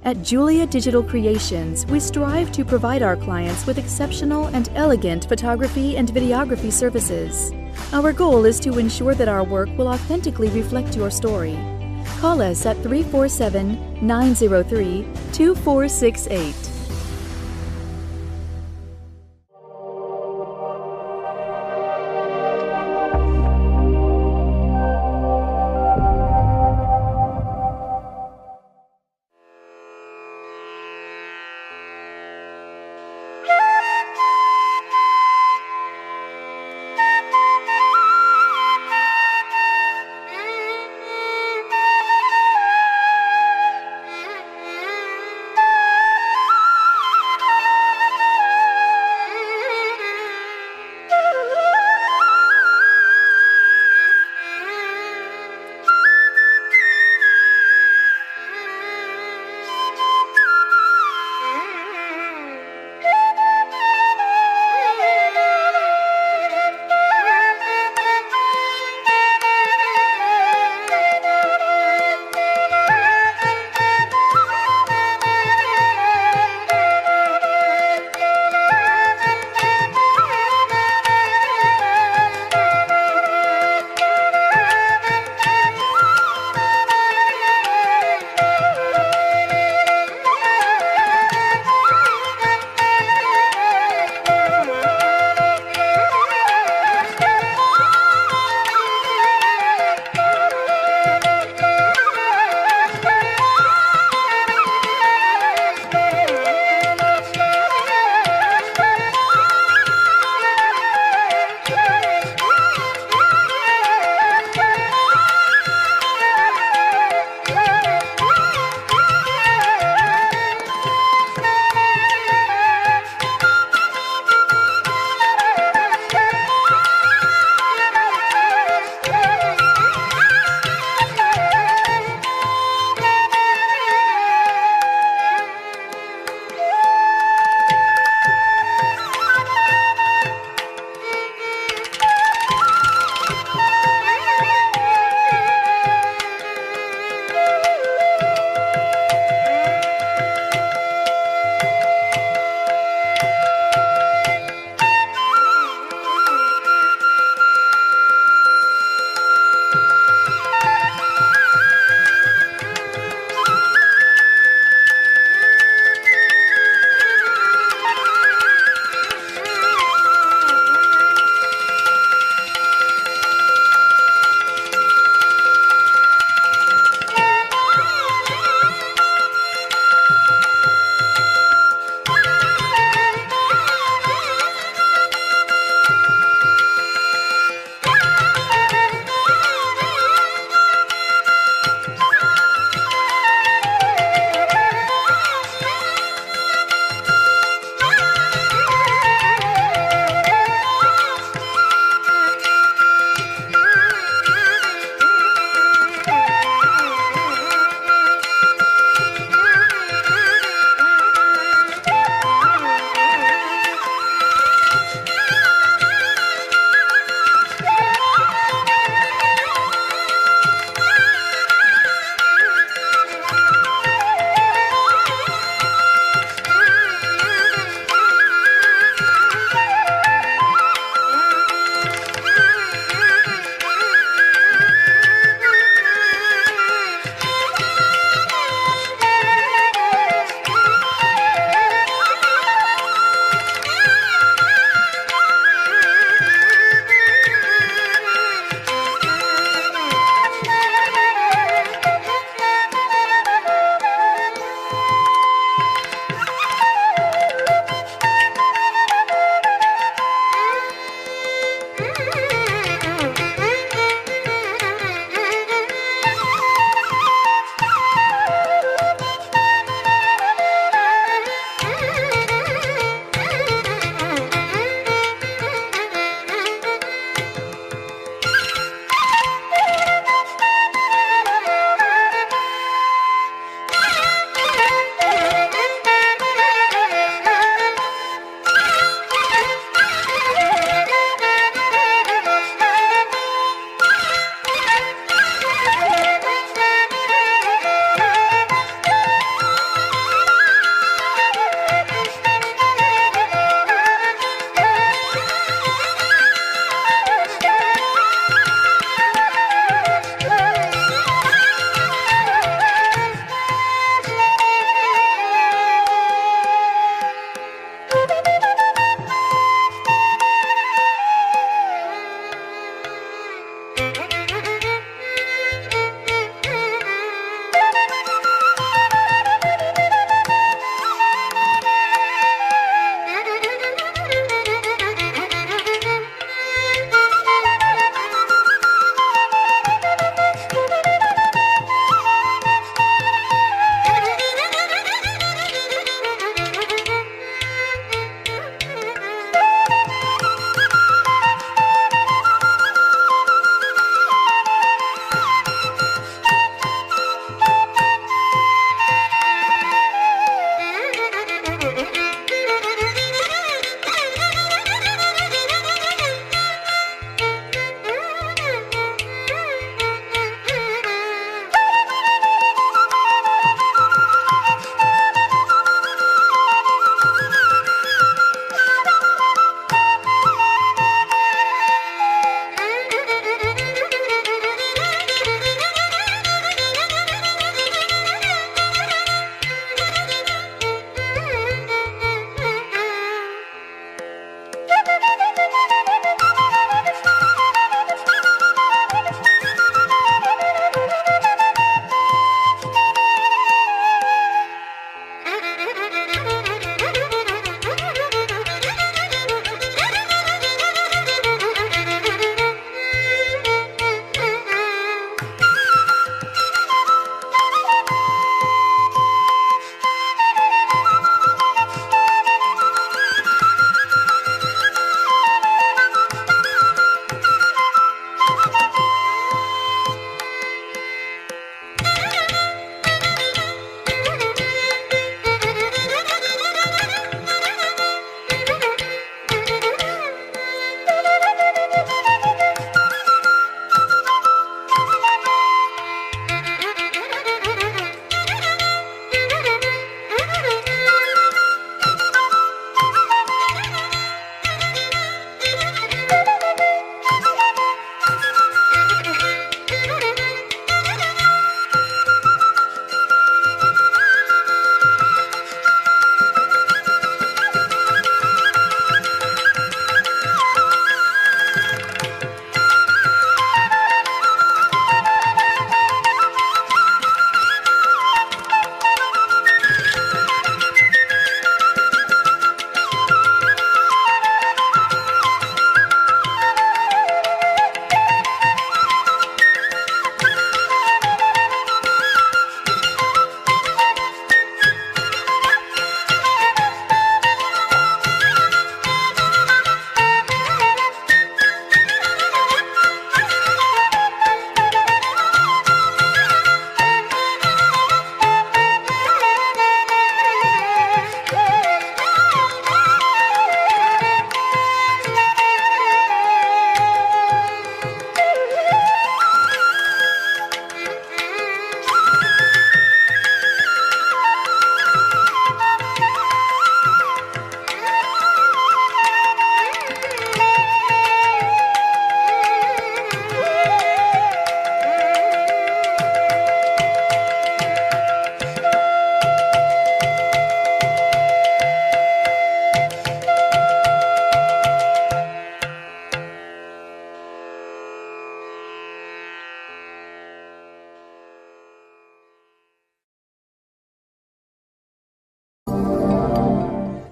At Julia Digital Creations, we strive to provide our clients with exceptional and elegant photography and videography services. Our goal is to ensure that our work will authentically reflect your story. Call us at 347-903-2468.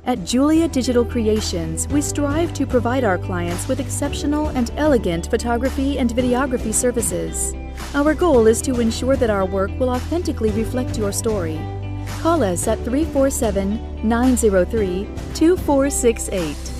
At Julia Digital Creations, we strive to provide our clients with exceptional and elegant photography and videography services. Our goal is to ensure that our work will authentically reflect your story. Call us at 347-903-2468.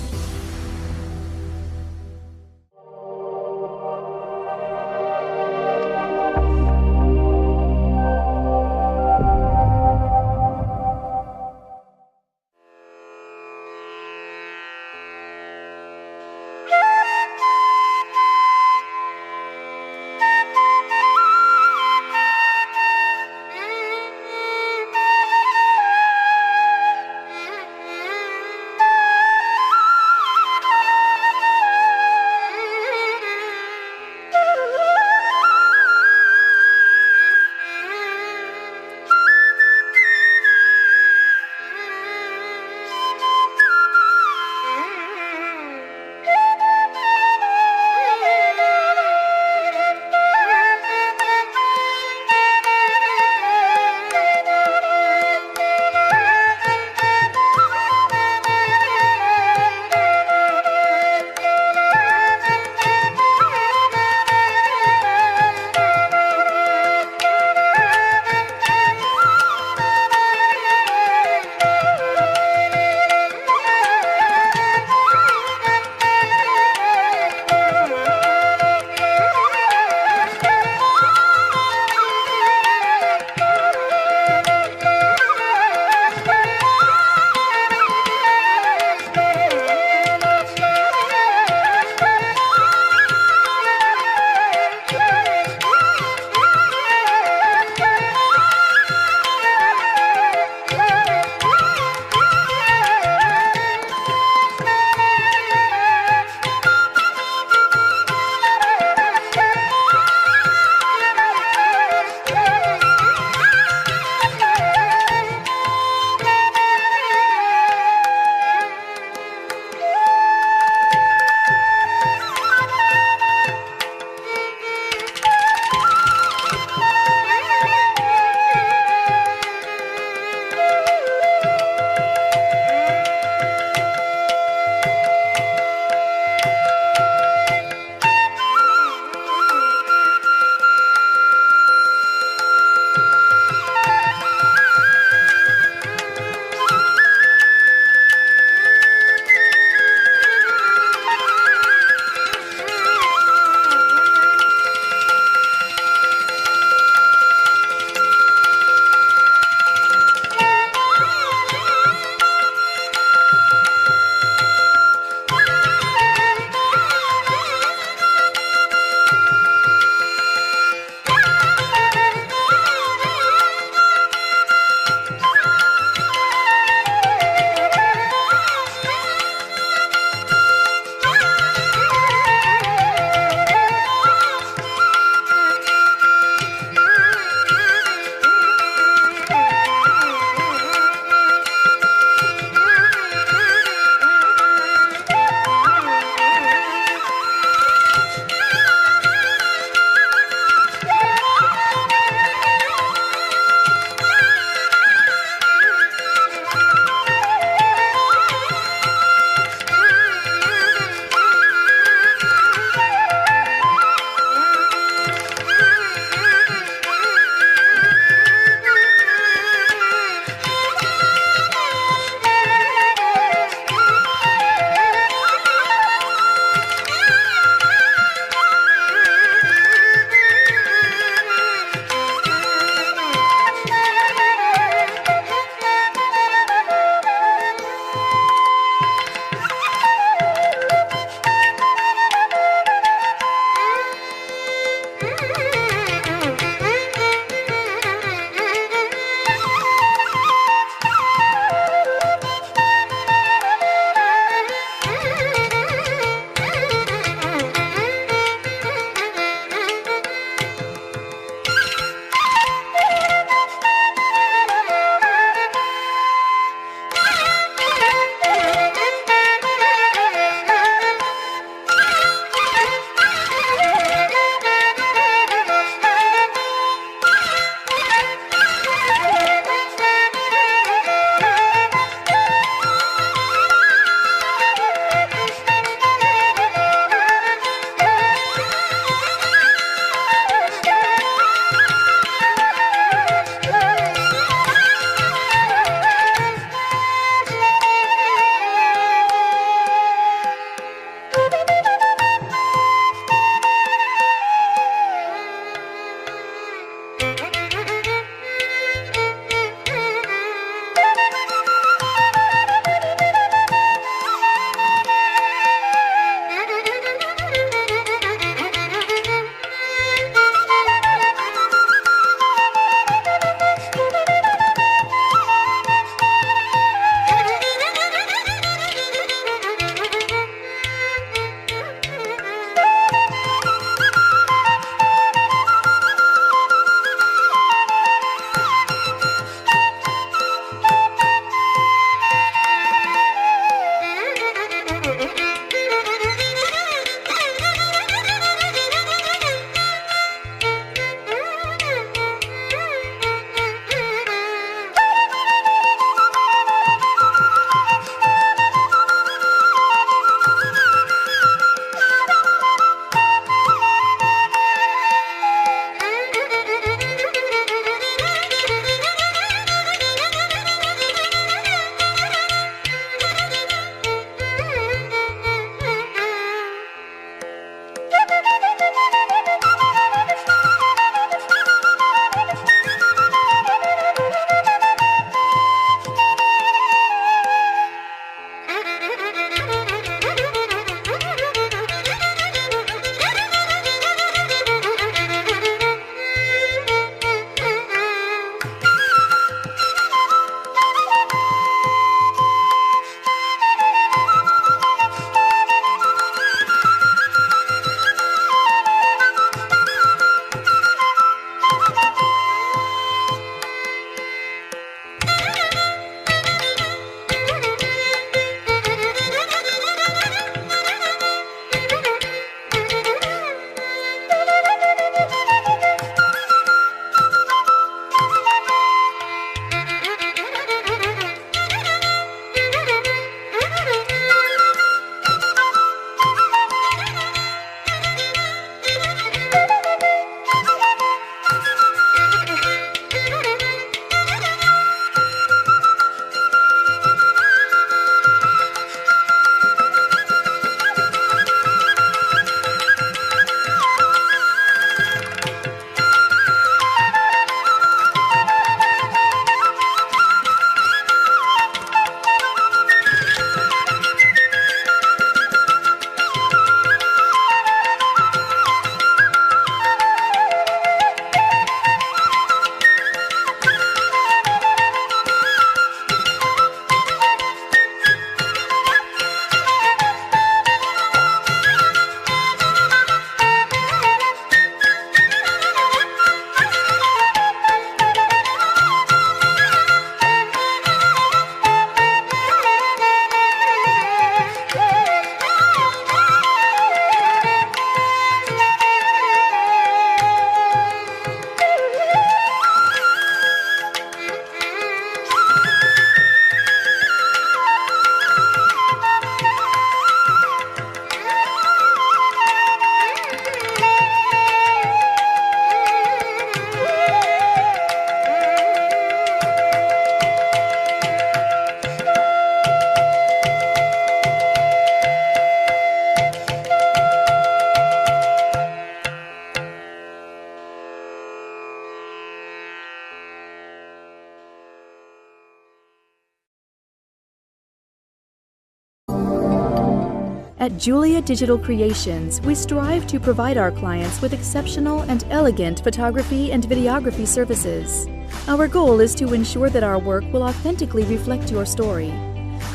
At Julia Digital Creations, we strive to provide our clients with exceptional and elegant photography and videography services. Our goal is to ensure that our work will authentically reflect your story.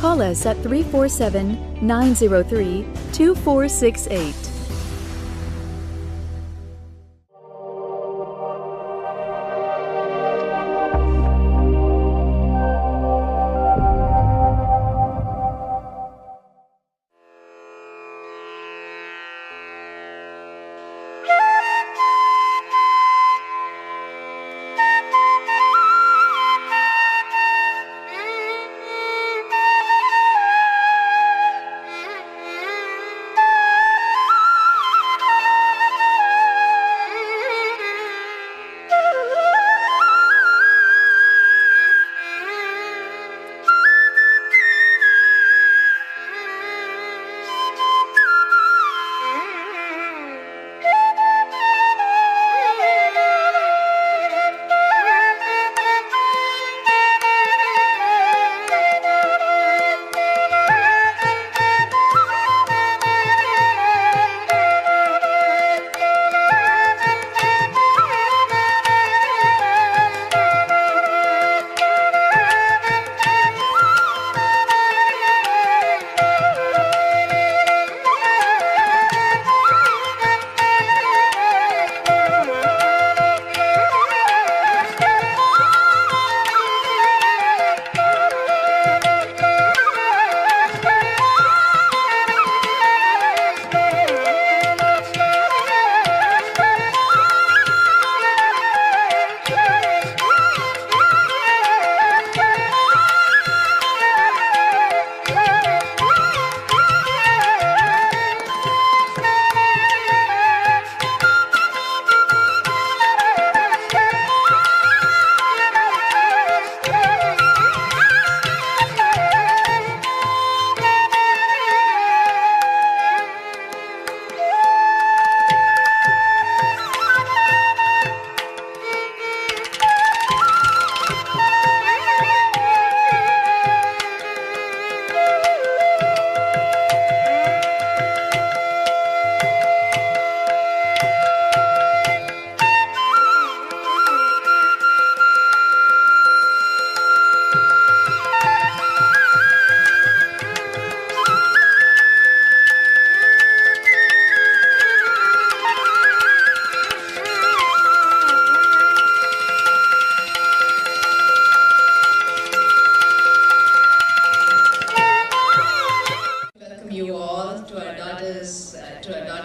Call us at 347-903-2468.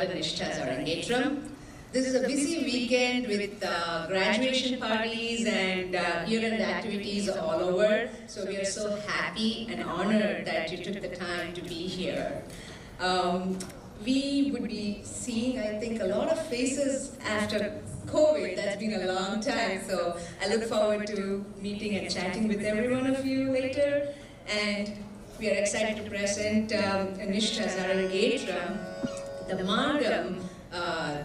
Nishta's Arangetram. This is a busy weekend with graduation parties and year-end activities all over. So we are so happy and honored that you took the time to be here. We would be seeing, I think, a lot of faces after COVID. That's been a long time. So I look forward to meeting and chatting with every one of you later. And we are excited to present Nishta's Arangetram, the Margam,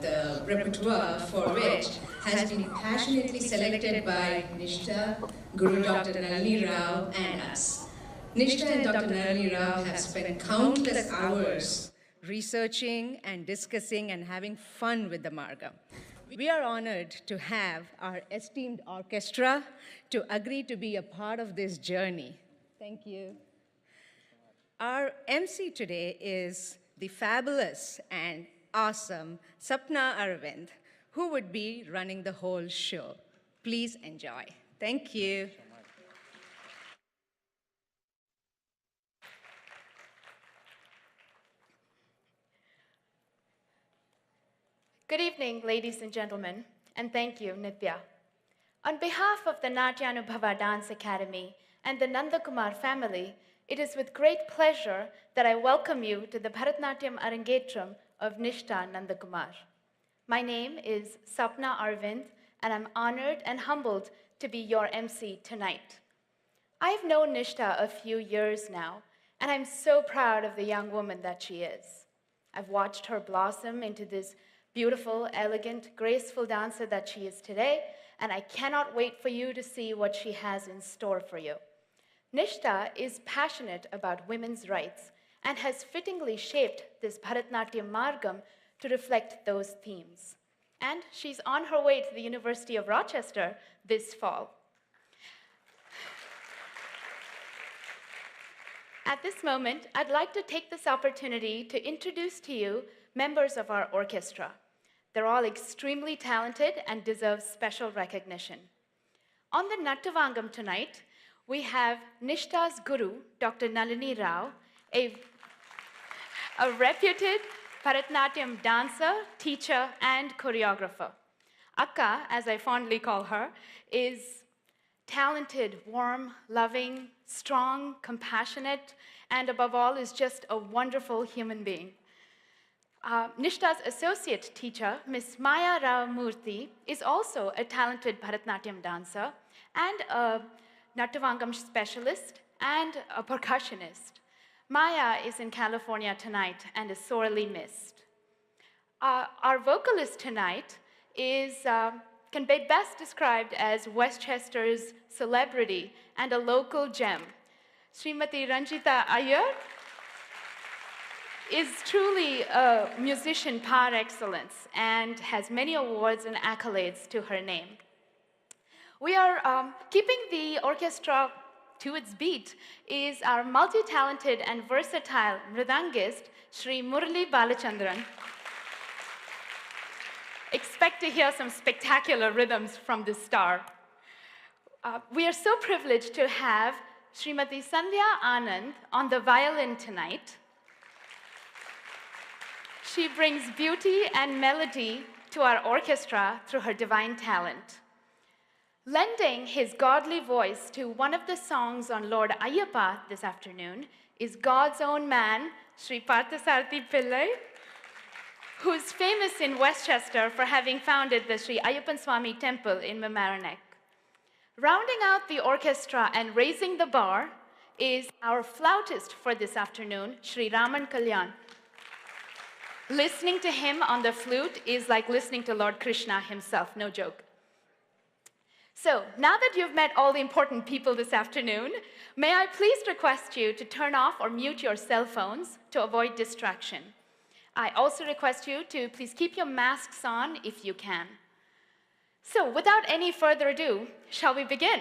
the repertoire for which has been passionately selected by Nishta, Guru Dr. Nalini Rau, and us. Nishta and Dr. Nalini Rau have spent countless hours researching and discussing and having fun with the Margam. We are honored to have our esteemed orchestra to agree to be a part of this journey. Thank you. Our MC today is the fabulous and awesome Sapna Arvind, who would be running the whole show. Please enjoy. Thank you. Good evening, ladies and gentlemen, and thank you, Nitya. On behalf of the Natyanubhava Dance Academy and the Nandakumar family, it is with great pleasure that I welcome you to the Bharatanatyam Arangetram of Nishta Nandakumar. My name is Sapna Arvind, and I'm honored and humbled to be your MC tonight. I've known Nishta a few years now, and I'm so proud of the young woman that she is. I've watched her blossom into this beautiful, elegant, graceful dancer that she is today, and I cannot wait for you to see what she has in store for you. Nishta is passionate about women's rights and has fittingly shaped this Bharatanatyam Margam to reflect those themes. And she's on her way to the University of Rochester this fall. At this moment, I'd like to take this opportunity to introduce to you members of our orchestra. They're all extremely talented and deserve special recognition. On the Nattavangam tonight, we have Nishta's guru, Dr. Nalini Rau, a reputed Bharatanatyam dancer, teacher, and choreographer. Akka, as I fondly call her, is talented, warm, loving, strong, compassionate, and above all is just a wonderful human being. Nishta's associate teacher, Miss Maya Rao Murthy, is also a talented Bharatanatyam dancer and a Nattavangam specialist and a percussionist. Maya is in California tonight and is sorely missed. Our vocalist tonight can be best described as Westchester's celebrity and a local gem. Srimati Ranjita Iyer is truly a musician par excellence and has many awards and accolades to her name. We are keeping the orchestra to its beat is our multi-talented and versatile mridangist, Sri Murali Balachandran. Expect to hear some spectacular rhythms from this star. We are so privileged to have Srimati Sandhya Anand on the violin tonight. She brings beauty and melody to our orchestra through her divine talent. Lending his godly voice to one of the songs on Lord Ayyappa this afternoon is God's own man, Sri Parthasarathy Pillai, who's famous in Westchester for having founded the Sri Ayyappan Swami Temple in Mamaroneck. Rounding out the orchestra and raising the bar is our flautist for this afternoon, Sri Raman Kalyan. Listening to him on the flute is like listening to Lord Krishna himself, no joke. So, now that you've met all the important people this afternoon, may I please request you to turn off or mute your cell phones to avoid distraction. I also request you to please keep your masks on if you can. So, without any further ado, shall we begin?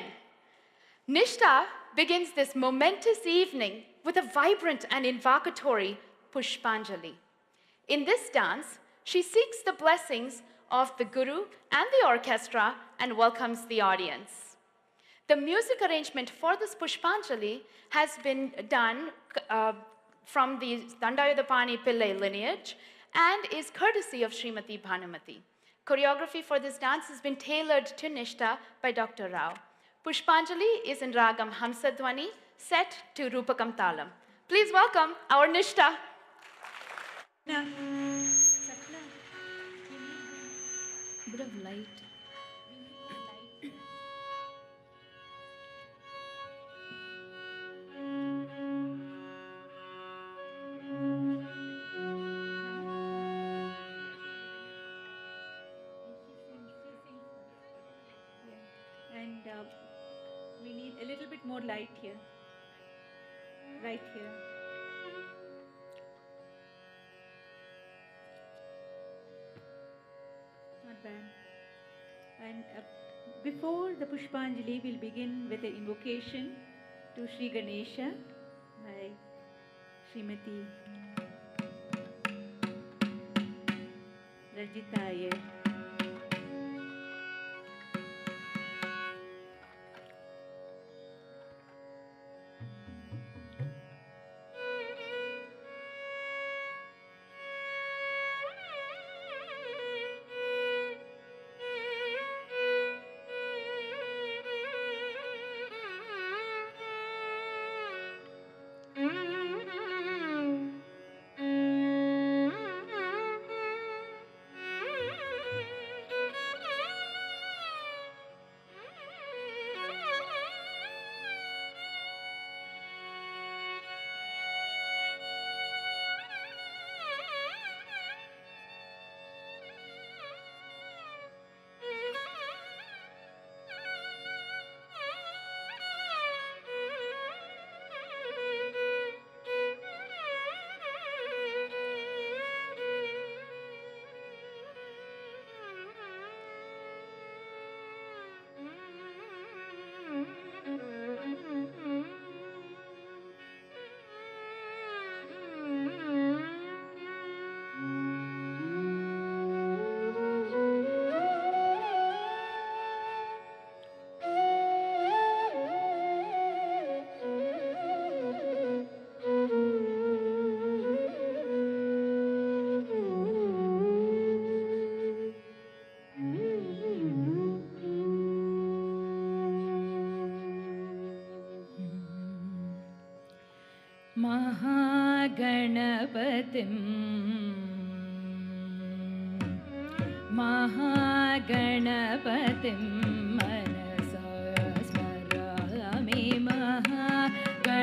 Nishta begins this momentous evening with a vibrant and invocatory Pushpanjali. In this dance, she seeks the blessings of the guru and the orchestra and welcomes the audience. The music arrangement for this Pushpanjali has been done from the Dandayudapani Pillai lineage and is courtesy of Srimati Bhanumati. Choreography for this dance has been tailored to Nishta by Dr. Rao. Pushpanjali is in Ragam Hamsadwani, set to Rupakam Talam. Please welcome our Nishta. Bit of light. And we need a little bit more light here, right here. Not bad. And before the Pushpanjali, we'll begin with an invocation to Sri Ganesha by Srimati Ranjita Iyer. महागणपतिं महागणपतिं मनसा स्मरामि महागणपतिं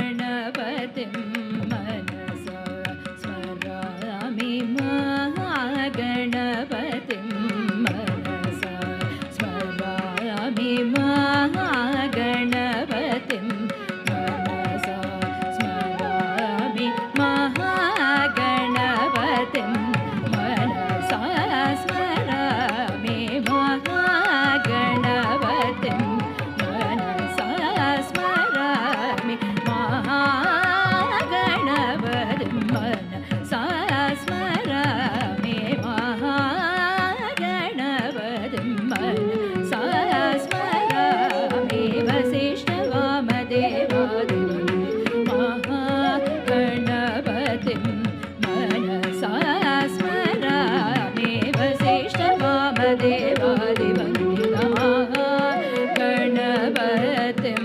मनसा स्मरामि महागणपतिं मनसा स्मरामि महागणपतिं मनसा स्मरामि महागणपतिं मनसा स्मरामि महागणपतिं मनसा स्मरामि महागणपतिं मनसा स्मरामि महागणपतिं मनसा स्मरामि वसिष्ठवामदेवादिवन्दे महागणपतिं मनसा स्मरामि वसिष्ठवामदेवादिवन्दित महागणपतिं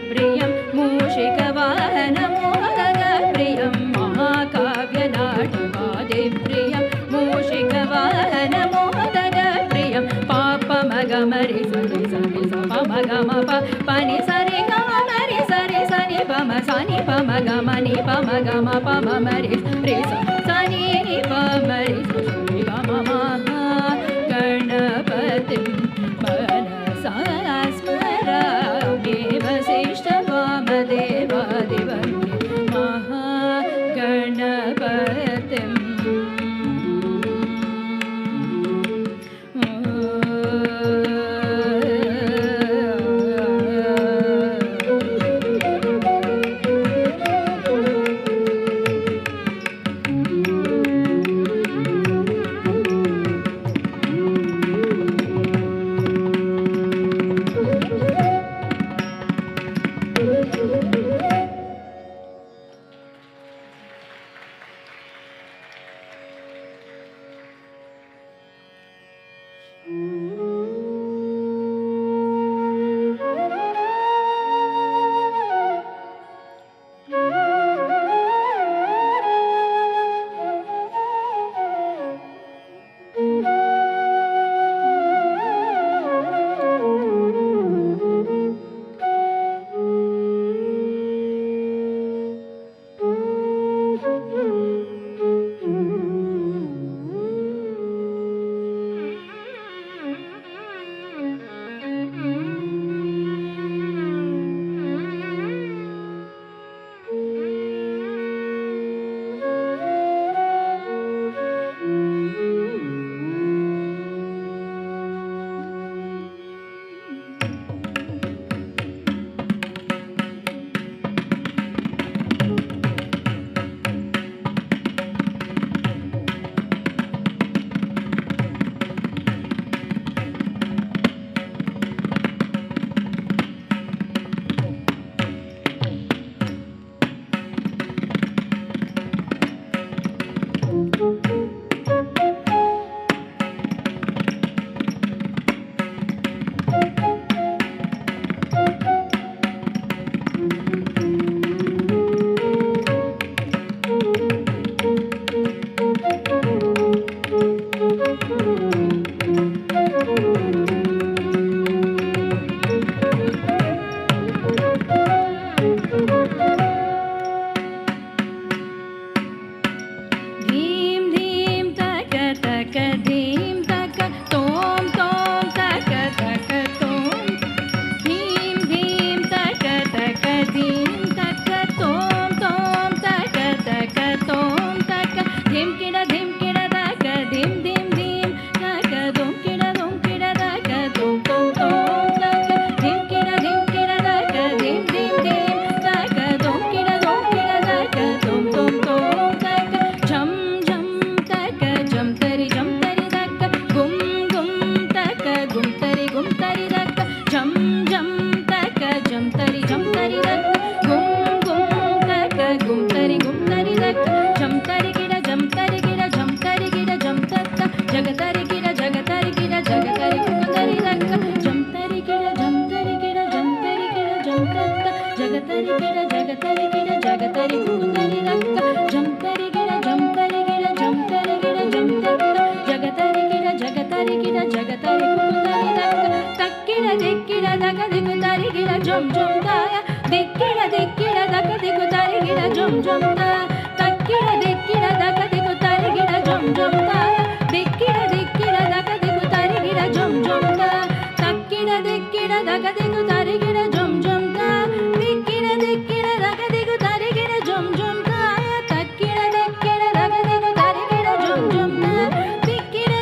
प्रियं मूषिकवाहनमोदगप्रियं महाकाव्यनाटकादिप्रियं मूषिकवाहनमोदगप्रियं पापमगमरि सरि सरि पमगमप पनि सरि गमरि सरि सनि पम सनि पमगमनि पमगम पममरि रि सनि नि पमरि सरि गम महागणपतिं मनसा स्मरामि वसिष्ठवामदेवादिवन्दे महागणपतिं dikkida daga digu tarigida jum jum da dikkida daga digu tarigida jum jum da takkida daga digu tarigida jum jum da dikkida daga digu tarigida jum jum da takkida daga digu tarigida jum jum da dikkida daga digu tarigida jum jum da takkida daga digu tarigida jum jum da dikkida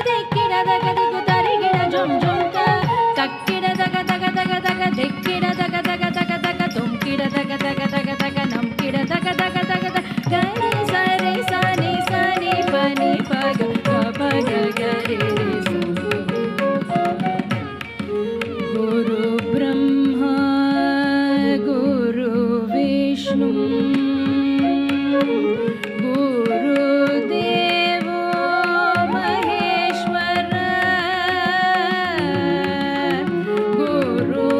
daga digu tarigida jum jum da takkida daga dikkida daga tumkida daga namkida daga gare sare sani sani pani paga pa ga gare sa Guru Brahma Guru Vishnu Guru Devo Maheshwara Guru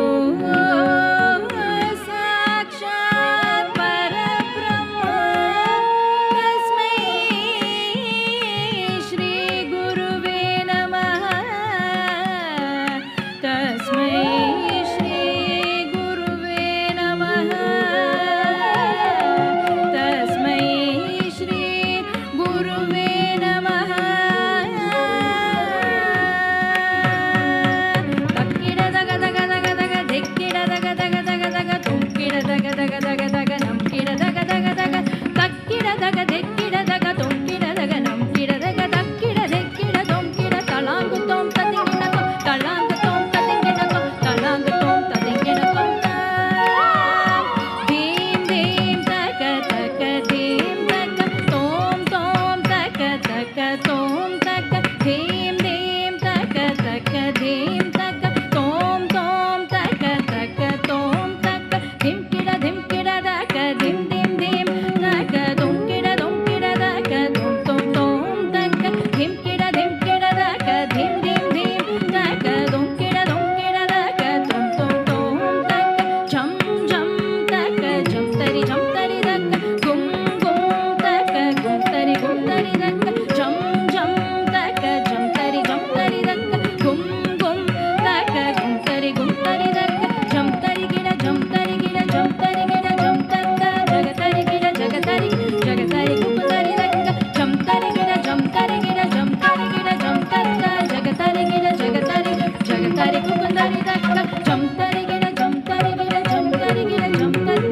Sakshat Parabrahma Tasmai Shri Guruve Namaha Tasmai Shri Guruve Namaha Tasmai Shri Guruve Namaha Takkida daga dikkida daga tumkida daga namkida daga takkida daga dikkida daga tumkida daga namkida daga takkida tumkida talangu tom tadingina tom talangu tom tadingina tom talangu tom tadingina tom dim dim taka dim taka tom taka tom taka dim dim taka dim taka tom taka tom taka dimkida daga dim dim taka dumkida daga tom taka dimkida daga dim dim taka dumkida daga tom taka jam taka jam tari daga gum taka gum tari daga jam taka jam tari daga gum taka gum tari daga jam tari gida jam taka jagatari gum tari daga jam tari gida jam taka jagatari gum tari daga jam tari gida jam taka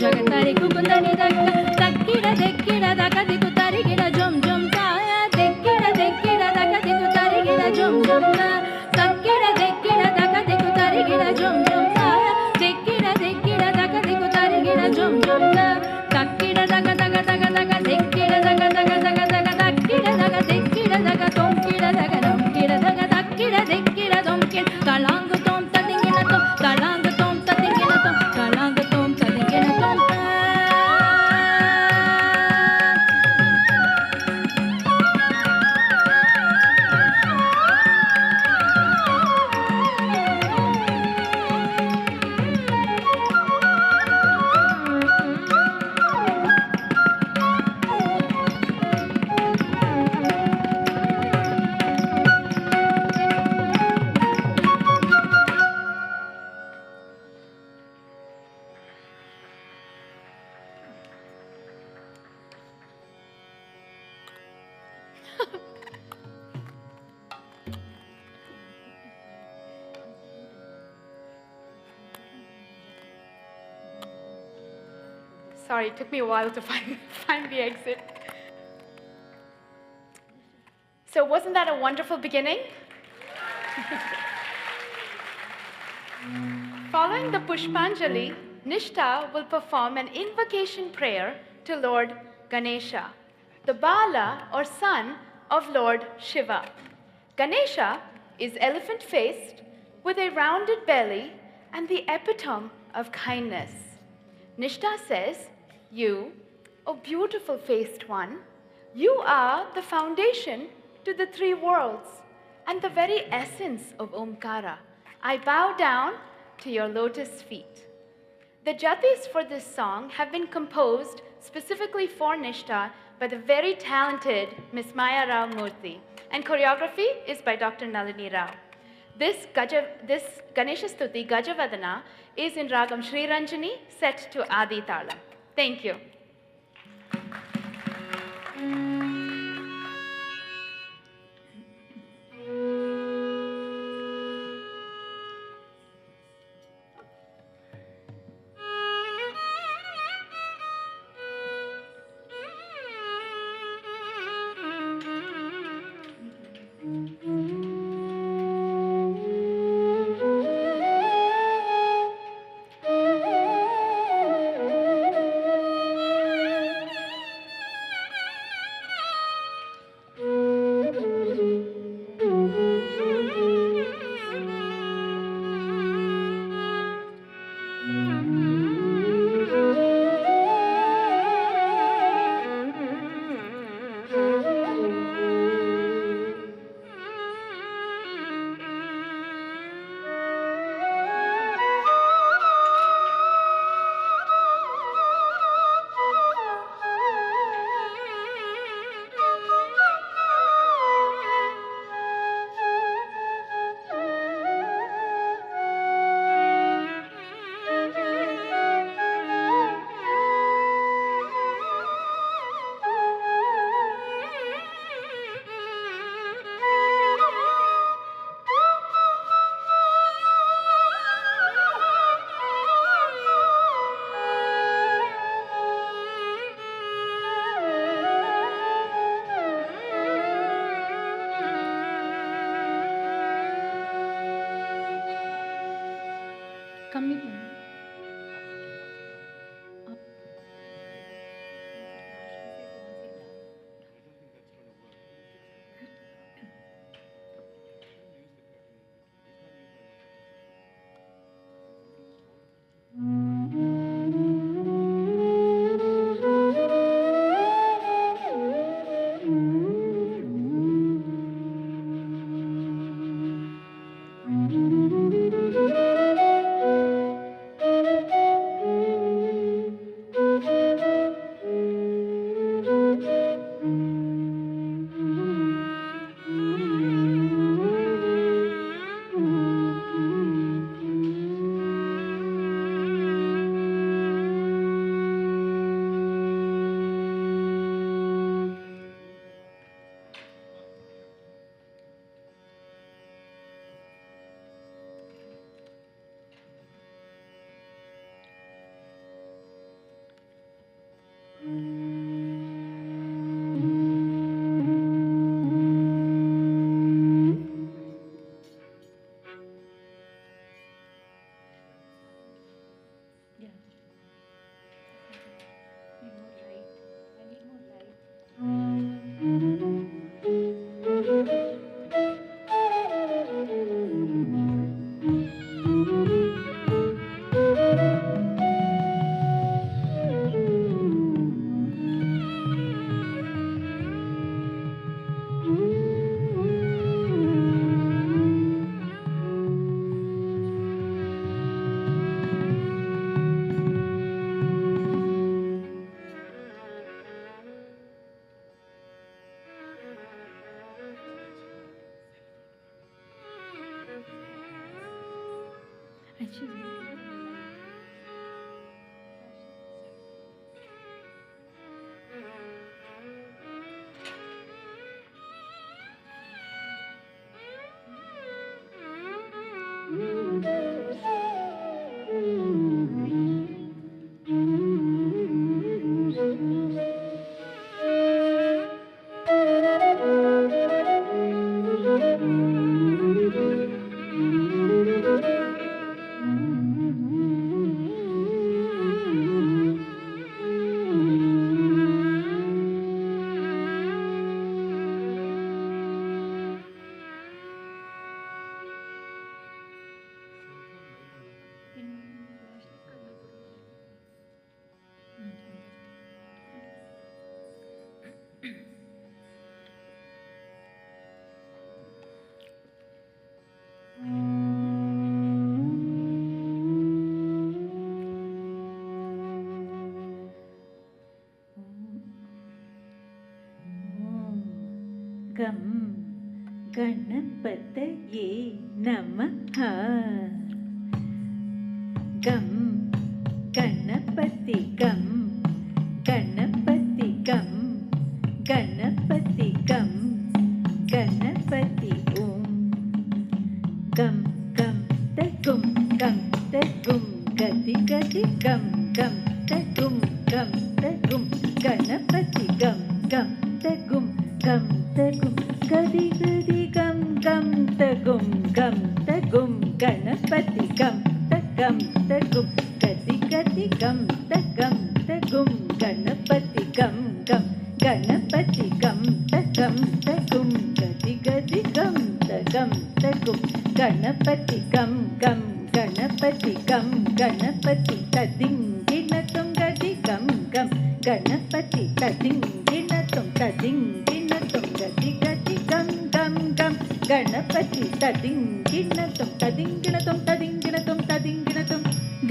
jagatari gum tari daga takkida daga digu tari gida jum jum da dikkida daga digu tari gida jum jum da takkida daga digu tari gida jum jum da dikkida daga digu tari gida jum jum da takkida daga dikkida daga takkida daga tomkida daga namkida daga takkida tomkida talangu tom tadingina tom talangu tom tadingina tom talangu tom tadingina tom Sorry, it took me a while to find the exit. So wasn't that a wonderful beginning? Following the Pushpanjali, Nishta will perform an invocation prayer to Lord Ganesha, the Bala or son of Lord Shiva. Ganesha is elephant-faced with a rounded belly and the epitome of kindness. Nishta says, "You, O beautiful-faced one, you are the foundation to the three worlds and the very essence of Omkara. I bow down to your lotus feet." The jatis for this song have been composed specifically for Nishta by the very talented Miss Maya Rao Murthy, and choreography is by Dr. Nalini Rau. This Ganesha Stuti Gajavadana is in Ragam Sri Ranjani set to Adi Talam. Thank you. गणपतये नमः. गं गणपति गं गणपति गं गणपति गं गणपति ॐ. गं गं तगुं गं तगुं गति गति गं गं तगुं गणपति गं गं तगुं गति गति गं तगुं गणपति गं तगुं गति गति गं तगुं गणपति गं गणपति गं तगुं गति गति गं तगुं गणपति गं गणपति गं गणपति तदिं गति गं गणपति तदिं गति गति गं गणपति तदिं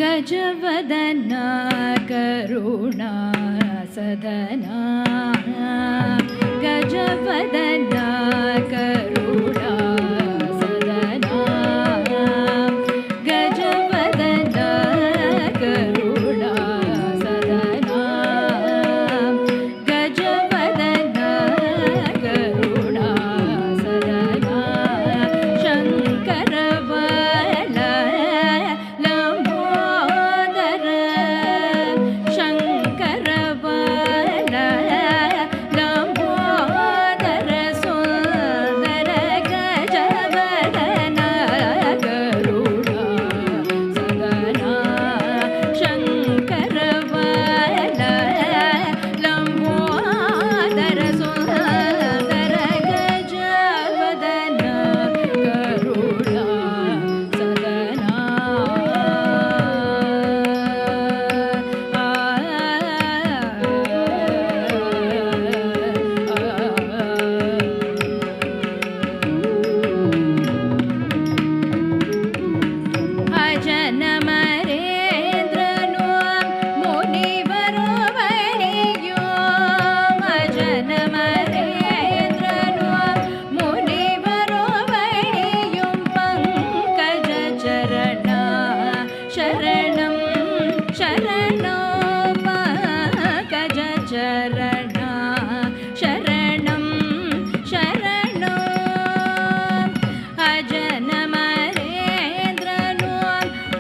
गजवदना करुणा सदना गजवदना करुणा सदना गजवदना करुणा सदना गजवदना करुणा सदना शङ्कर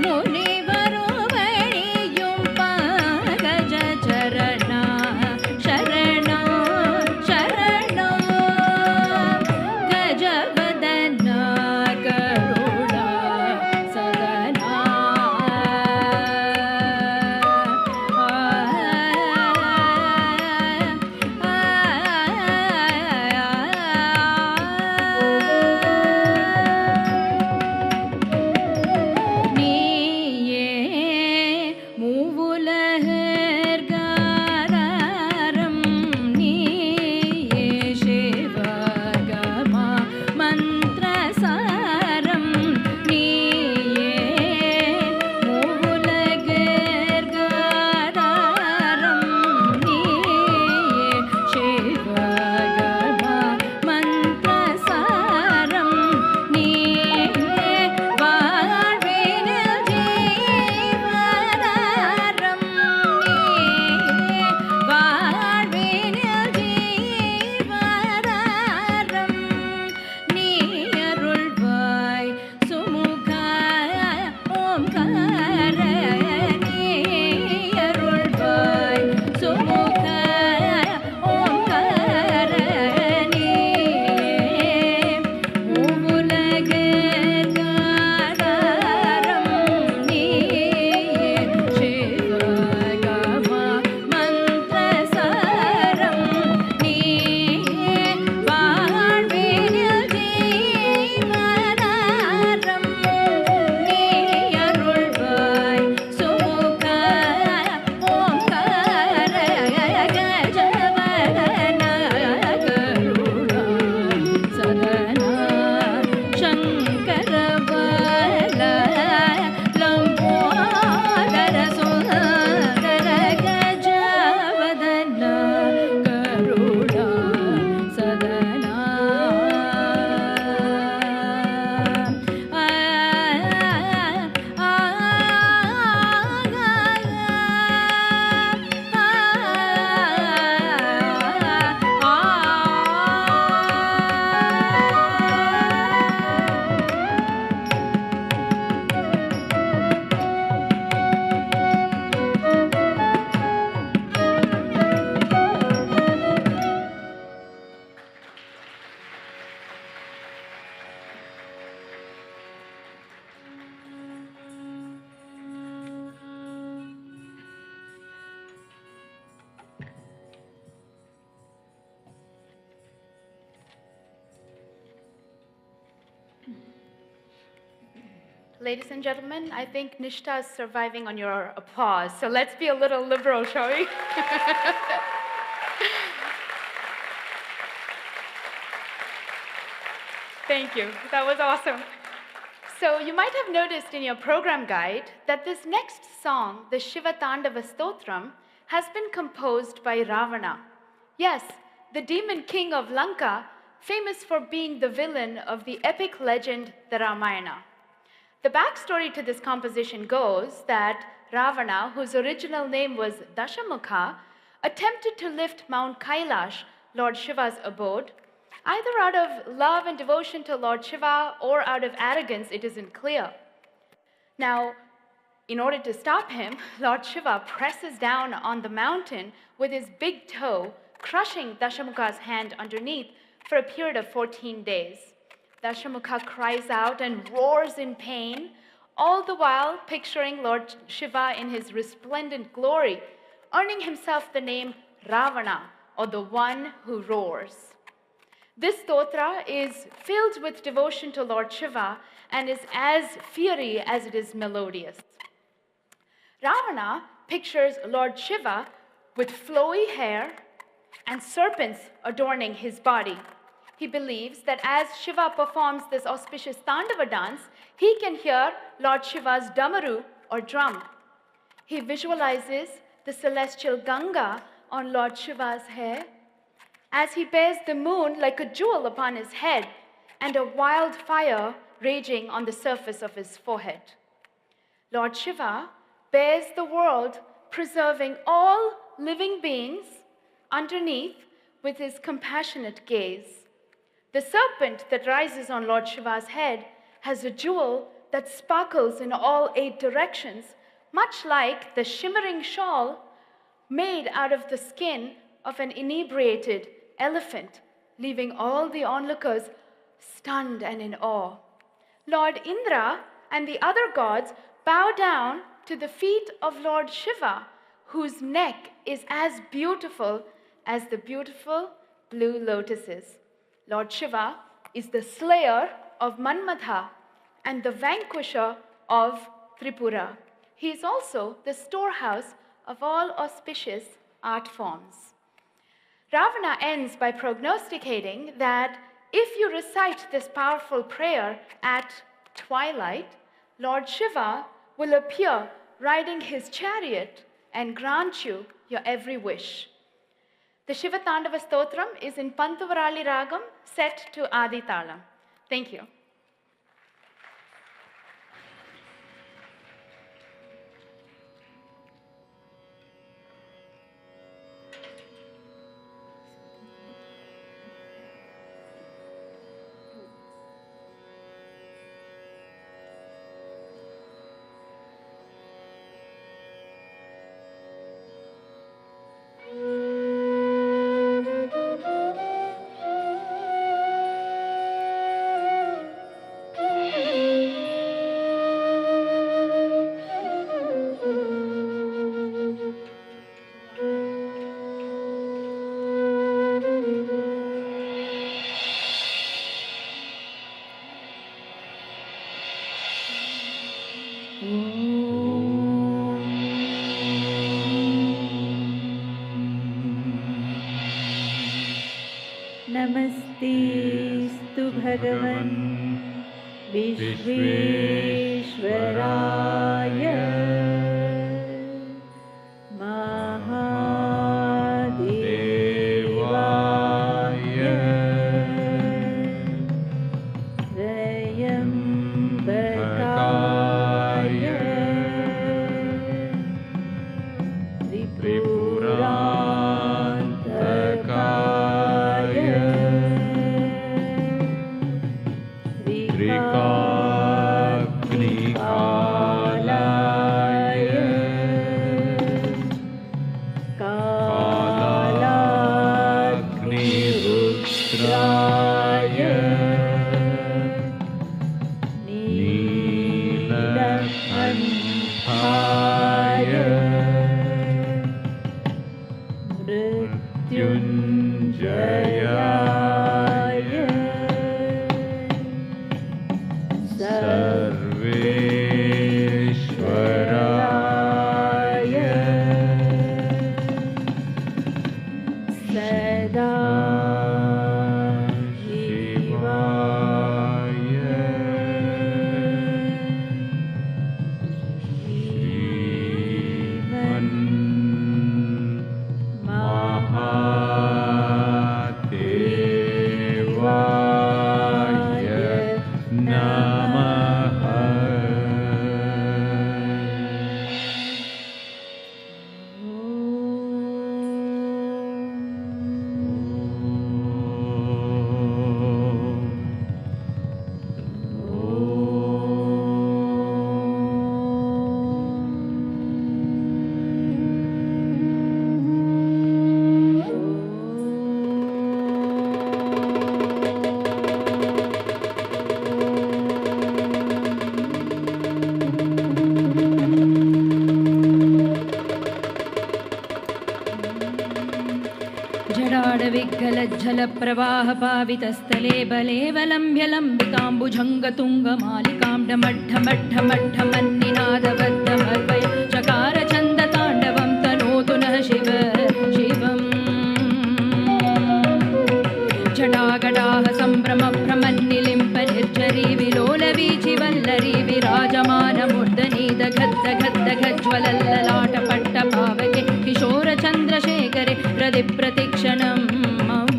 मुनिवर Ladies and gentlemen, I think Nishta is surviving on your applause, so let's be a little liberal, shall we? Thank you. That was awesome. So you might have noticed in your program guide that this next song, the Shiva Tandava Stotram, has been composed by Ravana. Yes, the demon king of Lanka, famous for being the villain of the epic legend, the Ramayana. The backstory to this composition goes that Ravana, whose original name was Dashamukha, attempted to lift Mount Kailash, Lord Shiva's abode, either out of love and devotion to Lord Shiva or out of arrogance, it isn't clear. Now, in order to stop him, Lord Shiva presses down on the mountain with his big toe, crushing Dashamukha's hand underneath for a period of 14 days. Dashamukha cries out and roars in pain, all the while picturing Lord Shiva in his resplendent glory, earning himself the name Ravana, or the one who roars. This stotra is filled with devotion to Lord Shiva and is as fiery as it is melodious. Ravana pictures Lord Shiva with flowy hair and serpents adorning his body. He believes that as Shiva performs this auspicious Tandava dance, he can hear Lord Shiva's damaru or drum. He visualizes the celestial Ganga on Lord Shiva's hair as he bears the moon like a jewel upon his head and a wildfire raging on the surface of his forehead. Lord Shiva bears the world, preserving all living beings underneath with his compassionate gaze. The serpent that rises on Lord Shiva's head has a jewel that sparkles in all 8 directions, much like the shimmering shawl made out of the skin of an inebriated elephant, leaving all the onlookers stunned and in awe. Lord Indra and the other gods bow down to the feet of Lord Shiva, whose neck is as beautiful as the beautiful blue lotuses. Lord Shiva is the slayer of Manmadha and the vanquisher of Tripura. He is also the storehouse of all auspicious art forms. Ravana ends by prognosticating that if you recite this powerful prayer at twilight, Lord Shiva will appear riding his chariot and grant you your every wish. The Shiva Tandava Stotram is in Pantuvarali Ragam, set to Adi Talam. Thank you. नमस्तेस्तु भगवन् विश्वेश्वराय महादेवाय त्र्यम्बकाय त्रिपुरान्तकाय त्रिकाग्निकालाय कालाग्निरुद्राय नीलकण्ठाय मृत्युञ्जयाय सर्वे विज्जलाडविग्गलज्जलप्रवाहपावितस्थले बलेवलम्ब्यलम्बिताम्बुजङ्गतुङ्गमालिकां डमड्ढमड्ढमड्ढमन्निनादबद्धमद्वय चकारछन्दताण्डवं तनोतु नः शिव शिवम् जटागडाः सम्भ्रमभ्रमन्निलिम्प निर्झरी विलोलवीचि वल्लरी विराजमानमूर्धनि दघद्दघद्दघज्ज्वलल्ललाटपट्टपावके किशोरचन्द्रशेखरे हृदिप्रतिक्षणं मम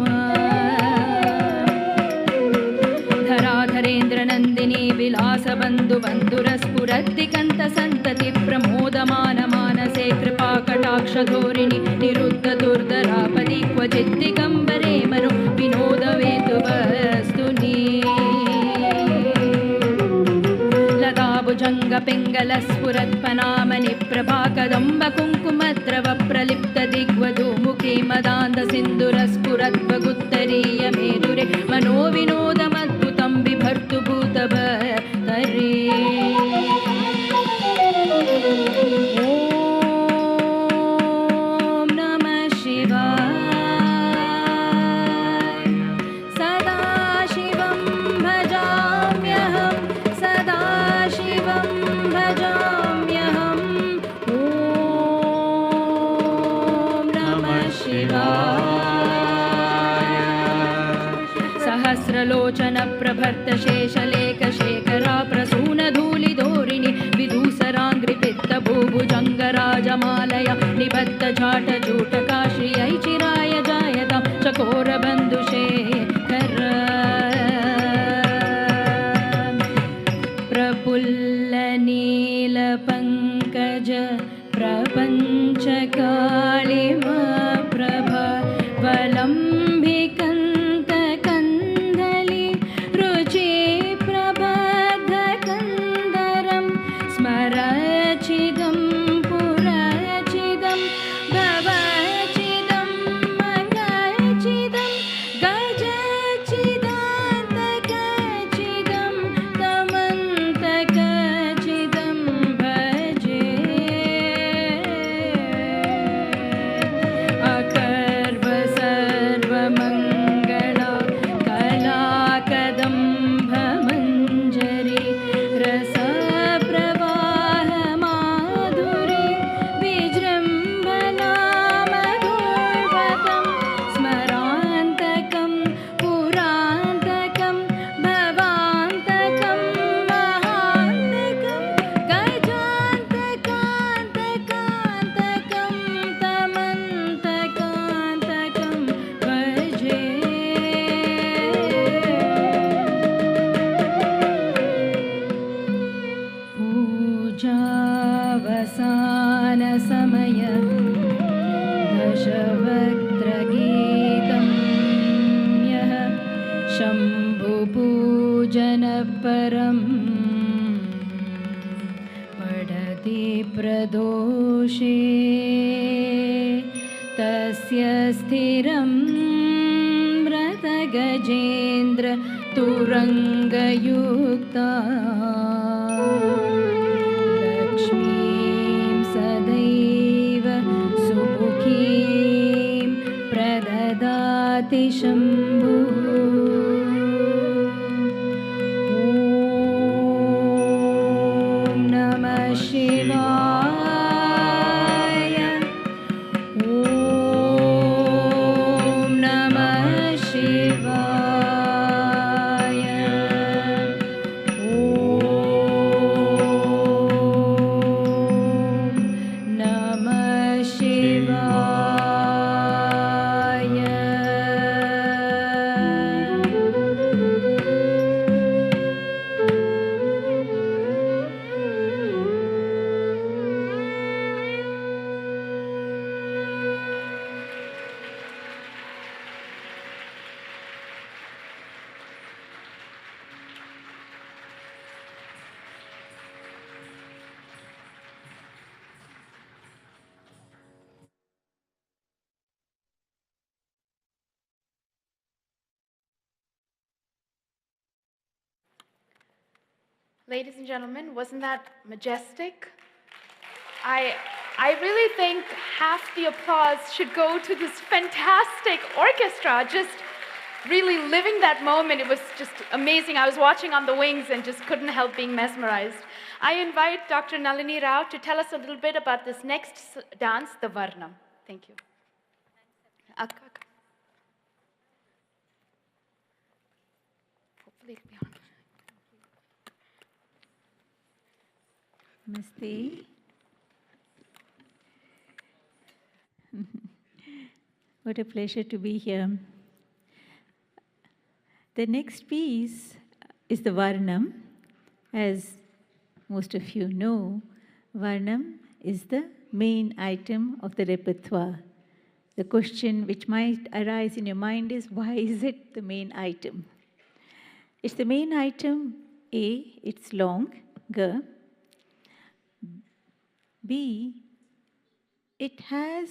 धराधरेन्द्रनन्दिनी विलासबन्धुबन्धुरस्फुरद्दिगन्तसन्तति प्रमोदमान मानसे कृपाकटाक्षधोरिणि निरुद्धदुर्धरापदि क्वचिद्दिगम्बरे मनो विनोदवेतुवस्तुनि लताभुजङ्गपिङ्गलस्फुरत्पनामनि प्रभाकदम्बकुङ्कुमद्रव प्रलिप्तदिग्वधूमुखी मदान्दसिन्दुरस्फुरद्वगुत्तरीयमेरुरे मनोविनोदमद्भुतं बिभर्तु भूतभर्तरे सहस्रलोचन प्रभर्त शेषलेखशेखरा प्रसूनधूलिधोरिणि विदूसराङ्घ्रिपित्तभूभुजङ्गराजमालया निबद्धजाटजूटका श्रियै चिराय जायतां चकोरबन्धुशेखर प्रफुल्लनीलपङ्कज प्रपञ्चकालिमा प्रभा वलम्बिकन्तकन्दलि रुचि प्रबद्धकन्दरं स्मरचिदं पुरचिदं भवचिदं मङ्गलचिदं गजचिदान्तकचिदं तमन्तकचिदं भजे अकर्व सर्वमङ्गला कलाकदम्भमञ्जरी रसप्रवाहमाधुरी विजृम्भणामधुर्वतं स्मरान्तकं पुरान्तकं भवान्तकं महान्तकं गजान्तकान्तकान्तकं तमन्तकान्तकं भजे पूजावसानसमय दशवक्त्रगीतं यः शम्भुपूजनपरं पठति प्रदोषे तस्य स्थिरं व्रतगजेन्द्र तुरङ्गयुक्ता लक्ष्मीं सदैव सुमुखीं प्रददाति शम्भुः ॐ नमः शिवाय ॐ नमः शिवाय ॐ नमः शिवाय Ladies and gentlemen, wasn't that majestic? I I really think half the applause should go to this fantastic orchestra, just really living that moment. It was just amazing. I was watching on the wings and just couldn't help being mesmerized. I invite Dr. Nalini Rau to tell us a little bit about this next dance, the Varnam. Thank you. Hopefully it'll be on. Namaste. What a pleasure to be here. The next piece is the Varnam. As most of you know, Varnam is the main item of the repertoire. The question which might arise in your mind is, why is it the main item? It's the main item, A, it's long, G. B, it has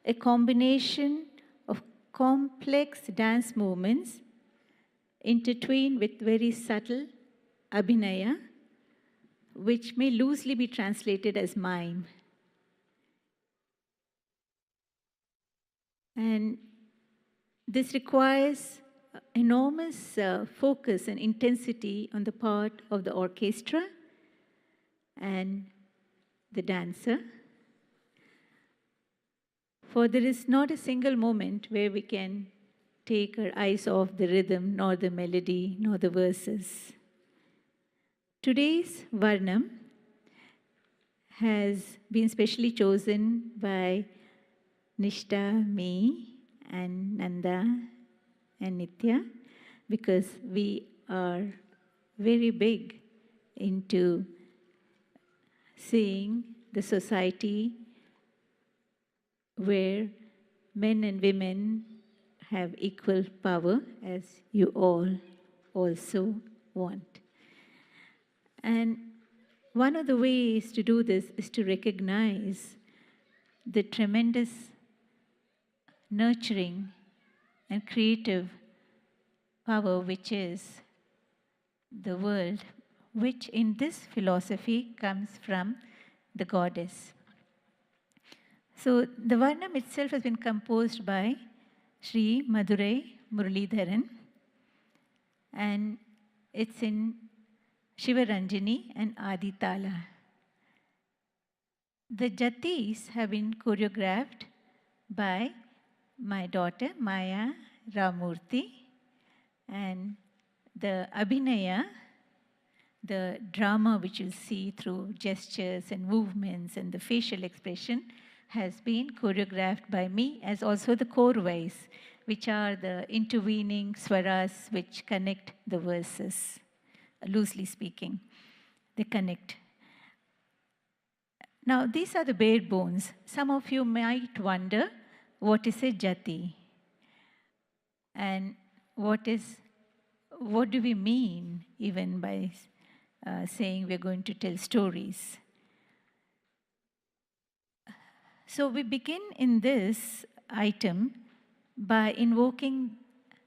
a combination of complex dance movements intertwined with very subtle abhinaya, which may loosely be translated as mime. And this requires enormous focus and intensity on the part of the orchestra and the dancer. For there is not a single moment where we can take our eyes off the rhythm, nor the melody, nor the verses. Today's Varnam has been specially chosen by Nishta, me, and Nanda, and Nitya, because we are very big into seeing the society where men and women have equal power, as you all also want. And one of the ways to do this is to recognize the tremendous nurturing and creative power which is the world, which in this philosophy comes from the goddess. So the Varnam itself has been composed by Sri Madurai Muralidharan, and it's in Shivaranjani and Aditala. The jatis have been choreographed by my daughter Maya Ramurthy, and the abhinaya, the drama which you see through gestures and movements and the facial expression, has been choreographed by me, as also the korvais, which are the intervening swaras which connect the verses. Loosely speaking, they connect. Now, these are the bare bones. Some of you might wonder, what is a jati? And what do we mean even by saying we're going to tell stories? So we begin in this item by invoking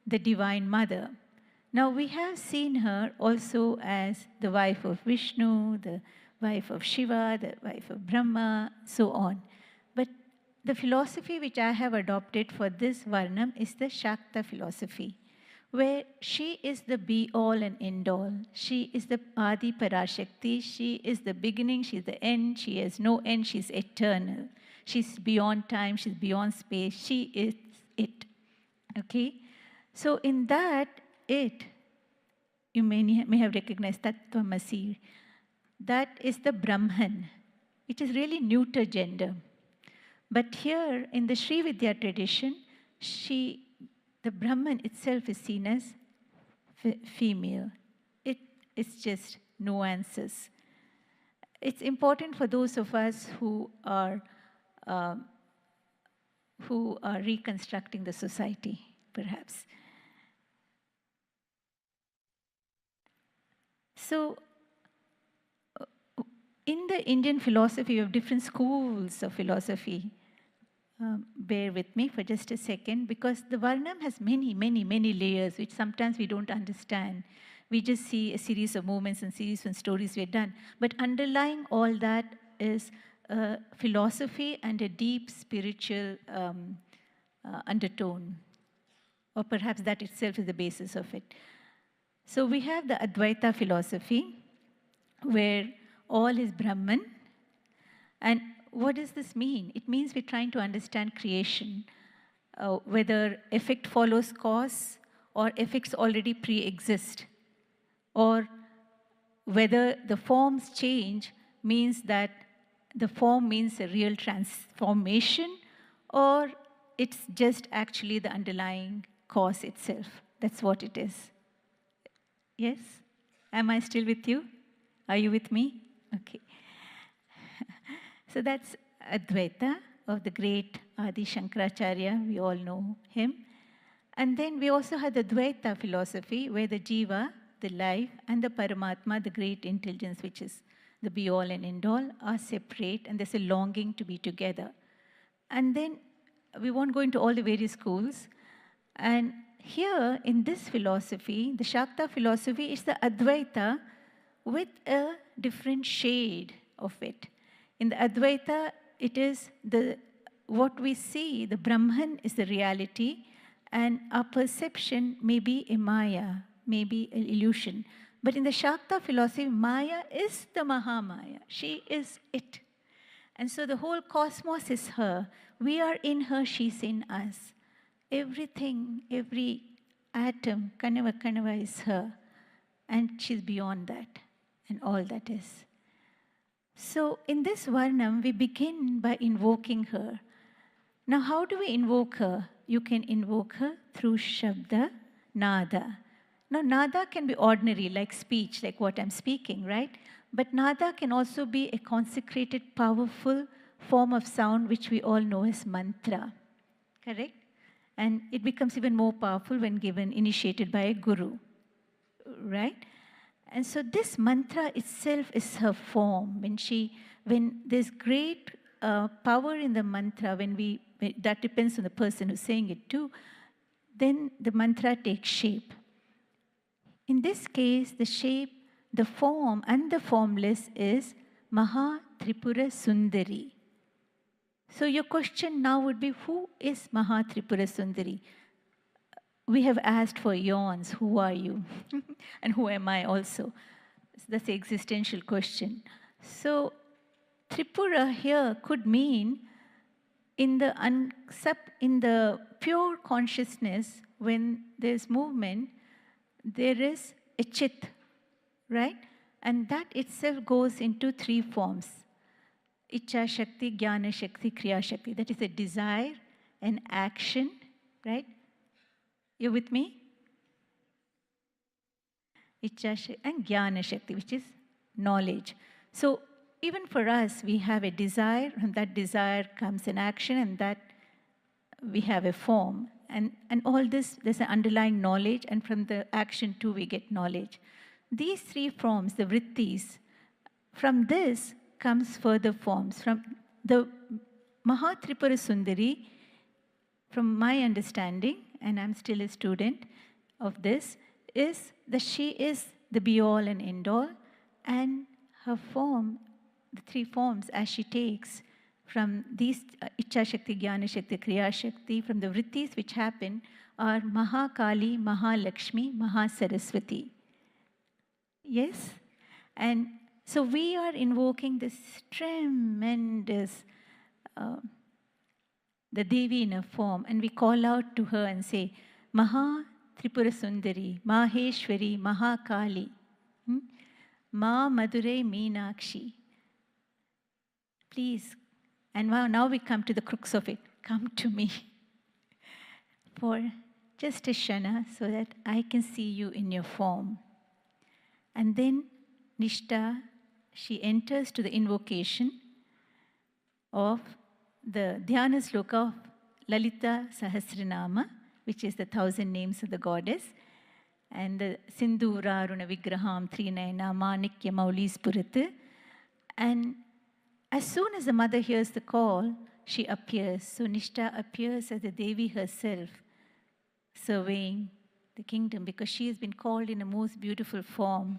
the Divine Mother. Now we have seen her also as the wife of Vishnu, the wife of Shiva, the wife of Brahma, so on. But the philosophy which I have adopted for this Varnam is the Shakta philosophy, where she is the be-all and end-all. She is the Adi Parashakti. She is the beginning, she is the end, she has no end, she's eternal. She's beyond time, she's beyond space, she is it. Okay? So in that it, you may have recognized Tattvamasi. That is the Brahman. It is really neuter gender. But here in the Sri Vidya tradition, the Brahman itself is seen as female. It's just nuances. It's important for those of us who are reconstructing the society, perhaps. So, in the Indian philosophy, we have different schools of philosophy. Bear with me for just a second, because the Varnam has many, many, many layers, which sometimes we don't understand. We just see a series of movements and series of stories we've done. But underlying all that is a philosophy and a deep spiritual undertone, or perhaps that itself is the basis of it. So we have the Advaita philosophy, where all is Brahman. And what does this mean? It means we're trying to understand creation, whether effect follows cause, or effects already pre-exist, or whether the forms change means that the form means a real transformation, or it's just actually the underlying cause itself. That's what it is. Yes? Am I still with you? Are you with me? Okay. So that's Advaita of the great Adi Shankaracharya. We all know him. And then we also had the Dvaita philosophy, where the Jiva, the life, and the Paramatma, the great intelligence, which is the be-all and end-all, are separate, and there's a longing to be together. And then we won't go into all the various schools. And here, in this philosophy, the Shakta philosophy is the Advaita with a different shade of it. In the Advaita, it is what we see, the Brahman is the reality, and our perception may be a Maya, may be an illusion. But in the Shakta philosophy, Maya is the Mahamaya. She is it. And so the whole cosmos is her. We are in her, she's in us. Everything, every atom, Kanava is her. And she's beyond that, and all that is. So in this Varnam, we begin by invoking her. Now, how do we invoke her? You can invoke her through Shabda, Nada. Now, Nada can be ordinary, like speech, like what I'm speaking, right? But Nada can also be a consecrated, powerful form of sound, which we all know as mantra, correct? And it becomes even more powerful when given, initiated by a guru, right? And so this mantra itself is her form. When there's great power in the mantra, that depends on the person who's saying it too, then the mantra takes shape. In this case, the shape, the form, and the formless is Maha Tripura Sundari. So your question now would be, who is Maha Tripura Sundari? We have asked for eons, who are you? And who am I also? That's the existential question. So Tripura here could mean in the pure consciousness, when there's movement, there is a chit, right? And that itself goes into three forms. Icha Shakti, Jnana Shakti, Kriya Shakti. That is a desire, an action, right? You with me? Icha Shakti and Jnana Shakti, which is knowledge. So even for us, we have a desire, and that desire comes an action, and that we have a form. And all this, there's an underlying knowledge, and from the action too, we get knowledge. These three forms, the vrittis, from this comes further forms. From the Maha Tripura Sundari, from my understanding, and I'm still a student of this, is that she is the be-all and end-all, and her form, the three forms as she takes from these Icha Shakti, Jnana Shakti, Kriya Shakti, from the vrittis which happen, are Maha Kali, Maha Lakshmi, Maha Saraswati. Yes? And so we are invoking this tremendous, the Devi in a form, and we call out to her and say, Maha Tripura Sundari, Maheshwari, Maha Kali, Ma Madurai Meenakshi. Please, and now we come to the crux of it. Come to me for just a shana so that I can see you in your form. And then Nishta, she enters to the invocation of the Dhyana Sloka of Lalita Sahasranama, which is the 1,000 names of the goddess, and the Sindhura Runa Vigraham Trinayana Manikya Mauli Spurit. And as soon as the mother hears the call, she appears. So Nishta appears as the Devi herself, surveying the kingdom, because she has been called in a most beautiful form,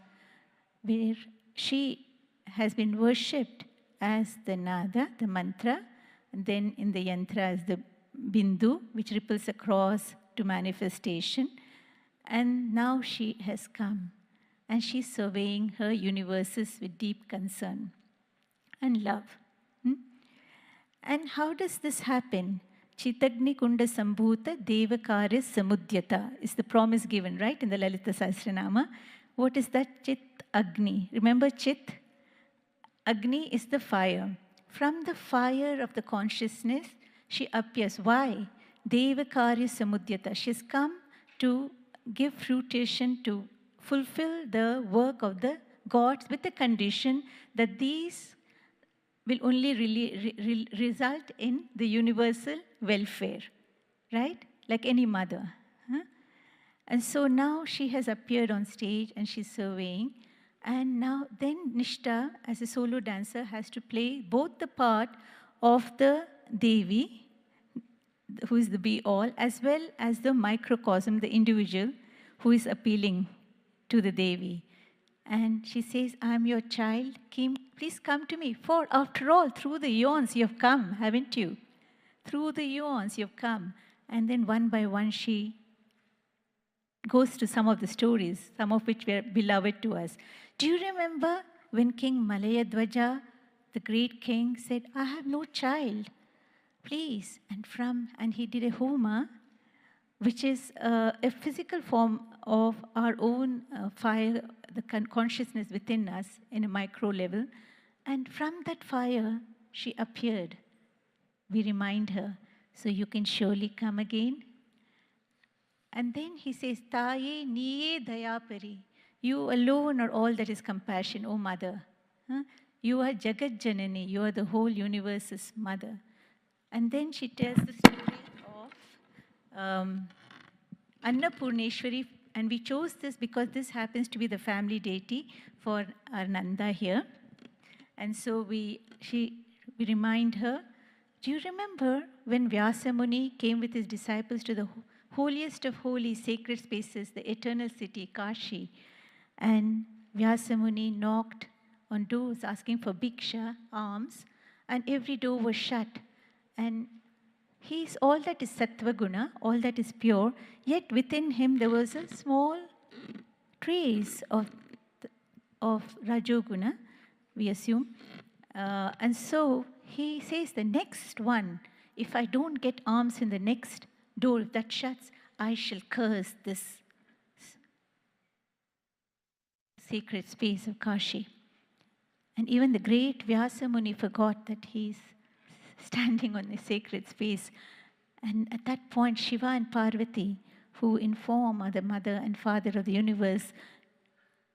where she has been worshipped as the nada, the mantra, and then in the yantra as the bindu, which ripples across to manifestation. And now she has come, and she's surveying her universes with deep concern and love. And how does this happen? Chitagni kunda sambhuta devakare samudyata is the promise given, right, in the Lalita Sahasranama. What is that? Chit Agni. Remember Chit? Agni is the fire. From the fire of the consciousness, she appears. Why? Devakarya samudyata. She's come to give fruition, to fulfill the work of the gods with the condition that these will only really result in the universal welfare, right? Like any mother. Huh? And so now she has appeared on stage and she's surveying. And now then Nishta, as a solo dancer, has to play both the part of the Devi, who is the be-all, as well as the microcosm, the individual, who is appealing to the Devi. And she says, I'm your child, please come to me. For after all, through the eons you have come, haven't you? Through the eons you have come. And then one by one she goes to some of the stories, some of which were beloved to us. Do you remember when King Malayadwaja, the great king, said, I have no child, please. And he did a homa, which is a physical form of our own fire, the consciousness within us in a micro level. And from that fire, she appeared. We remind her, so you can surely come again. And then he says, Taye niye dayapari. You alone are all that is compassion, O Mother. Huh? You are Jagat Janani. You are the whole universe's mother. And then she tells the story of Annapurneshwari. And we chose this because this happens to be the family deity for our Nanda here. And so we remind her, do you remember when Vyasa Muni came with his disciples to the holiest of holy sacred spaces, the eternal city, Kashi? And Vyasa Muni knocked on doors asking for bhiksha, alms, and every door was shut. And he is all that is sattva guna, all that is pure, yet within him there was a small trace of rajoguna, we assume. And so he says the next one, if I don't get alms in the next door, if that shuts, I shall curse this sacred space of Kashi. And even the great Vyasa Muni forgot that he's standing on a sacred space. And at that point, Shiva and Parvati, who in form are the mother and father of the universe,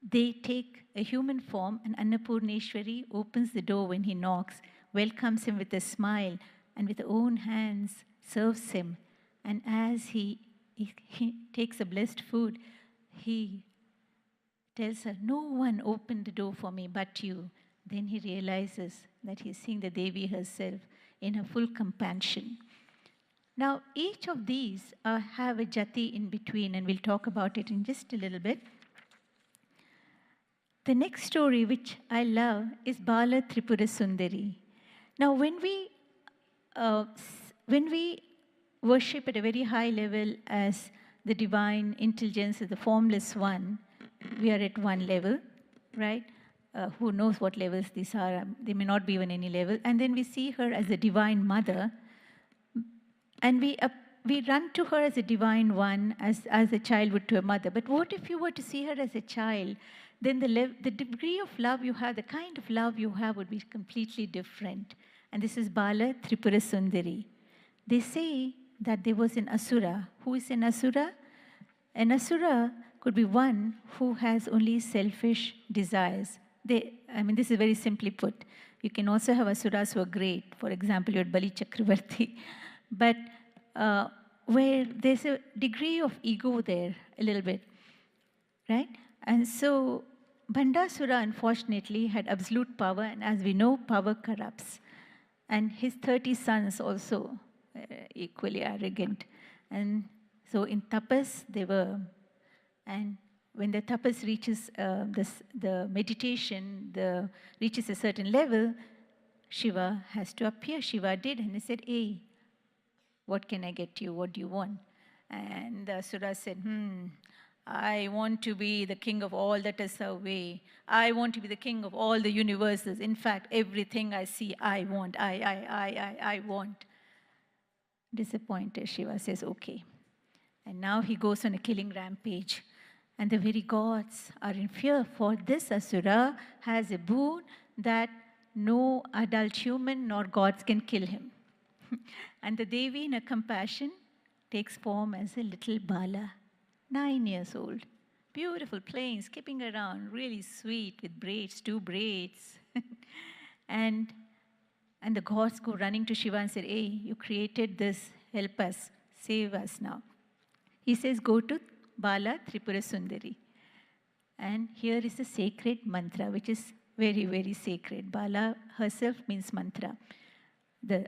they take a human form, and Annapurneshwari opens the door when he knocks, welcomes him with a smile, and with her own hands serves him. And as he takes a blessed food, he tells her, no one opened the door for me but you. Then he realizes that he's seeing the Devi herself in her full compassion. Now, each of these have a jati in between, and we'll talk about it in just a little bit. The next story, which I love, is Bala Tripura Sundari. Now, when we worship at a very high level as the divine intelligence, as the formless one, we are at one level, right? Who knows what levels these are? They may not be even any level. And then we see her as a divine mother, and we run to her as a divine one, as a child would to a mother. But what if you were to see her as a child? Then the degree of love you have, the kind of love you have, would be completely different. And this is Bala Tripura Sundari. They say that there was an asura. Who is an asura? An asura could be one who has only selfish desires. This is very simply put. You can also have asuras who are great. For example, you had Bali Chakravarti. But where there's a degree of ego there, a little bit, right? And so Bandasura, unfortunately, had absolute power, and as we know, power corrupts. And his 30 sons also equally arrogant. And so in tapas, they were, and when the tapas reaches the meditation, reaches a certain level, Shiva has to appear. Shiva did, and he said, hey, what can I get you? What do you want? And the Asura said, I want to be the king of all that is away. I want to be the king of all the universes. In fact, everything I see, I want. I want. Disappointed, Shiva says, okay. And now he goes on a killing rampage. And the very gods are in fear, for this Asura has a boon that no adult human nor gods can kill him. And the Devi, in her compassion, takes form as a little Bala, 9 years old. Beautiful, playing, skipping around, really sweet, with braids, 2 braids. and the gods go running to Shiva and say, hey, you created this, help us, save us now. He says, go to Bala Tripura Sundari. And here is a sacred mantra, which is very, very sacred. Bala herself means mantra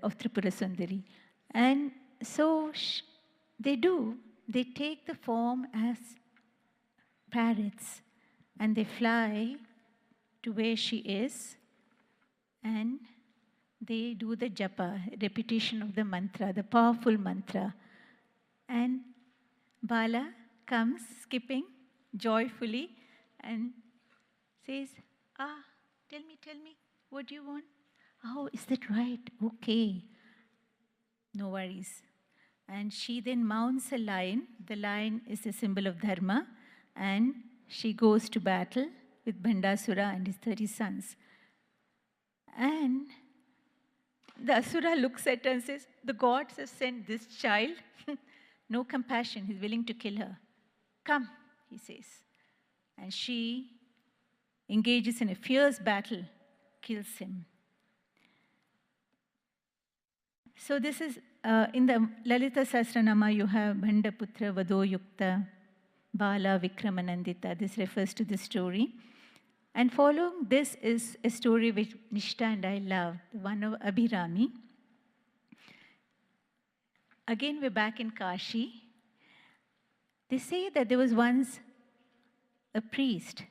of Tripura Sundari. And so they take the form as parrots, and they fly to where she is, and they do the japa, repetition of the mantra, the powerful mantra. And Bala comes skipping joyfully and says, tell me, what do you want? Oh, is that right? Okay. No worries. And she then mounts a lion. The lion is a symbol of dharma. And she goes to battle with Bhandasura and his 30 sons. And the Asura looks at her and says, the gods have sent this child. No compassion. He's willing to kill her. Come, he says. And she engages in a fierce battle, kills him. So this is, in the Lalita Sahasranama, you have Bhandaputra Vadoyukta, Bala Vikramanandita. This refers to the story. And following this is a story which Nishta and I love, the one of Abhirami. Again, we're back in Kashi. They say that there was once a priest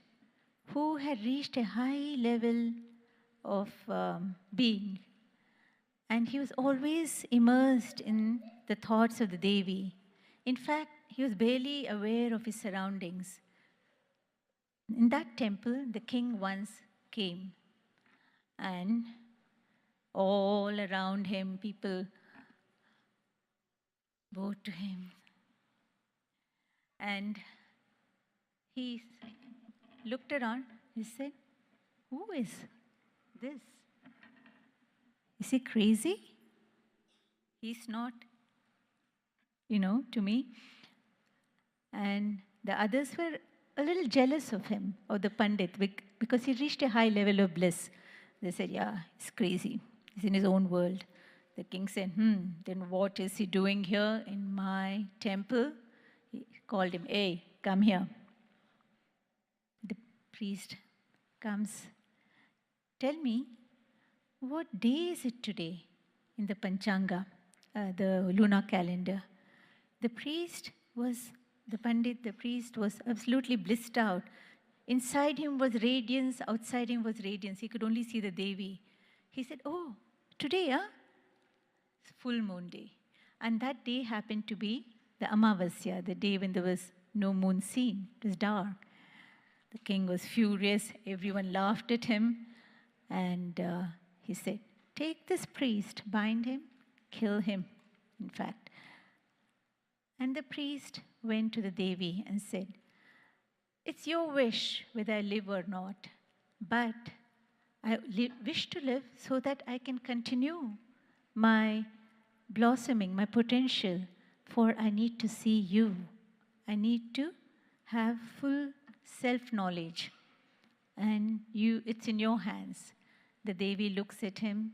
who had reached a high level of being. And he was always immersed in the thoughts of the Devi. In fact, he was barely aware of his surroundings. In that temple, the king once came. And all around him, people bowed to him. And he looked around. He said, who is this? Is he crazy? He's not, to me. And the others were a little jealous of him, of the Pandit, because he reached a high level of bliss. They said, yeah, he's crazy. He's in his own world. The king said, then what is he doing here in my temple? He called him, hey, come here. The priest comes. Tell me, what day is it today in the Panchanga, the lunar calendar? The Pandit, the priest was absolutely blissed out. Inside him was radiance, outside him was radiance. He could only see the Devi. He said, oh, today, it's full moon day. And that day happened to be the Amavasya, the day when there was no moon seen. It was dark. The king was furious. Everyone laughed at him. And he said, take this priest, bind him, kill him, in fact. And the priest went to the Devi and said, it's your wish whether I live or not, but I wish to live so that I can continue my blossoming, my potential, for I need to see you. I need to have full self-knowledge, and it's in your hands. The Devi looks at him,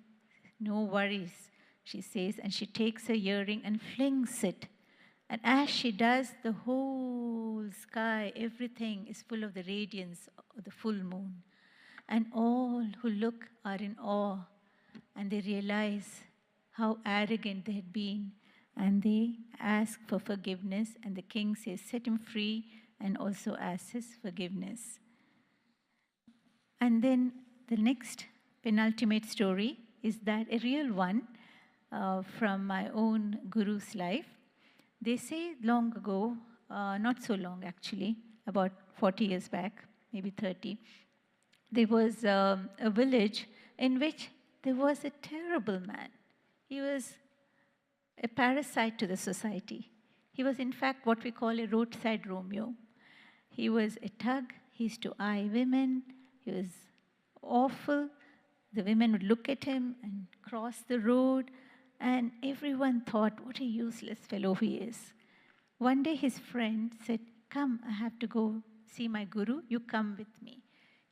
no worries, she says, and she takes her earring and flings it. And as she does, the whole sky, everything is full of the radiance of the full moon. And all who look are in awe, and they realize how arrogant they had been. And they ask for forgiveness, and the king says, set him free, and also asks his forgiveness. And then the next penultimate story is that a real one from my own guru's life. They say long ago, not so long actually, about 40 years back, maybe 30, there was a village in which there was a terrible man. He was a parasite to the society. He was, in fact, what we call a roadside Romeo. He was a thug. He used to eye women. He was awful. The women would look at him and cross the road, and everyone thought, what a useless fellow he is. One day his friend said, come, I have to go see my guru. You come with me.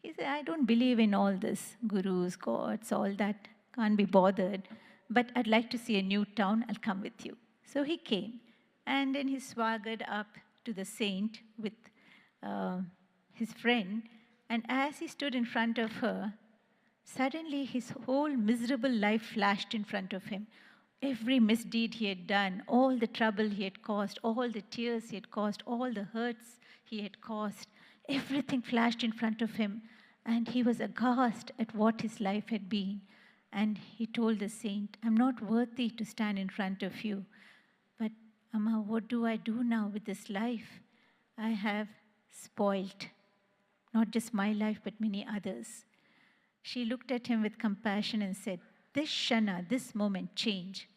He said, I don't believe in all this, gurus, gods, all that. Can't be bothered. But I'd like to see a new town. I'll come with you. So he came. And then he swaggered up to the saint with his friend. And as he stood in front of her, suddenly his whole miserable life flashed in front of him. Every misdeed he had done, all the trouble he had caused, all the tears he had caused, all the hurts he had caused, everything flashed in front of him. And he was aghast at what his life had been. And he told the saint, I'm not worthy to stand in front of you. But Amma, what do I do now with this life? I have spoilt not just my life, but many others. She looked at him with compassion and said, this shana, this moment, change.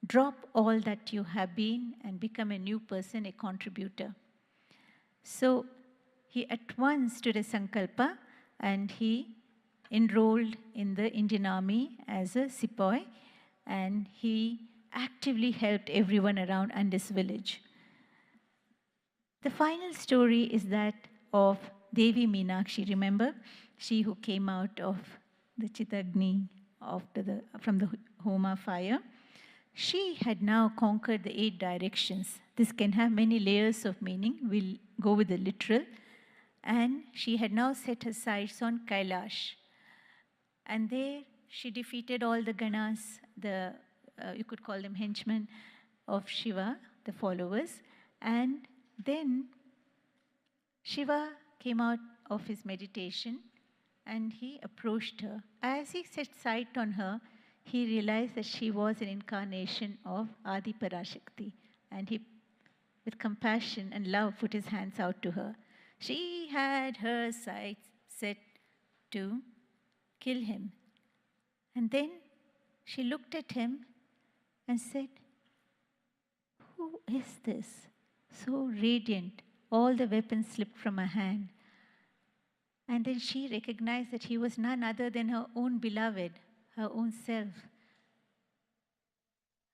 Drop all that you have been and become a new person, a contributor. So he at once did a sankalpa and he enrolled in the Indian Army as a sepoy, and he actively helped everyone around in this village. The final story is that of Devi Meenakshi. Remember, she who came out of the Chitagni from the Homa fire. She had now conquered the 8 directions. This can have many layers of meaning. We'll go with the literal. And she had now set her sights on Kailash. And there she defeated all the Ganas, you could call them henchmen of Shiva, the followers. And then Shiva came out of his meditation and he approached her. As he set sight on her, he realized that she was an incarnation of Adi Parashakti. And he, with compassion and love, put his hands out to her. She had her sights set to kill him. And then she looked at him and said, who is this? So radiant. All the weapons slipped from her hand. And then she recognized that he was none other than her own beloved, her own self,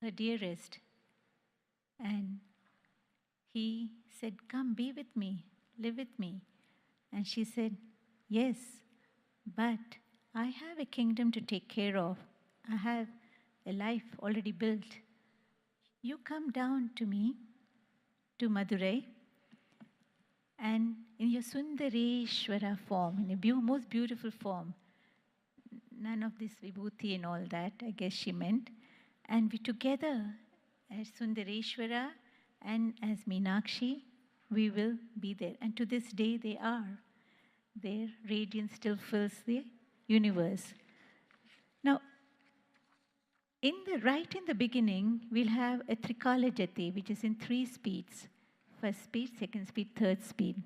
her dearest. And he said, come, be with me, live with me. And she said, yes, but I have a kingdom to take care of. I have a life already built. You come down to me, to Madurai, and in your Sundareshwara form, in a most beautiful form, none of this vibhuti and all that, I guess she meant, and we together as Sundareshwara and as Meenakshi, we will be there. And to this day they are. Their radiance still fills the universe. Now, right in the beginning, we'll have a Trikala Jati, which is in 3 speeds. First speed, second speed, third speed.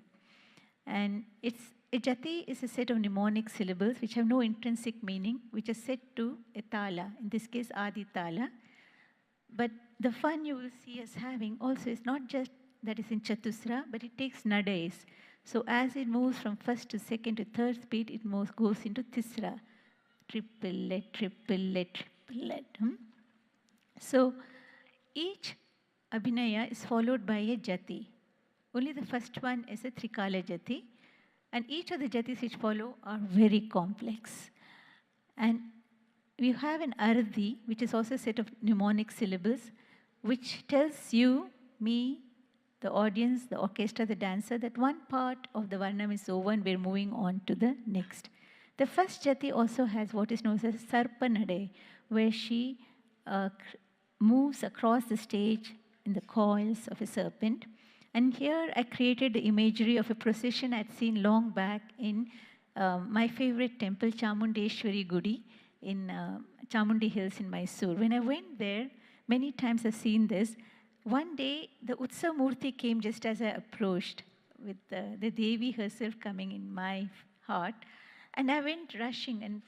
And a Jati is a set of mnemonic syllables which have no intrinsic meaning, which are set to a Tala, in this case Adi Tala. But the fun you will see us having also is not just that is in Chatusra, but it takes Nadais. So as it moves from first to second to third speed, it goes into Tisra. Triplet, triplet, triplet. So each Abhinaya is followed by a Jati. Only the first one is a Trikala Jati. And each of the Jatis which follow are very complex. And we have an Ardi, which is also a set of mnemonic syllables, which tells you, me, the audience, the orchestra, the dancer, that one part of the Varnam is over and we're moving on to the next. The first Jati also has what is known as Sarpanade, where she moves across the stage in the coils of a serpent. And here I created the imagery of a procession I'd seen long back in my favorite temple, Chamundeshwari Gudi. in Chamundi Hills in Mysore. When I went there, many times I've seen this. One day, the Utsav Murti came just as I approached, with the Devi herself coming in my heart. And I went rushing and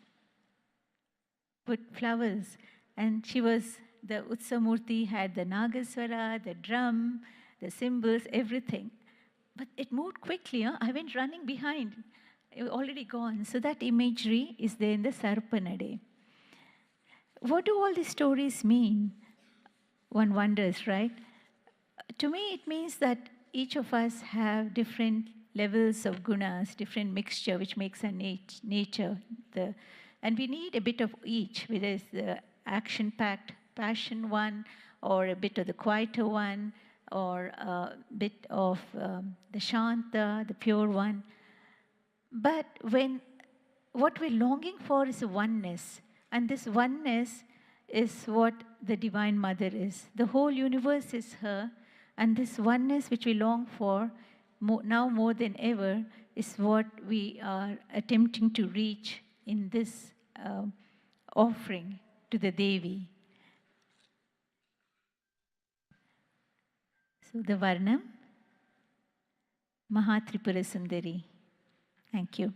put flowers. And the Utsav Murti had the Nagaswara, the drum, the cymbals, everything. But it moved quickly. Huh? I went running behind. It was already gone. So that imagery is there in the Sarpanade. What do all these stories mean? One wonders, right? To me, it means that each of us have different levels of gunas, different mixture, which makes our nature. And we need a bit of each, whether it's the action-packed passion one, or a bit of the quieter one, or a bit of the Shanta, the pure one. But what we're longing for is a oneness. And this oneness is what the Divine Mother is. The whole universe is her. And this oneness which we long for, now more than ever, is what we are attempting to reach in this offering to the Devi. So the Varnam, Mahatripura Sundari. Thank you.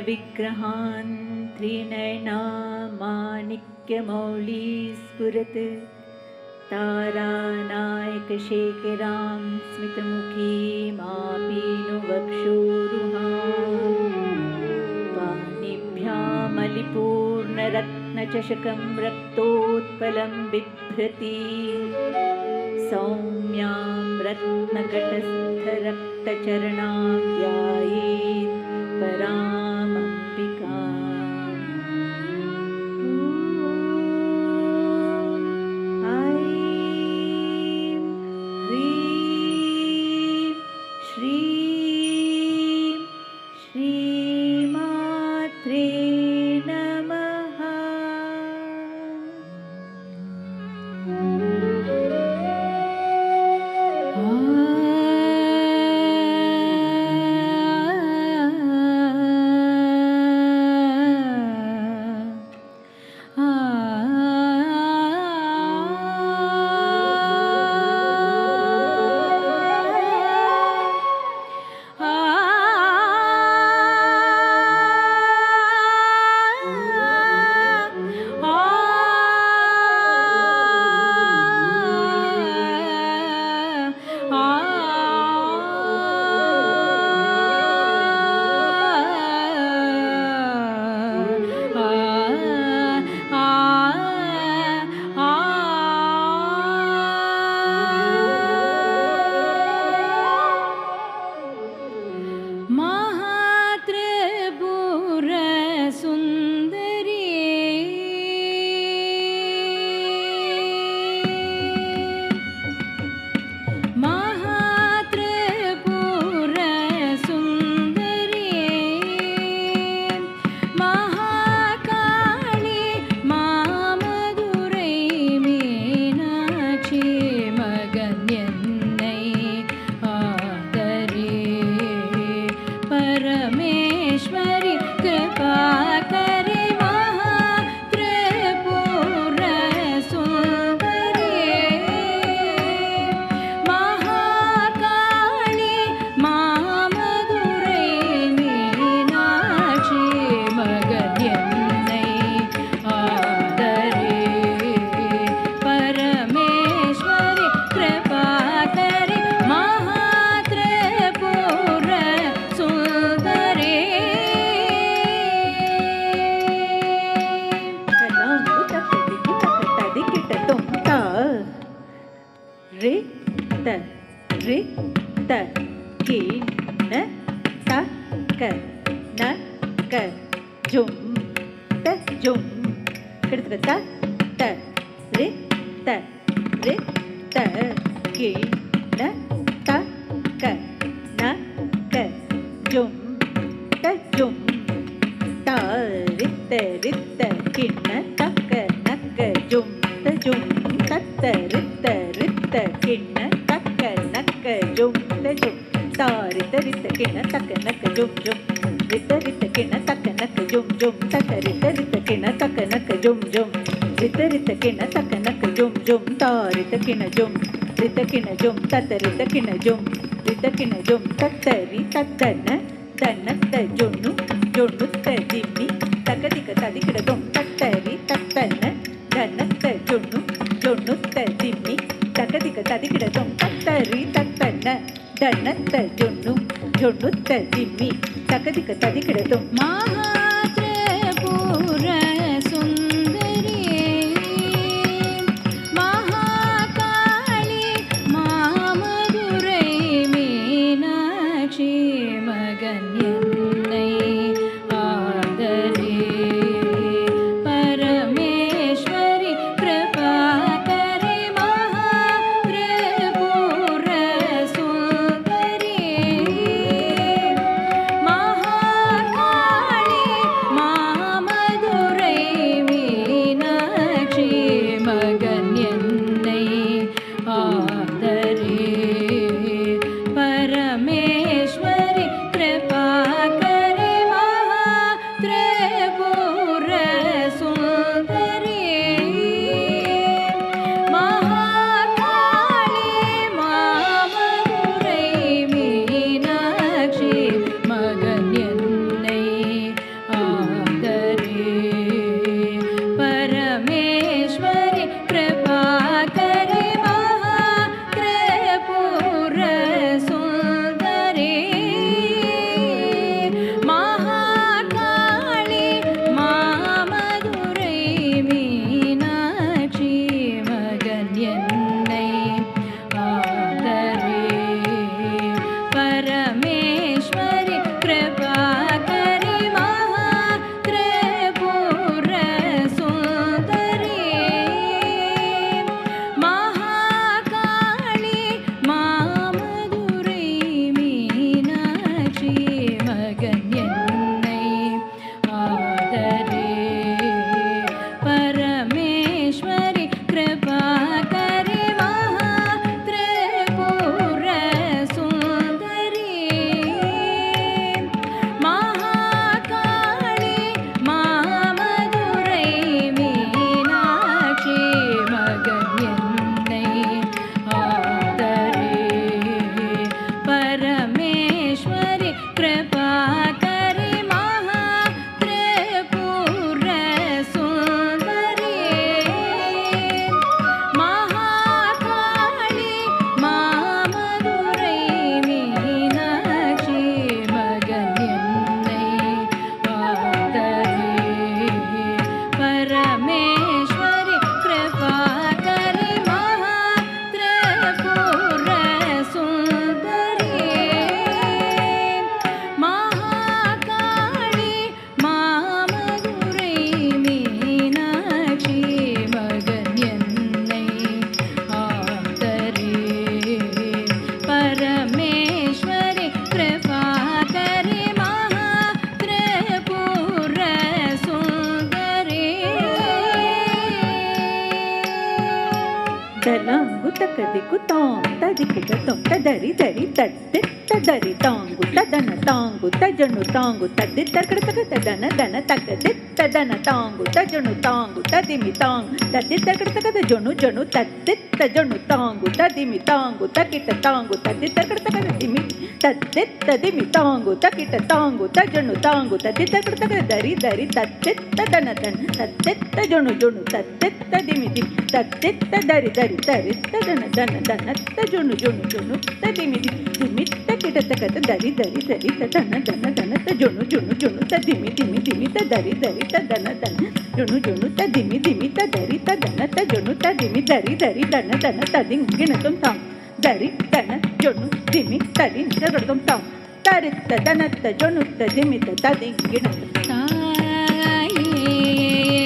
Vigrahan Trinayna Manikya Spurat Taranayaka Shekaram Smitamuki Mapinu Vakshuruham Panibhyam Alipurna Ratna Chashakam Raktotpalam Bibhrati Saumyam Ratna Katastha Rakta Charanam Vyayit Paramambika. Aim Hrim Shrim Shri Matre Namaha. jum. Keduthuka ta ta re ta re ta ki na ta ka na ka jum ta jum ta re ta kinna ta ka na ka jum ta re ta kinna ta ka na ka jum ta re ta kinna ta ka na ka jum rita kinna ta ka na ka jum ta ka rita kinna ta ka na ka jum rita kinna ta ka na ka jum ta rita kinna jum ta ta rita kinna jum ta ta ri ta ta na ta jonu ta dimmi ta ka dika ta dikida dum ta ta ri ta ta na ta jonu ta dimmi ta ka dika ta dikida dum ta ta ri ta ta na ta jonu ta dimmi ta ka dika ta dikida dum Mahatripura Sundari Mahakali Mamadurai Meenakshi Maganyannai Aadare Parameshwari Kripakare Mahatripura Sundari Mahakali Mamadurai Meenakshi Maganyannai Aadare Parameshwari Kripakare Mahatripura Sundari Mahakali Mamadurai Meenakshi Maganyannai Aadare Parameshwari Kripakare Mahatripura Sundari Mahakali Mamadurai Meenakshi Maganyannai Aadare Parameshwari Kripakare Mahatripura Sundari Mahakali Mamadurai Meenakshi Maganyannai Aadare Parameshwari Kripakare Mahatripura Sundari Mahakali Mamadurai Meenakshi Maganyannai Aadare Parameshwari Kripakare Mahatripura Sundari Mahakali Mamadurai Meenakshi Maganyannai Aadare Parameshwari Kripakare Mahatripura Sundari Mahakali Mamadurai Meenakshi Maganyannai Aadare Parameshwari Kripakare Mahatripura Sundari Dalangu takadiku tom tadikida tom tadari tadari tangu tadana tangu tajanu tangu taditakadaka tadana takadit tadana tangu tajanu tangu tadimi tangu taditakadaka jonu tadit tajanu tangu tadimi tangu takita tangu taditakadaka dimi tadimi tangu takita tangu tajanu tangu taditakadaka dari tadit tadana tadit tajanu tadit tadimi tadit dari tarit tadana tajanu tadimi dimi takita takata dari tadana tajanu tadimi tadari tadana jonu tadimi tadari tadana tajanu tadimi dari dana tading ginatum tam dari dana jonu dimi tadin tadum tam tarit tadana tajanu tadimi tading ginatum Taye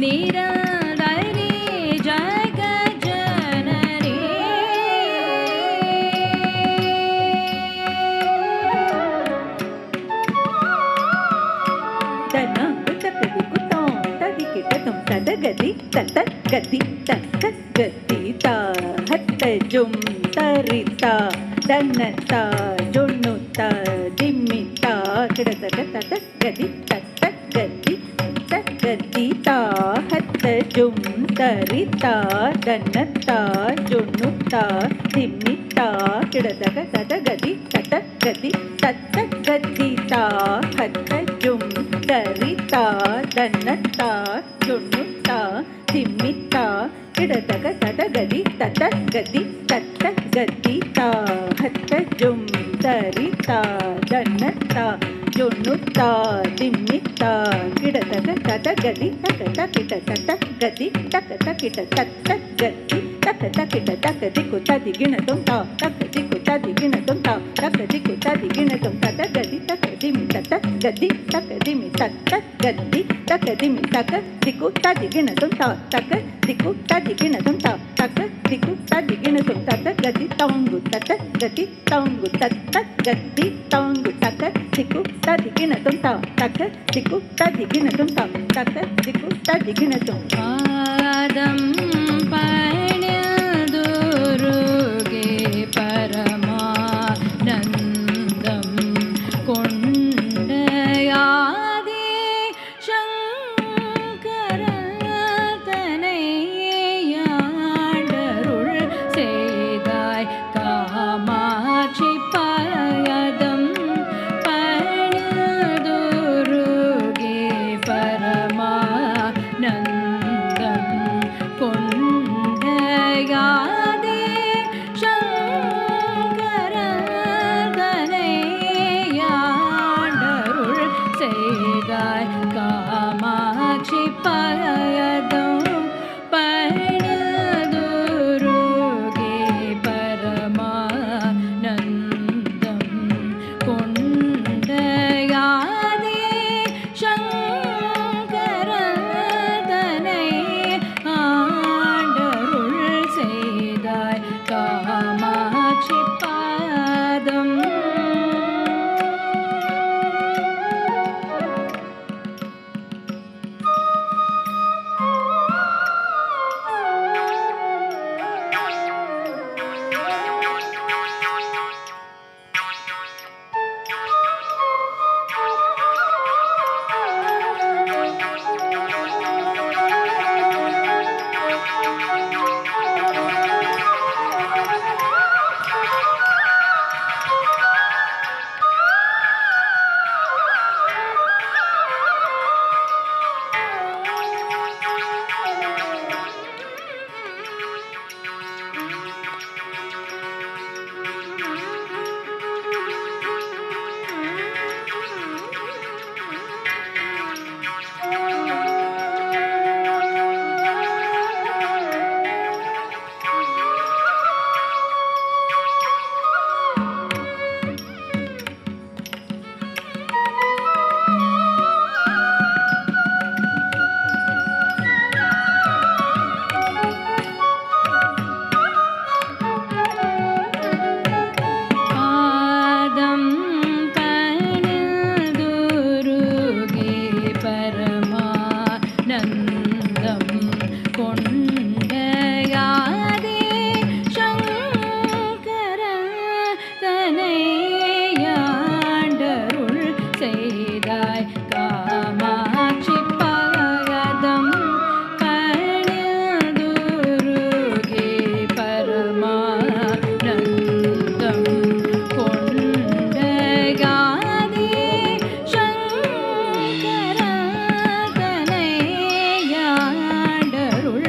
நிரந்தரி ஜகஜனனி தன குத்தகதி குத்தம் ததி கிட்டதும் ததகதி ததகதி ததகதி தா ஹத்த ஜும் தரிதா தன்னதா ஜொன்னுதா திம்மிதா கிடதக ததகதி ததகதி ததகதி தா ஹத்த ஜும் தரிதா தன்னதா ஜொன்னுதா திம்மிதா கிடதக ததகதி ததகதி ததகதி தா ஹத்த ஜும் தரிதா தன்னதா ஜொன்னுதா திம்மிதா கிடதக ததகதி ததகதி ததகதி தா ஹத்த ஜும் தரிதா தன்னதா ஜொன்னுதா திம்மிதா கிடதக ததகதி தகதகிட ததகதி தகதகிட ததகதி தகதகிட தகதிக்கு ததிகிணதும் தா தகதிக்கு ததிகிணதும் தா தகதிக்கு ததிகிணதும் ததகதி தகதிமி ததகதி தகதிமி ததகதி தகதிமி தகதிக்கு ததிகிணதும் தா தகதிக்கு ததிகிணதும் தா தகதிக்கு ததிகிணதும் ததகதி தாங்கு ததகதி தாங்கு ததகதி தாங்கு தகதிக்கு ததிகிணதும் தா தகதிக்கு ததிகிணதும் தா தகதிக்கு ததிகிணதும் பாதம் பணிதுருகே பரமானந்தம் கொண்டயாதே சங்கரதனையாண்டருள் செய்தாய் காமாட்சி பயதம் பணிதுருகே பரமானந்தம் கொண்டயாதே சங்கரதனையாண்டருள் செய்தாய் காமாட்சி பயதம் பணிதுருகே பரமானந்தம் கொண்டயாதே சங்கரதனை ஆண்டருள் செய்தாய் காமாட்சி பாதம் பாதம் பணிதுருகே பரமானந்தம் கொண்டயாதே சங்கரதனையாண்டருள் செய்தாய் காமாட்சி பயதம் பணிதுருகே பரமானந்தம் கொண்டயாதே சங்கரதனையாண்டருள்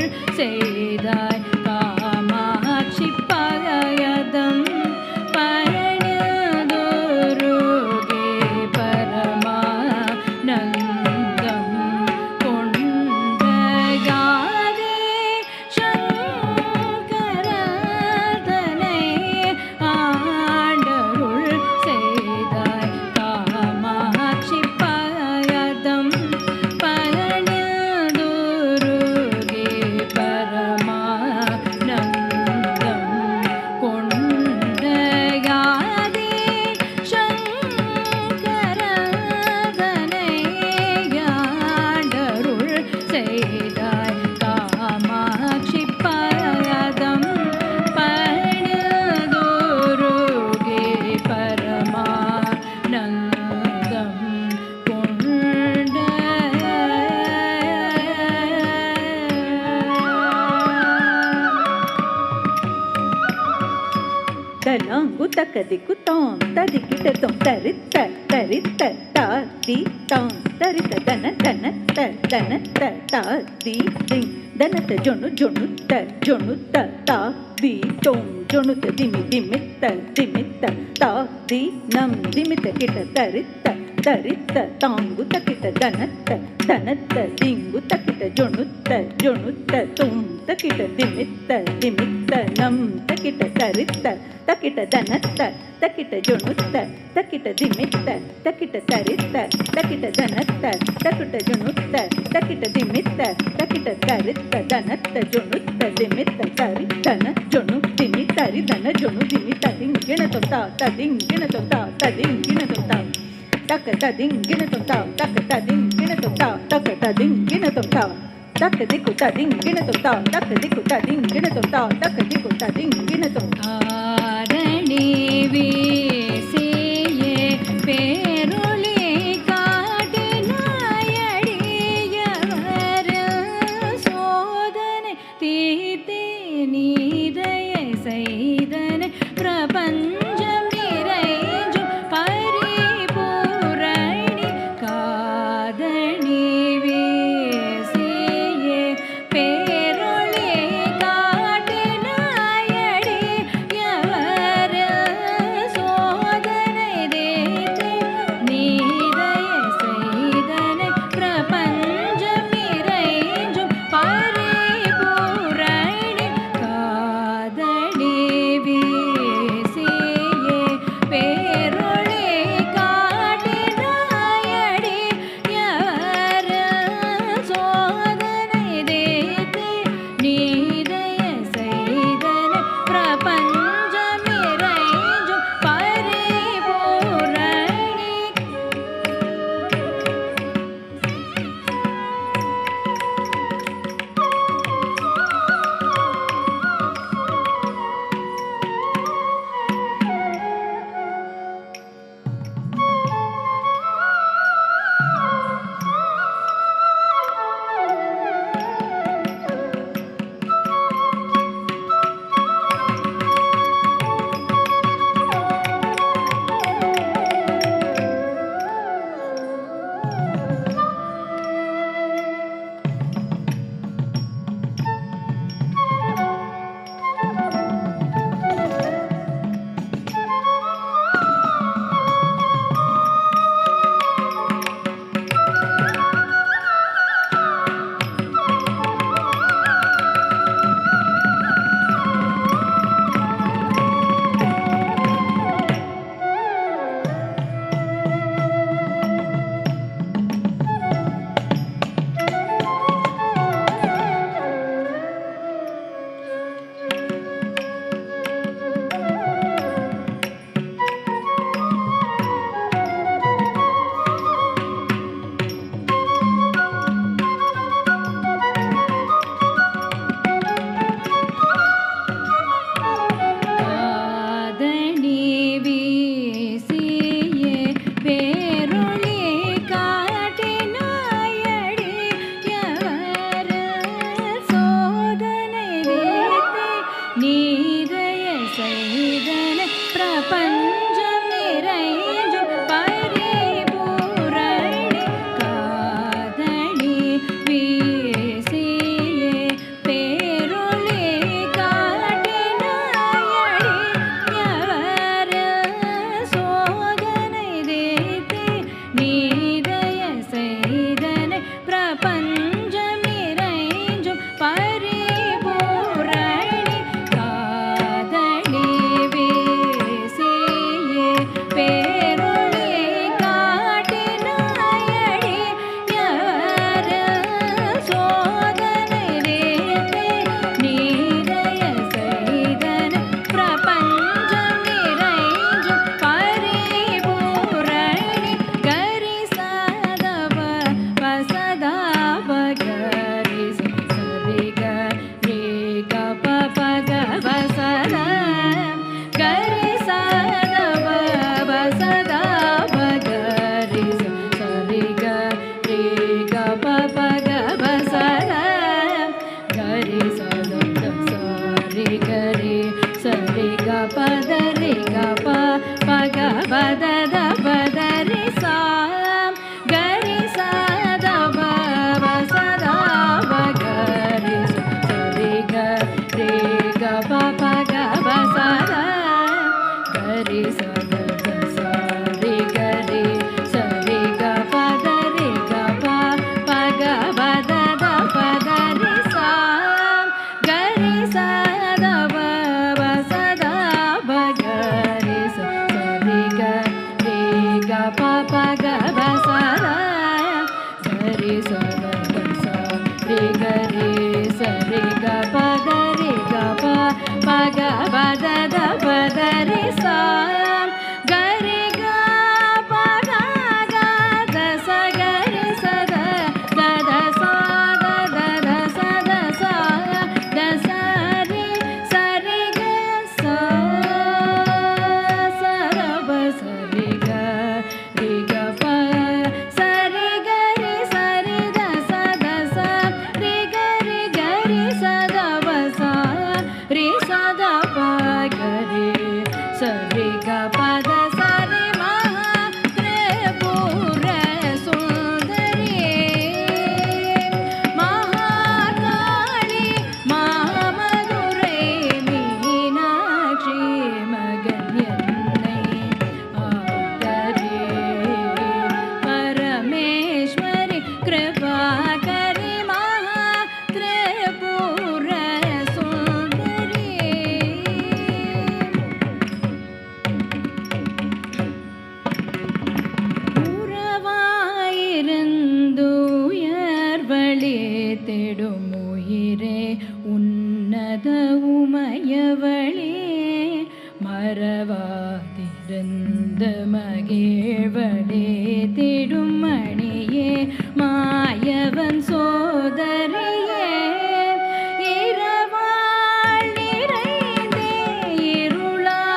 தாங்கு தக்கதிக்கு தாம் ததிக்கிட்ட தோம் தரித்த தரித்த தாதி தாம் தரித்த தன தன தன தாதி திங் தனத்த ஜொனு ஜொனுத்த ஜொனுத்த தாதி தோம் ஜொனுத்த திமி திமித்த திமித்த தாதி நம் திமித்த கிட்ட தரித்த தரித்த தாங்கு தக்கிட்ட தனத்த தனத்த திங்கு தக்கிட்ட ஜொனுத்த ஜொனுத்த தும் தக்கிட்ட திமித்த திமித்த நம் தக்கிட்ட தரித்த தக்கிட்ட தனத்த தக்கிட்ட ஜொனுத்த தக்கிட்ட திமித்த தக்கிட்ட தரித்த தக்கிட்ட தனத்த தக்கிட்ட ஜொனுத்த தக்கிட்ட திமித்த தக்கிட்ட தரித்த தனத்த ஜொனுத்த திமித்த தரி தன ஜொனு திமி தரி தன ஜொனு திமி ததிங்கிண தொந்தா ததிங்கிண தொந்தா ததிங்கிண தொந்தா தக்க ததிங்கிண தொந்தா தக்க ததிங்கிண தொந்தா தக்க ததிங்கிண தொந்தா தக்க திக்கு ததிங்கிண தொந்தா தக்க திக்கு ததிங்கிண தொந்தா தக்க திக்கு ததிங்கிண தொந்தா ஆரணி வீசியே பேரொளி காட்டினாயடியவர் சோதனை தீர்த்தே நீதய செய்தனை பிரபஞ்சம் நிறைஞ்சும் பரிபூரணி காதணி வீசியே பேரொளி காட்டினாயடியவர் சோதனை தீர்த்தே நீதய செய்தனை பிரபஞ்சம் நிறைஞ்சும் பரிபூரணி காதணி வீசியே பேரொளி காட்டினாயடியவர் சோதனை தீர்த்தே நீதய செய்தனை பிரபஞ்சம் நிறைஞ்சும் பரிபூரணி காதணி வீசியே பேரொளி காட்டினாயடியவர் சோதனை தீர்த்தே நீதய செய்தனை பிரபஞ்சம் நிறைஞ்சும் பரிபூரணி காதணி வீசியே பேரொளி காட்டினாயடியவர் சோதனை தீர்த்தே நீதய செய்தனை பிரபஞ்சம் நிறைஞ்சும் பரிபூரணி காதணி வீசியே பேரொளி காட்டினாயடியவர் சோதனை தீர்த்தே நீதய செய்தனை பிரபஞ்சம் நிறைஞ்சும் பரிபூரணி கரி சதவ பசதாப கரி சரி கரி கப பக வசத கரி சதவ பசதாப கரி சரி கரி கப பக வசத கரி சத சரி கரி சரி க பத ரி க உயிரே உன்னத உமையவளே மறவாதிருந்த மகிழ்வளே திடும் மணியே மாயவன் சோதரியே இரவாள் நிறைந்தே இருளாயுழன்று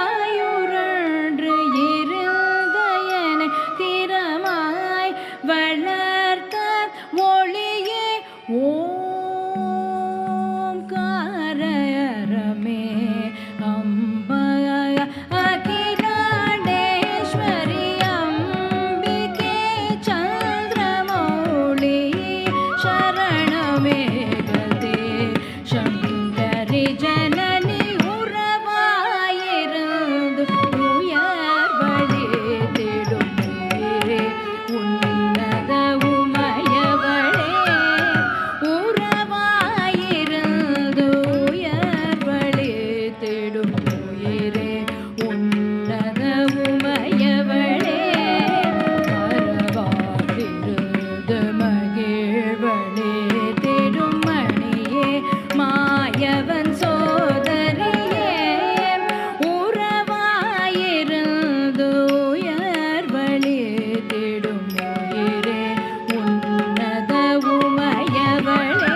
இருந்தயனை திறமாய் வளர்த்த ஒளியே ஓம் காரயரமே அம்பய அகிலாண்டேஸ்வரி அம்பிகே சந்திரமௌளி சரணமே கதே சங்கரி ஜனனி உறவாயிருந்து உயர்வழி திடுமே உன்னத உமையவளே உறவாயிருந்து உயர்வழி திடும் உயிரே உன்னத உமையவளே மறவாதிருந்து மகிழ்வளே திடும் மணியே மாயவன் சோதரியே உறவாயிருந்து உயர்வழி திடும் உயிரே உன்னத உமையவளே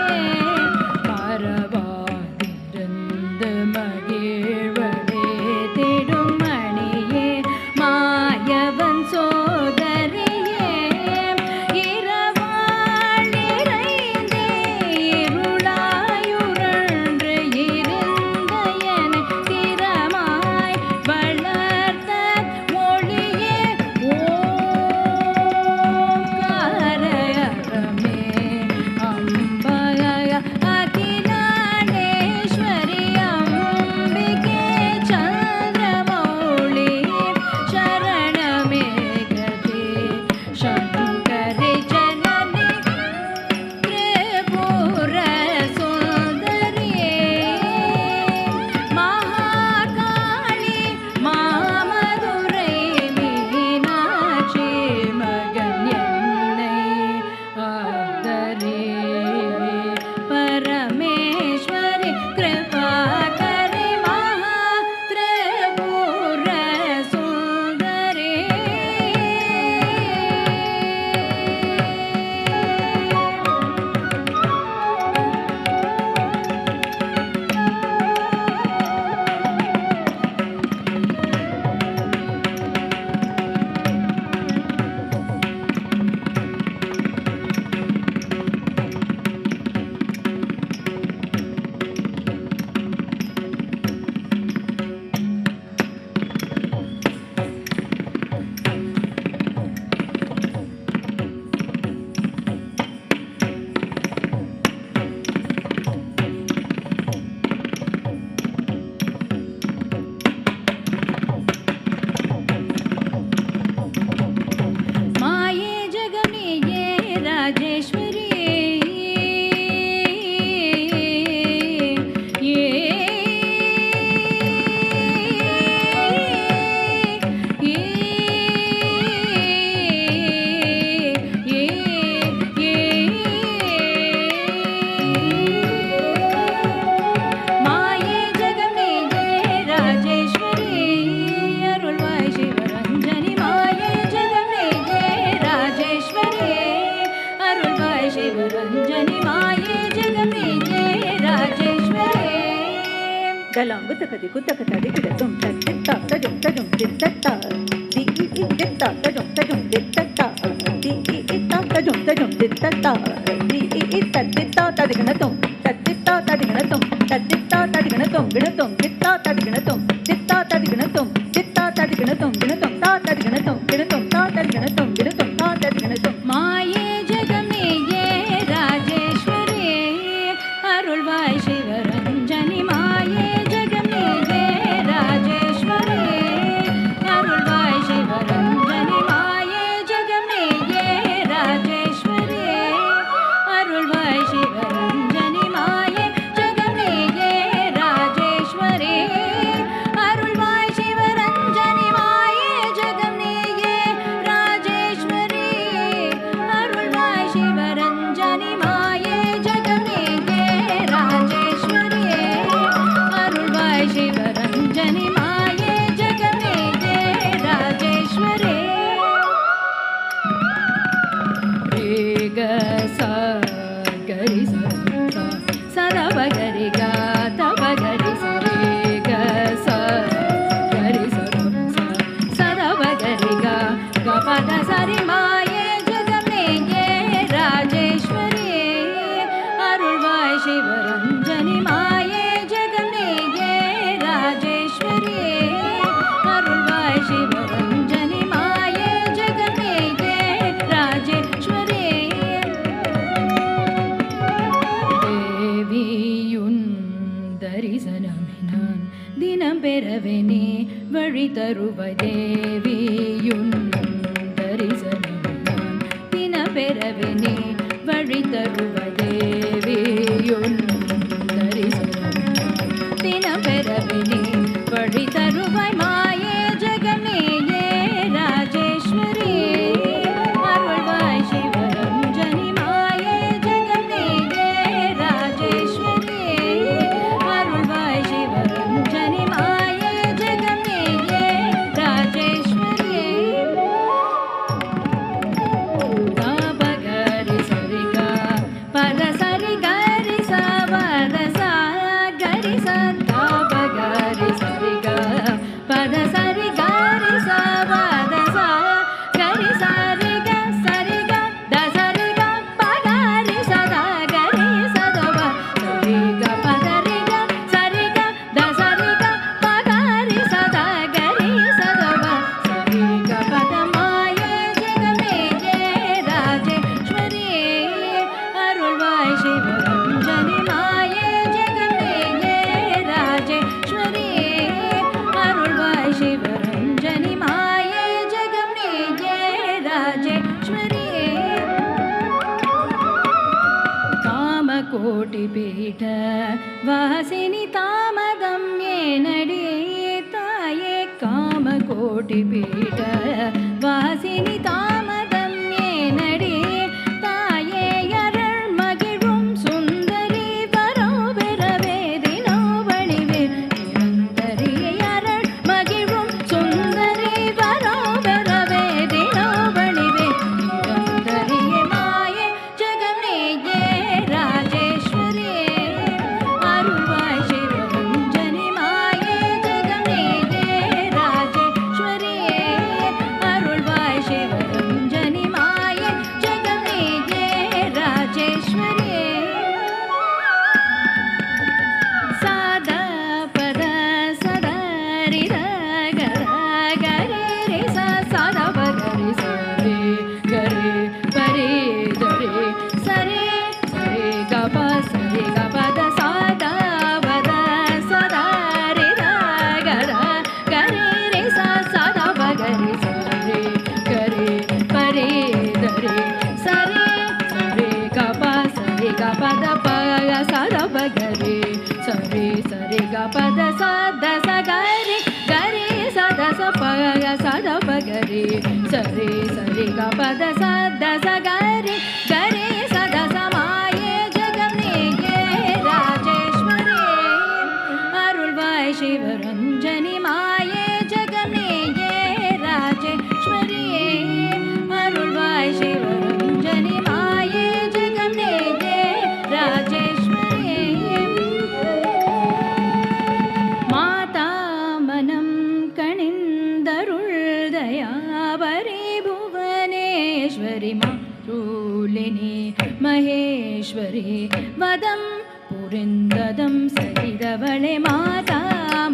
மறவாதிருந்து மகிழ்வளே திடும் மணியே மாயவன் சோதரியே இரவாள் நிறைந்தே இருளாயுழன்று இருந்தயனை திறமாய் வளர்த்த ஒளியே ஓம் காரயரமே அம்பய அகிலாண்டேஸ்வரி அம்பிகே சந்திரமௌளி சரணமே கதே சங்கரி ஜனனி திரிபுர சுந்தரியே மகாகாளி மாமதுரை மீனாட்சி மகன் என்னை ஆதரே பரமேஸ்வரி கிருபாகரி மகா திரிபுர சுந்தரி माये जगमेये राजेश्वरी ये माये जगमेये राजेश्वरी अरुள்வாய் சிவரஞ்சனி माये जगमेये राजेश्वरी अरुள்வாய் சிவரஞ்சனி माये जगमेये Rajeshwari Galangu takadi kutakatadi kidatum tatta tajum tajum titta di titta tajum tajum titta di titta tajum tajum titta di titta titta tadiganatum titta tadiganatum titta tadiganatum ginatum titta tadiganatum titta tadiganatum titta tadiganatum ginatum ta tadiganatum ginatum ta tadiganatum ginatum ta tadiganatum माये जगमेये राजेश्वरी अरुள்வாய் சிவரஞ்சனி माये जगमेये राजेश्वरी अरुள்வாய் சிவரஞ்சனி माये जगमेये राजेश्वरी अरुள்வாய் சிவரஞ்சனி माये जगमेये राजेश्वरी கரிசனமினான் தினம் பெறவெனே வழி தருவாய் தேவியுன் தரிசனமினான் தினம் பெறவெனே வழி தருவாய் தேவியுன் தரிசனமினான் தினம் பெறவெனே வழி தருவாய் மாயே ஜெகமேயே ராஜேஸ்வரி அருள்வாய் சிவரஞ்சனி மாயே ஜெகமேயே ராஜேஸ்வரி அருள்வாய் சிவரஞ்சனி மாயே ஜெகமேயே ராஜேஸ்வரி தாபகரி சரிகா பத சரி கரி சவத சா கரி சதாபகரி சரிகா பத சரி கரி சவத சா கரி சரிக சரிக த சரிக பகரி சதா கரி சதவ சரிக பதரிக சரிக த சரிக பகரி சதா கரி சதவ சரிக பதமாயே ஜெகமேயே ராஜேஸ்வரி அருள்வாய் சிவரஞ்சனி மாயே ஜெகமேயே ராஜேஸ்வரி அருள்வாய் சிவரஞ்சனி மாயே ஜெகமேயே ராஜேஸ்வரி காமகோட்டிபீட வாசினி தாமதம் ஏனடி தாயே காமகோட்டிபீட வாசினி தாமதம் ஏனடி தாயே அருள் மகிழும் சுந்தரி வரோ பெறவே தினோ வணிவே நிரந்தரியை அருள் மகிழும் சுந்தரி வரோ பெறவே தினோ வணிவே நிரந்தரியை மாயே ஜெகமேயே ராஜேஸ்வரி அருள்வாய் சிவரஞ்சனி மாயே ஜெகமேயே ராஜேஸ்வரி அருள்வாய் சிவரஞ்சனி மாயே ஜெகமேயே ராஜேஸ்வரி சாதா பத சதா ரித கர கரி ரி ச சாதா பகரி சரி கரி பரி தரி சரி சரி கப சரி கபத சாதா பத சதா ரித கர கரி ரி ச சாதா பகரி சரி கரி பரி தரி சரி சரி கப சரி கபத பக சாதா பகரி சரி சரி கபத சத சகரி கரி சத சபக சத பகரி சரி சரி கபத சத சகரி கரி சத சமாயே ஜெகமேயே ராஜேஸ்வரி அருள்வாய் சிவரஞ்சனி மாயே ஜெகமேயே ராஜேஸ்வரி அருள்வாய் சிவரஞ்சனி மாயே ஜெகமேயே ராஜேஸ்வரி மாதா மனம் கணிந்தருள் தயாபரி புவனேஸ்வரி மாருளினி மகேஸ்வரி வதம் புரிந்ததம் சகிதவளே மாதா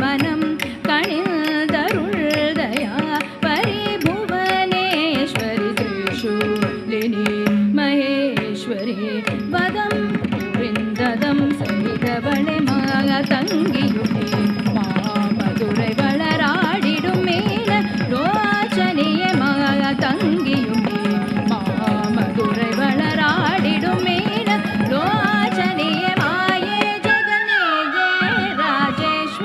மனம் கணிந்தருள் தயாபரி புவனேஸ்வரி திரிசூலினி மகேஸ்வரி வதம் புரிந்ததம் சகிதவளே மாக தங்கியுமே மாமதுரை வளராடிடும் மேல ரோச்சனியே மாக தங்கியுமே மாமதுரை வளராடிடும் மேல ரோச்சனியே மாயே ஜெகமேயே Rajeswari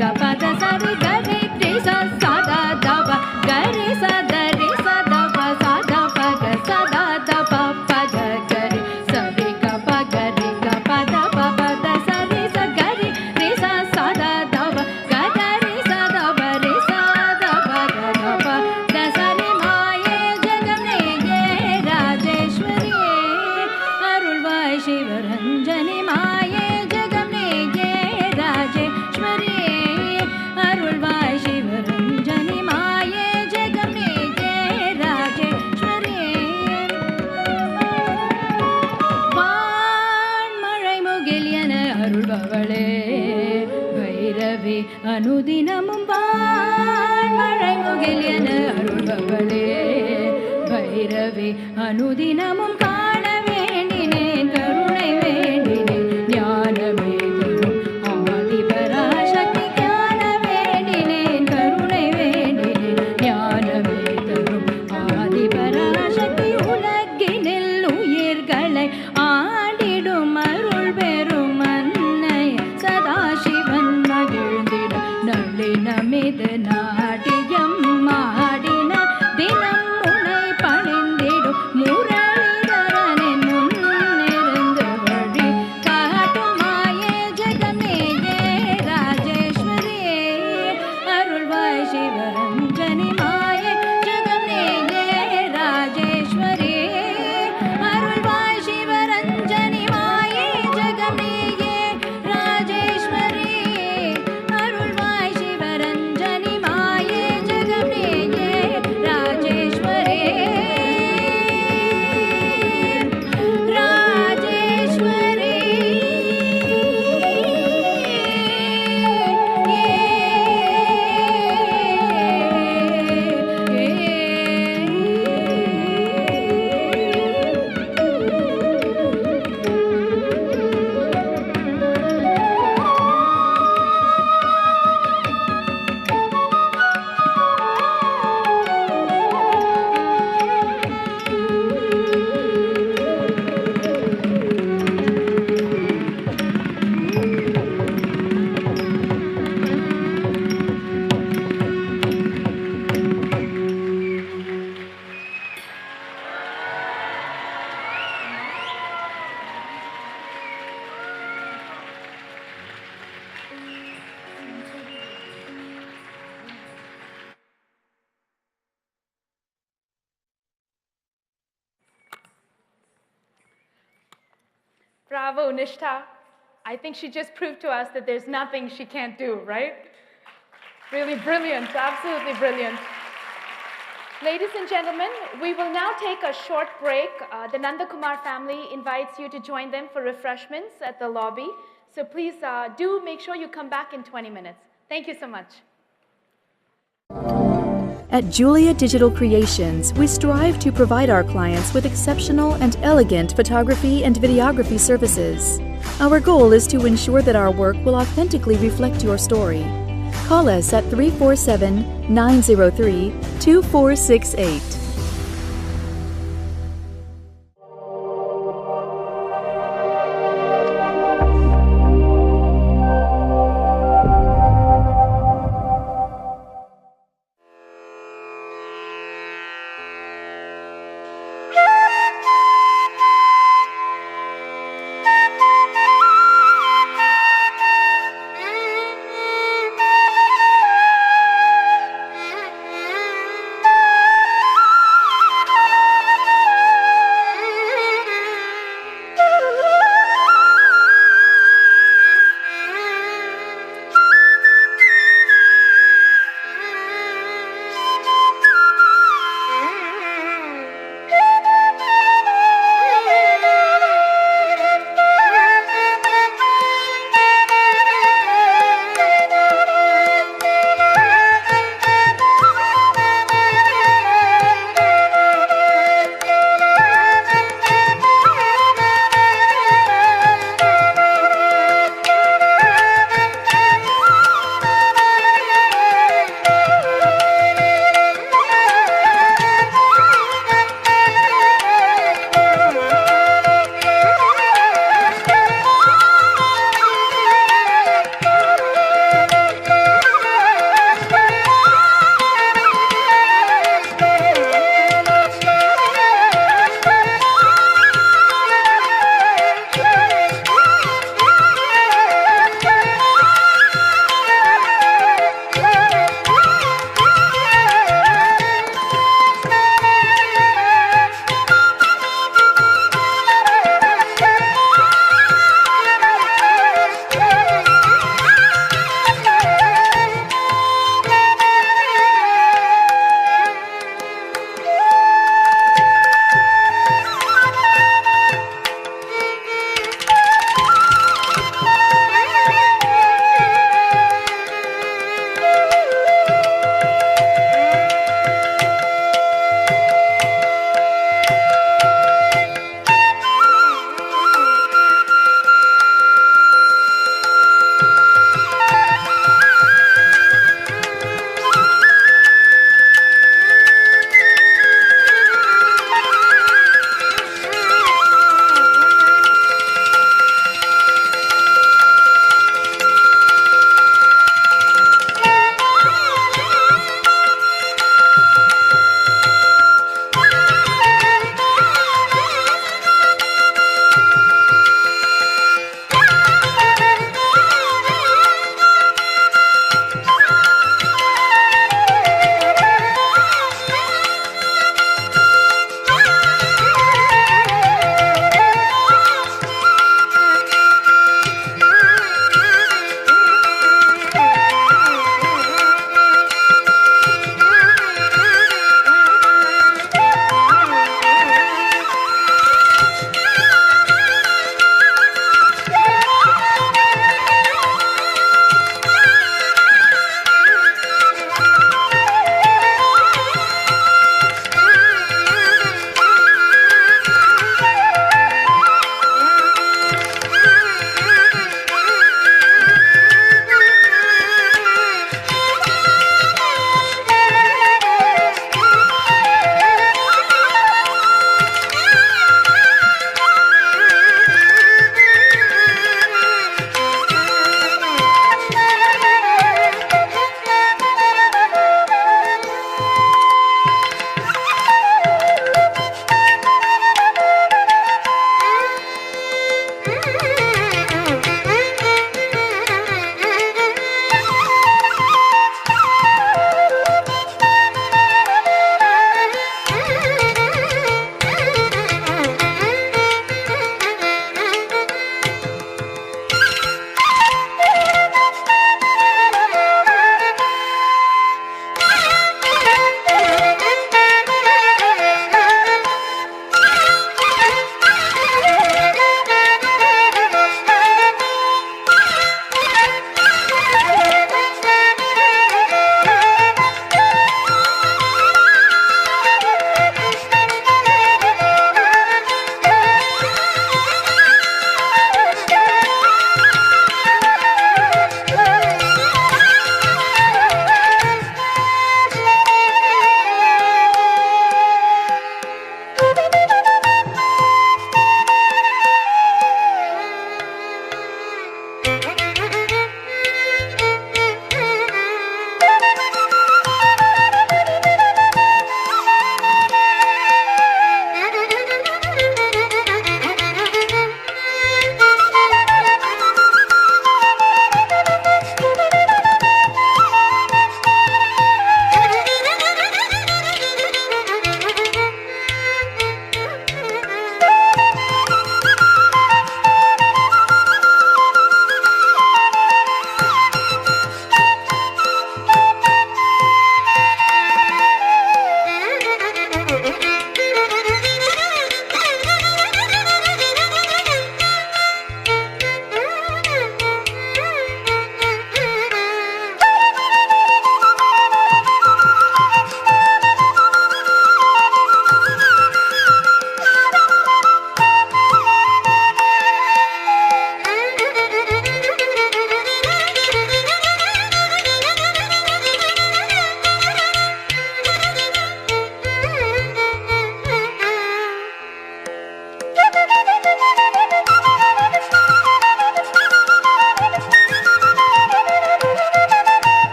ga pa da sa re ga re re sa sa da da pa ga re sa da pa sa da pa ga sa da da pa pa ga ga re sa re ga pa da pa pa da sa re sa sa da da pa ga ga re sa da pa re sa da pa ga ga pa da sa re maaye jagame ye rajeshwari arulvai shivaranjani maaye jagame ye rajeshwari arulvai shivaranjani maaye jagame ye rajeshwari வான்மழை முகிலியன அருள்பவளே Bhairavi அனுதினமும் வான்மழை முகிலியன அருள்பவளே பைரவி அனுதினமும் காண வேண்டினேன் கருணை வேண்டினேன் ஞானமே தரும் ஆதி பராசக்தி காண வேண்டினேன் கருணை வேண்டினேன் ஞானமே தரும் ஆதி பராசக்தி உலகினில் உயிர்களை ஆண்டிடும் அருள் பெரும் அன்னை சதாசிவன் மகிழ்ந்திட நளினமிது நாட்டியம் மாடின தினம் உனை பணிந்திடும் முரளிதரனின் முன்னிருந்து வழி காட்டும் மாயே ஜெகமேயே ராஜேஸ்வரியே அருள்வாய் சிவரஞ்சனி மாயே ஜெகமேயே ராஜேஸ்வரியே அருள்வாய் சிவரஞ்சனி மாயே ஜெகமேயே ராஜேஸ்வரி அருள்வாய் Sivaranjani மாயே ஜெகமேயே Rajeswari Rajeswari Bravo, Nishta. I think she just proved to us that there's nothing she can't do, right? Really brilliant, absolutely brilliant. Ladies and gentlemen, we will now take a short break. The Nandakumar family invites you to join them for refreshments at the lobby. So please do make sure you come back in 20 minutes. Thank you so much. At Julia Digital Creations, we strive to provide our clients with exceptional and elegant photography and videography services. Our goal is to ensure that our work will authentically reflect your story. Call us at 347-903-2468.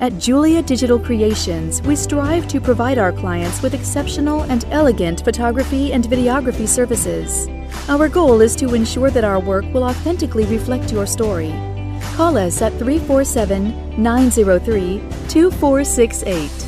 At Julia Digital Creations, we strive to provide our clients with exceptional and elegant photography and videography services. Our goal is to ensure that our work will authentically reflect your story. Call us at 347-903-2468.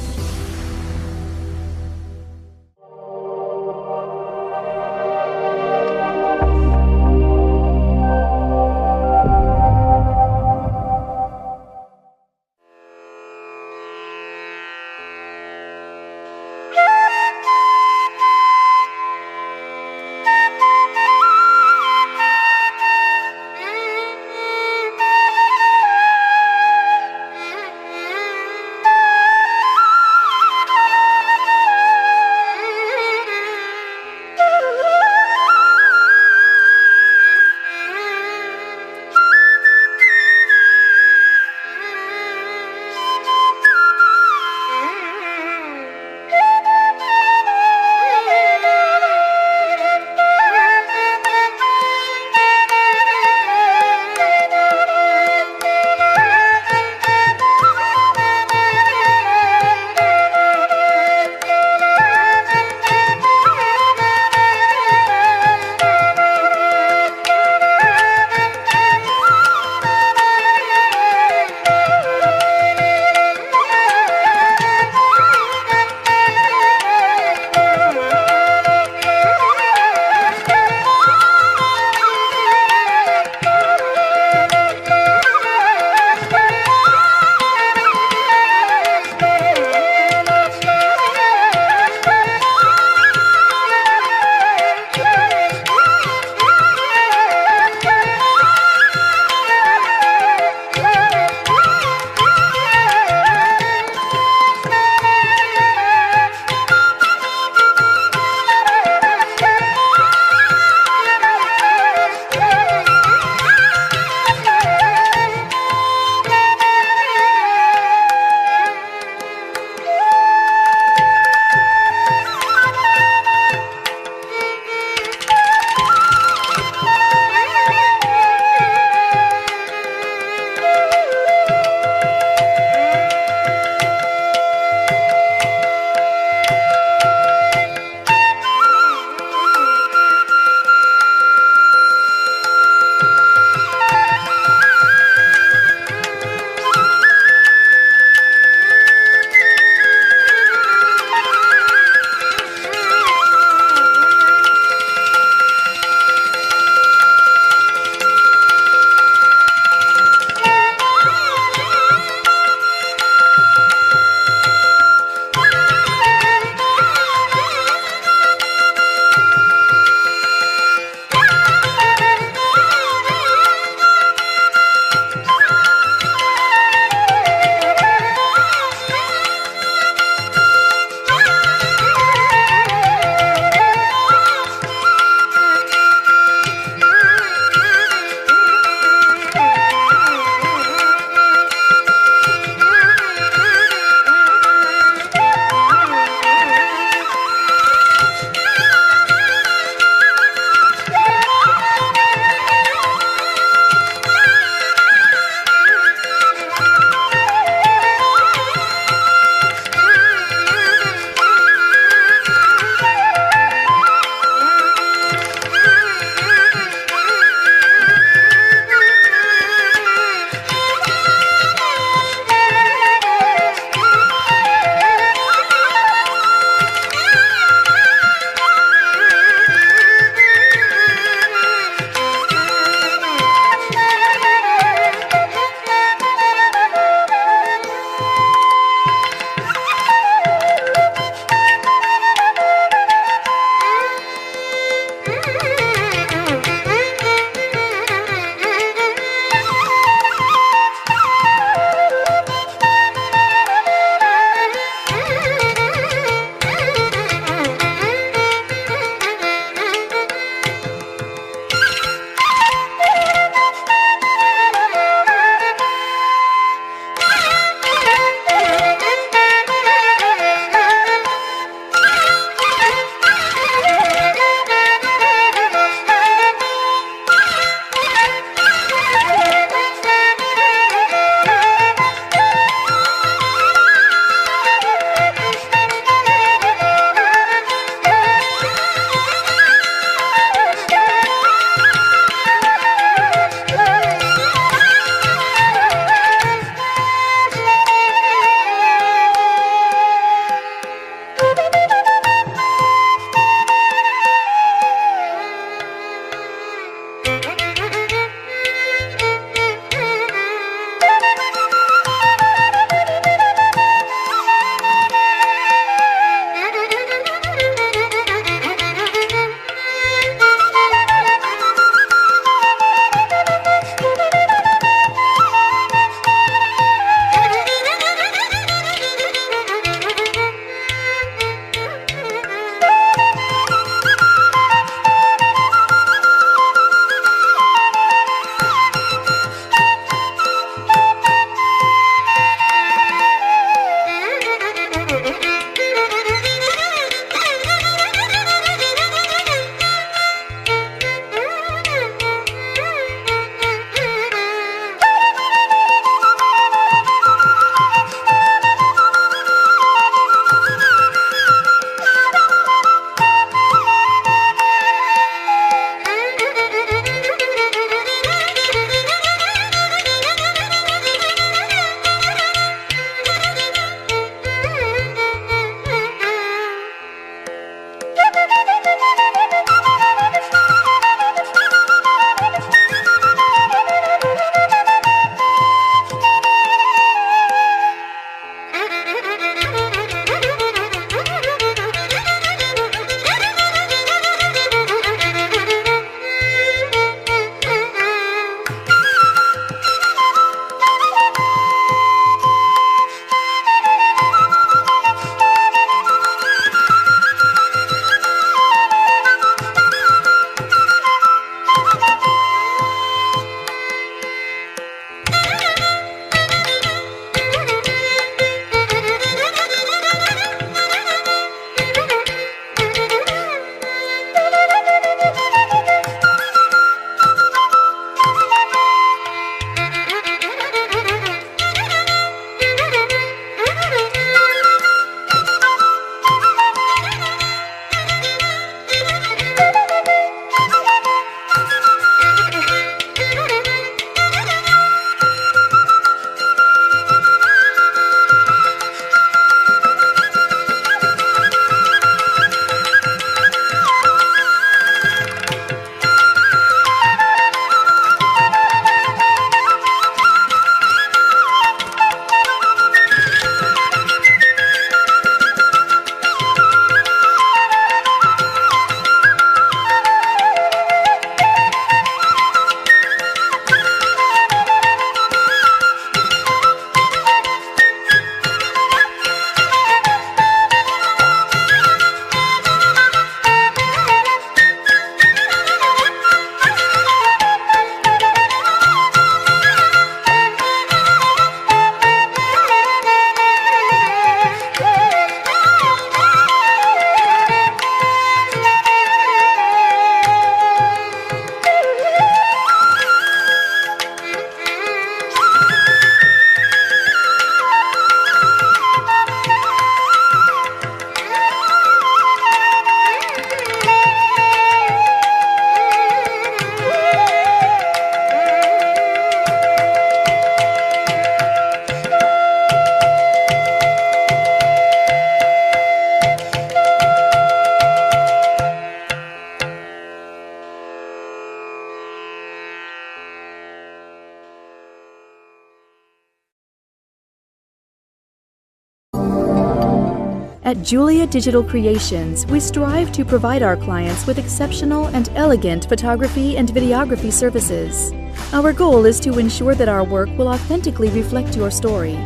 At Julia Digital Creations, we strive to provide our clients with exceptional and elegant photography and videography services. Our goal is to ensure that our work will authentically reflect your story.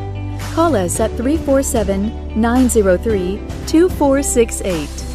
Call us at 347-903-2468.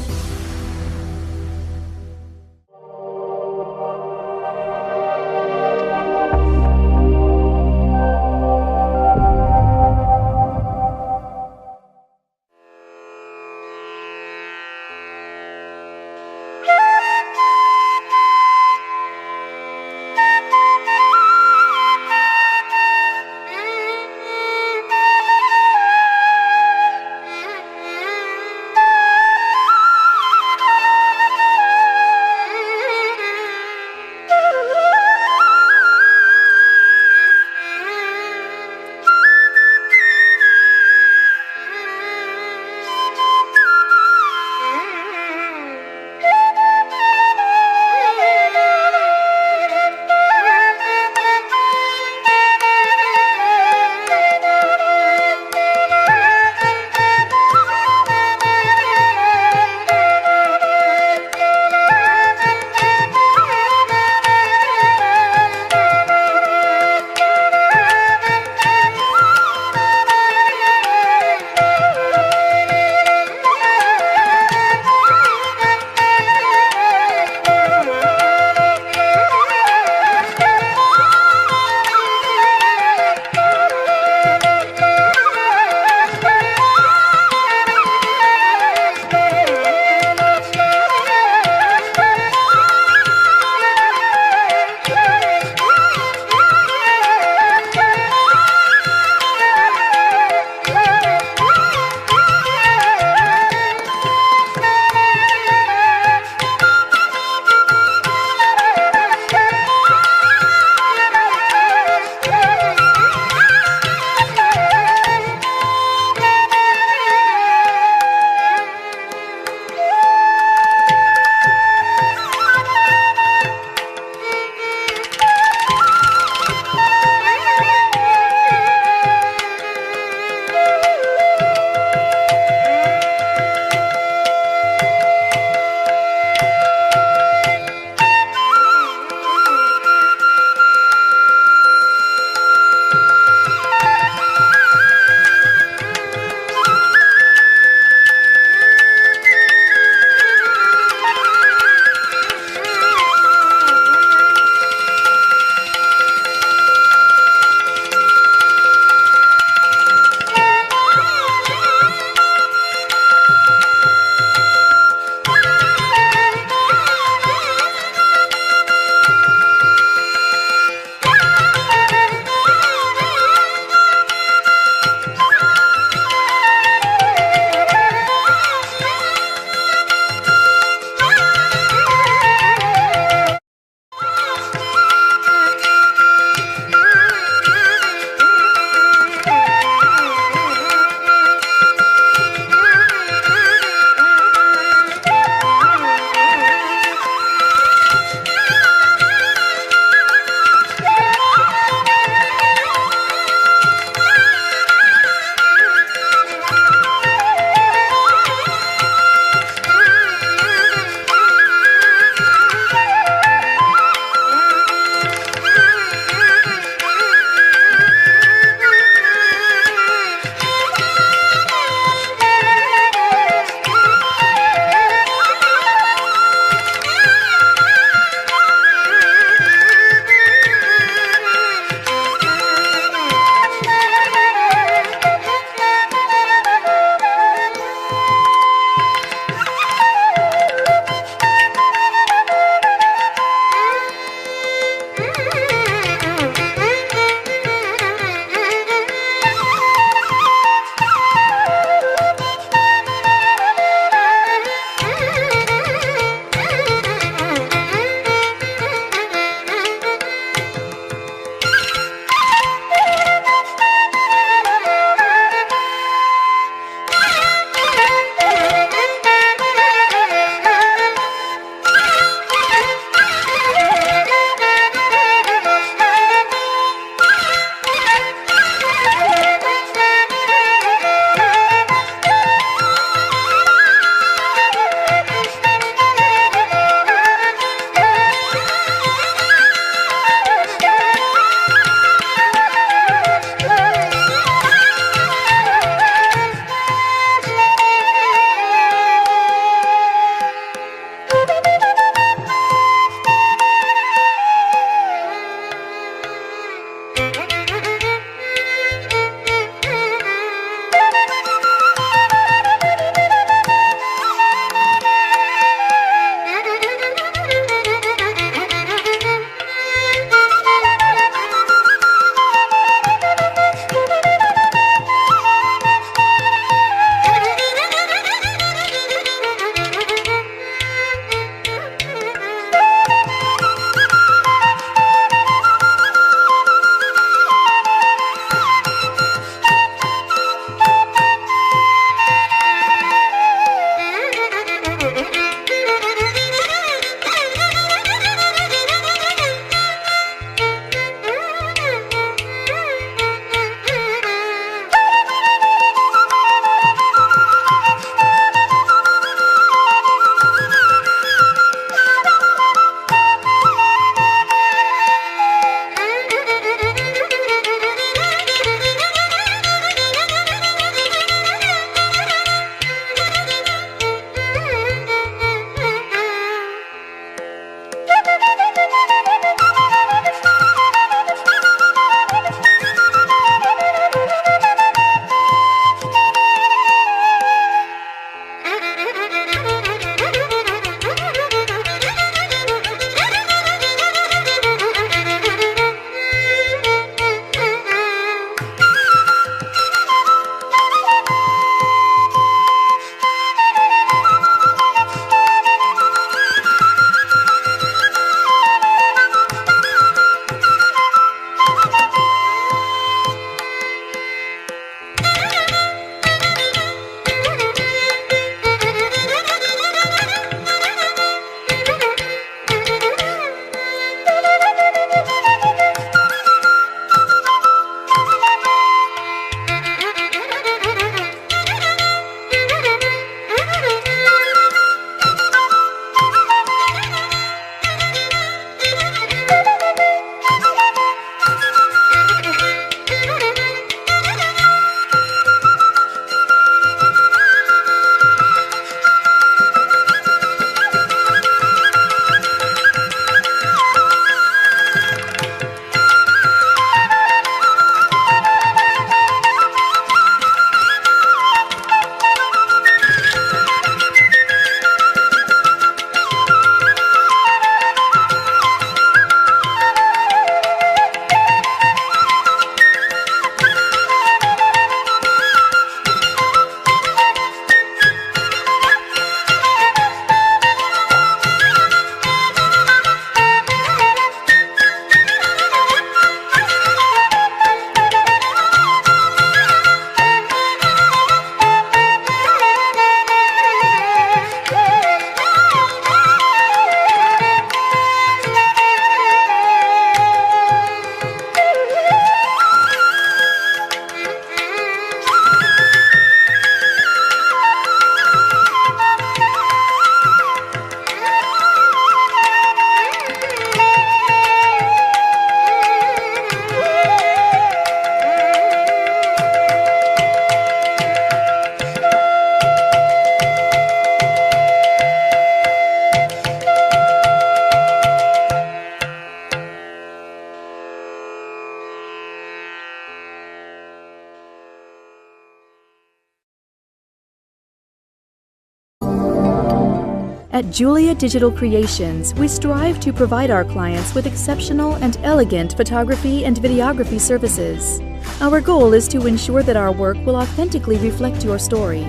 At Julia Digital Creations, we strive to provide our clients with exceptional and elegant photography and videography services. Our goal is to ensure that our work will authentically reflect your story.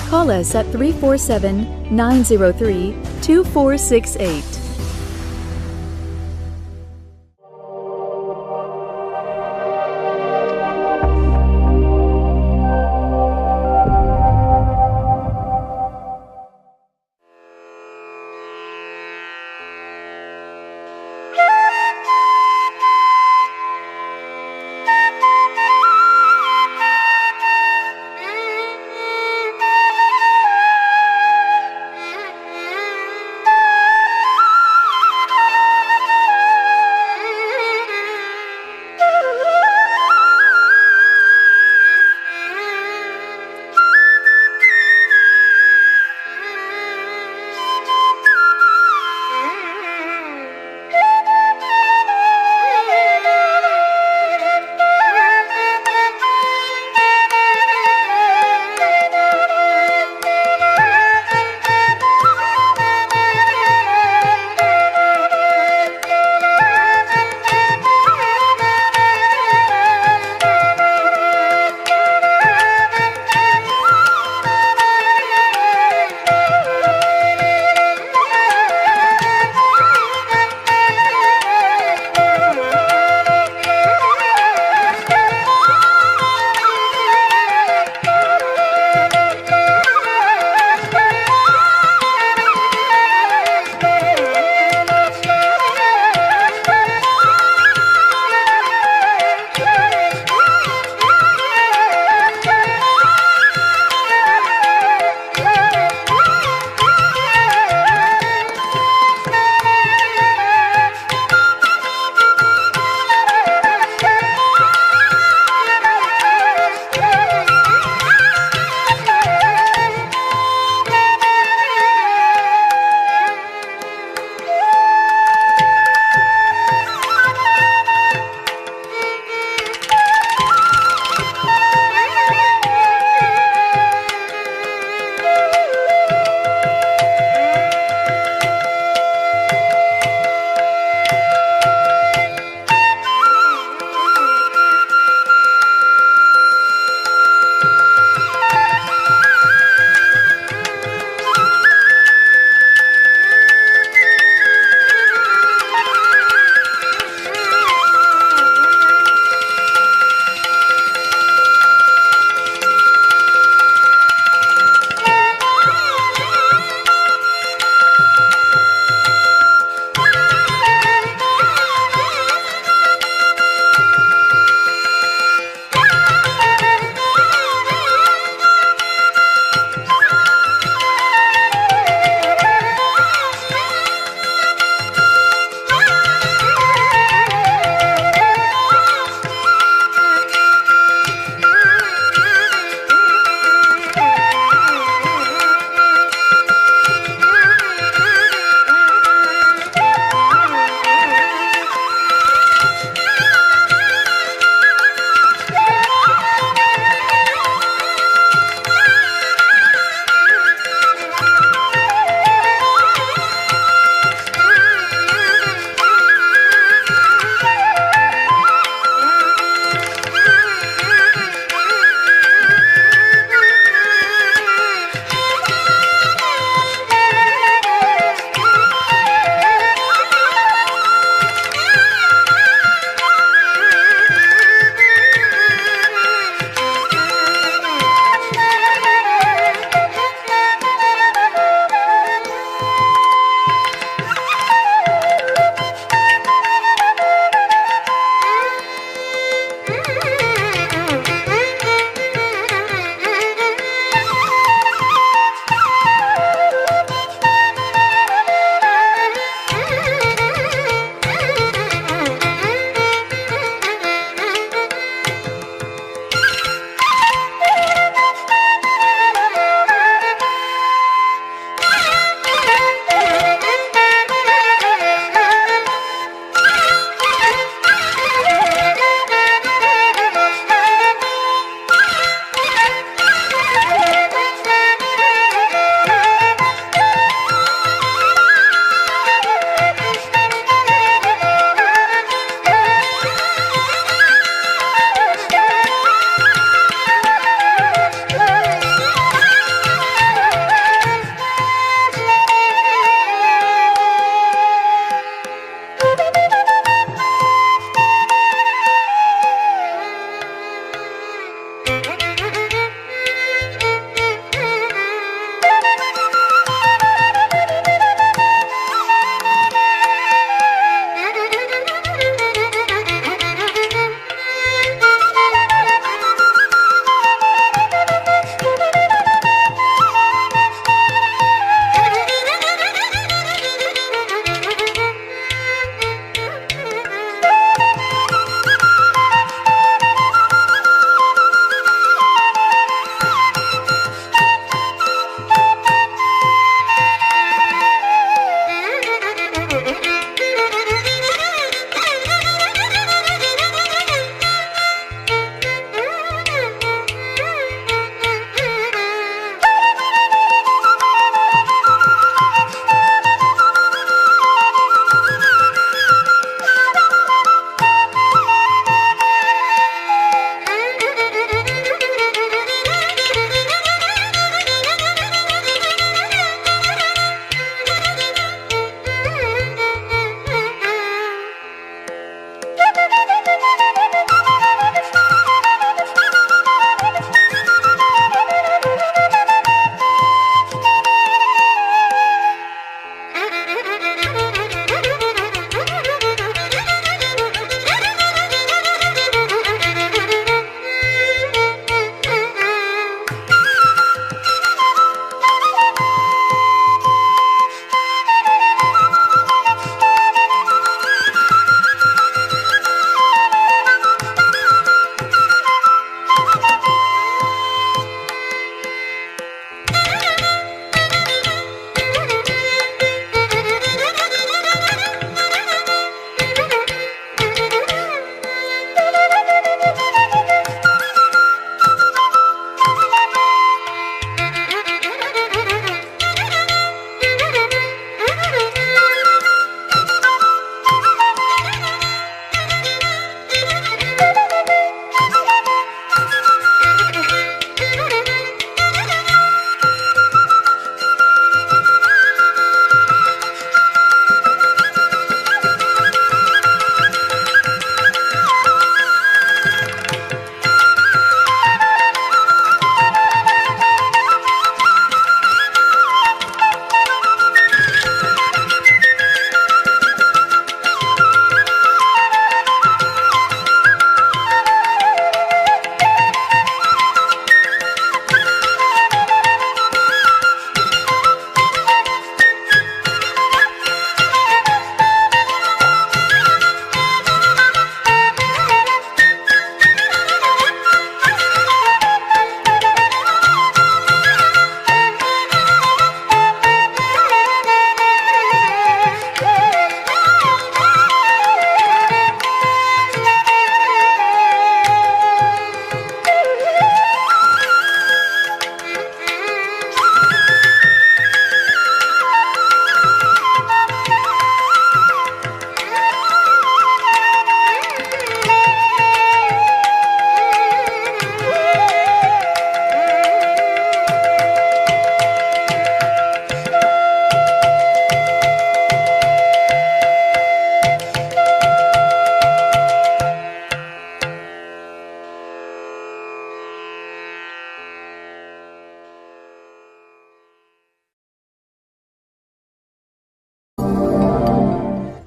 Call us at 347-903-2468.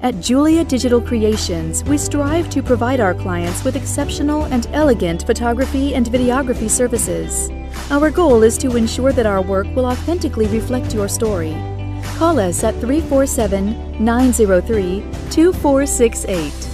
At Julia Digital Creations, we strive to provide our clients with exceptional and elegant photography and videography services. Our goal is to ensure that our work will authentically reflect your story. Call us at 347-903-2468.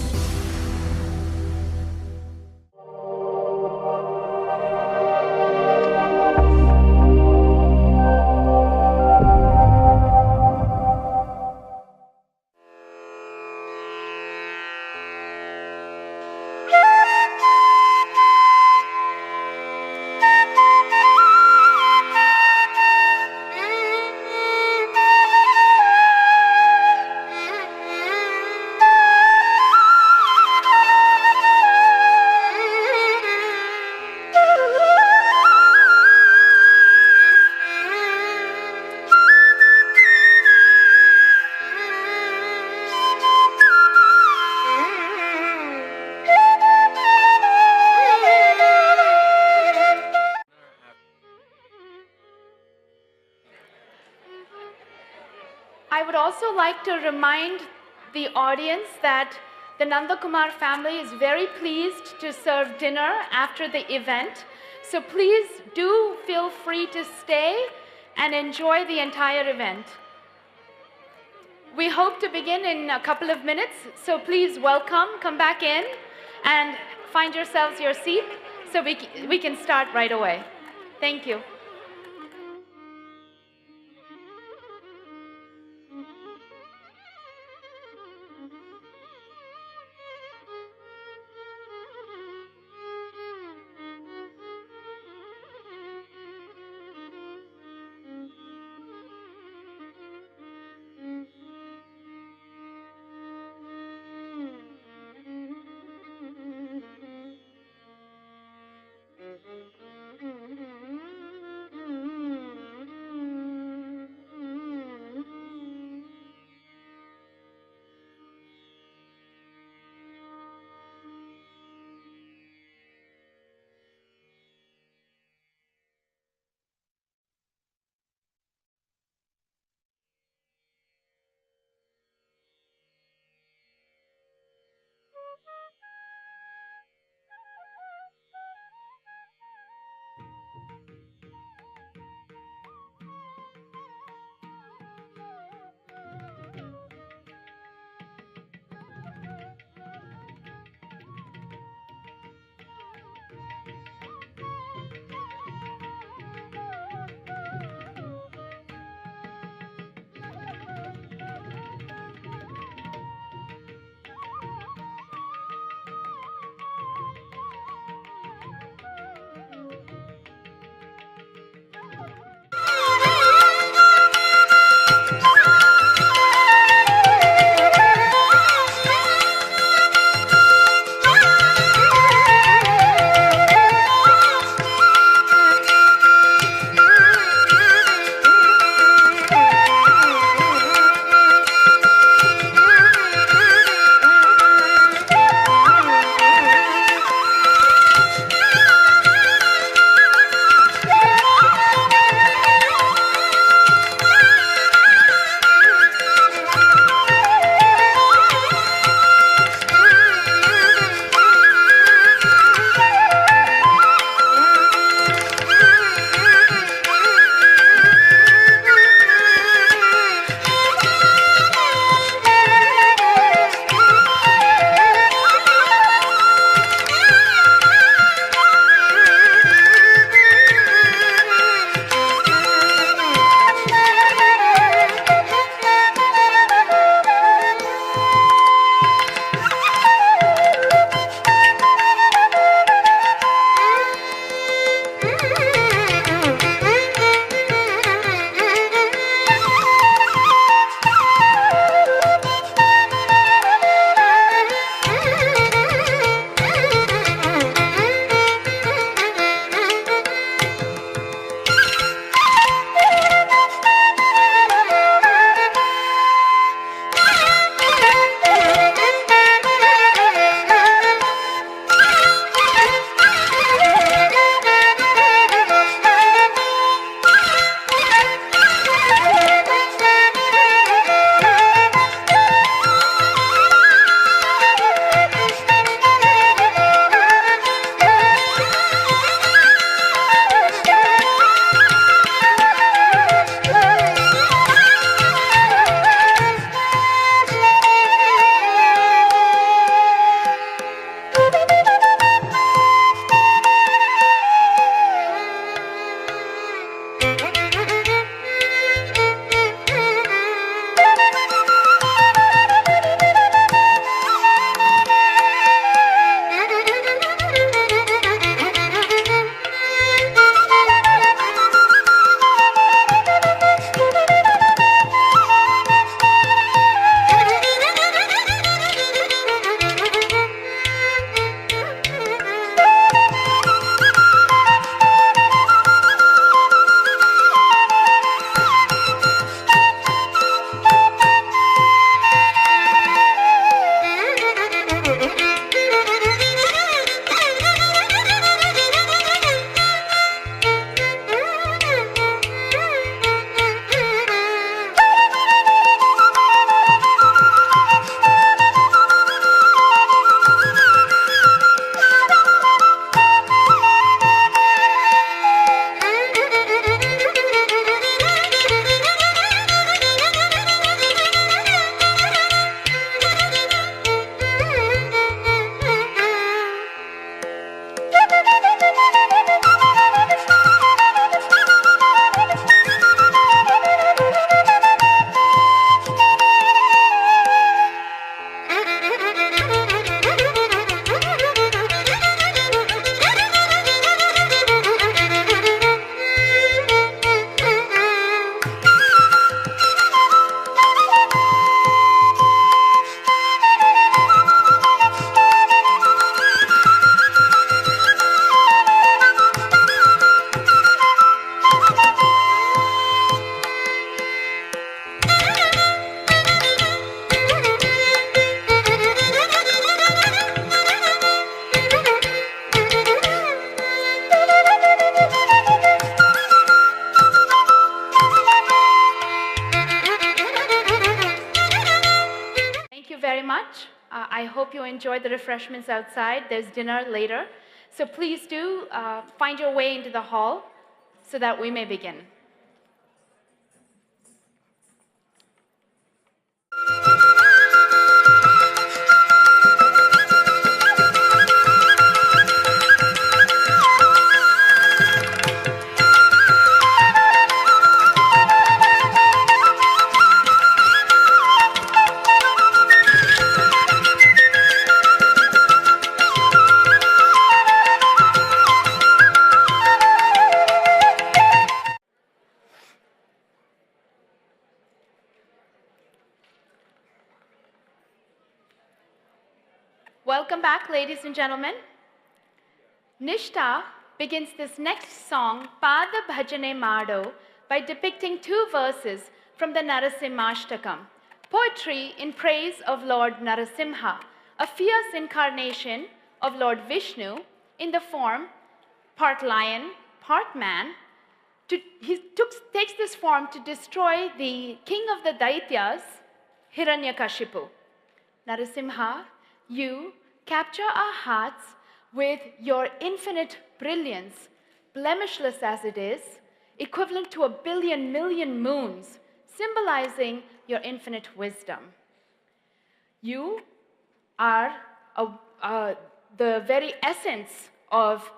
I would also like to remind the audience that the Nandakumar family is very pleased to serve dinner after the event. So please do feel free to stay and enjoy the entire event. We hope to begin in a couple of minutes, so please welcome, come back in, and find yourselves your seat so we can start right away. Thank you. hope you enjoy the refreshments outside. There's dinner later. So please do find your way into the hall so that we may begin. Welcome back, ladies and gentlemen. Nishta begins this next song, Pada Bhajane Mado, by depicting two verses from the Narasimhashtakam, poetry in praise of Lord Narasimha, a fierce incarnation of Lord Vishnu in the form part lion, part man. He takes this form to destroy the king of the Daityas, Hiranyakashipu. Narasimha, you capture our hearts with your infinite brilliance, blemishless as it is, equivalent to 1 billion million moons, symbolizing your infinite wisdom. You are the very essence of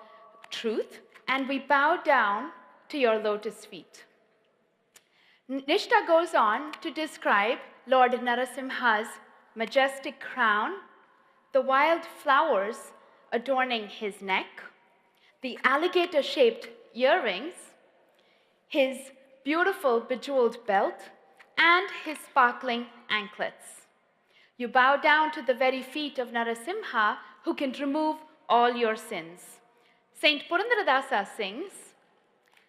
truth, and we bow down to your lotus feet. Nishta goes on to describe Lord Narasimha's majestic crown, the wild flowers adorning his neck, the alligator-shaped earrings, his beautiful bejeweled belt, and his sparkling anklets. You bow down to the very feet of Narasimha, who can remove all your sins. Saint Purandaradasa sings,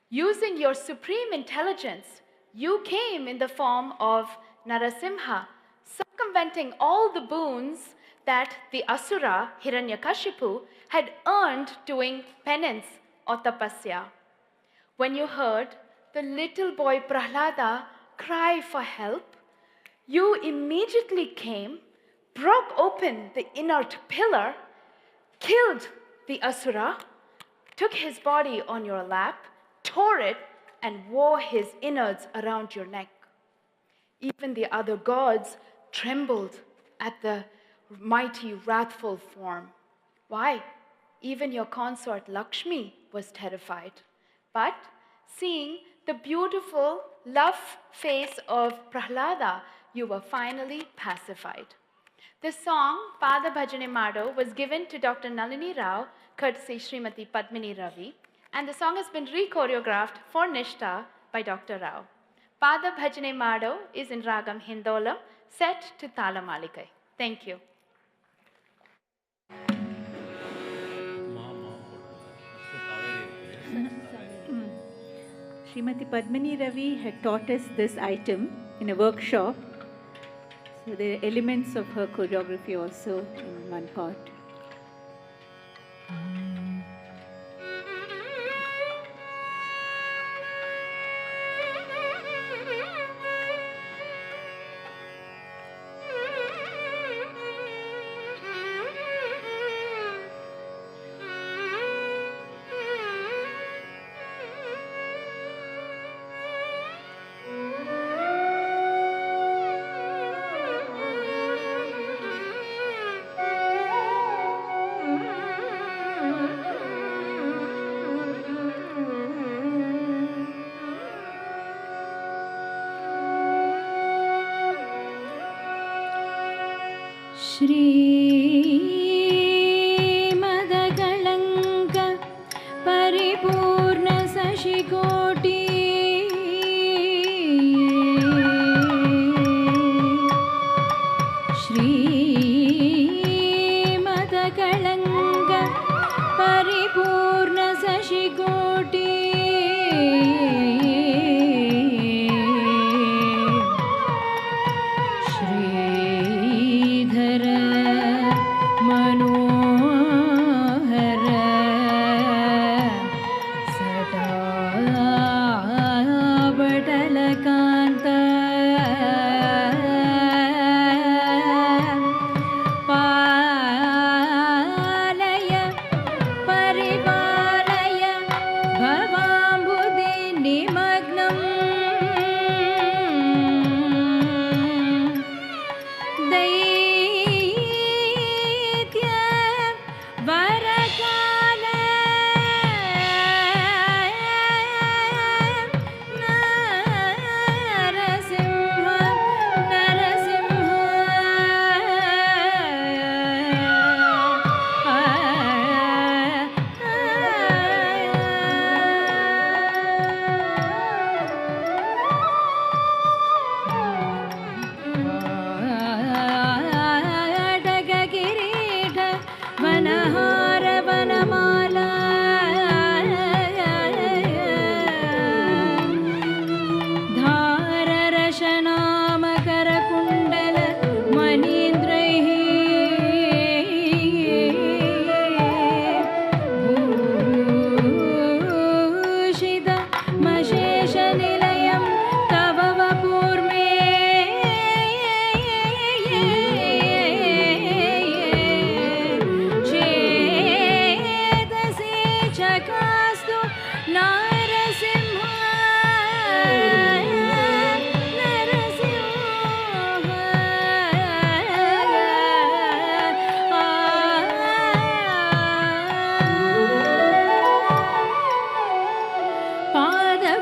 using your supreme intelligence, you came in the form of Narasimha, circumventing all the boons that the Asura, Hiranyakashipu, had earned doing penance or tapasya. When you heard the little boy Prahlada cry for help, you immediately came, broke open the inert pillar, killed the Asura, took his body on your lap, tore it, and wore his innards around your neck. Even the other gods trembled at the mighty, wrathful form. Why? Even your consort Lakshmi was terrified. But seeing the beautiful love face of Prahlada, you were finally pacified. This song, Pada Bhajane Mado, was given to Dr. Nalini Rau, courtesy Srimati Padmini Ravi, and the song has been re-choreographed for Nishta by Dr. Rau. Pada Bhajane Mado is in Ragam Hindolam, set to Talamalikai. Thank you. Srimati Padmini Ravi had taught us this item in a workshop. So there are elements of her choreography also in one part. श्रीमदकलङ्क परिपूर्ण शशिकोटि श्रीमदकलङ्क परिपूर्ण शशिकोटि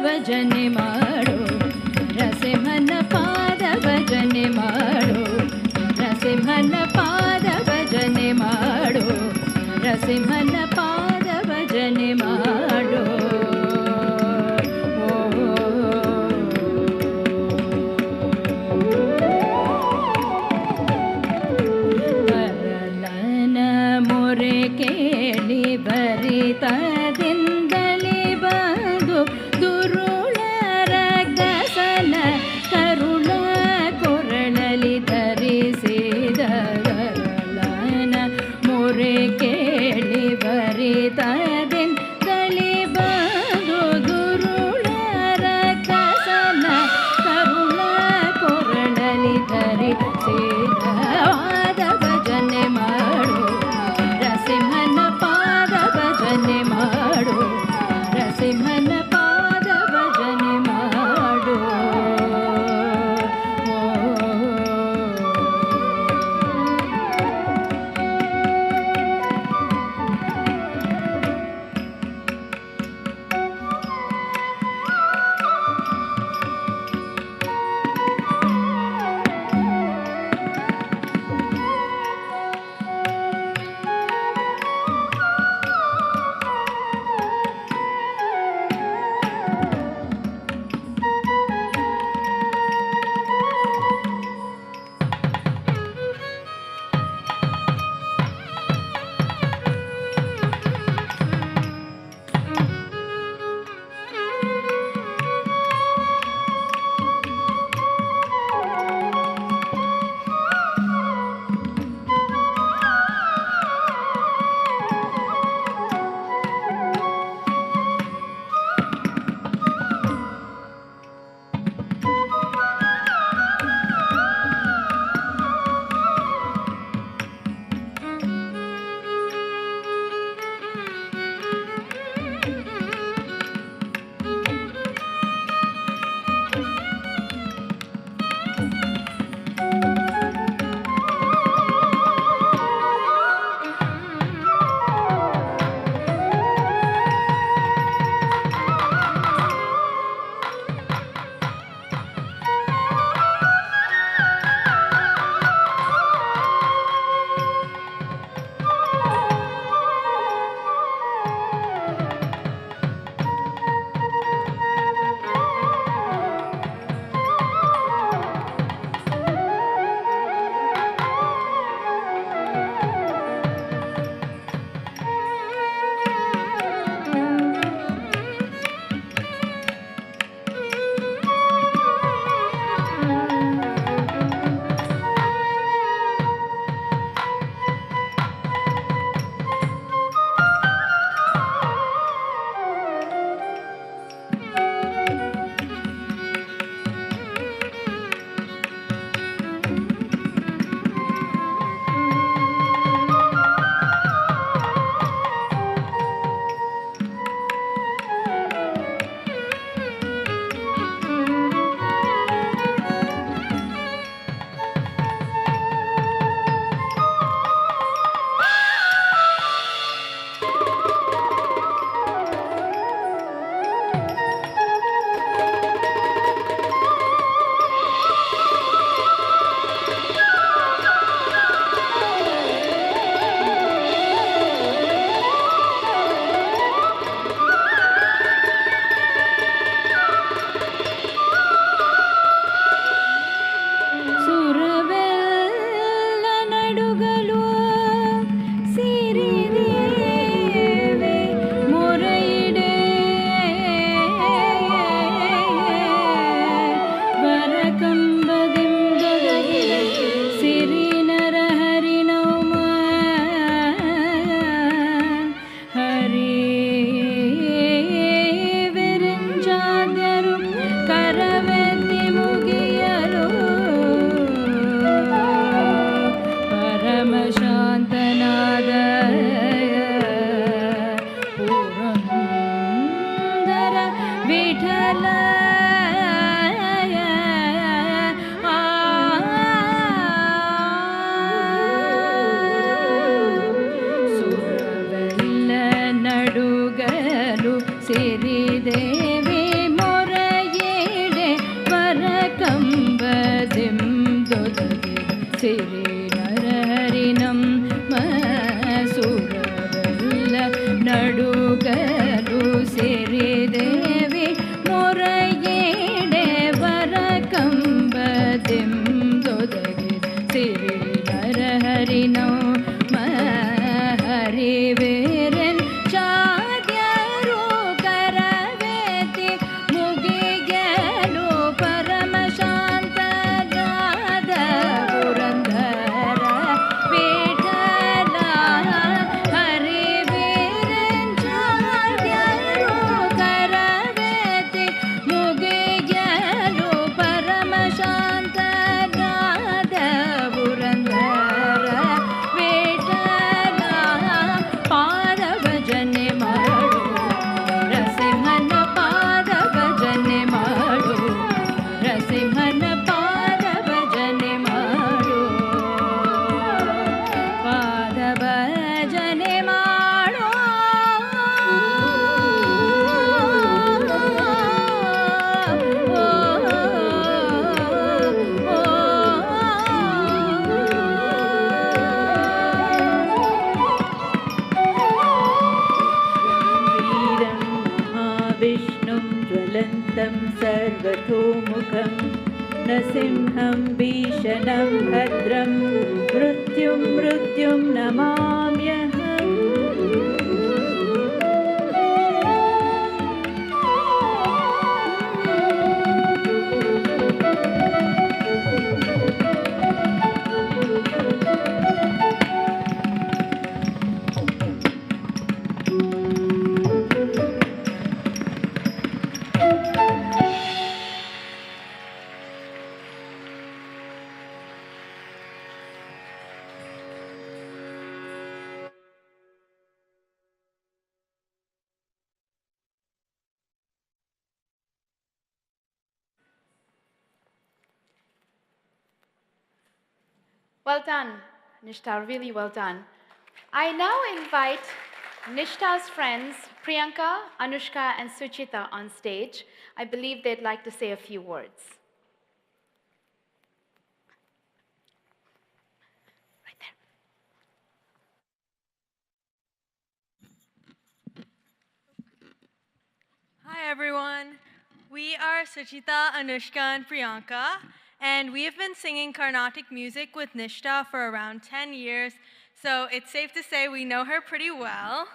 ಭಜನೆ ಮಾಡು ನರಸಿಂಹನ ಪಾದ ಭಜನೆ ಮಾಡು ನರಸಿಂಹನ ಪಾದ ಭಜನೆ ಮಾಡು ನರಸಿಂಹನ ಪಾದ ಭಜನೆ ಮಾಡು ಬರಲನ ಮೊರೆ ಕೇಳಿ ಬರಿತದಿಂದಲೇ ಬಂದು ದುರುಳರ ಗಸನ ಕರುಳ ಕೊರಳಲಿ ಧರಿಸಿದ ಬರಲನ ಮೊರೆ ಕೇಳಿ ಬರಿತದಿಂದಲೇ ಬಂದು ದುರುಳರ ಗಸನ ಕರುಳ ಕೊರಳಲಿ ಧರಿಸಿದ ಪಾದ ಭಜನೆ ಮಾಡು ನರಸಿಂಹನ ಪಾದ ಭಜನೆ ಮಾಡು ನರಸಿಂಹನ ಪಾದ ಭಜನೆ ಮಾಡು ಸಿರಿದೇವಿ ಮೊರೆ Siri Naraharinam Masuraballa Nadugalu Siri Devi Murayede Varakambadim Dodagi Siri Naraharinam Mahari Viren Chadyaru Karaveti Mugigalu Paramashanta Radha Purandara Vitala Hari Viren Chadyaru Karaveti Mugigalu Paramashanta Radha Purandara Vitala Pada Bhajane Madu Rasimhana Pada Bhajane Madu Rasimhana Pada Bhajane Madu Pada Bhajane Madu वीरं महाविष्णुं ज्वलन्तं सर्वतोमुखं नृसिंहं भीषणं भद्रं मृत्युं नमाम्यहम् Well done, Nishta, really well done. I now invite Nishta's friends, Priyanka, Anushka, and Suchita on stage. I believe they'd like to say a few words. Right there. Hi everyone. We are Suchita, Anushka, and Priyanka, and we have been singing Carnatic music with Nishta for around 10 years, so it's safe to say we know her pretty well.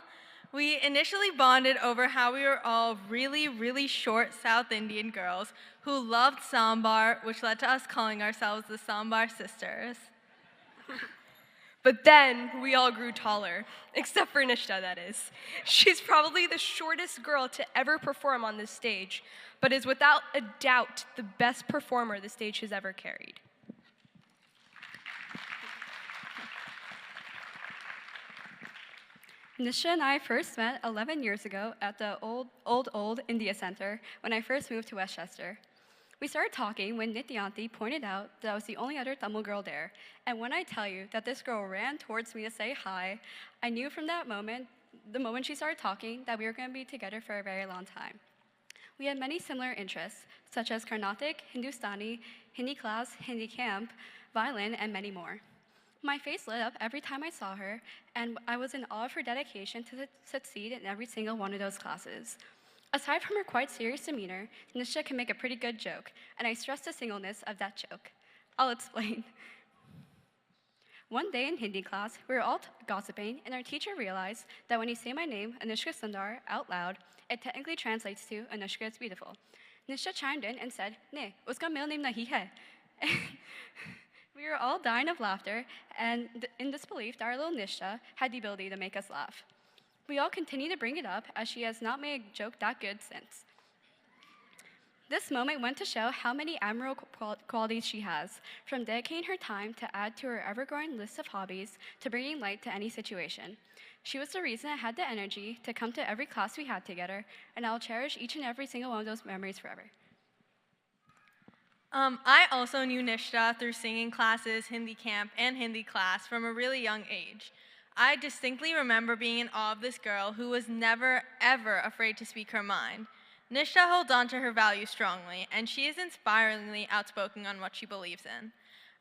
We initially bonded over how we were all really, really short South Indian girls who loved sambar, which led to us calling ourselves the Sambar Sisters. But then we all grew taller, except for Nishta, that is. She's probably the shortest girl to ever perform on this stage, but is without a doubt the best performer the stage has ever carried. Nishta and I first met 11 years ago at the old India Center when I first moved to Westchester. We started talking when Nityanti pointed out that I was the only other Tamil girl there, and when I tell you that this girl ran towards me to say hi, I knew from that moment, the moment she started talking, that we were going to be together for a very long time. We had many similar interests, such as Carnatic, Hindustani, Hindi class, Hindi camp, violin, and many more. My face lit up every time I saw her, and I was in awe of her dedication to succeed in every single one of those classes. Aside from her quite serious demeanor, Nishta can make a pretty good joke, and I stress the singleness of that joke. I'll explain. One day in Hindi class, we were all gossiping, and our teacher realized that when you say my name, Anushka Sundar, out loud, it technically translates to Anushka is beautiful. Nishta chimed in and said, "Ne, uska male name nahi hai." We were all dying of laughter, and in disbelief that our little Nishta had the ability to make us laugh. We all continue to bring it up, as she has not made a joke that good since. This moment went to show how many admirable qualities she has, from dedicating her time to add to her ever-growing list of hobbies to bringing light to any situation. She was the reason I had the energy to come to every class we had together, and I'll cherish each and every single one of those memories forever. I also knew Nishta through singing classes, Hindi camp, and Hindi class from a really young age. I distinctly remember being in awe of this girl who was never, ever afraid to speak her mind. Nishta holds on to her values strongly, and she is inspiringly outspoken on what she believes in.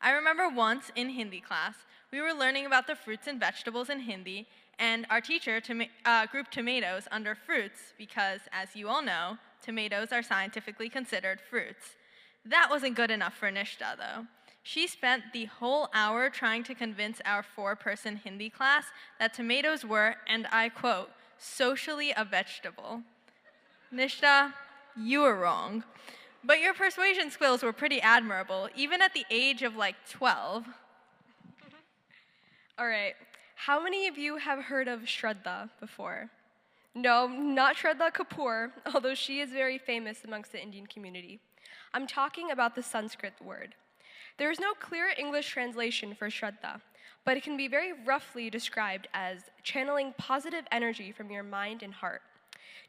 I remember once in Hindi class, we were learning about the fruits and vegetables in Hindi, and our teacher grouped tomatoes under fruits because, as you all know, tomatoes are scientifically considered fruits. That wasn't good enough for Nishta, though. She spent the whole hour trying to convince our 4-person Hindi class that tomatoes were, and I quote, socially a vegetable. Nishta, you were wrong. But your persuasion skills were pretty admirable, even at the age of like 12. All right, how many of you have heard of Shraddha before? No, not Shraddha Kapoor, although she is very famous amongst the Indian community. I'm talking about the Sanskrit word. There is no clear English translation for Shraddha, but it can be very roughly described as channeling positive energy from your mind and heart.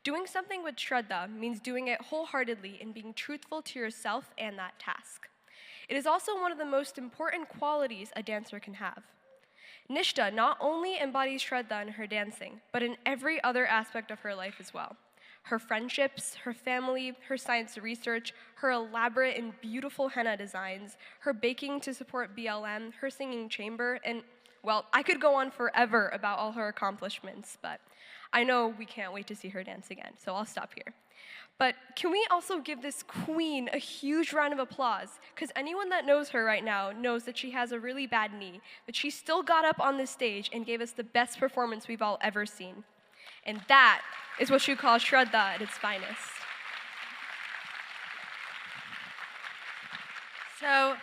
Doing something with Shraddha means doing it wholeheartedly and being truthful to yourself and that task. It is also one of the most important qualities a dancer can have. Nishta not only embodies Shraddha in her dancing, but in every other aspect of her life as well. Her friendships, her family, her science research, her elaborate and beautiful henna designs, her baking to support BLM, her singing chamber, and, well, I could go on forever about all her accomplishments, but I know we can't wait to see her dance again, so I'll stop here. But can we also give this queen a huge round of applause? Because anyone that knows her right now knows that she has a really bad knee, but she still got up on this stage and gave us the best performance we've all ever seen. And that is what you call Shraddha at its finest. So,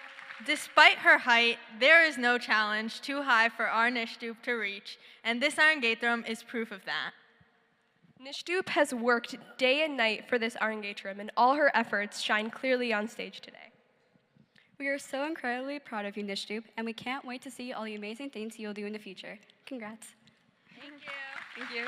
despite her height, there is no challenge too high for our Nishtup to reach, and this Arangetram is proof of that. Nishtup has worked day and night for this Arangetram, and all her efforts shine clearly on stage today. We are so incredibly proud of you, Nishtup, and we can't wait to see all the amazing things you'll do in the future. Congrats. Thank you. Thank you.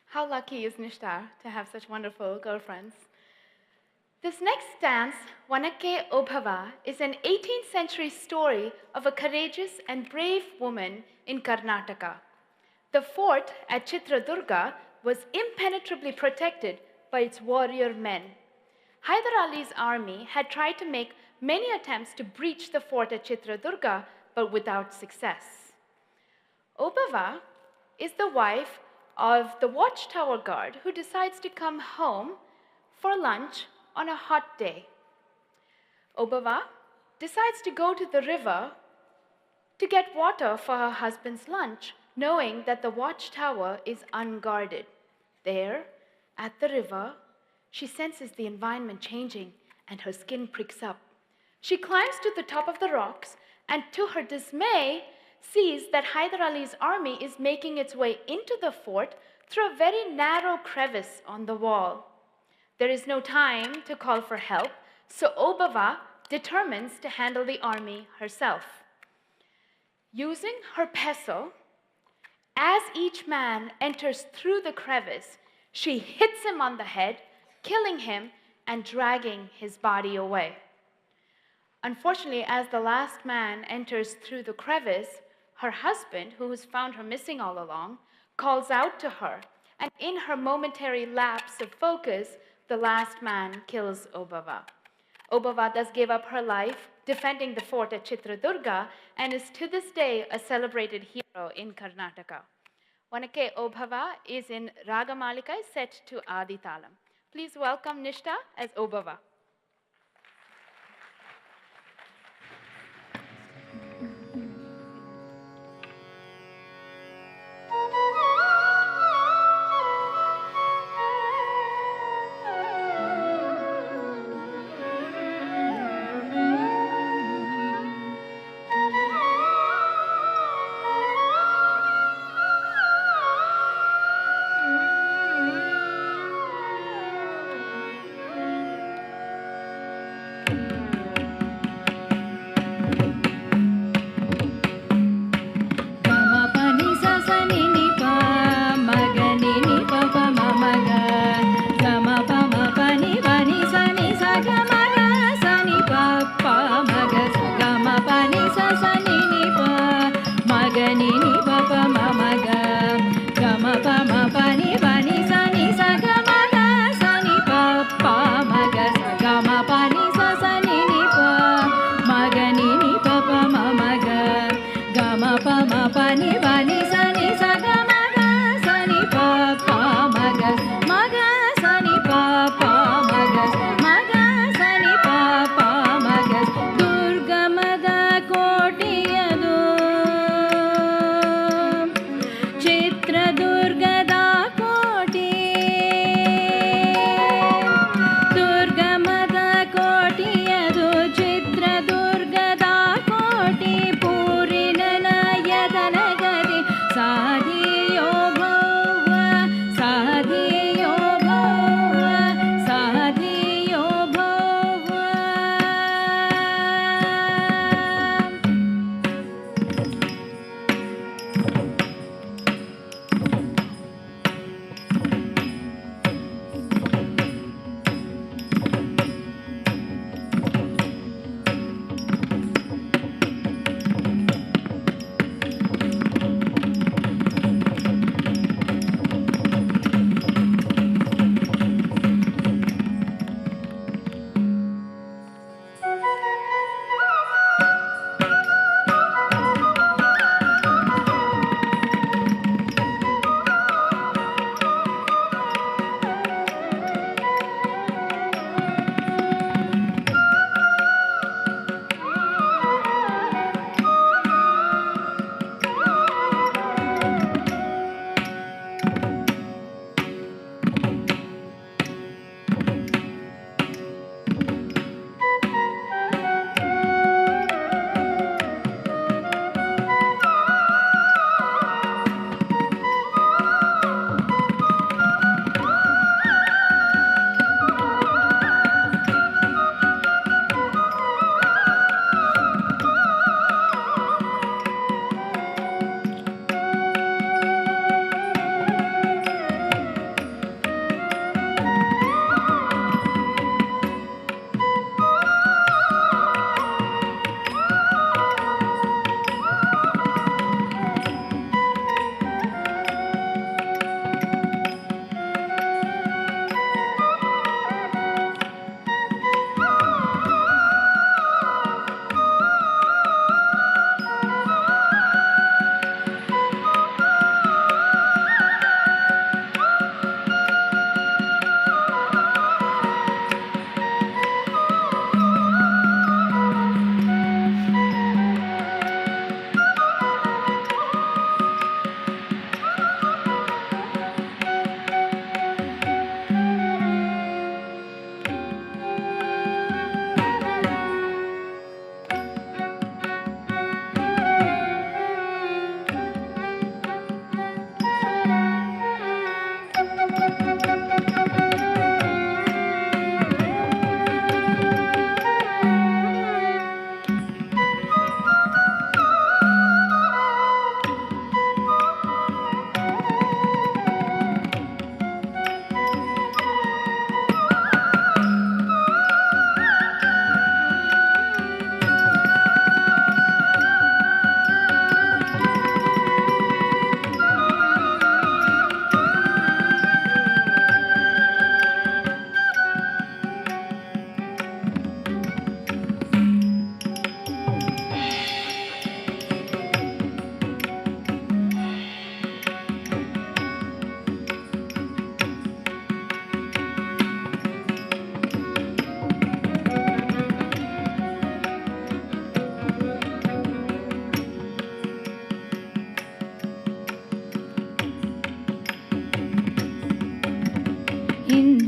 How lucky is Nishta to have such wonderful girlfriends. This next dance, Vanake Obhava, is an 18th century story of a courageous and brave woman in Karnataka. The fort at Chitradurga was impenetrably protected by its warrior men. Hyder Ali's army had tried to make many attempts to breach the fort at Chitradurga, but without success. Obhava is the wife of the watchtower guard who decides to come home for lunch on a hot day. Obhava decides to go to the river to get water for her husband's lunch, knowing that the watchtower is unguarded. There, at the river, she senses the environment changing and her skin pricks up. She climbs to the top of the rocks and, to her dismay, sees that Hyder Ali's army is making its way into the fort through a very narrow crevice on the wall. There is no time to call for help, so Obhava determines to handle the army herself. Using her pestle, as each man enters through the crevice, she hits him on the head, killing him and dragging his body away. Unfortunately, as the last man enters through the crevice, her husband, who has found her missing all along, calls out to her, and in her momentary lapse of focus, the last man kills Obhava. Obhava thus gave up her life defending the fort at Chitradurga and is to this day a celebrated hero in Karnataka. Vanake Obhava is in Ragamalika set to Adi Talam. Please welcome Nishta as Obhava. Ni pa pa ma ma ga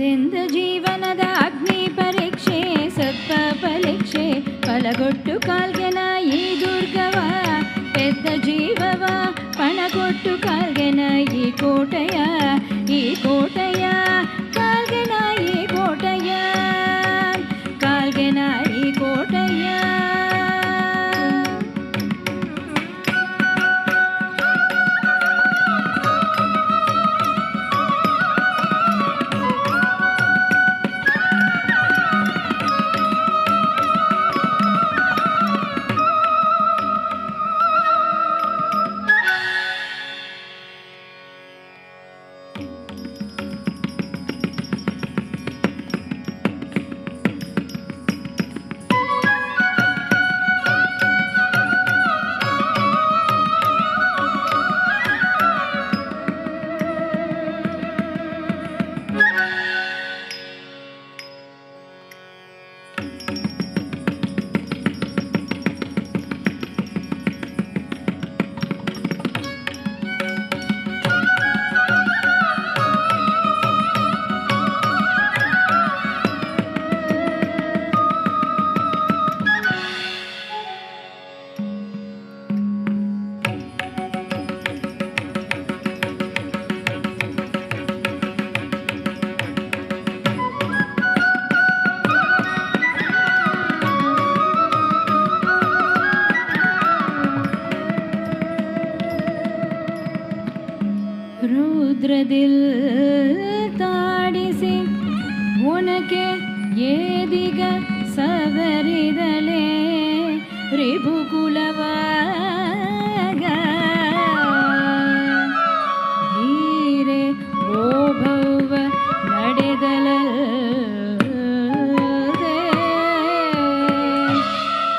ಎಂದೆಂದ ಜೀವನದ ಅಗ್ನಿ ಪರೀಕ್ಷೆ ಸತ್ವ ಪರೀಕ್ಷೆ ಫಲಗೊಟ್ಟು ಕಾಲ್ಗೆ ನಾಯಿ ದುರ್ಗವ ಪೆದ್ದ ಜೀವವ ಪಣಗೊಟ್ಟು ಕಾಲ್ಗೆ ನಾಯಿ ಕೋಟೆಯ ಈ ಕೋಟೆಯ ಕಾಲ್ಗೆ ನಾಯಿ ಕೋಟೆಯ ಕಾಲ್ಗೆ ನಾಯಿ ಕೋಟೆಯ ರುದ್ರದಿಲ್ ತಾಡಿಸಿ ಉನಕೆ ಏದಿಗ ಸವರಿದಲೇ ರಿಭುಕುಲವಾಗ ಧೀರೆ ಓಭವ ನಡೆದಲದೆ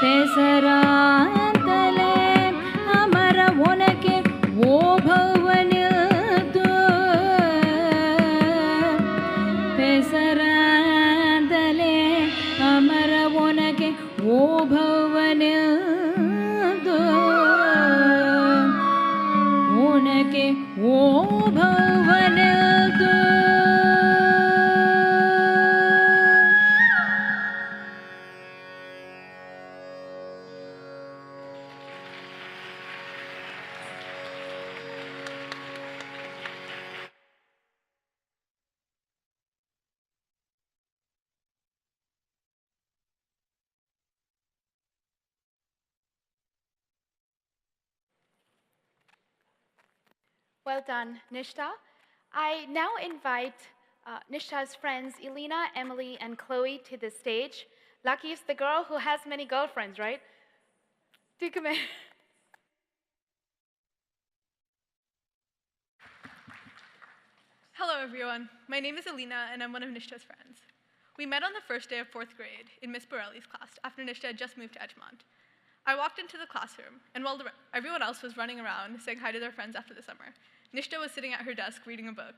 ಪೆಸರಾಂತಲೇ ಅಮರ ಒನಕೆ ಓಭವನಿಲ್ದು ಪೆಸರಾಂತಲೇ ಅಮರ ಒನಕೆ ಓಭವನಿಲ್ದು ಒನಕೆ ಓಭವನಿಲ್ದು Well done, Nishta. I now invite Nishta's friends, Elena, Emily, and Chloe to the stage. Lucky is the girl who has many girlfriends, right? Do come in. Hello, everyone. My name is Elena, and I'm one of Nishta's friends. We met on the first day of 4th grade in Miss Borelli's class after Nishta had just moved to Edgemont. I walked into the classroom, and while everyone else was running around saying hi to their friends after the summer, Nishta was sitting at her desk reading a book.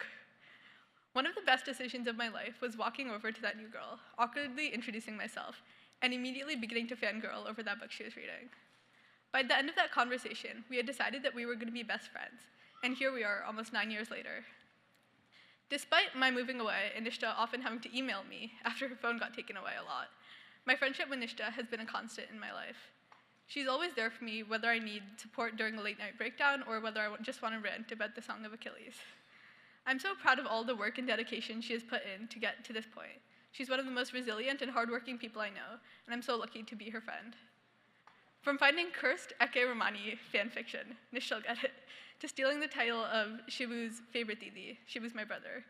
One of the best decisions of my life was walking over to that new girl, awkwardly introducing myself, and immediately beginning to fangirl over that book she was reading. By the end of that conversation, we had decided that we were going to be best friends, and here we are almost 9 years later. Despite my moving away and Nishta often having to email me after her phone got taken away a lot, my friendship with Nishta has been a constant in my life. She's always there for me, whether I need support during a late-night breakdown or whether I just want to rant about the Song of Achilles. I'm so proud of all the work and dedication she has put in to get to this point. She's one of the most resilient and hardworking people I know, and I'm so lucky to be her friend. From finding cursed Eke Ramani fanfiction, Nish'll get it, to stealing the title of Shivu's favorite Didi, Shivu's my brother.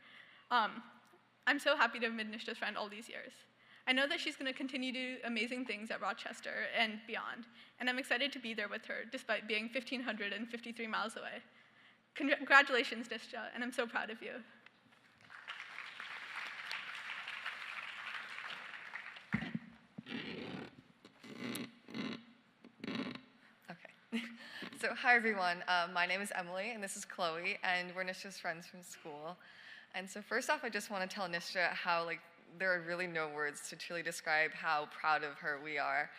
I'm so happy to have been Nishta's friend all these years. I know that she's going to continue to do amazing things at Rochester and beyond, and I'm excited to be there with her, despite being 1,553 miles away. Congratulations, Nishta, and I'm so proud of you. Okay. So hi, everyone. My name is Emily, and this is Chloe, and we're Nishta's friends from school. And so first off, I just want to tell Nishta how, there are really no words to truly describe how proud of her we are.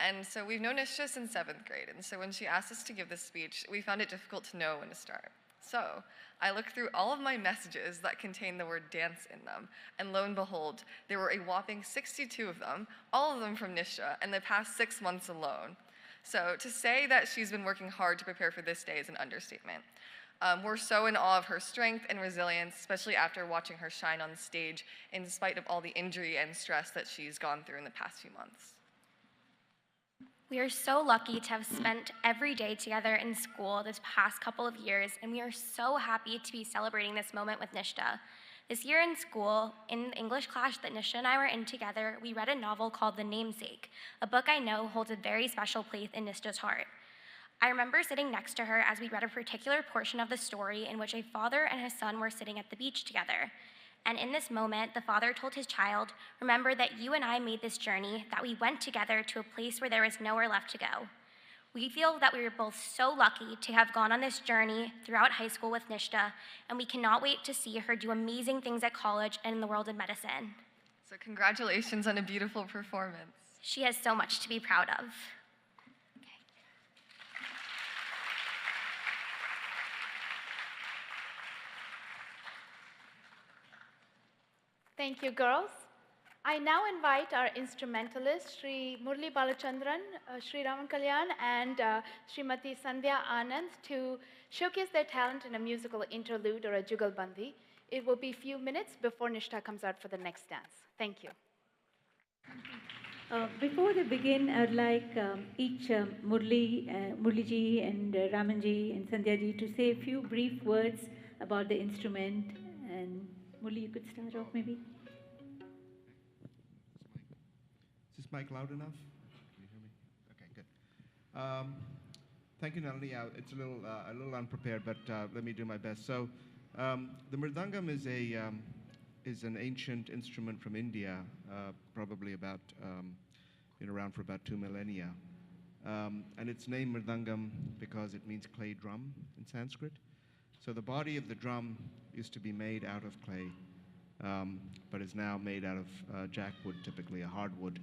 And so we've known Nishta since 7th grade, and so when she asked us to give this speech, we found it difficult to know when to start. So I looked through all of my messages that contained the word dance in them, and lo and behold, there were a whopping 62 of them, all of them from Nishta, in the past 6 months alone. So to say that she's been working hard to prepare for this day is an understatement. We're so in awe of her strength and resilience, especially after watching her shine on stage in spite of all the injury and stress that she's gone through in the past few months. We are so lucky to have spent every day together in school this past couple of years, and we are so happy to be celebrating this moment with Nishta. This year in school, in the English class that Nishta and I were in together, we read a novel called The Namesake, a book I know holds a very special place in Nishta's heart. I remember sitting next to her as we read a particular portion of the story in which a father and his son were sitting at the beach together. And in this moment, the father told his child, "Remember that you and I made this journey, that we went together to a place where there is nowhere left to go." We feel that we were both so lucky to have gone on this journey throughout high school with Nishta, and we cannot wait to see her do amazing things at college and in the world of medicine. So congratulations on a beautiful performance. She has so much to be proud of. Thank you, girls. I now invite our instrumentalists, Sri Murli Balachandran, Sri Raman Kalyan, and Srimati Sandhya Anand to showcase their talent in a musical interlude or a jugalbandi. It will be a few minutes before Nishta comes out for the next dance. Thank you. Before they begin, I'd like each Murliji and Ramanji and Sandhyaji to say a few brief words about the instrument. And Murli, you could start off maybe. Is this mic loud enough? Can you hear me? Okay, good. Thank you, Nalini. It's a little unprepared, but let me do my best. So, the mridangam is an ancient instrument from India, probably about been around for about 2 millennia, and it's named mridangam because it means clay drum in Sanskrit. So the body of the drum used to be made out of clay, but is now made out of jackwood, typically a hardwood,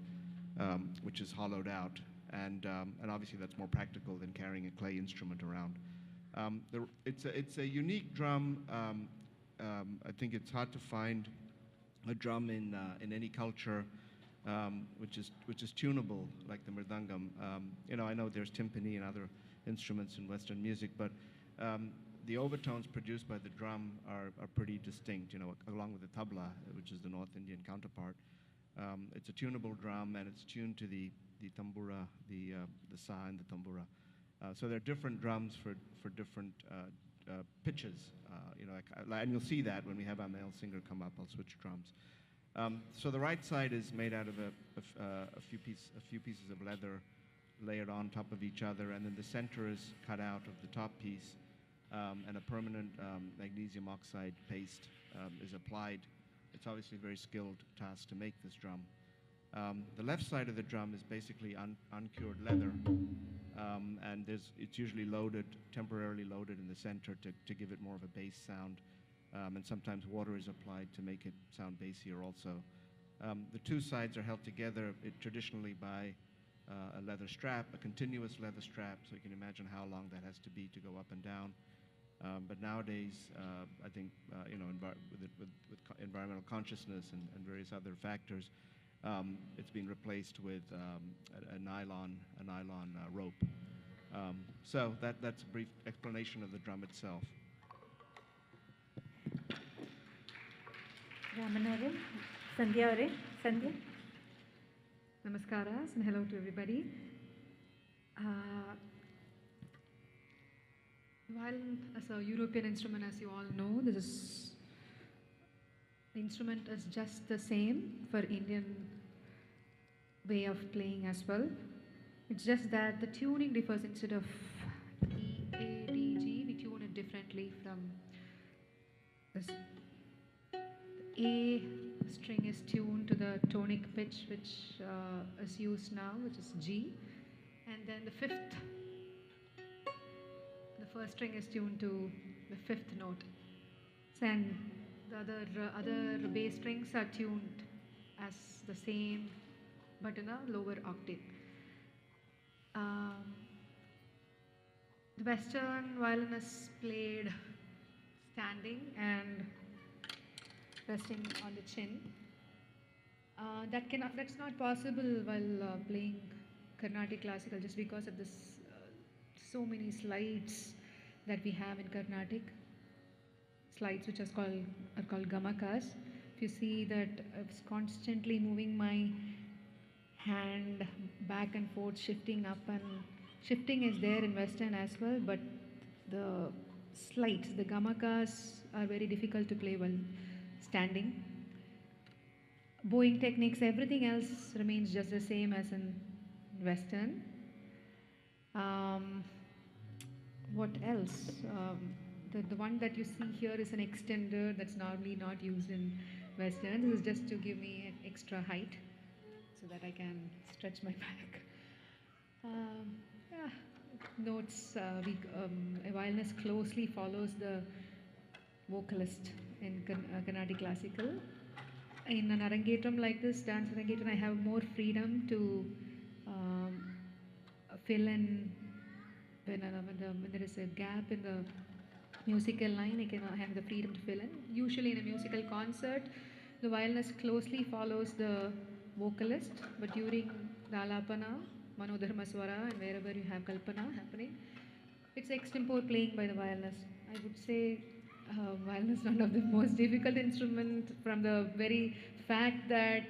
which is hollowed out, and obviously that's more practical than carrying a clay instrument around. It's a unique drum. I think it's hard to find a drum in any culture which is tunable like the mridangam. I know there's timpani and other instruments in Western music, but the overtones produced by the drum are pretty distinct, along with the tabla, which is the North Indian counterpart. It's a tunable drum, and it's tuned to the tambura, the sa and the tambura. So there are different drums for different pitches, and you'll see that when we have our male singer come up. I'll switch drums. So the right side is made out of a few pieces of leather layered on top of each other, and then the center is cut out of the top piece. And a permanent magnesium oxide paste is applied. It's obviously a very skilled task to make this drum. The left side of the drum is basically uncured leather, and it's usually temporarily loaded in the center to give it more of a bass sound, and sometimes water is applied to make it sound bassier also. The two sides are held together traditionally by a leather strap, a continuous leather strap, so you can imagine how long that has to be to go up and down. But nowadays, I think, with environmental consciousness and various other factors, it's been replaced with a nylon rope. So that's a brief explanation of the drum itself. Ramanare, Sandhya. Namaskaras and hello to everybody. Violin as a European instrument, as you all know, the instrument is just the same for Indian way of playing as well. It's just that the tuning differs. Instead of E, A, D, G, we tune it differently from this. The A string is tuned to the tonic pitch which is used now, which is G, and then the first string is tuned to the fifth note, and the other bass strings are tuned as the same but in a lower octave. The Western violin is played standing and resting on the chin. That's not possible while playing Carnatic classical, just because of this so many slides that we have in Carnatic. Slides which are called gamakas. If you see that it's constantly moving my hand back and forth, shifting up, and shifting is there in Western as well, but the slides, the gamakas, are very difficult to play while standing. Bowing techniques, everything else remains just the same as in Western. What else? The one that you see here is an extender that's normally not used in Western. This is just to give me an extra height so that I can stretch my back. Yeah, notes, a violinist closely follows the vocalist in Carnatic classical. In an Arangetram like this, dance Arangetram, I have more freedom to fill in when there is a gap in the musical line. I have the freedom to fill in. Usually in a musical concert, the violinist closely follows the vocalist, but during the alapana, manodharma swara, and wherever you have kalpana happening, it's extempore playing by the violinist. I would say violin is one of the most difficult instruments, from the very fact that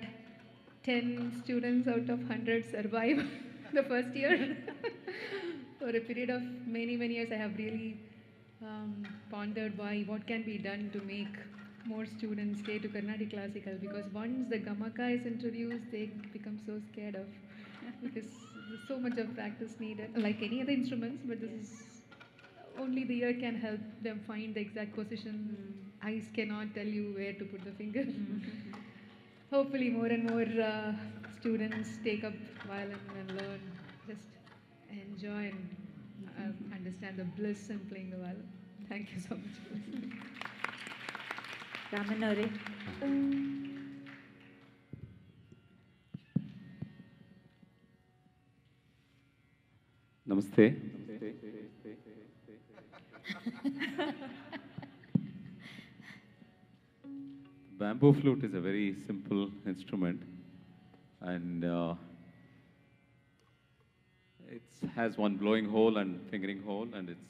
10 students out of 100 survive the first year. For a period of many years, I have really pondered what can be done to make more students stay to Carnatic classical, because once the gamaka is introduced, they become so scared of, because there's so much of practice needed, like any other instruments, but this is only the ear can help them find the exact position. Eyes cannot tell you where to put the finger. Hopefully more and more students take up violin and learn, just enjoy and understand the bliss in playing the violin. Thank you so much. Ramanore. Namaste. Bamboo flute is a very simple instrument, and it has one blowing hole and fingering hole, and it's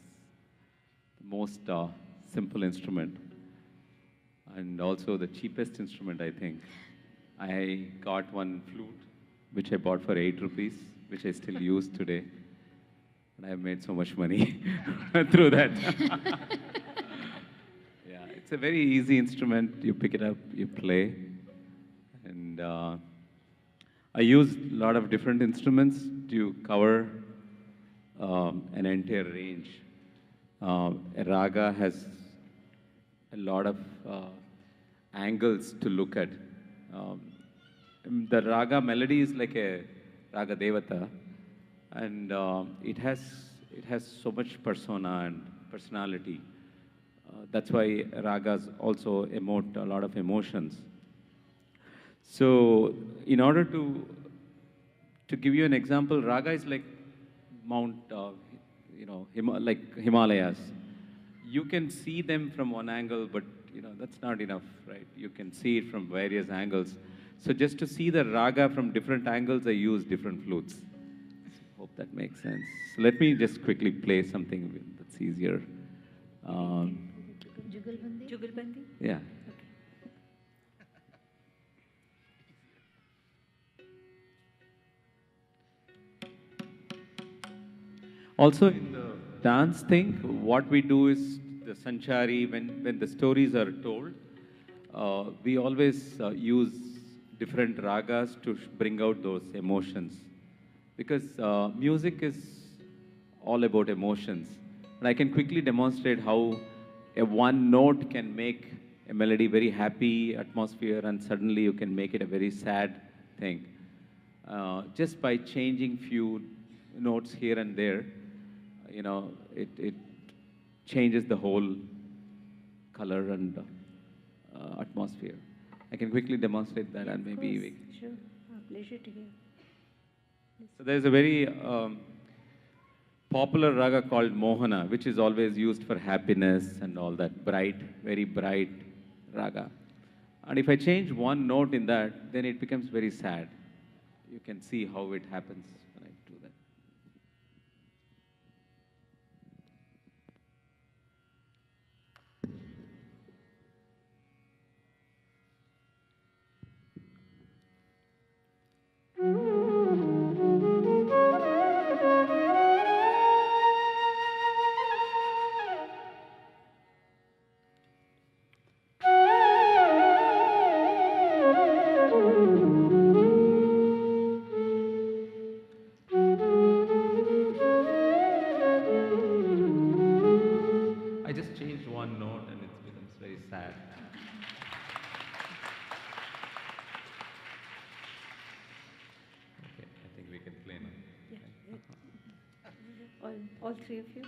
the most simple instrument, and also the cheapest instrument, I think. I got one flute, which I bought for 8 rupees, which I still use today. And I've made so much money through that. Yeah, it's a very easy instrument. You pick it up, you play. And I use a lot of different instruments to cover an entire range. A raga has a lot of angles to look at. The raga melody is like a raga devata. And it has so much persona and personality. That's why ragas also emote a lot of emotions. So, in order to give you an example, raga is like Mount, like Himalayas. You can see them from one angle, but that's not enough, right? You can see it from various angles. So, just to see the raga from different angles, I use different flutes. Hope that makes sense. So let me just quickly play something that's easier. Jugalbandi? Yeah. Also, in the dance thing, what we do is the sanchari, when the stories are told, we always use different ragas to bring out those emotions. Because music is all about emotions. And I can quickly demonstrate how a one note can make a melody very happy atmosphere, and suddenly you can make it a very sad thing. Just by changing few notes here and there, it changes the whole color and atmosphere. I can quickly demonstrate that, and maybe we can. Sure, pleasure to hear. So there's a very popular raga called Mohana, which is always used for happiness and all that, bright, very bright raga. And if I change one note in that, then it becomes very sad. You can see how it happens when I do that. I just changed one note and it becomes very sad. Okay, I think we can play now. All three of you?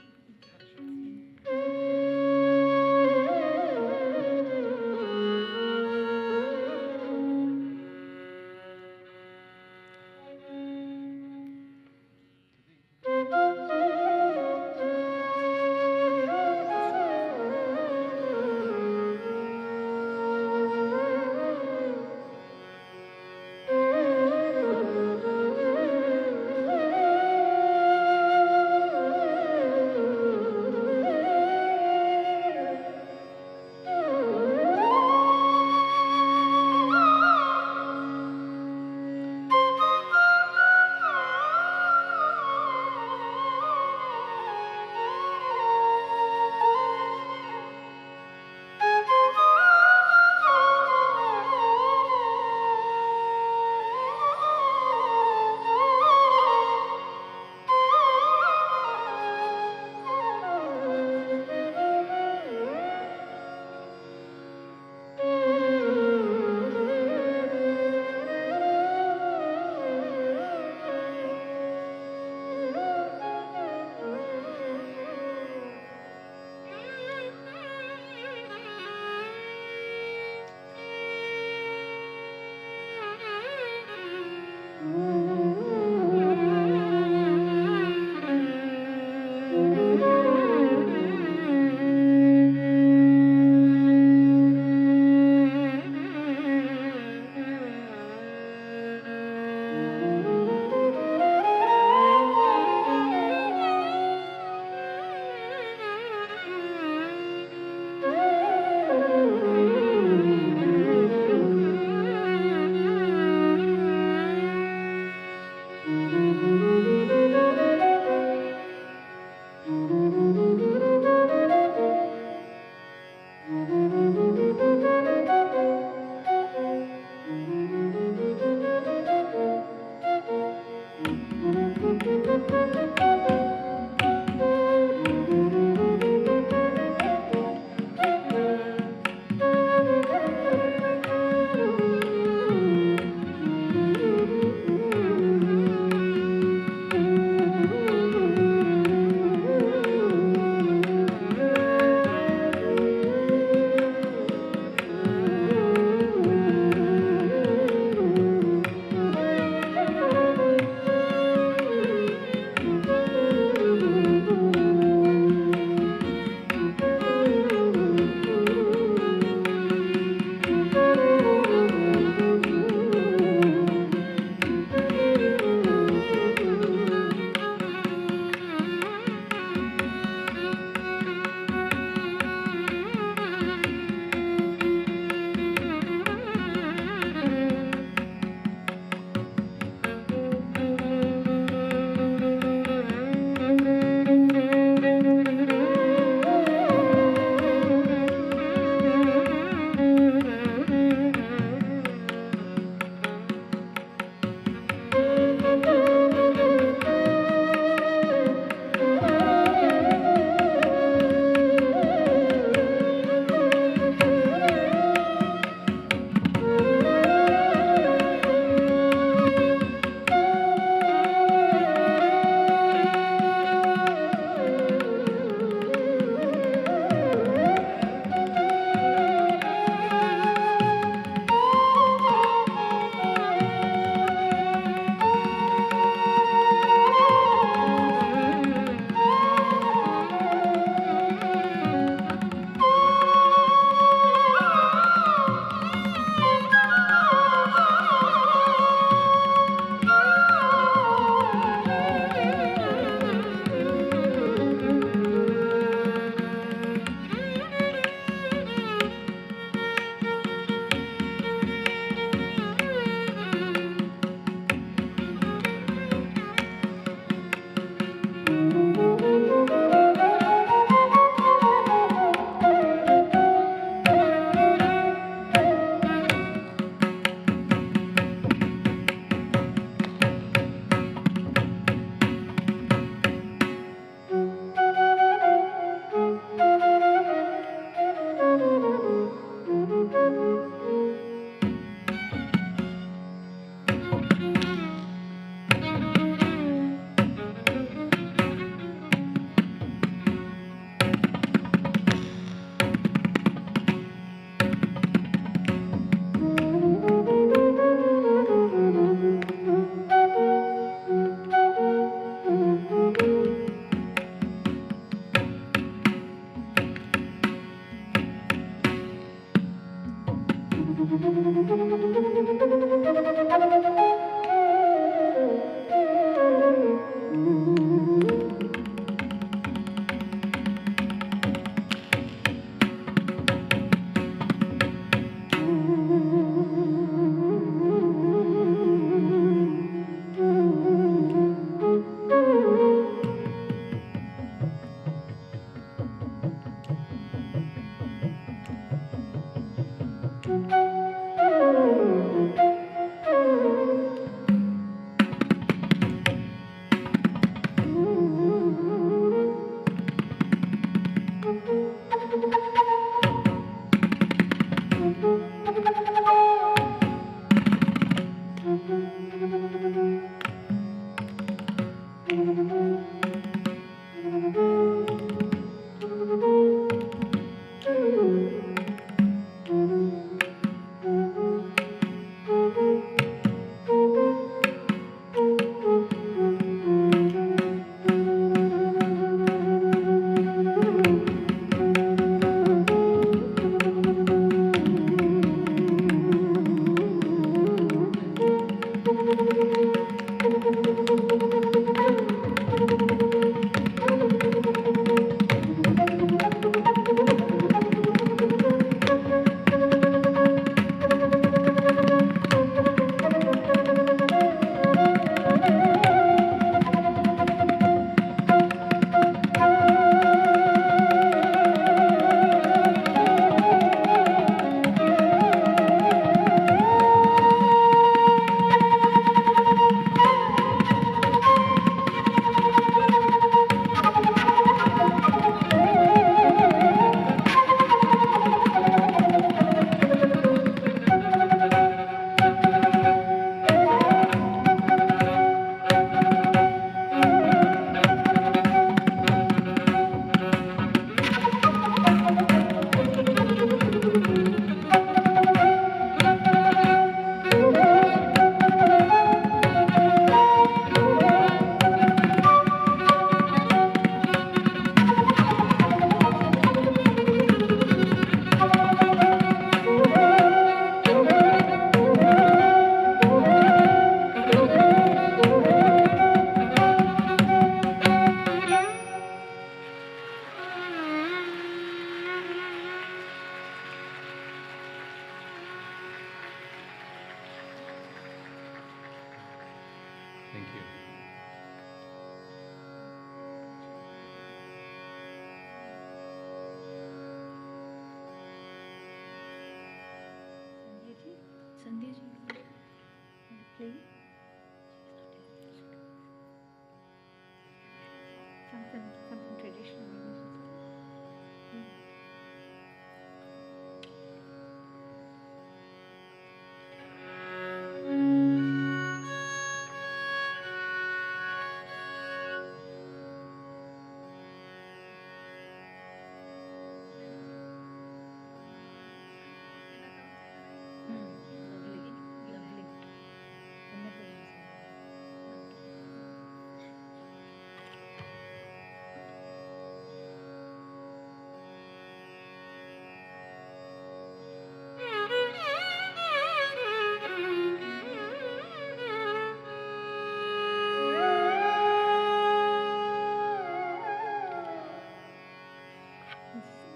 Something traditional.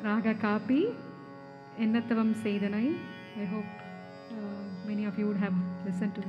Raga Kapi, Ennathavam Seidanai. I hope many of you would have listened to it.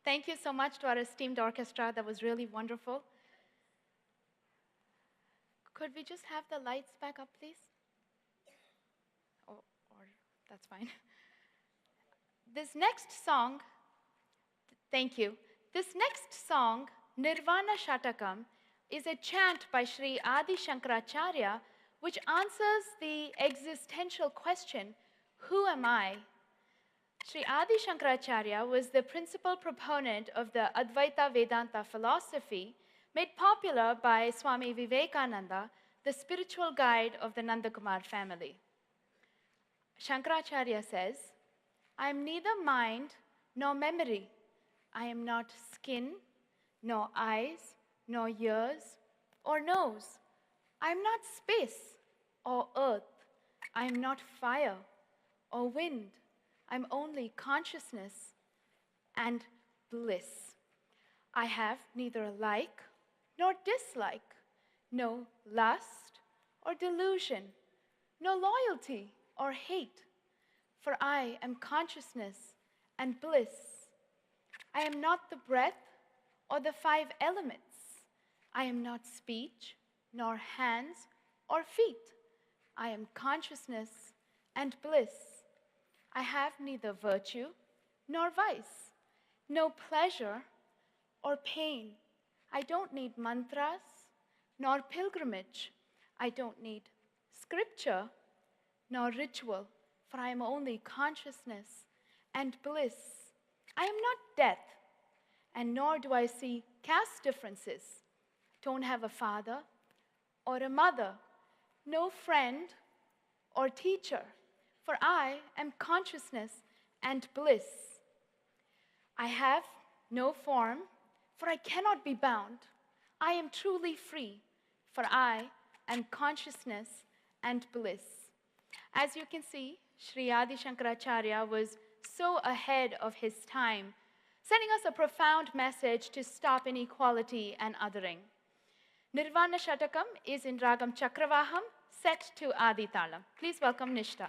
Thank you so much to our esteemed orchestra. That was really wonderful. Could we just have the lights back up, please? Or that's fine. This next song, thank you. This next song, Nirvana Shatakam, is a chant by Sri Adi Shankaracharya which answers the existential question, who am I? Sri Adi Shankaracharya was the principal proponent of the Advaita Vedanta philosophy made popular by Swami Vivekananda, the spiritual guide of the Nandakumar family. Shankaracharya says, I am neither mind nor memory. I am not skin, nor eyes, nor ears, or nose. I am not space or earth. I am not fire or wind. I'm only consciousness and bliss. I have neither like nor dislike, no lust or delusion, no loyalty or hate, for I am consciousness and bliss. I am not the breath or the 5 elements. I am not speech, nor hands or feet. I am consciousness and bliss. I have neither virtue nor vice, no pleasure or pain. I don't need mantras nor pilgrimage. I don't need scripture nor ritual, for I am only consciousness and bliss. I am not death, and nor do I see caste differences. Don't have a father or a mother, no friend or teacher, for I am consciousness and bliss. I have no form, for I cannot be bound. I am truly free, for I am consciousness and bliss. As you can see, Sri Adi Shankaracharya was so ahead of his time, sending us a profound message to stop inequality and othering. Nirvana Shatakam is in Ragam Chakravaham, set to Adi Talam. Please welcome Nishta.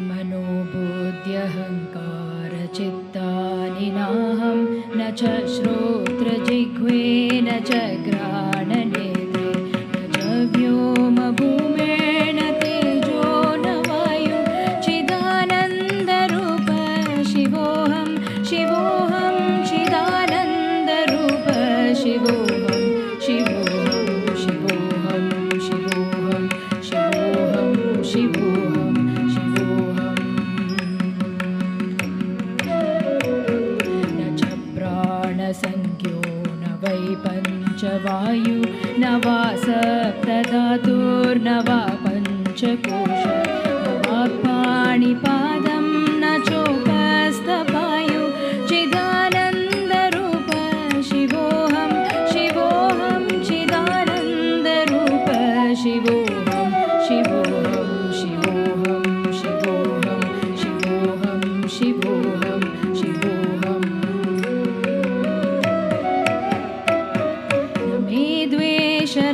मनोबुद्ध्यहङ्कारचित्तानि नाहं न च श्रोत्रजिह्वे न च घ्राणनेत्रे न च व्योमभूमेन तेजो न वायु चिदानन्दरूप शिवोऽहं शिवोऽहं चिदानन्दरूप शिवोऽहं शिवोऽहं शिवोऽहं शिवोऽहं शिवोऽहं शिवोऽहं संज्ञो न वै पञ्चवायु न वा सप्तधातुर्न वा पञ्चकोश न वा पाणिपादं न चोपस्थपायु चिदानन्दरूप शिवोऽहं शिवोऽहं चिदानन्दरूप शिवोऽहं शिवोऽहं शिवोऽहं शिवोऽहं शिवोऽहं शिवोऽहं शिवोऽहं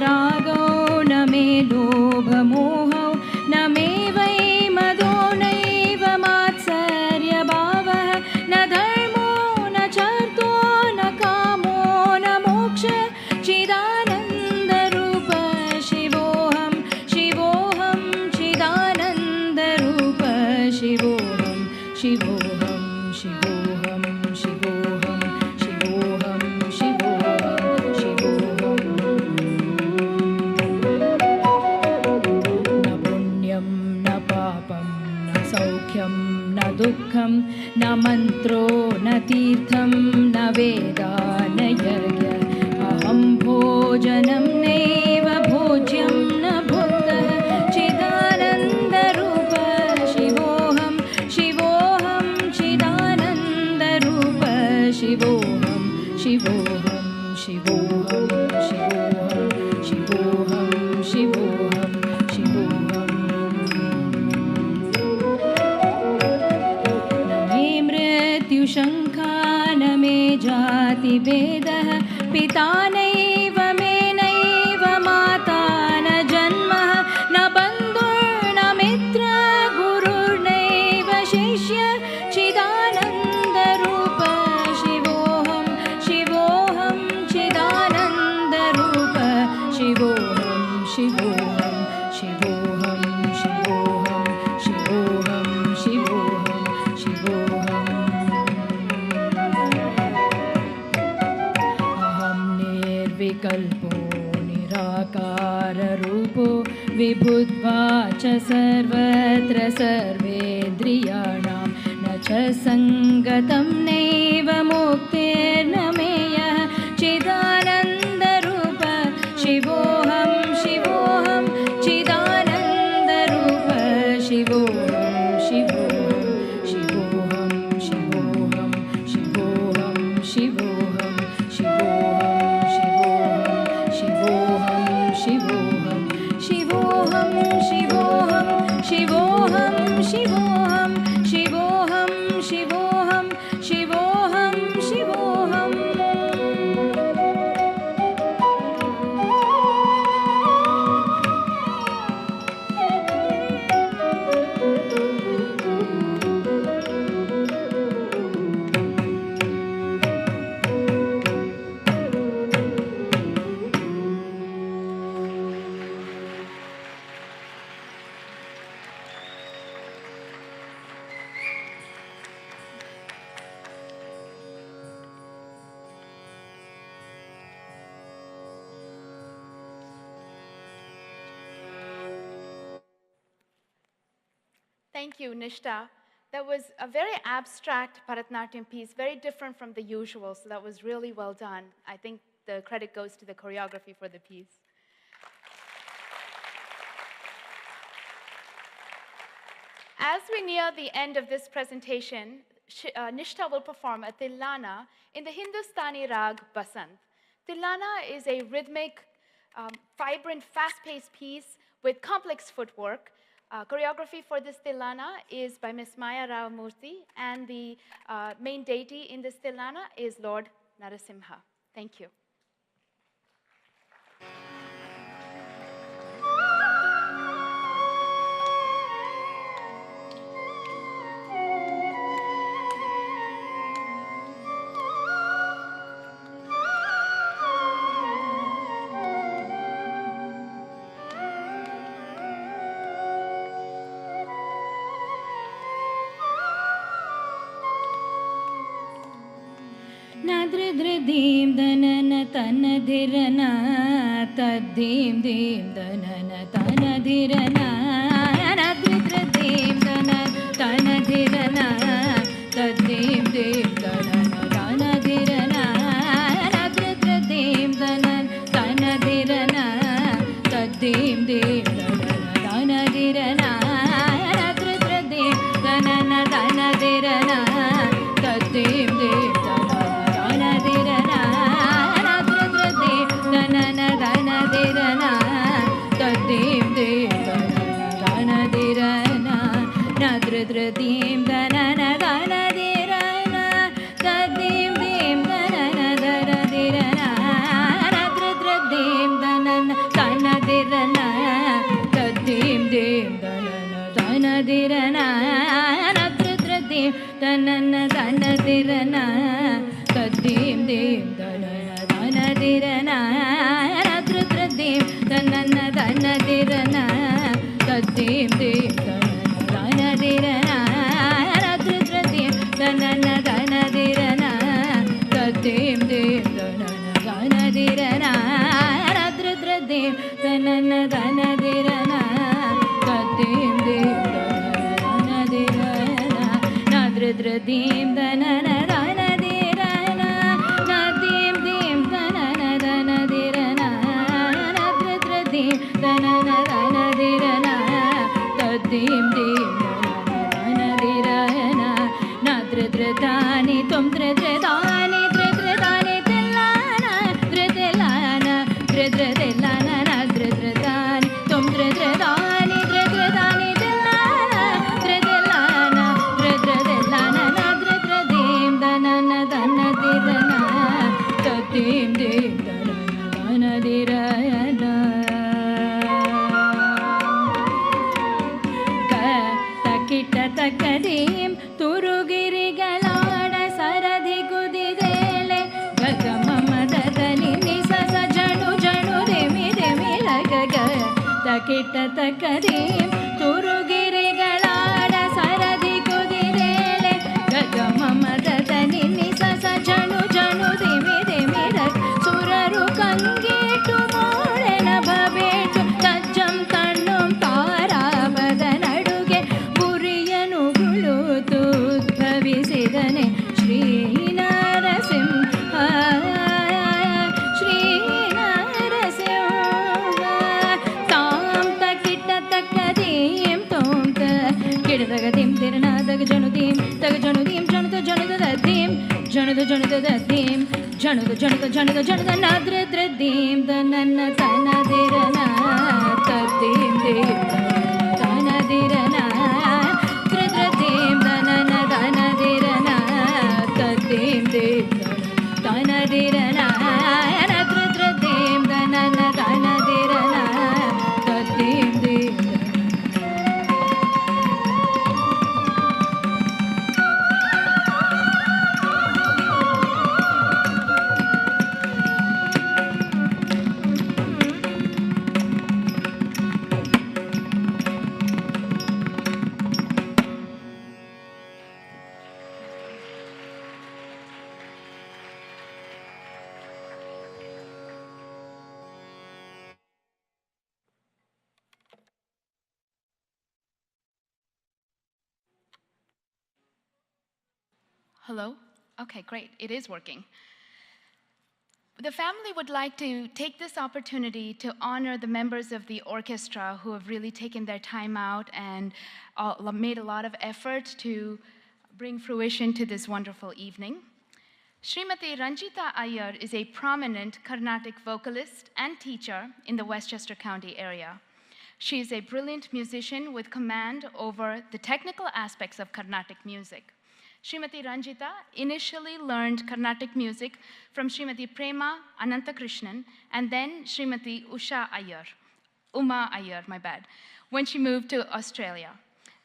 रागो न सोऽहं न मन्त्रो न तीर्थं न वेदा न यज्ञ अहं भोजनं नैव भोज्यं न भुक्तः चिदानन्दरूप शिवोऽहं शिवोऽहं चिदानन्दरूप शिवोऽहं शिवोऽहं शिवोऽहं शिवोऽहं शिवोऽहं शिवोऽहं न मे मृत्युशङ्का न मे जातिभेदः पिता नैव मे नैव माता न जन्मः न बन्धुर्न मित्र गुरुर्नैव शिष्य चिदानन्दरूप शिवोऽहं शिवोऽहं चिदानन्दरूप शिवोऽहं शिवोऽहं शिवोऽहं शिवोऽहं शिवोऽहं शिवोऽहं शिवोऽहम् अहं निर्विकल्पो निराकाररूपो विभुत्वा च सर्वत्र सर्वेन्द्रियाणां न च सङ्गतं नैव मुक्तिर्न मेयः चिदानन्दरूप शिवोऽहं शिवोऽहं चिदानन्दरूप शिवोऽहं शिवोऽहं शिवोऽहं शिवोऽहं शिवोऽहं शिवोऽहं शिवोऽहं शिवोऽहं शिवोऽहं शिवोऽहं शिवोऽहं शिवोऽहं शिवोऽहं शिवोऽहं शिवोऽहं शिवोऽहं Thank you, Nishta. That was a very abstract Bharatanatyam piece, very different from the usual, so that was really well done. I think the credit goes to the choreography for the piece. As we near the end of this presentation, Nishta will perform a Tilana in the Hindustani rag Basant. Tilana is a rhythmic, vibrant, fast-paced piece with complex footwork. Choreography for this Tilana is by Ms. Maya Rao Murthy, and the main deity in this Tilana is Lord Narasimha. Thank you. Nadridridim danana tanadhirana taddim dim danana tanadhirana Nadridridim danana tanadhirana taddim dim danana tanadhirana Nadridridim danana tanadhirana taddim dim danana tanadhirana Nadridridim danana tanadhirana taddim dim Nadridradim danana danadirana taddim dim danana danadirana Nadridradim danana danadirana taddim dim danana danadirana Nadridradim danana danadirana taddim dim danana danadirana Nadridradim danana danadirana taddim dim Danadirana, Nadridradim, Danana, Danadirana, Tadim, Dim, Danana, Danadirana, Nadridradim, Danana, Danadirana, Tadim, Dim, Danana, Danadirana, ಕಿಟ್ಟತಕ್ಕದೀಂ ತುರುಗಿರಿಗಳಾಡ ಸರದಿ ಕುದಿರೇಳೆ ಗಗಮಮದ ನಿನ್ನಿ ಸಸ ಜನು ಜನು ದಿಮಿ ದಿಮಿರ ಸುರರು ಕಂಗೀಟು ಮೋಳೆನ ಭಬೇಟು ತಜ್ಜಂ ತಣ್ಣುಂ ತಾರಾಬದ ನಡುಗೆ ಗುರಿಯನು ಗುಳುತು ಉದ್ಭವಿಸಿದನೆ ಶ್ರೀ ನರಸಿಂಹ ಶ್ರೀ ನರಸಿಂಹ ತಾಂತ ಕಿಟ್ಟತಕ್ಕದೀಂ ತೋಂತ ಕಿಡದಗದೀಂ ತಿರುನಾದಗ ಜನುದೀಂ ತಗ ಜನುದೀಂ ಜನುದ ಜನುದ ದೀಂ ಜನುದ ಜನುದ ದೀಂ ಜನುದ ಜನುದ ಜನುದ ಜನುದ ನಾದ್ರದ್ರದೀಂ the ನನ್ನ ತನದಿರನ ತದ್ದೀಂ ದೇಂ ತನದಿರನ ದ್ರದ್ರದೀಂ the ನನ್ನ ತನದಿರನ ತದ್ದೀಂ ದೇಂ ತನದಿರನ ದ್ರದ್ರದೀಂ the ನನ್ನ ತನದಿರನ ತದ್ದೀಂ ದೇಂ Hello? Okay, great. It is working. The family would like to take this opportunity to honor the members of the orchestra who have really taken their time out and made a lot of effort to bring fruition to this wonderful evening. Srimati Ranjita Iyer is a prominent Carnatic vocalist and teacher in the Westchester County area. She is a brilliant musician with command over the technical aspects of Carnatic music. Srimati Ranjita initially learned Carnatic music from Srimati Prema Anantakrishnan and then Srimati Uma Iyer, when she moved to Australia.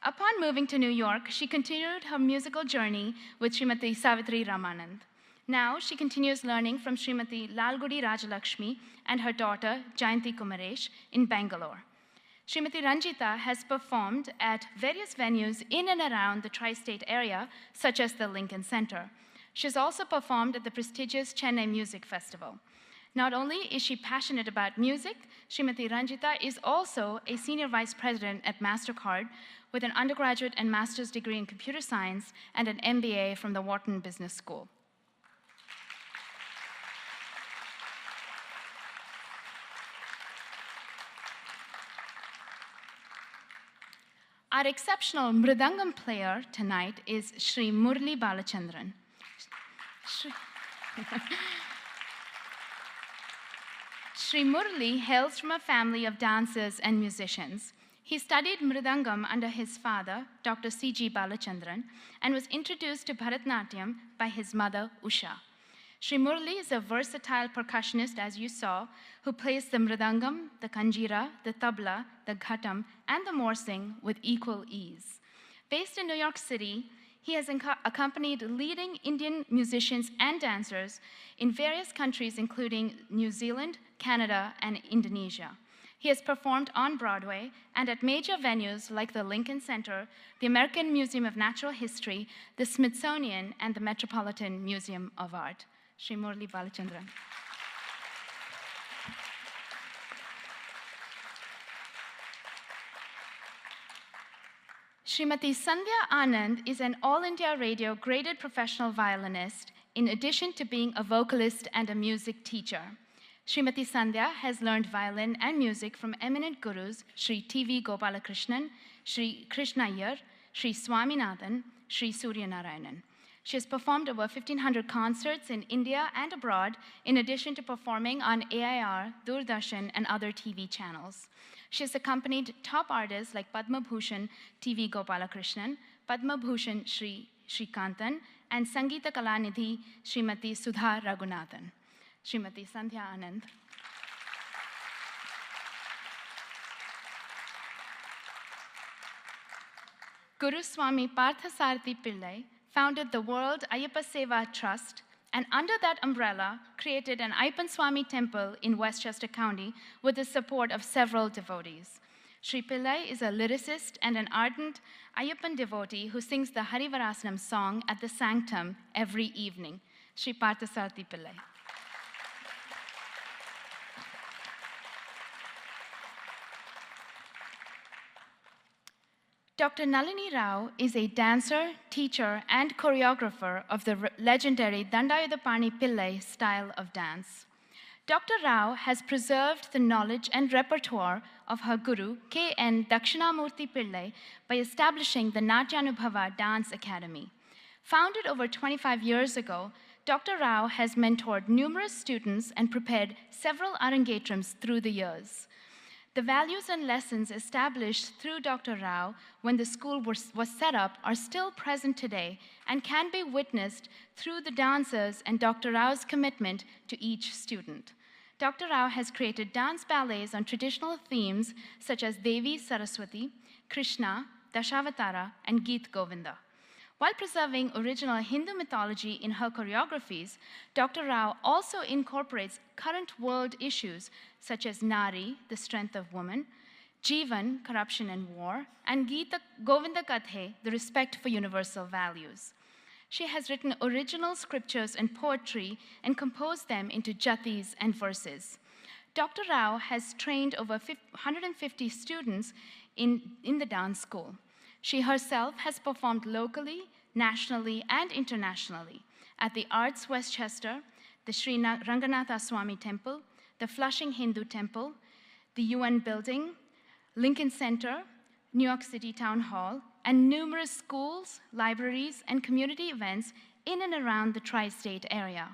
Upon moving to New York, she continued her musical journey with Srimati Savitri Ramanand. Now she continues learning from Srimati Lalgudi Rajalakshmi and her daughter Jayanti Kumaresh in Bangalore. Srimati Ranjita has performed at various venues in and around the tri-state area, such as the Lincoln Center. She's also performed at the prestigious Chennai Music Festival. Not only is she passionate about music, Srimati Ranjita is also a senior vice president at MasterCard with an undergraduate and master's degree in computer science and an MBA from the Wharton Business School. Our exceptional mridangam player tonight is Sri Murli Balachandran. Sri Murli hails from a family of dancers and musicians. He studied mridangam under his father, Dr. C.G. Balachandran, and was introduced to Bharatanatyam by his mother, Usha. Sri Murli is a versatile percussionist, as you saw, who plays the mridangam, the kanjira, the tabla, the ghatam, and the morsing with equal ease. Based in New York City, he has accompanied leading Indian musicians and dancers in various countries, including New Zealand, Canada, and Indonesia. He has performed on Broadway and at major venues like the Lincoln Center, the American Museum of Natural History, the Smithsonian, and the Metropolitan Museum of Art. Sri Murli Balachandran. Srimati Sandhya Anand is an All India Radio graded professional violinist, in addition to being a vocalist and a music teacher. Srimati Sandhya has learned violin and music from eminent gurus Sri T.V. Gopalakrishnan, Sri Krishna Iyer, Sri Swaminathan, Sri Surya Narayanan. She has performed over 1,500 concerts in India and abroad, in addition to performing on AIR, Doordarshan, and other TV channels. She has accompanied top artists like Padma Bhushan T.V. Gopalakrishnan, Padma Bhushan Sri Srikantan, and Sangeeta Kalanidhi Srimati Sudha Raghunathan. Srimati Sandhya Anand. Guru Swami Parthasarathi Pillai founded the World Ayyappa Seva Trust, and under that umbrella, created an Ayyappan Swami temple in Westchester County with the support of several devotees. Sri Pillai is a lyricist and an ardent Ayyappan devotee who sings the Harivarasanam song at the sanctum every evening. Sri Parthasarathi Pillai. Dr. Nalini Rau is a dancer, teacher, and choreographer of the legendary Dandayudapani Pillai style of dance. Dr. Rau has preserved the knowledge and repertoire of her guru, K.N. Dakshinamurthy Pillai, by establishing the Natyanubhava Dance Academy. Founded over 25 years ago, Dr. Rau has mentored numerous students and prepared several Arangetrams through the years. The values and lessons established through Dr. Rau when the school was set up are still present today and can be witnessed through the dancers and Dr. Rau's commitment to each student. Dr. Rau has created dance ballets on traditional themes such as Devi Saraswati, Krishna, Dashavatara, and Geet Govinda. While preserving original Hindu mythology in her choreographies, Dr. Rau also incorporates current world issues such as Nari, the strength of woman, Jivan, corruption and war, and Geeta Govinda Kathe, the respect for universal values. She has written original scriptures and poetry and composed them into jatis and verses. Dr. Rau has trained over 150 students in the dance school. She herself has performed locally, nationally, and internationally at the Arts Westchester, the Sri Ranganatha Swami Temple, the Flushing Hindu Temple, the UN Building, Lincoln Center, New York City Town Hall, and numerous schools, libraries, and community events in and around the tri-state area.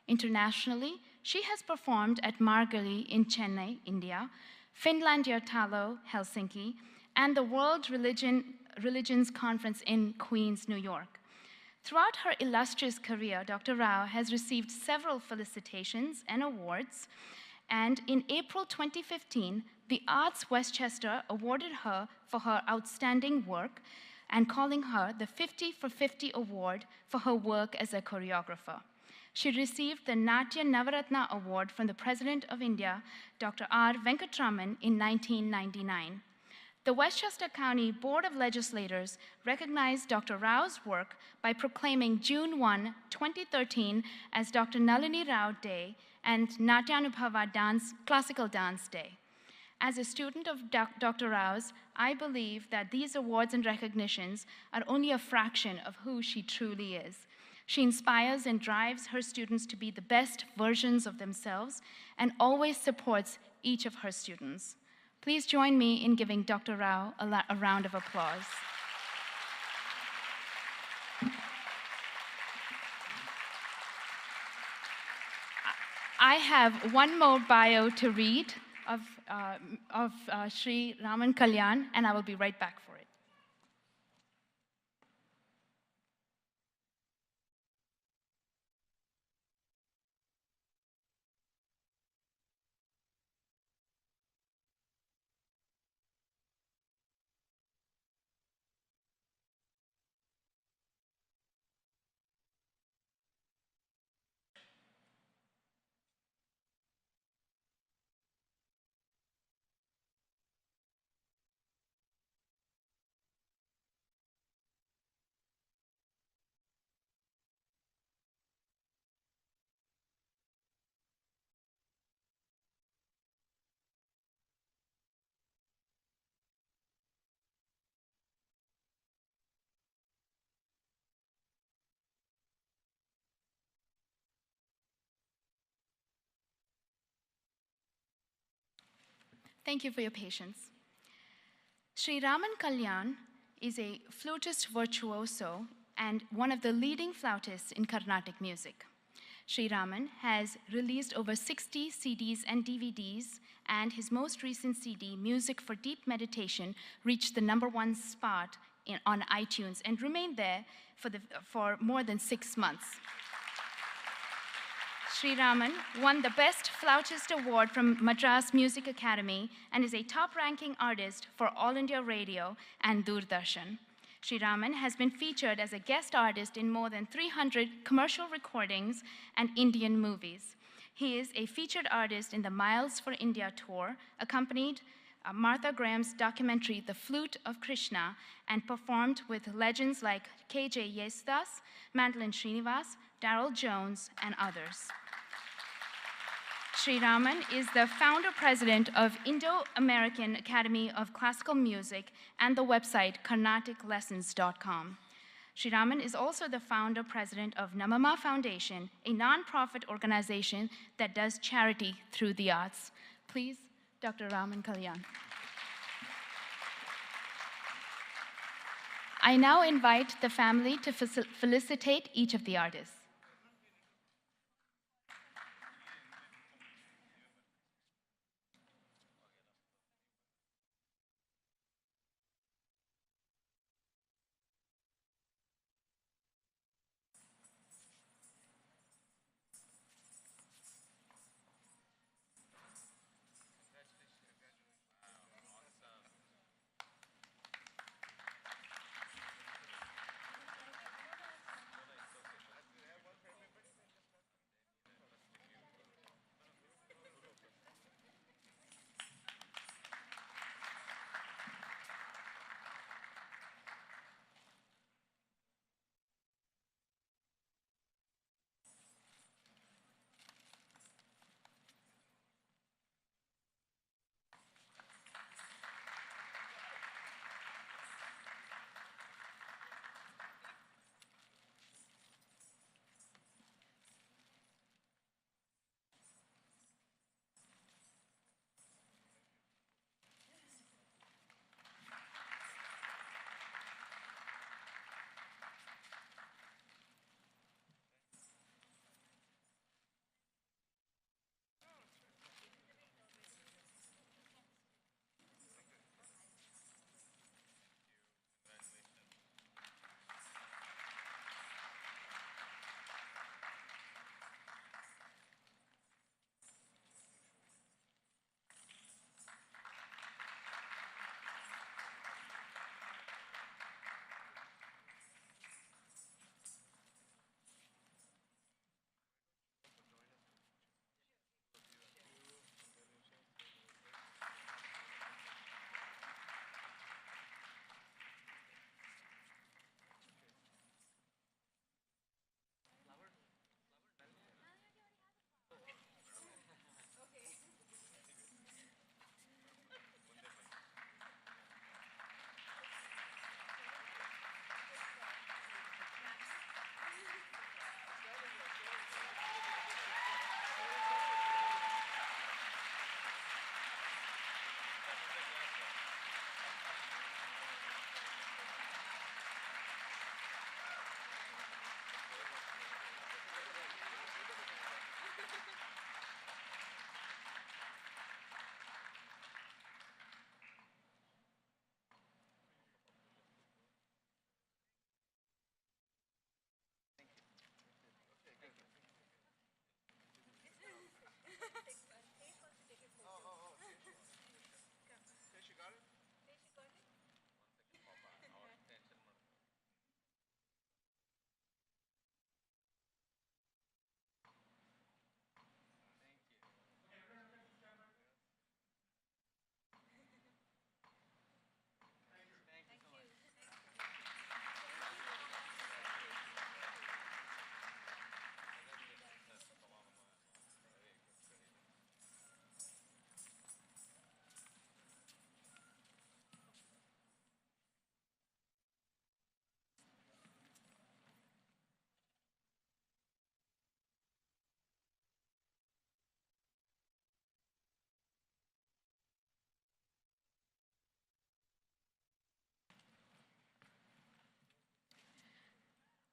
Internationally, she has performed at Margali in Chennai, India, Finlandia Talo, Helsinki, and the World Religions Conference in Queens, New York. Throughout her illustrious career, Dr. Rau has received several felicitations and awards, and in April 2015, the Arts Westchester awarded her for her outstanding work and calling her the 50 for 50 award for her work as a choreographer. She received the Natya Navaratna Award from the President of India, Dr. R. Venkatraman, in 1999. The Westchester County Board of Legislators recognized Dr. Rau's work by proclaiming June 1, 2013 as Dr. Nalini Rau Day and Natyanubhava Classical Dance Day. As a student of Dr. Rau's, I believe that these awards and recognitions are only a fraction of who she truly is. She inspires and drives her students to be the best versions of themselves and always supports each of her students. Please join me in giving Dr. Rau a round of applause. I have one more bio to read of Sri Raman Kalyan, and I will be right back for it. Thank you for your patience. Sri Raman Kalyan is a flutist virtuoso and one of the leading flautists in Carnatic music. Sri Raman has released over 60 CDs and DVDs, and his most recent CD, Music for Deep Meditation, reached the #1 spot on iTunes and remained there for more than 6 months. Sri Raman won the Best Flautist Award from Madras Music Academy and is a top-ranking artist for All India Radio and Doordarshan. Sri Raman has been featured as a guest artist in more than 300 commercial recordings and Indian movies. He is a featured artist in the Miles for India tour, accompanied Martha Graham's documentary, The Flute of Krishna, and performed with legends like K.J. Yesudas, Mandolin Srinivas, Darryl Jones, and others. Sri Raman is the founder-president of Indo-American Academy of Classical Music and the website carnaticlessons.com. Sri Raman is also the founder-president of Namama Foundation, a nonprofit organization that does charity through the arts. Please, Dr. Raman Kalyan. I now invite the family to felicitate each of the artists.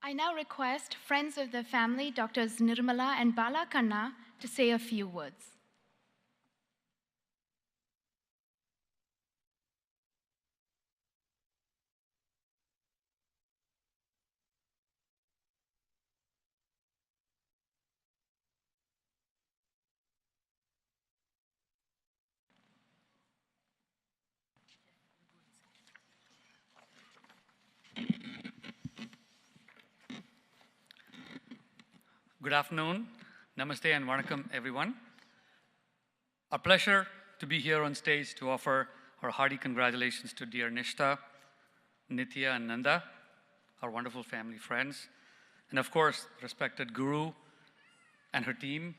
I now request friends of the family, Drs. Nirmala and Bala Kanna, to say a few words. Good afternoon. Namaste and Vanakkam, everyone. A pleasure to be here on stage to offer our hearty congratulations to dear Nishta, Nitya, and Nanda, our wonderful family friends, and of course, respected Guru and her team,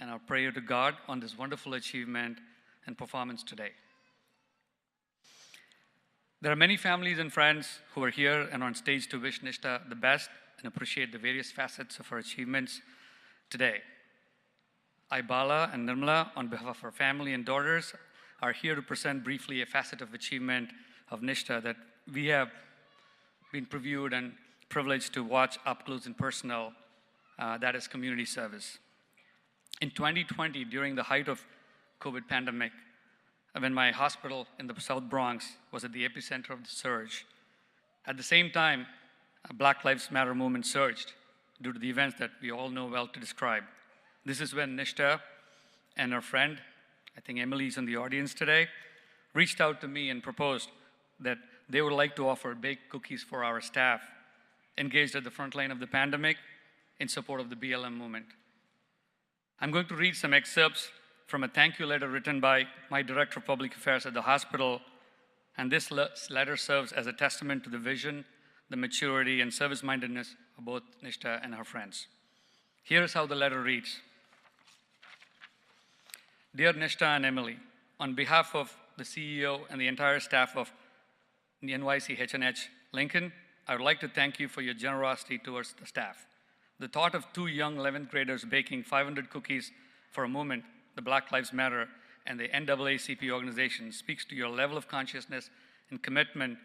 and our prayer to God on this wonderful achievement and performance today. There are many families and friends who are here and on stage to wish Nishta the best and appreciate the various facets of her achievements today. I, Bala, and Nirmala, on behalf of our family and daughters, are here to present briefly a facet of achievement of Nishta that we have been previewed and privileged to watch up close and personal, that is community service. In 2020, during the height of COVID pandemic, when my hospital in the South Bronx was at the epicenter of the surge, at the same time, a Black Lives Matter movement surged due to the events that we all know well to describe. This is when Nishta and her friend, I think Emily is in the audience today, reached out to me and proposed that they would like to offer baked cookies for our staff engaged at the front line of the pandemic in support of the BLM movement. I'm going to read some excerpts from a thank you letter written by my Director of Public Affairs at the hospital, and this letter serves as a testament to the vision, the maturity, and service-mindedness of both Nishta and her friends. Here's how the letter reads. Dear Nishta and Emily, on behalf of the CEO and the entire staff of the NYC H&H Lincoln, I would like to thank you for your generosity towards the staff. The thought of 2 young 11th graders baking 500 cookies for a movement, the Black Lives Matter, and the NAACP organization speaks to your level of consciousness and commitment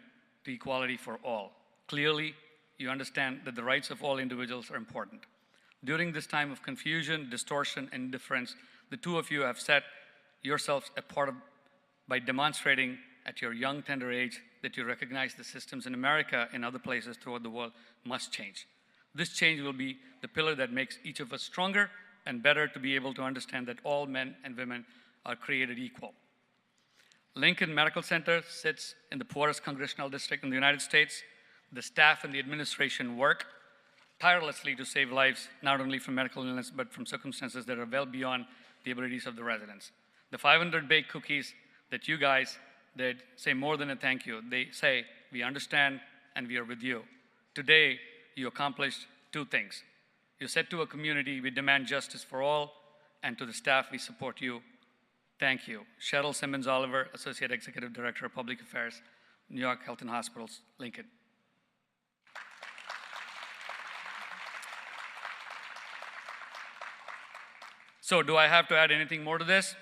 to equality for all. Clearly, you understand that the rights of all individuals are important. During this time of confusion, distortion, and indifference, the two of you have set yourselves apart by demonstrating at your young, tender age that you recognize the systems in America and other places throughout the world must change. This change will be the pillar that makes each of us stronger and better to be able to understand that all men and women are created equal. Lincoln Medical Center sits in the poorest congressional district in the United States. The staff and the administration work tirelessly to save lives, not only from medical illness, but from circumstances that are well beyond the abilities of the residents. The 500 baked cookies that you guys did say more than a thank you. They say, we understand and we are with you. Today, you accomplished 2 things. You said to a community, we demand justice for all, and to the staff, we support you. Thank you. Cheryl Simmons Oliver, Associate Executive Director of Public Affairs, New York Health and Hospitals, Lincoln. So do I have to add anything more to this?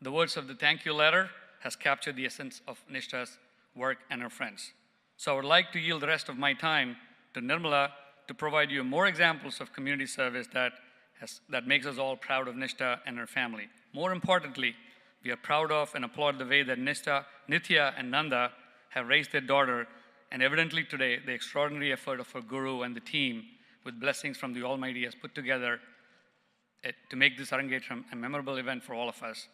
The words of the thank you letter has captured the essence of Nishta's work and her friends. So I would like to yield the rest of my time to Nirmala to provide you more examples of community service that makes us all proud of Nishta and her family. More importantly, we are proud of and applaud the way that Nishta, Nitya, and Nanda have raised their daughter, and evidently today, the extraordinary effort of her guru and the team, with blessings from the Almighty, has put together to make this Arangetram a memorable event for all of us.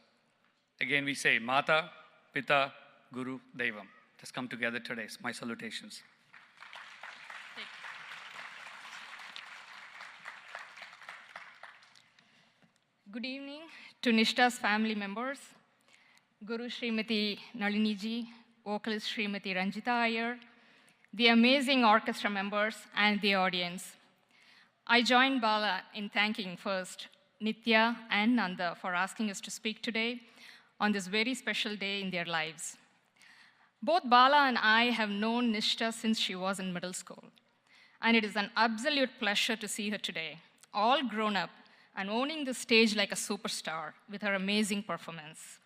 Again, we say, Mata, Pita, Guru, Devam. Just come together today. My salutations. Good evening to Nishta's family members, Guru Srimati Nalini ji, vocalist Srimati Ranjita Iyer, the amazing orchestra members, and the audience. I join Bala in thanking first Nitya and Nanda for asking us to speak today on this very special day in their lives. Both Bala and I have known Nishta since she was in middle school, and it is an absolute pleasure to see her today, all grown up and owning the stage like a superstar with her amazing performance.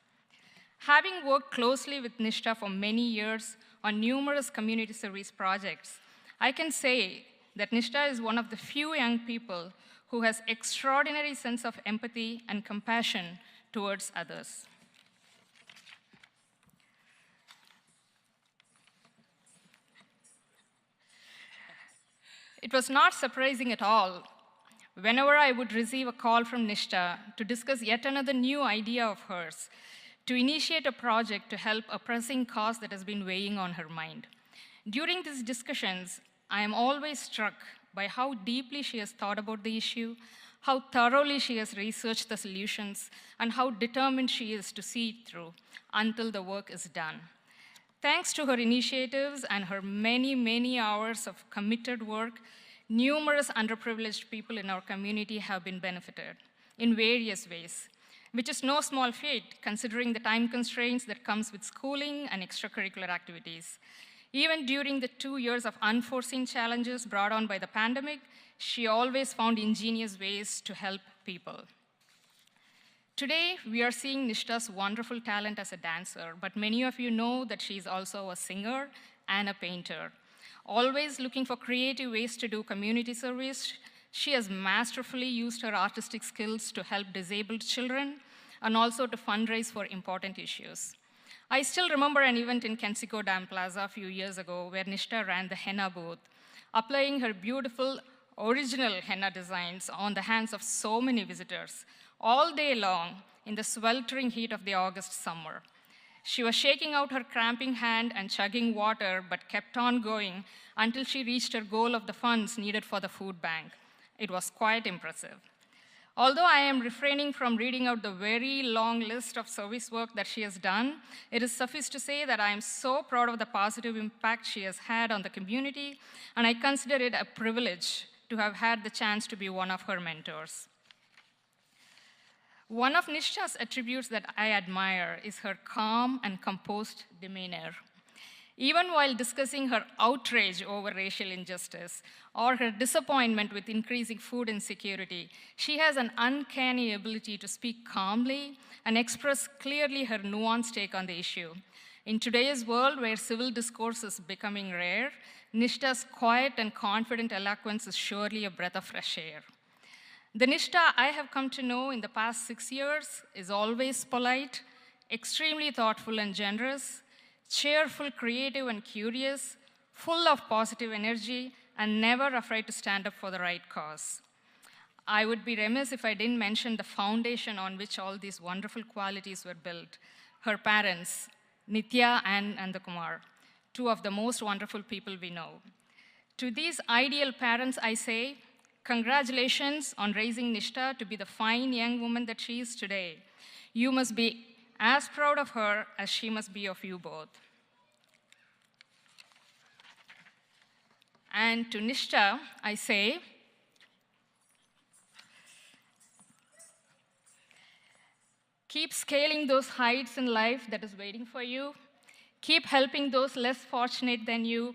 Having worked closely with Nishta for many years on numerous community service projects, I can say that Nishta is one of the few young people who has extraordinary sense of empathy and compassion towards others. It was not surprising at all whenever I would receive a call from Nishta to discuss yet another new idea of hers, to initiate a project to help a pressing cause that has been weighing on her mind. During these discussions, I am always struck by how deeply she has thought about the issue, how thoroughly she has researched the solutions, and how determined she is to see it through until the work is done. Thanks to her initiatives and her many, many hours of committed work, numerous underprivileged people in our community have been benefited in various ways, which is no small feat considering the time constraints that comes with schooling and extracurricular activities. Even during the 2 years of unforeseen challenges brought on by the pandemic, she always found ingenious ways to help people. Today, we are seeing Nishta's wonderful talent as a dancer, but many of you know that she is also a singer and a painter. Always looking for creative ways to do community service, she has masterfully used her artistic skills to help disabled children and also to fundraise for important issues. I still remember an event in Kensico Dam Plaza a few years ago where Nishta ran the henna booth, applying her beautiful original henna designs on the hands of so many visitors all day long in the sweltering heat of the August summer. She was shaking out her cramping hand and chugging water, but kept on going until she reached her goal of the funds needed for the food bank. It was quite impressive. Although I am refraining from reading out the very long list of service work that she has done, it is suffice to say that I am so proud of the positive impact she has had on the community, and I consider it a privilege to have had the chance to be one of her mentors. One of Nishta's attributes that I admire is her calm and composed demeanor. Even while discussing her outrage over racial injustice or her disappointment with increasing food insecurity, she has an uncanny ability to speak calmly and express clearly her nuanced take on the issue. In today's world where civil discourse is becoming rare, Nishta's quiet and confident eloquence is surely a breath of fresh air. The Nishta I have come to know in the past 6 years is always polite, extremely thoughtful and generous, cheerful, creative, and curious, full of positive energy, and never afraid to stand up for the right cause. I would be remiss if I didn't mention the foundation on which all these wonderful qualities were built. Her parents, Nithya and Nandakumar, two of the most wonderful people we know. To these ideal parents, I say, congratulations on raising Nishta to be the fine young woman that she is today. You must be as proud of her as she must be of you both. And to Nishta, I say, keep scaling those heights in life that is waiting for you. Keep helping those less fortunate than you.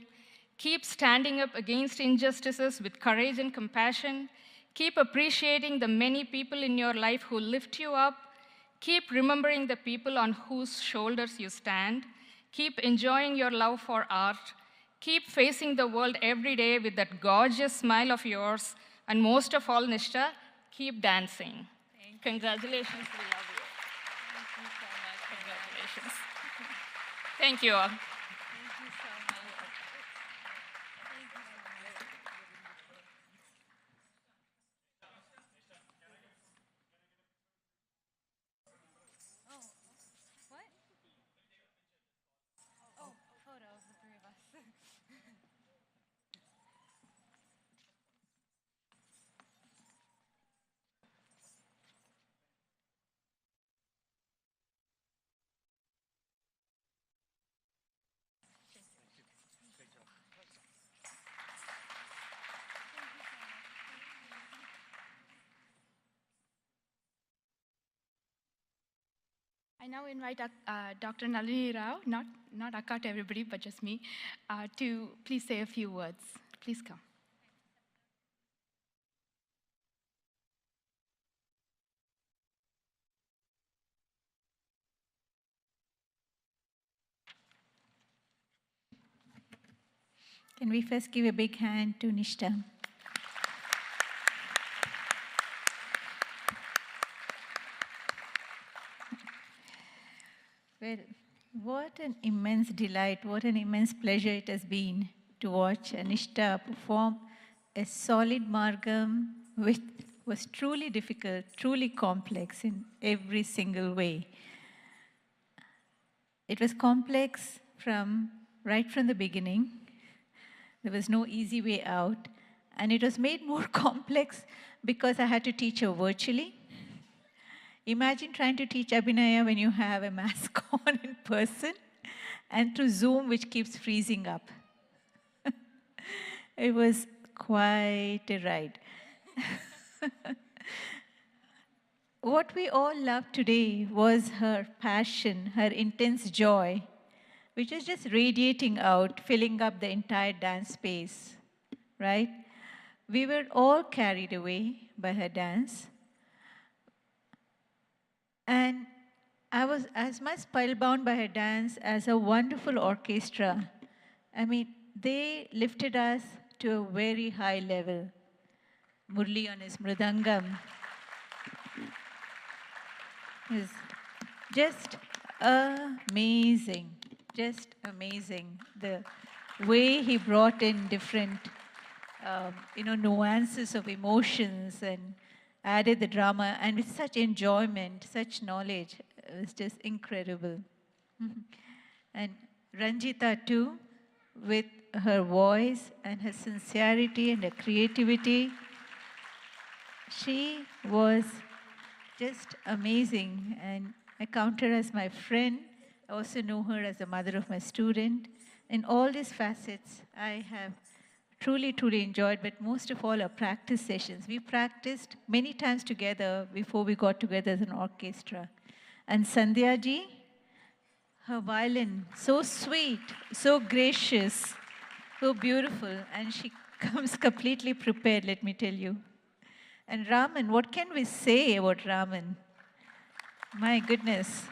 Keep standing up against injustices with courage and compassion. Keep appreciating the many people in your life who lift you up. Keep remembering the people on whose shoulders you stand. Keep enjoying your love for art. Keep facing the world every day with that gorgeous smile of yours. And most of all, Nishta, keep dancing. Congratulations, we love you. Thank you so much. Congratulations. Thank you all. I now invite Dr. Nalini Rau, not Akka to everybody, but just me, to please say a few words. Please come. Can we first give a big hand to Nishta? Well, what an immense delight, what an immense pleasure it has been to watch Nishta perform a solid margam which was truly difficult, truly complex in every single way. It was complex right from the beginning. There was no easy way out. And it was made more complex because I had to teach her virtually. Imagine trying to teach Abhinaya when you have a mask on in person and through Zoom, which keeps freezing up. It was quite a ride. What we all loved today was her passion, her intense joy, which was just radiating out, filling up the entire dance space, right? We were all carried away by her dance. And I was as much spellbound by her dance as a wonderful orchestra. I mean, they lifted us to a very high level. Murli on his mridangam is just amazing, just amazing. The way he brought in different, nuances of emotions and added the drama, and with such enjoyment, such knowledge, it was just incredible. And Ranjita too, with her voice and her sincerity and her creativity, she was just amazing. And I count her as my friend. I also know her as the mother of my student. In all these facets, I have truly, truly enjoyed, but most of all, our practice sessions. We practiced many times together before we got together as an orchestra. And Sandhya ji, her violin, so sweet, so gracious, so beautiful, and she comes completely prepared, let me tell you. And Raman, what can we say about Raman? My goodness,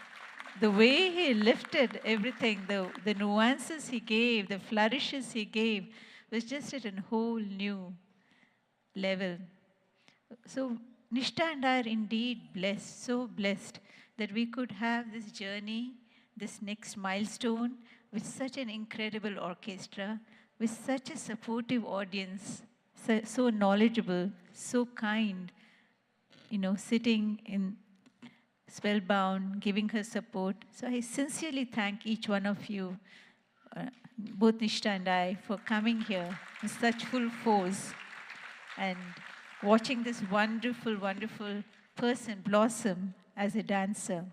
the way he lifted everything, the nuances he gave, the flourishes he gave, was just at a whole new level. So Nishta and I are indeed blessed, so blessed that we could have this journey, this next milestone with such an incredible orchestra, with such a supportive audience, so knowledgeable, so kind, sitting in spellbound, giving her support. So I sincerely thank each one of you, both Nishta and I, for coming here with such full force and watching this wonderful, wonderful person blossom as a dancer.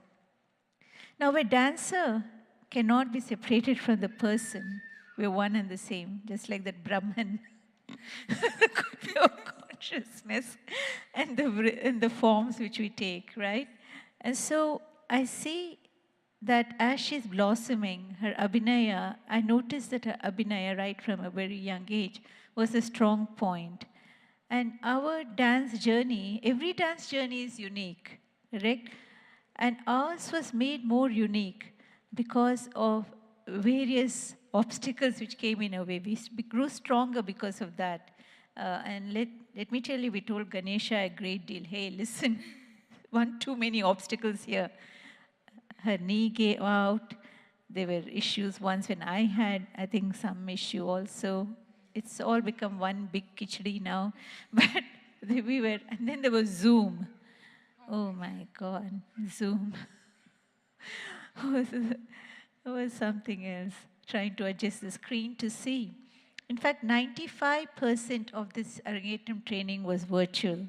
Now, a dancer cannot be separated from the person. We're one and the same, just like that Brahman, pure consciousness, and the forms which we take, right? And so I see that as she's blossoming, her abhinaya, I noticed that her abhinaya right from a very young age was a strong point. And our dance journey, every dance journey is unique, correct? And ours was made more unique because of various obstacles which came in our way. We grew stronger because of that. And let me tell you, we told Ganesha a great deal. Hey, listen, one too many obstacles here. Her knee gave out. There were issues once when I had, I think, some issue also. It's all become one big khichdi now. But and then there was Zoom. Oh my God, Zoom. It was something else, trying to adjust the screen to see. In fact, 95% of this Arangetram training was virtual.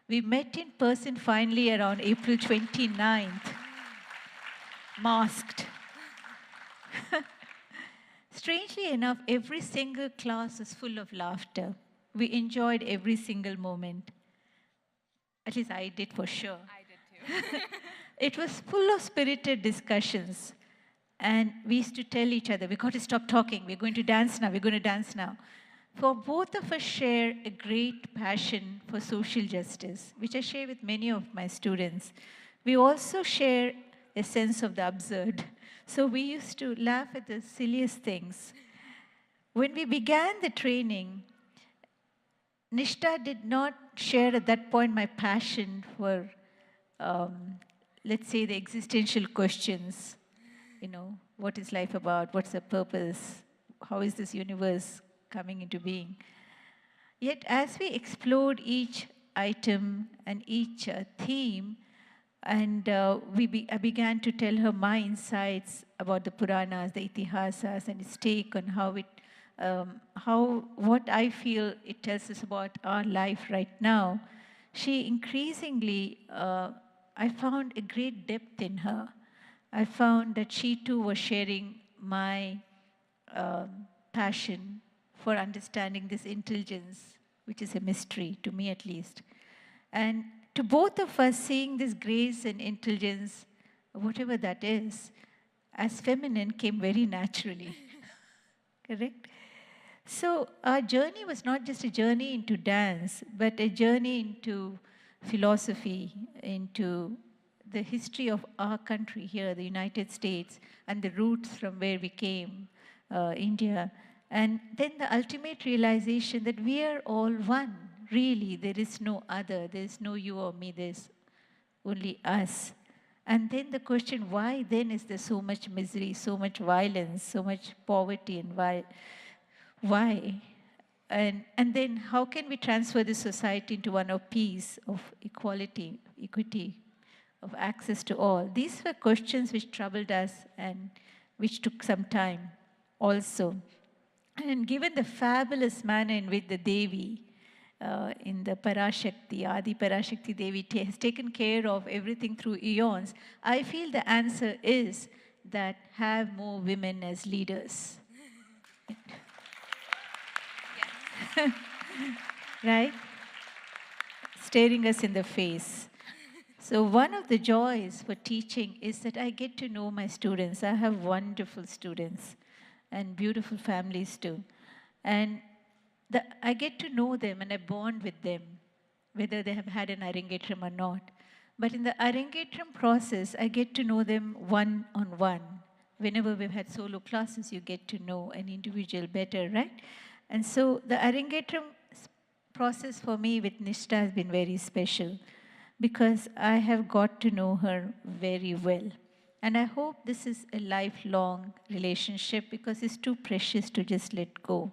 We met in person finally around April 29th. Masked. Strangely enough, every single class was full of laughter. We enjoyed every single moment. At least I did for sure. I did too. It was full of spirited discussions. And we used to tell each other, we got to stop talking. We're going to dance now. We're going to dance now. For both of us share a great passion for social justice, which I share with many of my students. We also share a sense of the absurd. So we used to laugh at the silliest things. When we began the training, Nishta did not share at that point my passion for, let's say, the existential questions. What is life about? What's the purpose? How is this universe coming into being? Yet as we explored each item and each theme, and I began to tell her my insights about the Puranas, the Itihasas, and its take on how it what I feel it tells us about our life right now. She increasingly, I found a great depth in her. I found that she too was sharing my passion for understanding this intelligence, which is a mystery, to me at least. And to both of us, seeing this grace and intelligence, whatever that is, as feminine came very naturally. Correct? So our journey was not just a journey into dance, but a journey into philosophy, into the history of our country here, the United States, and the roots from where we came, India. And then the ultimate realization that we are all one. Really, there is no other. There is no you or me. There's only us. And then the question, why then is there so much misery, so much violence, so much poverty, and why? And then how can we transfer this society into one of peace, of equality, equity, of access to all? These were questions which troubled us and which took some time also. And given the fabulous manner in which the Devi, in the Parashakti, Adi Parashakti Devi has taken care of everything through eons, I feel the answer is that have more women as leaders. Right? Staring us in the face. So one of the joys for teaching is that I get to know my students. I have wonderful students and beautiful families too. And I get to know them and I bond with them, whether they have had an Arangetram or not. But in the Arangetram process, I get to know them one-on-one. Whenever we've had solo classes, you get to know an individual better, right? And so the Arangetram process for me with Nishta has been very special because I have got to know her very well. And I hope this is a lifelong relationship because it's too precious to just let go.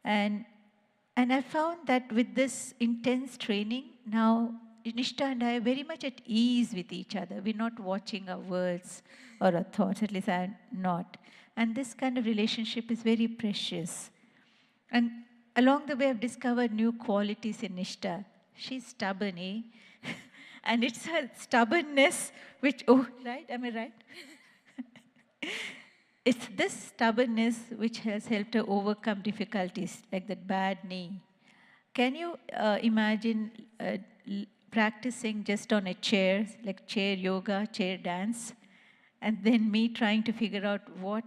And I found that with this intense training, now Nishta and I are very much at ease with each other. We're not watching our words or our thoughts, at least I'm not. And this kind of relationship is very precious. And along the way, I've discovered new qualities in Nishta. She's stubborn, eh? And it's her stubbornness which, oh, right? Am I right? It's this stubbornness which has helped her overcome difficulties, like that bad knee. Can you imagine practicing just on a chair, like chair yoga, chair dance, and then me trying to figure out what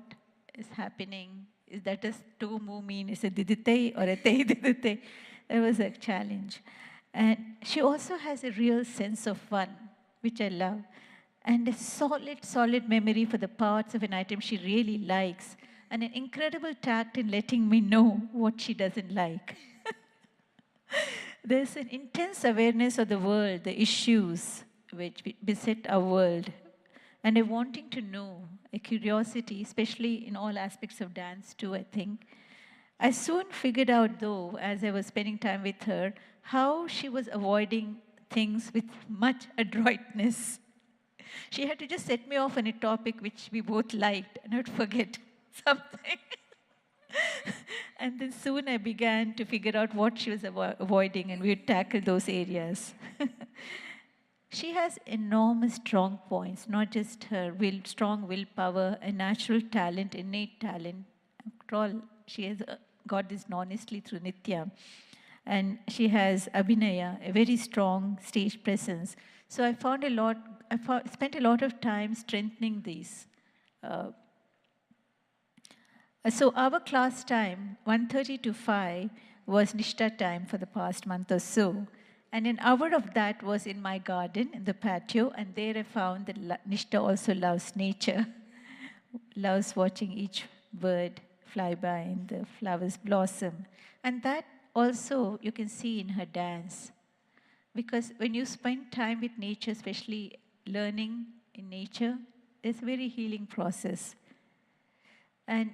is happening? Is that a toe move mean? Is it didite or a te didite? That was a challenge. And she also has a real sense of fun, which I love. And a solid memory for the parts of an item she really likes, and an incredible tact in letting me know what she doesn't like. There's an intense awareness of the world, the issues which beset our world, and a wanting to know, a curiosity, especially in all aspects of dance too, I think. I soon figured out, though, as I was spending time with her, how she was avoiding things with much adroitness. She had to just set me off on a topic which we both liked, and I'd forget something. And then soon I began to figure out what she was avoiding, and we'd tackle those areas. She has enormous strong points, not just her strong willpower, a natural talent, innate talent. After all, she has got this honestly through Nitya. And she has Abhinaya, a very strong stage presence. So I spent a lot of time strengthening these. So our class time, 1:30 to 5, was Nishta time for the past month or so. And an hour of that was in my garden, in the patio, and there I found that Nishta also loves nature, loves watching each bird fly by and the flowers blossom. And that also you can see in her dance. Because when you spend time with nature, especially learning in nature, it's a very healing process. And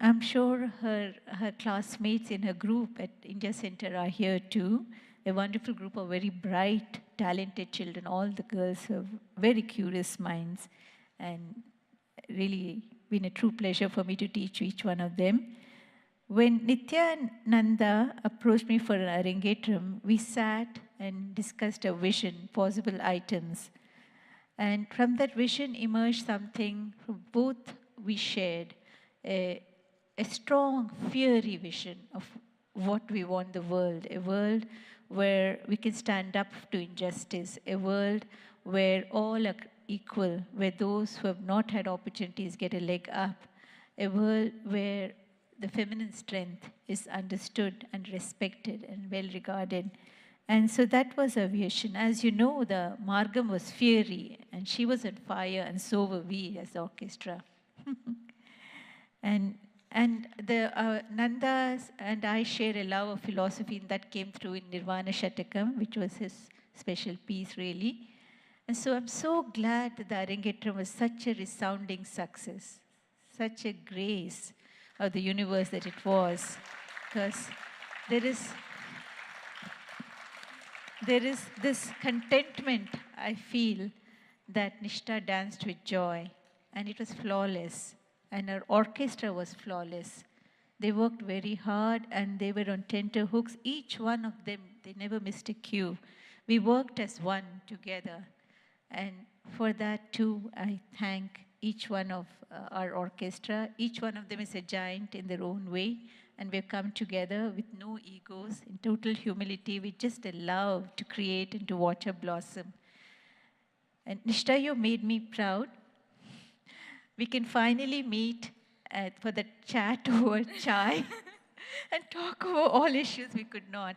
I'm sure her classmates in her group at India Center are here too. A wonderful group of very bright, talented children. All the girls have very curious minds, and really been a true pleasure for me to teach each one of them. When Nitya and Nanda approached me for an Arangetram, we sat and discussed a vision, possible items. And from that vision emerged something both we shared, a strong, fiery vision of what we want the world, a world where we can stand up to injustice, a world where all are equal, where those who have not had opportunities get a leg up, a world where the feminine strength is understood and respected and well regarded. And so that was our vision. As you know, the Margam was fiery, and she was on fire, and so were we as the orchestra. and the Nandas and I share a love of philosophy, and that came through in Nirvana Shatakam, which was his special piece, really. And so I'm so glad that the Arangetram was such a resounding success, such a grace of the universe that it was, because there is this contentment I feel that Nishta danced with joy, and it was flawless, and our orchestra was flawless. They worked very hard, and they were on tenterhooks. Each one of them, they never missed a cue. We worked as one together, and for that too, I thank each one of our orchestra. Each one of them is a giant in their own way, and we've come together with no egos, in total humility, with just a love to create and to watch her blossom. And Nishta, you made me proud. We can finally meet for the chat over chai and talk over all issues we could not.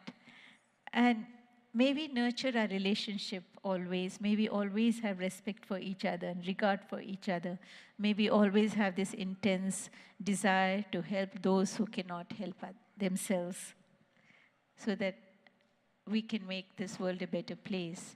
And may we nurture our relationship always. May we always have respect for each other and regard for each other. May we always have this intense desire to help those who cannot help themselves, so that we can make this world a better place.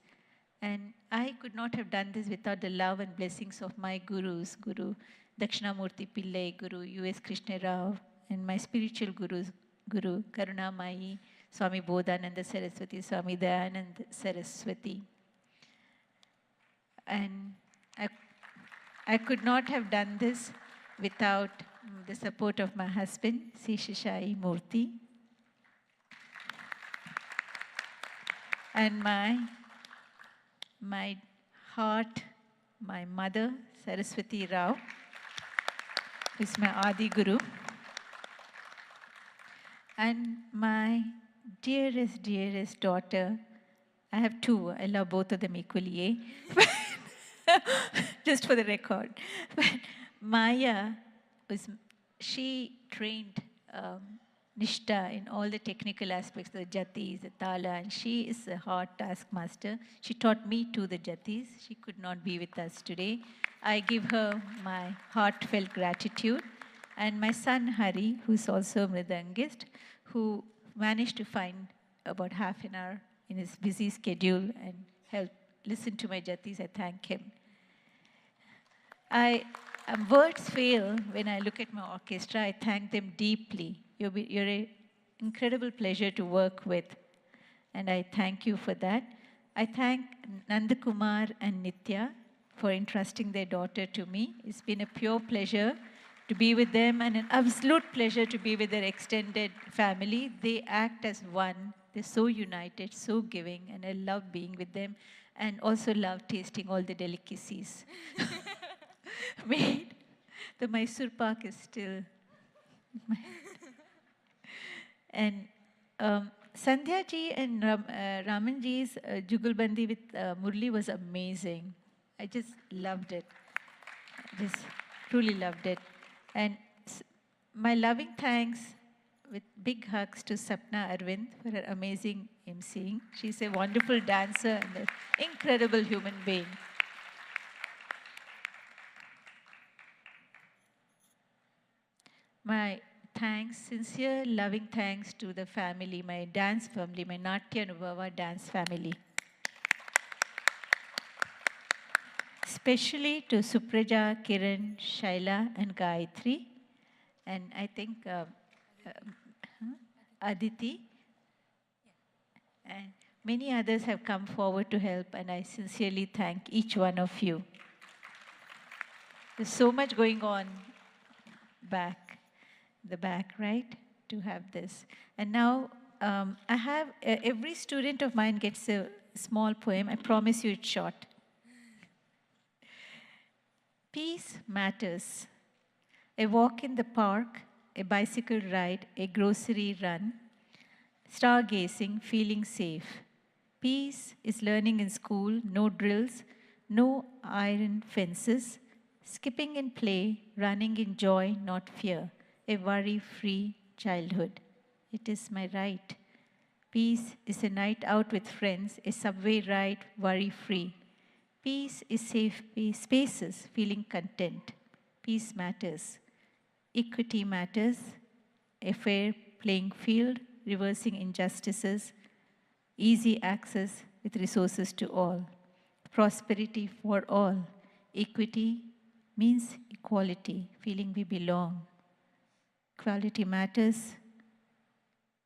And I could not have done this without the love and blessings of my gurus, Guru Dakshinamurti Pillai, Guru U.S. Krishna Rao, and my spiritual gurus, Guru Karunamayi, Swami Bodhananda Saraswati, Swami Dayananda Saraswati. And I could not have done this without the support of my husband, Shishai Murthy, and my heart, my mother, Saraswati Rao, who is my Adi Guru, and my dearest, dearest daughter. I have two. I love both of them equally, just for the record. But Maya, she trained Nishta in all the technical aspects, the jatis, the tala, and she is a hard taskmaster. She taught me too the jatis. She could not be with us today. I give her my heartfelt gratitude. And my son Hari, who's also a mridangist, who managed to find about half an hour in his busy schedule and help listen to my jatis. I thank him. Words fail when I look at my orchestra. I thank them deeply. You're an incredible pleasure to work with, and I thank you for that. I thank Nandakumar and Nitya for entrusting their daughter to me. It's been a pure pleasure to be with them, and an absolute pleasure to be with their extended family. They act as one. They're so united, so giving, and I love being with them, and also love tasting all the delicacies. Made. The Mysore Pak is still... And Sandhya ji and Raman ji's Jugalbandi with Murli was amazing. I just loved it. Just truly loved it. And my loving thanks with big hugs to Sapna Arvind for her amazing emceeing. She's a wonderful dancer and an incredible human being. My thanks, sincere, loving thanks to the family, my dance family, my Natya Anubhava dance family. Especially to Supraja, Kiran, Shaila, and Gayatri. And I think Aditi. And many others have come forward to help, and I sincerely thank each one of you. There's so much going on the back, right? to have this. And now I have, every student of mine gets a small poem. I promise you it's short. Peace matters. A walk in the park, a bicycle ride, a grocery run, stargazing, feeling safe. Peace is learning in school, no drills, no iron fences, skipping in play, running in joy, not fear, a worry-free childhood. It is my right. Peace is a night out with friends, a subway ride, worry-free. Peace is safe spaces, feeling content. Peace matters. Equity matters. A fair playing field, reversing injustices, easy access with resources to all. Prosperity for all. Equity means equality, feeling we belong. Equality matters.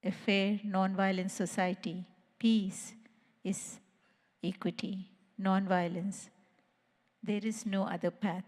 A fair, non-violent society. Peace is equity, non-violence. There is no other path.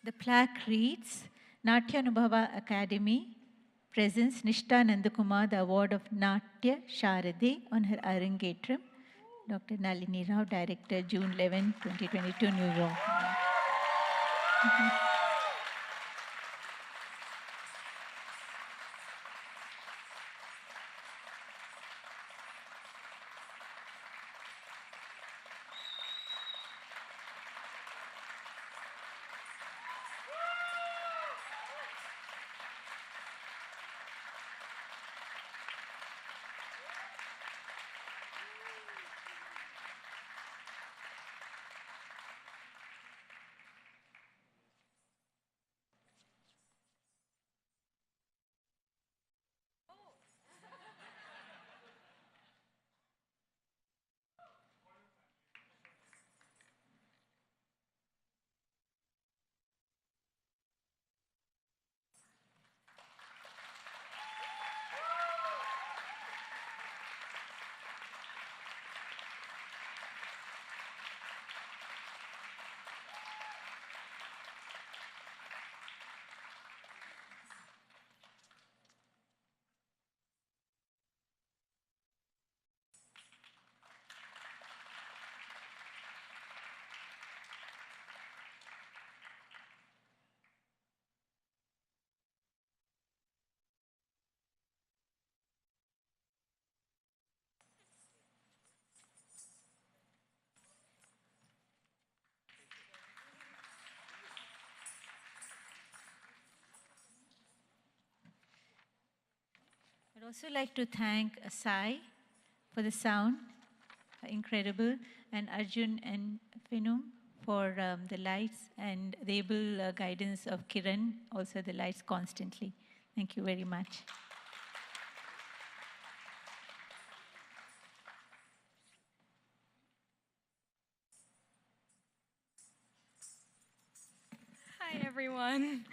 The plaque reads, Natya Anubhava Academy presents Nishta Nandakumar the award of Natya Sharade on her Arangetram. Dr. Nalini Rau, Director, June 11, 2022, New York. I'd also like to thank Sai for the sound, incredible, and Arjun and Finum for the lights, and the able guidance of Kiran, also the lights constantly. Thank you very much. Hi, everyone.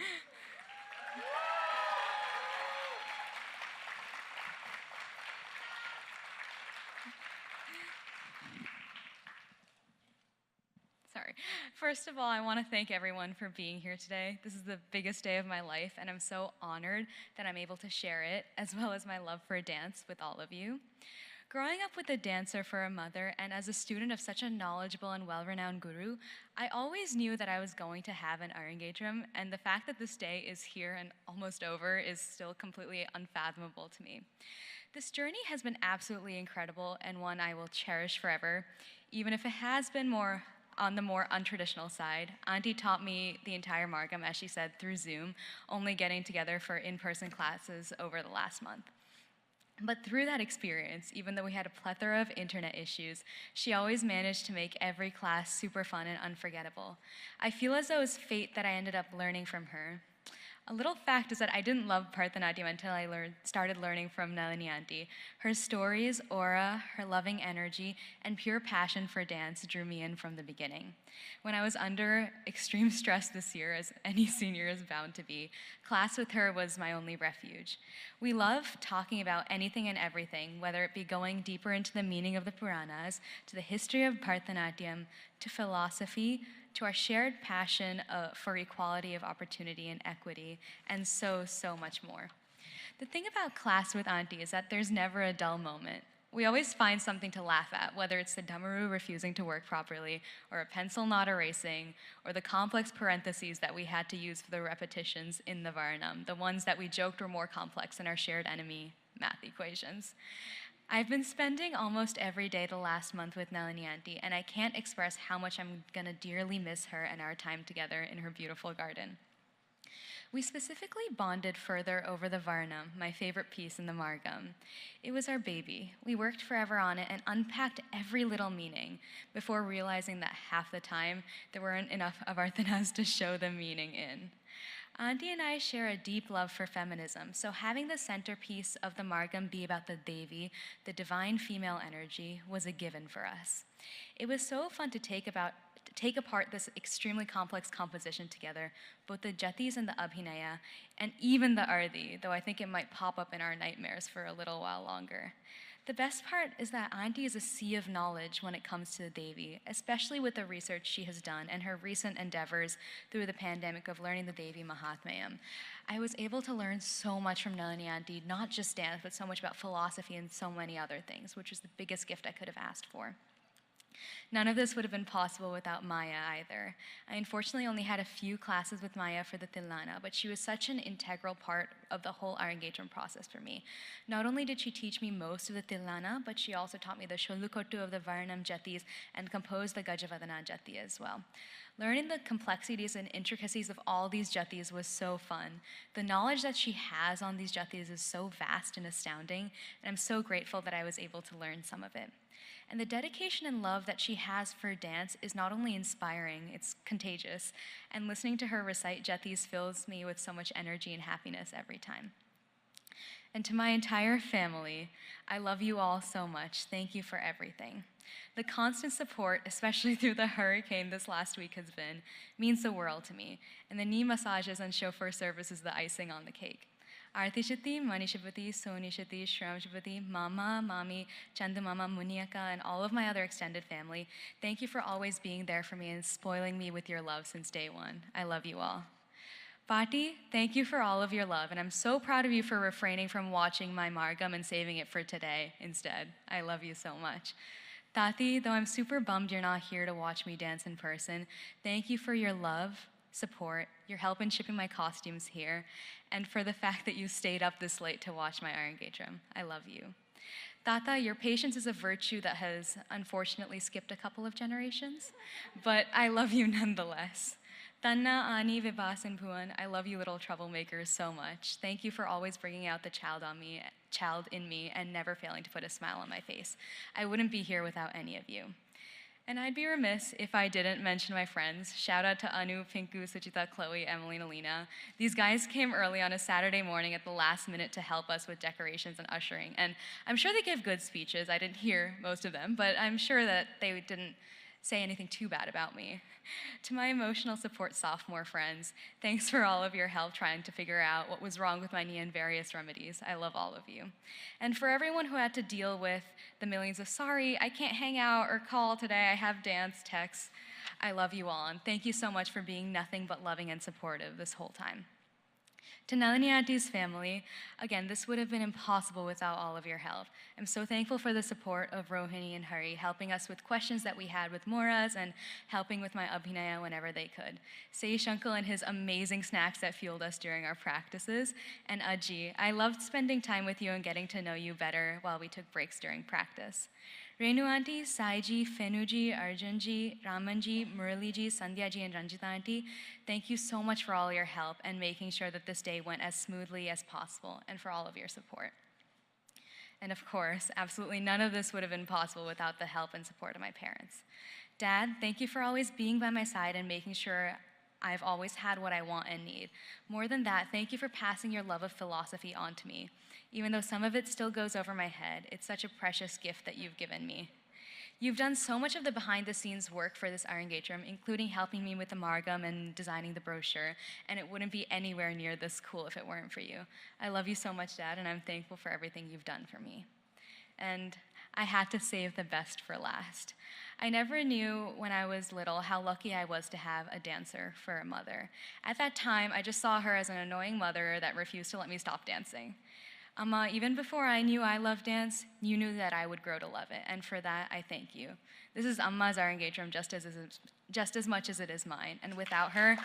Sorry. First of all, I want to thank everyone for being here today. This is the biggest day of my life, and I'm so honored that I'm able to share it, as well as my love for dance with all of you. Growing up with a dancer for a mother, and as a student of such a knowledgeable and well-renowned guru, I always knew that I was going to have an Arangetram, and the fact that this day is here and almost over is still completely unfathomable to me. This journey has been absolutely incredible and one I will cherish forever, even if it has been on the more untraditional side. Auntie taught me the entire Margam, as she said, through Zoom, only getting together for in-person classes over the last month. But through that experience, even though we had a plethora of internet issues, she always managed to make every class super fun and unforgettable. I feel as though it was fate that I ended up learning from her. A little fact is that I didn't love Bharatanatyam until I started learning from Nalini Aunty. Her stories, aura, her loving energy, and pure passion for dance drew me in from the beginning. When I was under extreme stress this year, as any senior is bound to be, class with her was my only refuge. We love talking about anything and everything, whether it be going deeper into the meaning of the Puranas, to the history of Bharatanatyam, to philosophy, to our shared passion for equality of opportunity and equity, and so, so much more. The thing about class with Auntie is that there's never a dull moment. We always find something to laugh at, whether it's the damaru refusing to work properly, or a pencil not erasing, or the complex parentheses that we had to use for the repetitions in the Varnam, the ones that we joked were more complex than our shared enemy math equations. I've been spending almost every day the last month with Nalini Aunty, and I can't express how much I'm gonna dearly miss her and our time together in her beautiful garden. We specifically bonded further over the Varnam, my favorite piece in the Margam. It was our baby. We worked forever on it and unpacked every little meaning before realizing that half the time there weren't enough of Arthanas to show the meaning in. Auntie and I share a deep love for feminism, so having the centerpiece of the Margam be about the Devi, the divine female energy, was a given for us. It was so fun to take apart this extremely complex composition together, both the jatis and the abhinaya, and even the arthi, though I think it might pop up in our nightmares for a little while longer. The best part is that Auntie is a sea of knowledge when it comes to the Devi, especially with the research she has done and her recent endeavors through the pandemic of learning the Devi Mahatmayam. I was able to learn so much from Nalini Aunty, not just dance, but so much about philosophy and so many other things, which was the biggest gift I could have asked for. None of this would have been possible without Maya either. I unfortunately only had a few classes with Maya for the Tilana, but she was such an integral part of the whole Arangetram process for me. Not only did she teach me most of the Tilana, but she also taught me the Sholukotu of the Varnam jatis and composed the Gajavadana jati as well. Learning the complexities and intricacies of all these jatis was so fun. The knowledge that she has on these jatis is so vast and astounding, and I'm so grateful that I was able to learn some of it. And the dedication and love that she has for dance is not only inspiring, it's contagious. And listening to her recite jatis fills me with so much energy and happiness every time. And to my entire family, I love you all so much. Thank you for everything. The constant support, especially through the hurricane this last week means the world to me. And the knee massages and chauffeur service is the icing on the cake. Arti Shati, Mani Shapati, Soni Shati, Shram Shapati, Mama, Mami, Chandu Mama, Muniaka, and all of my other extended family, thank you for always being there for me and spoiling me with your love since day one. I love you all. Pati, thank you for all of your love, and I'm so proud of you for refraining from watching my Margam and saving it for today instead. I love you so much. Tati, though I'm super bummed you're not here to watch me dance in person, thank you for your love, support, your help in shipping my costumes here, and for the fact that you stayed up this late to watch my Arangetram. I love you. Tata, your patience is a virtue that has unfortunately skipped a couple of generations, but I love you nonetheless. Tanna, Ani, Vibhas, and Puan, I love you little troublemakers so much. Thank you for always bringing out the child in me and never failing to put a smile on my face. I wouldn't be here without any of you. And I'd be remiss if I didn't mention my friends. Shout out to Anu, Pinku, Suchita, Chloe, Emily, and Alina. These guys came early on a Saturday morning at the last minute to help us with decorations and ushering. And I'm sure they gave good speeches. I didn't hear most of them, but I'm sure that they didn't say anything too bad about me. To my emotional support sophomore friends, thanks for all of your help trying to figure out what was wrong with my knee and various remedies. I love all of you. And for everyone who had to deal with the millions of sorry, I can't hang out or call today, I have dance texts, I love you all, and thank you so much for being nothing but loving and supportive this whole time. To Nalini Aunty's family, again, this would have been impossible without all of your help. I'm so thankful for the support of Rohini and Hari, helping us with questions that we had with Moras and helping with my abhinaya whenever they could. Saish Uncle and his amazing snacks that fueled us during our practices. And Aji, I loved spending time with you and getting to know you better while we took breaks during practice. Renu Aunty, Saiji, Fenuji, Arjunji, Ramanji, Muraliji, Sandhyaji, and Ranjita Aunty, thank you so much for all your help and making sure that this day went as smoothly as possible, and for all of your support. And of course, absolutely none of this would have been possible without the help and support of my parents. Dad, thank you for always being by my side and making sure I've always had what I want and need. More than that, thank you for passing your love of philosophy on to me. Even though some of it still goes over my head, it's such a precious gift that you've given me. You've done so much of the behind-the-scenes work for this Arangetram, including helping me with the Margam and designing the brochure, and it wouldn't be anywhere near this cool if it weren't for you. I love you so much, Dad, and I'm thankful for everything you've done for me. And I had to save the best for last. I never knew when I was little how lucky I was to have a dancer for a mother. At that time, I just saw her as an annoying mother that refused to let me stop dancing. Even before I knew I loved dance, you knew that I would grow to love it, and for that, I thank you. This is Amma's Arangetram just as much as it is mine, and without her,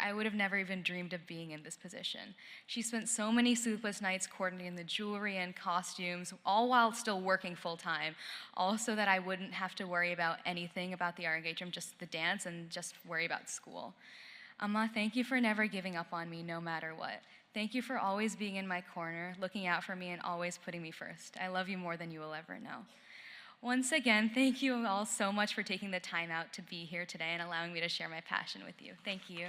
I would have never even dreamed of being in this position. She spent so many sleepless nights coordinating the jewelry and costumes, all while still working full-time, all so that I wouldn't have to worry about anything about the Arangetram, just the dance, and just worry about school. Amma, thank you for never giving up on me, no matter what. Thank you for always being in my corner, looking out for me, and always putting me first. I love you more than you will ever know. Once again, thank you all so much for taking the time out to be here today and allowing me to share my passion with you. Thank you.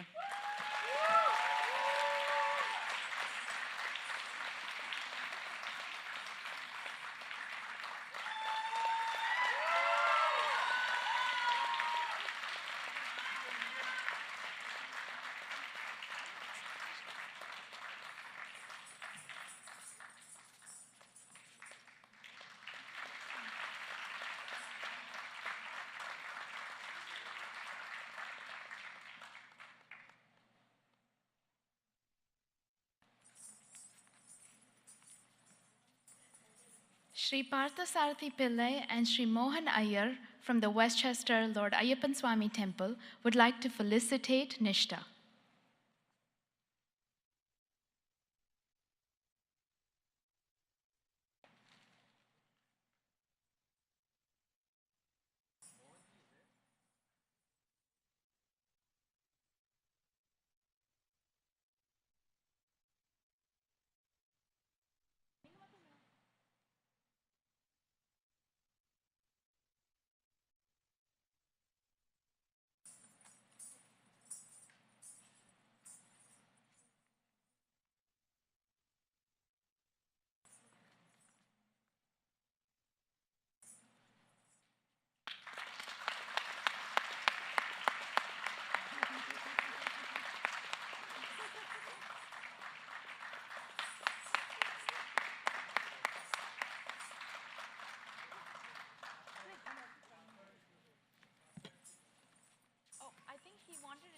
Shri Parthasarathi Pillai and Shri Mohan Iyer from the Westchester Lord Ayyappan Swami Temple would like to felicitate Nishta.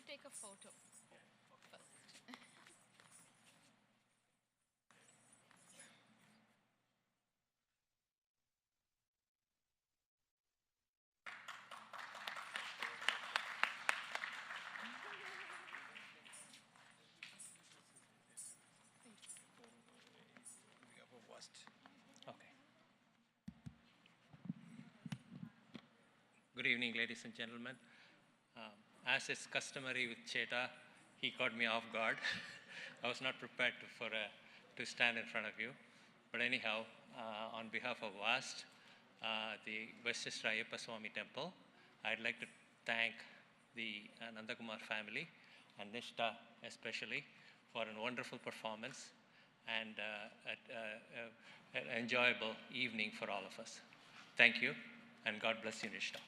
Take a photo first. Okay. Good evening, ladies and gentlemen. As is customary with Cheta, he caught me off guard. I was not prepared to stand in front of you. But anyhow, on behalf of VAST, the Westchester Ayyappa Swami Temple, I'd like to thank the Nandakumar family and Nishta especially for a wonderful performance and an enjoyable evening for all of us. Thank you, and God bless you, Nishta.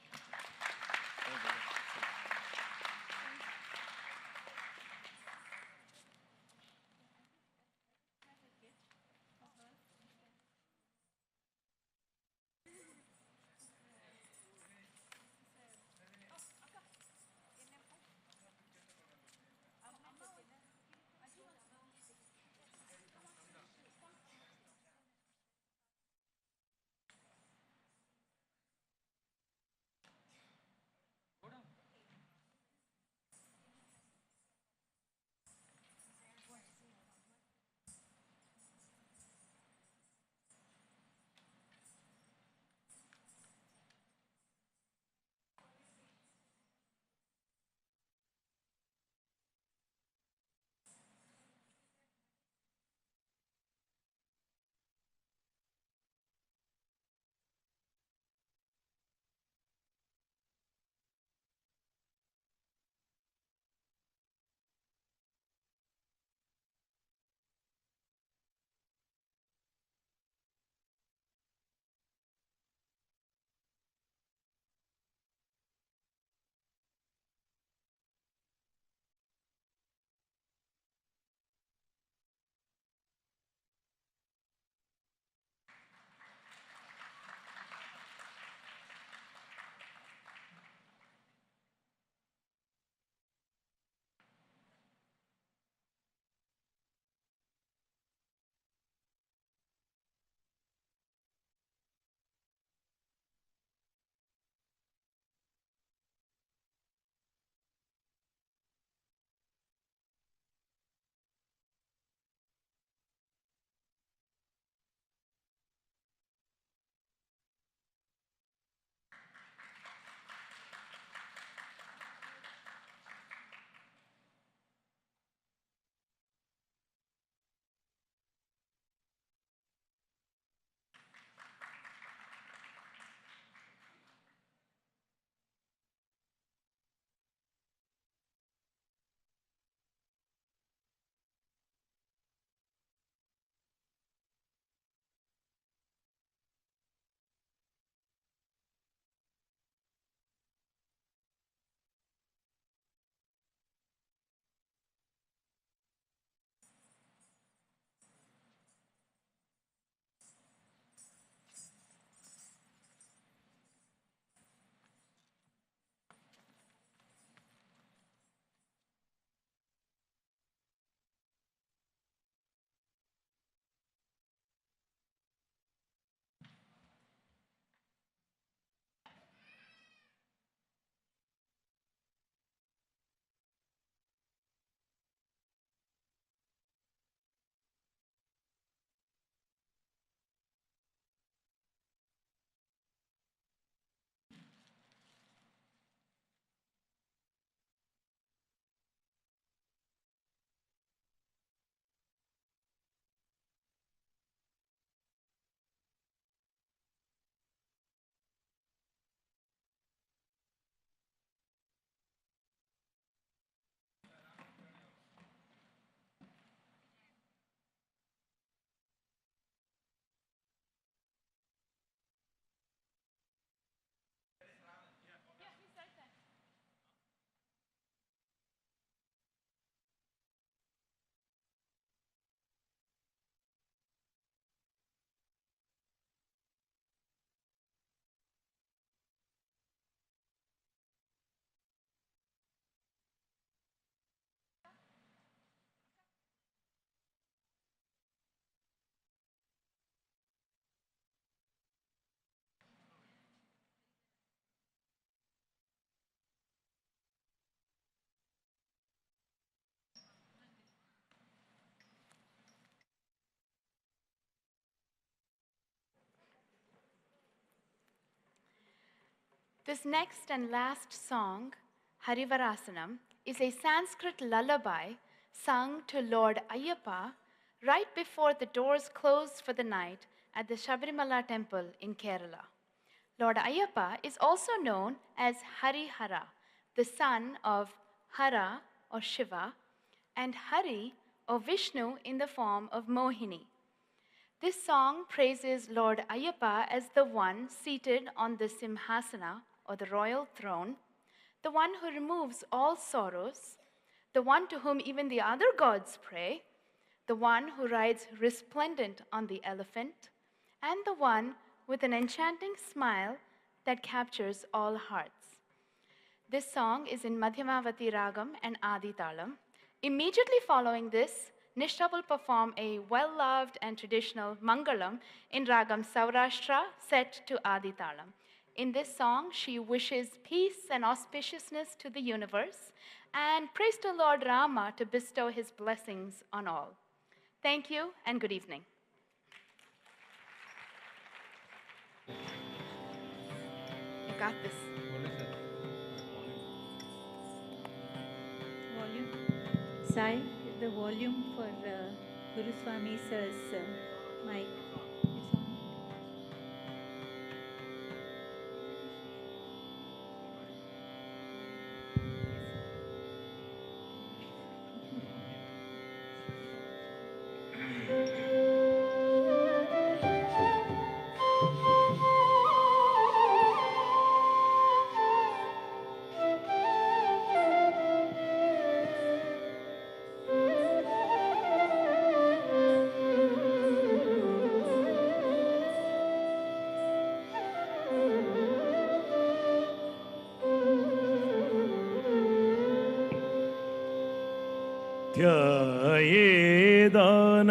This next and last song, Harivarasanam, is a Sanskrit lullaby sung to Lord Ayyappa right before the doors close for the night at the Sabarimala temple in Kerala. Lord Ayyappa is also known as Harihara, the son of Hara or Shiva, and Hari or Vishnu in the form of Mohini. This song praises Lord Ayyappa as the one seated on the Simhasana or the royal throne, the one who removes all sorrows, the one to whom even the other gods pray, the one who rides resplendent on the elephant, and the one with an enchanting smile that captures all hearts. This song is in Madhyamavati Ragam and Adi Talam. Immediately following this, Nishta will perform a well-loved and traditional Mangalam in Ragam Saurashtra set to Adi Talam. In this song, she wishes peace and auspiciousness to the universe and prays to Lord Rama to bestow his blessings on all. Thank you and good evening. You got this. Volume. Sai, the volume for Guru Swami Sir's mic. It's on.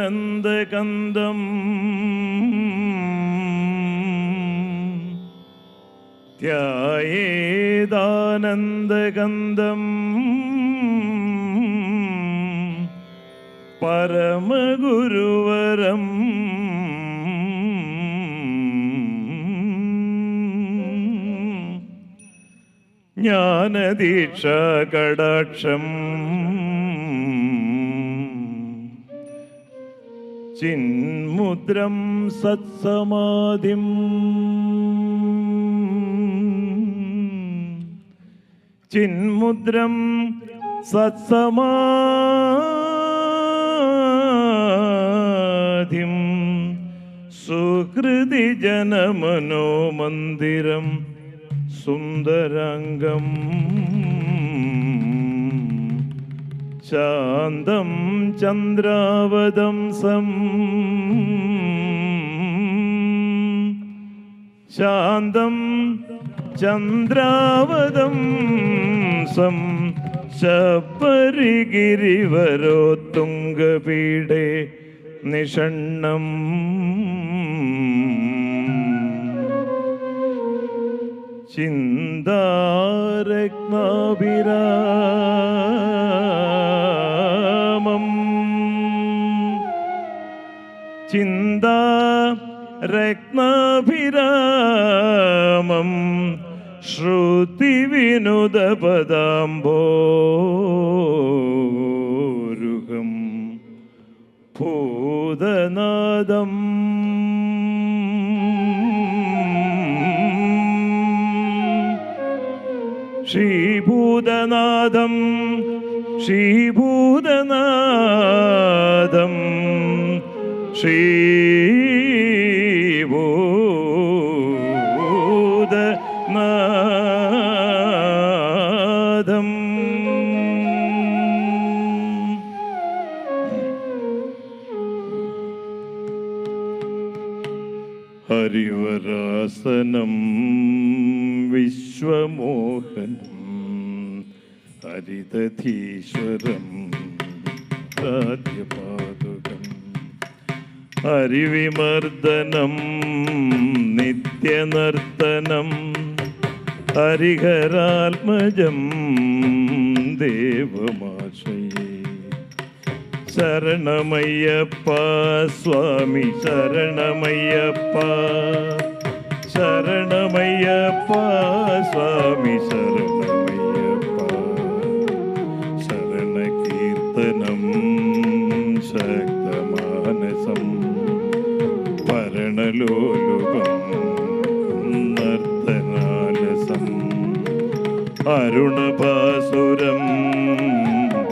ധ്യായേദാനന്ദകന്ദം ധ്യായേദാനന്ദകന്ദം പരമഗുരുവരം ജ്ഞാനദീക്ഷാകടാക്ഷം ചിന്മുദ്രം സത്സമാധിം ചിന്മുദ്രം സത്സമാധിം സുഹൃതി ജനമനോമന്ദിരം സുന്ദരാംഗം ശാന്തം ചന്ദ്രാവതംസം ശാന്തം ചന്ദ്രാവതംസം ശബരിഗിരിവരോത്തുംഗപീഠേ നിഷണ്ണം ചിന്താരത്നാഭിരാമം ചിന്താരത്നാഭിരാമം ശ്രുതിവിനുദപദാംബോരുഹം ഭൂതനാദം ശ്രീഭൂതനാദം ശ്രീഭൂതനാദം ശ്രീഭൂതനാദം ഹരിവരാസനം വിശ്വമോഹനം ഹരിതധീശ്വരം രാജ്യപാതുകം ഹരിവിമർദ്ദനം നിത്യനർത്തനം ഹരിഹരാത്മജം ദേവമാശ്രയേ ശരണമയ്യപ്പ സ്വാമി ശരണമയ്യപ്പ ശരണമയ്യപ്പ സ്വാമി ശരണമയ്യപ്പ ശരണകീർത്തനം ശക്തമാനസം പരണലോലുപം നർത്തനാലസം അരുണഭാസുരം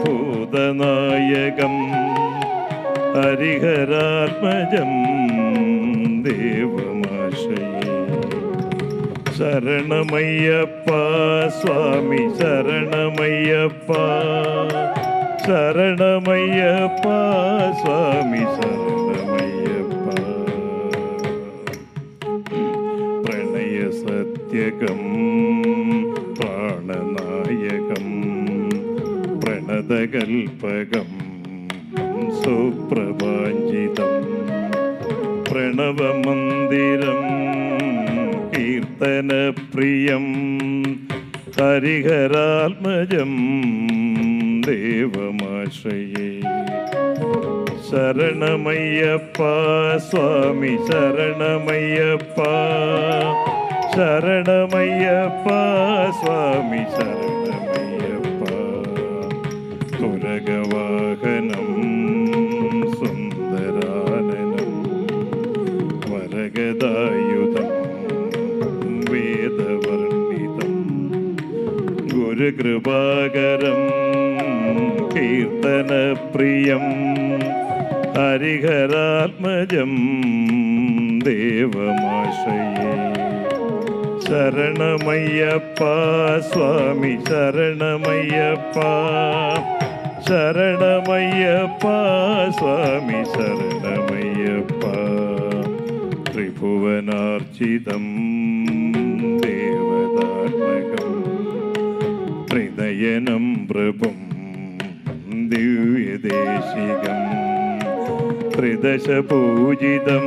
ഭൂതനായകം ഹരിഹരാത്മജം ദേവമാശ്രയേ ശരണമയ്യപ്പ സ്വാമി ശരണമയ്യപ്പ ശരണമയ്യപ്പ സ്വാമി ശരണമയ്യപ്പ പ്രണയസത്യകം പ്രാണനായകം പ്രണതകൽപകം സുപ്രഭാഞ്ജിതം പ്രണവമന്ദിരം കീർത്തനപ്രിയം ഹരിഹരാത്മജം ദേവമാശ്രയേ ശരണമയ്യപ്പ സ്വാമി ശരണമയ്യപ്പ ശരണമയ്യപ്പ സ്വാമി ശരണമയ്യപ്പ തുരഗവാഹനം സുന്ദരാനനം വരഗദായുധം വേദവർണിതം ഗുരുകൃപാകരം കീർത്തനപ്രിയം ഹരിഹരാത്മജം ദേവമാശ്രയേ ശരണമയ്യപ്പ സ്വാമി ശരണമയ്യപ്പ ശരണമയ്യപ്പ സ്വാമി ശരണമയ്യപ്പ ത്രിഭുവനാർച്ചിതം ദേവതാത്മകം ത്രിനയനം പ്രഭും ദിവ്യദേശികം ത്രിദശപൂജിതം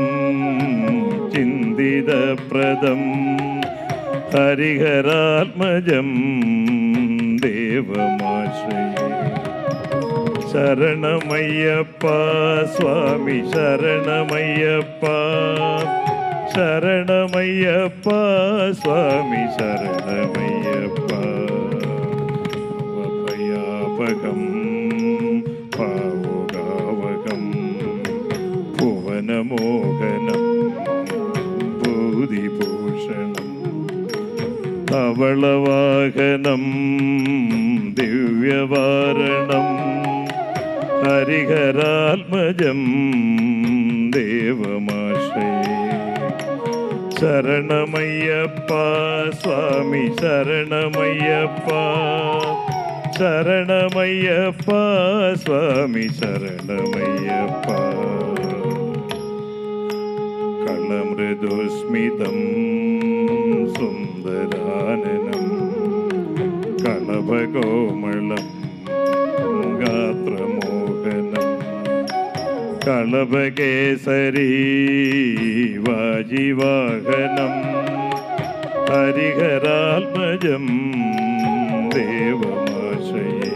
ചിന്തിതപ്രദം ഹരിഹരാത്മജം ദേവമാശ്രയേ ശരണമയ്യപ്പ സ്വാമി ശരണമയ്യപ്പ ശരണമയ്യപ്പ സ്വാമി ശരണമയ്യപ്പ ഭയാപകം പാവുകാവകം ഭുവനമോഹനം ഭൂതിഭൂഷണം ധവളവാഹനം ദിവ്യവാരണം ഹരിഹരാത്മജം ദേവമാശ്രയേ ശരണമയ്യപ്പ സ്വാമി ശരണമയ്യപ്പ ശരണമയ്യപ്പ സ്വാമി ശരണമയ്യപ്പ കളമൃദുസ്മിതം സുന്ദരാനനം കളഭകോമളം ഗാത്രമോഹനം കളഭകേസരീ വാജിവാഹനം ഹരിഹരാത്മജം ദേവമാശ്രയേ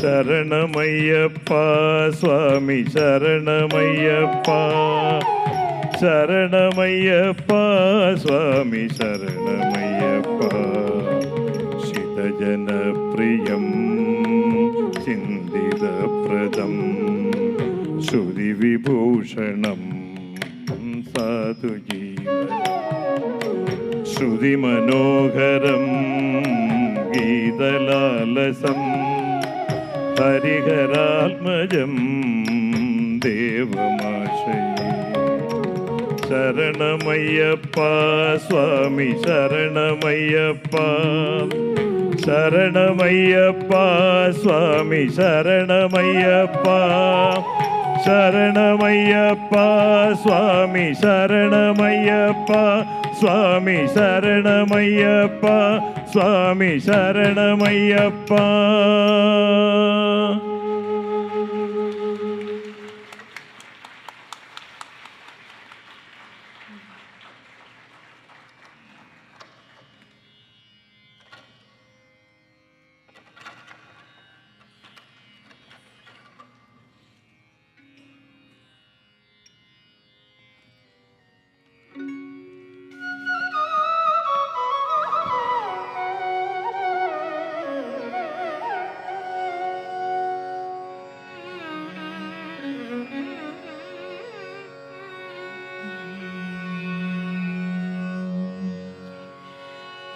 ശരണമയ്യപ്പ സ്വാമി ശരണമയ്യപ്പ ശരണമയ്യപ്പ സ്വാമി ശരണമയ്യപ്പ ശിതജനപ്രിയം ചിന്തിതപ്രദം ശ്രുതിവിഭൂഷണം സാധുജീവനം ശ്രുതിമനോഹരം ഗീതലാലസം ഹരിഹരാത്മജം ദേവമാശ്രയേ ശരണമയ്യപ്പ സ്വാമി ശരണമയ്യപ്പ ശരണമയ്യപ്പ സ്വാമി ശരണമയ്യപ്പ ശരണമയ്യപ്പ സ്വാമി ശരണമയ്യപ്പ സ്വാമി ശരണമയ്യപ്പ സ്വാമി ശരണമയ്യപ്പ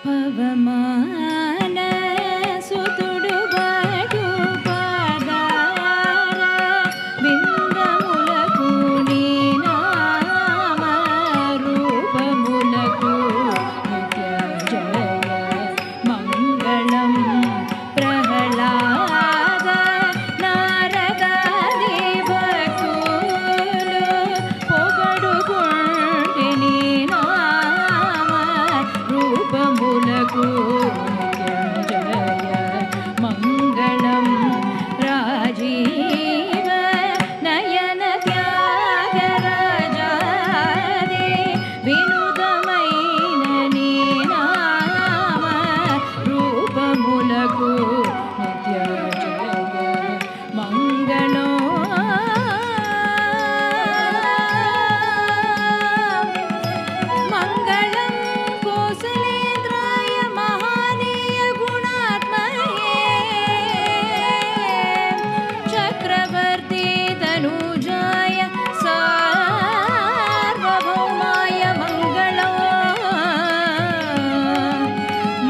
పవమాన సుతుడు బడు పదార విందములకు నీ నామ రూపములకు నిత్య జయ మంగళం ప్రహ్లాద నారదాది భక్తులు పొగడుకుంటే నీ నామ రూపములకు నిత్య జయ మంగళం రాజీవ నయన త్యాగరాజాది వినుదమైన నీ నామ రూపములకు నిత్య జయ మంగళం మంగళం కోసలేంద్రాయ మహానీయ గుణాత్మనే చక్రవర్తి తనూజాయ సార్వభౌమాయ మంగళం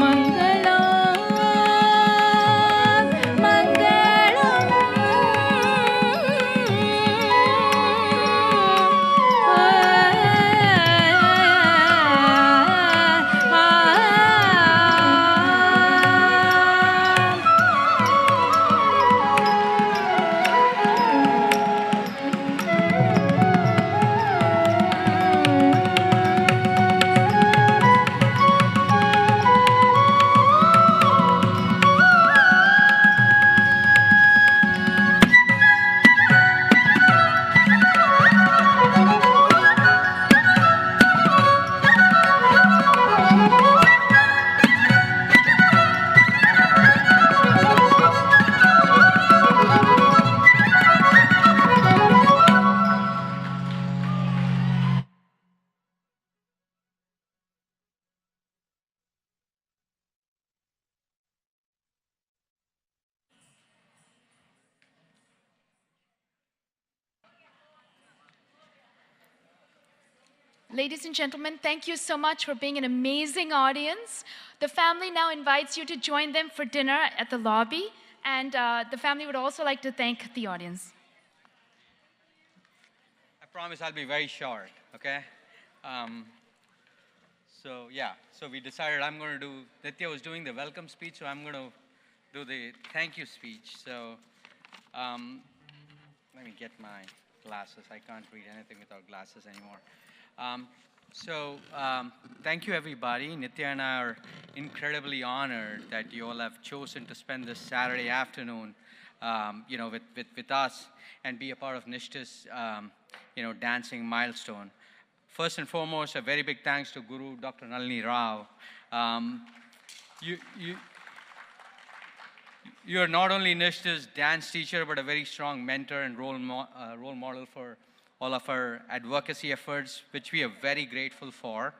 మంగళం Ladies and gentlemen, thank you so much for being an amazing audience. The family now invites you to join them for dinner at the lobby, and the family would also like to thank the audience. I promise I'll be very short, okay? So we decided I'm going to do, Nitya was doing the welcome speech, so I'm going to do the thank you speech. So let me get my glasses. I can't read anything without glasses anymore. Thank you everybody. Nitya and I are incredibly honored that you all have chosen to spend this Saturday afternoon, with us and be a part of Nishta's, dancing milestone. First and foremost, a very big thanks to Guru Dr. Nalini Rau. You're not only Nishta's dance teacher, but a very strong mentor and role model for all of our advocacy efforts, which we are very grateful for.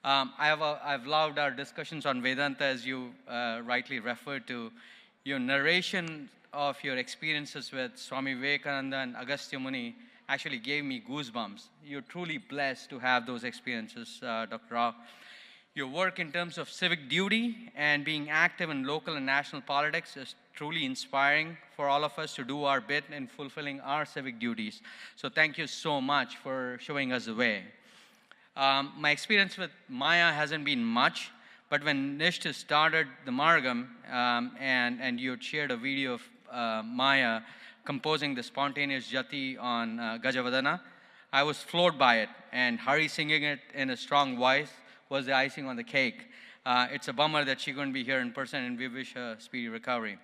I've loved our discussions on Vedanta, as you rightly referred to. Your narration of your experiences with Swami Vivekananda and Agastya Muni actually gave me goosebumps. You're truly blessed to have those experiences, Dr. Rao. Your work in terms of civic duty and being active in local and national politics is truly inspiring for all of us to do our bit in fulfilling our civic duties. So thank you so much for showing us the way. My experience with Maya hasn't been much, but when Nishta started the Margam and you shared a video of Maya composing the spontaneous jati on Gajavadana, I was floored by it, and Hari singing it in a strong voice was the icing on the cake. It's a bummer that she couldn't be here in person, and we wish her speedy recovery.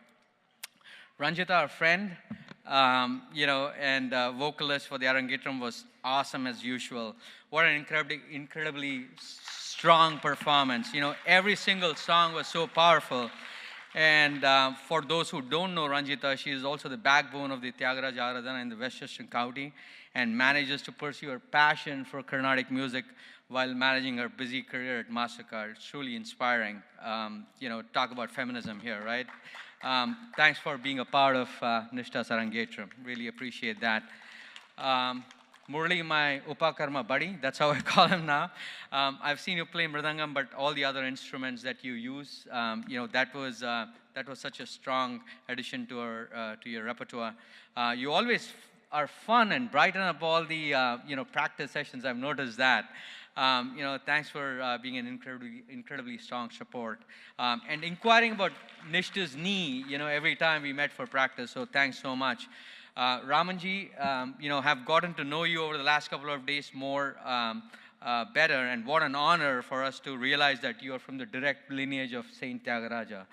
Ranjita, our friend, and vocalist for the Arangetram, was awesome as usual. What an incredibly strong performance. Every single song was so powerful. And for those who don't know Ranjita, she is also the backbone of the Tyagaraja Aradhana in the Westchester County and manages to pursue her passion for Carnatic music while managing her busy career at MasterCard. It's truly inspiring. Talk about feminism here, right? Thanks for being a part of Nishta's Arangetram. Really appreciate that. Murli, my Upakarma buddy, that's how I call him now. I've seen you play mridangam, but all the other instruments that you use, that was such a strong addition to your repertoire. You always are fun and brighten up all the practice sessions. I've noticed that. Thanks for being an incredibly strong support and inquiring about Nishta's knee. Every time we met for practice. So thanks so much. Ramanji, have gotten to know you over the last couple of days more better, and what an honor for us to realize that you are from the direct lineage of Saint Tyagaraja.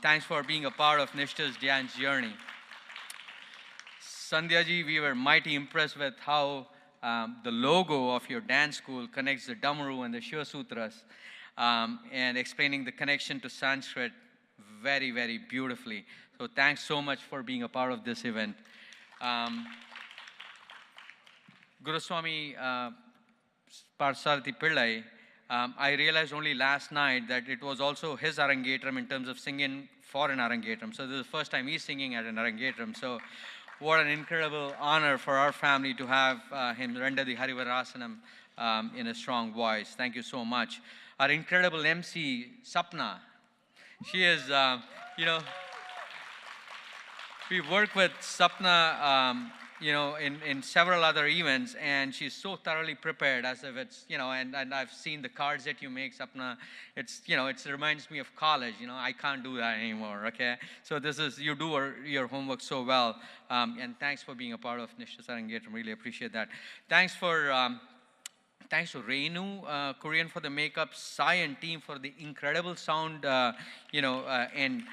Thanks for being a part of Nishta's dance journey. Sandhyaji, we were mighty impressed with how the logo of your dance school connects the Damaru and the Shiva Sutras, and explaining the connection to Sanskrit very, very beautifully. So thanks so much for being a part of this event. Guruswami Parsarthi Pillai, I realized only last night that it was also his Arangetram in terms of singing for an Arangetram. So this is the first time he's singing at an Arangetram. So what an incredible honor for our family to have him render the Harivarasanam in a strong voice. Thank you so much. Our incredible MC, Sapna. She is, we work with Sapna, in several other events, and she's so thoroughly prepared, as if it's, and I've seen the cards that you make, Sapna. It's, it reminds me of college. I can't do that anymore. Okay, so you do your homework so well, and thanks for being a part of Nishta Arangetram. Really appreciate that. Thanks to Renu, Korean for the makeup, Sai and team for the incredible sound, and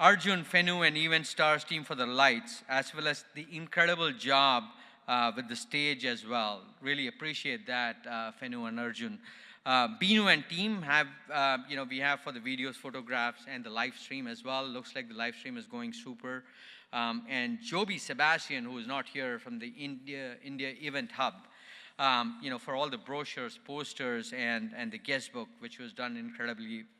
Arjun, Fenu, and Event Stars team for the lights, as well as the incredible job with the stage as well. Really appreciate that, Fenu and Arjun. Binu and team have, we have for the videos, photographs, and the live stream as well. Looks like the live stream is going super. And Joby Sebastian, who is not here, from the India Event Hub, for all the brochures, posters, and the guest book, which was done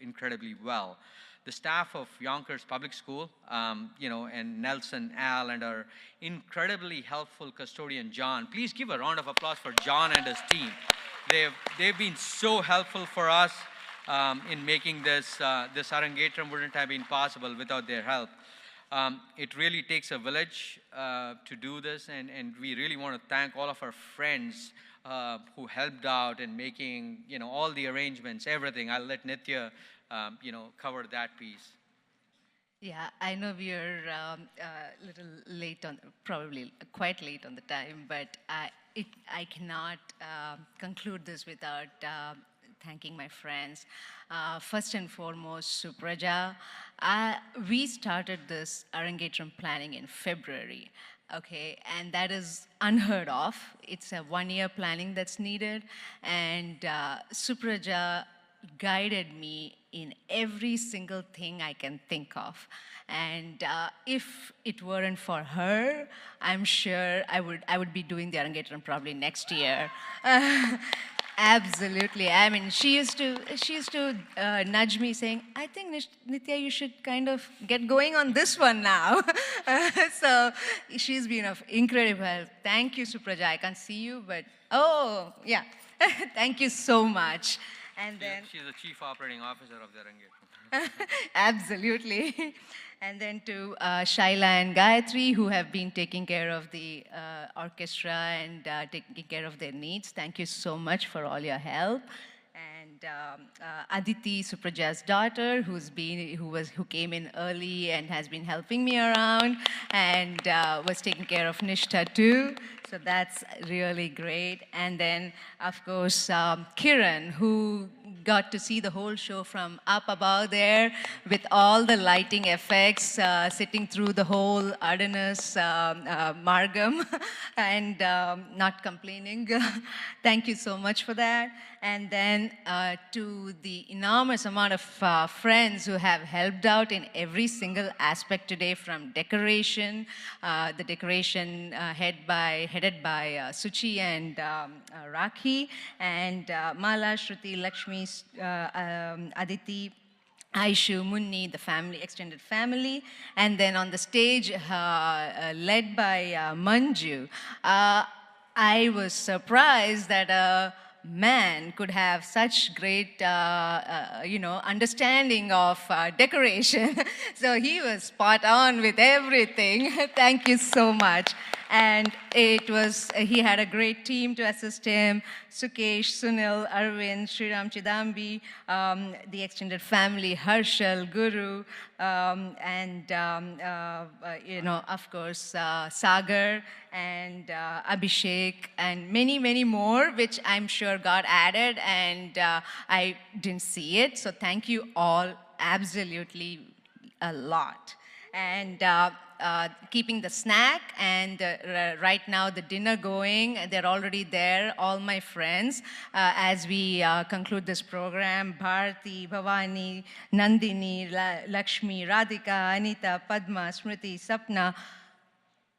incredibly well. The staff of Yonkers Public School, and Nelson, Al, and our incredibly helpful custodian, John. Please give a round of applause for John and his team. They've been so helpful for us in making this Arangetram wouldn't have been possible without their help. It really takes a village to do this, and we really want to thank all of our friends who helped out in making, all the arrangements, everything. I'll let Nitya cover that piece. Yeah, I know we are a little late probably quite late on the time, but I cannot conclude this without thanking my friends. First and foremost, Supraja. We started this Arangetram planning in February. Okay, and that is unheard of. It's a one-year planning that's needed, and Supraja guided me in every single thing I can think of. And if it weren't for her, I'm sure I would be doing the Arangetram probably next year. Absolutely. I mean, she used to nudge me saying, I think Nitya, you should kind of get going on this one now. So she's been of incredible help. Thank you, Supraja. I can't see you, but oh, yeah. Thank you so much. And then she's the chief operating officer of the Arangetram. Absolutely. And then to Shaila and Gayatri, who have been taking care of the orchestra and taking care of their needs. Thank you so much for all your help. And Aditi, Supraja's daughter, who came in early and has been helping me around and was taking care of Nishta too. So that's really great. And then, of course, Kiran, who got to see the whole show from up above there with all the lighting effects, sitting through the whole Ardennes Margam and not complaining. Thank you so much for that. And then to the enormous amount of friends who have helped out in every single aspect today, from decoration, the decoration headed by Suchi and Rakhi, and Mala, Shruti, Lakshmi, Aditi, Aishu, Munni, the family, extended family, and then on the stage, led by Manju. I was surprised that a man could have such great, understanding of decoration. So he was spot on with everything. Thank you so much. And he had a great team to assist him: Sukesh, Sunil, Arvind, Sriram Chidambi, the extended family, Harshal, Guru, of course, Sagar and Abhishek, and many, many more, which I'm sure God added, and I didn't see it. So thank you all absolutely a lot. And keeping the snack and right now the dinner going. They're already there, all my friends. As we conclude this program, Bharati, Bhavani, Nandini, Lakshmi, Radhika, Anita, Padma, Smriti, Sapna.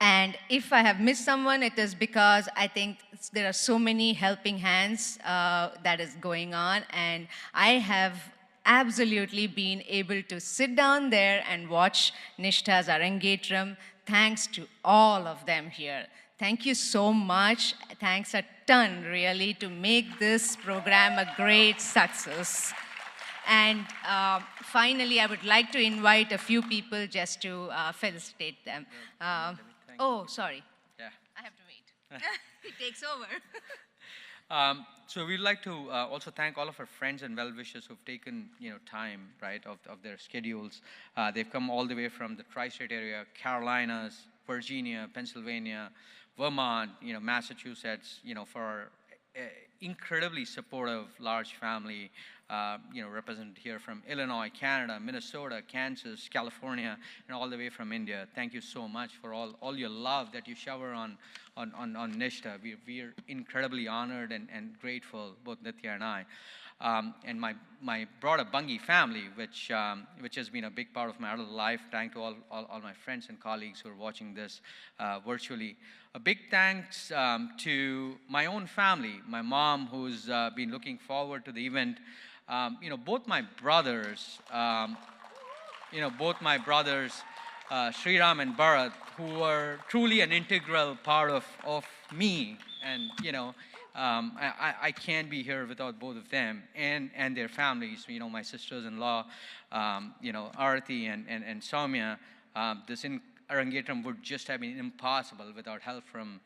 And if I have missed someone, it is because I think there are so many helping hands that is going on. And I have absolutely been able to sit down there and watch Nishta's Arangetram. Thanks to all of them here. Thank you so much. Thanks a ton, really, to make this program a great success. And finally, I would like to invite a few people just to felicitate them. Oh, sorry. Yeah. I have to wait. He takes over. So we'd like to also thank all of our friends and well-wishers who've taken time, right, of their schedules. They've come all the way from the tri-state area, Carolinas, Virginia, Pennsylvania, Vermont, Massachusetts, for our incredibly supportive large family, represented here from Illinois, Canada, Minnesota, Kansas, California, and all the way from India. Thank you so much for all your love that you shower on Nishta. We are incredibly honored and grateful, both Nithya and I. And my broader Bungie family, which has been a big part of my adult life. Thank to all my friends and colleagues who are watching this virtually. A big thanks to my own family, my mom, who's been looking forward to the event. Both my brothers, Sriram and Bharat, who are truly an integral part of me, and I can't be here without both of them and their families. My sisters-in-law, Arati and Soumya. This Arangetram would just have been impossible without help from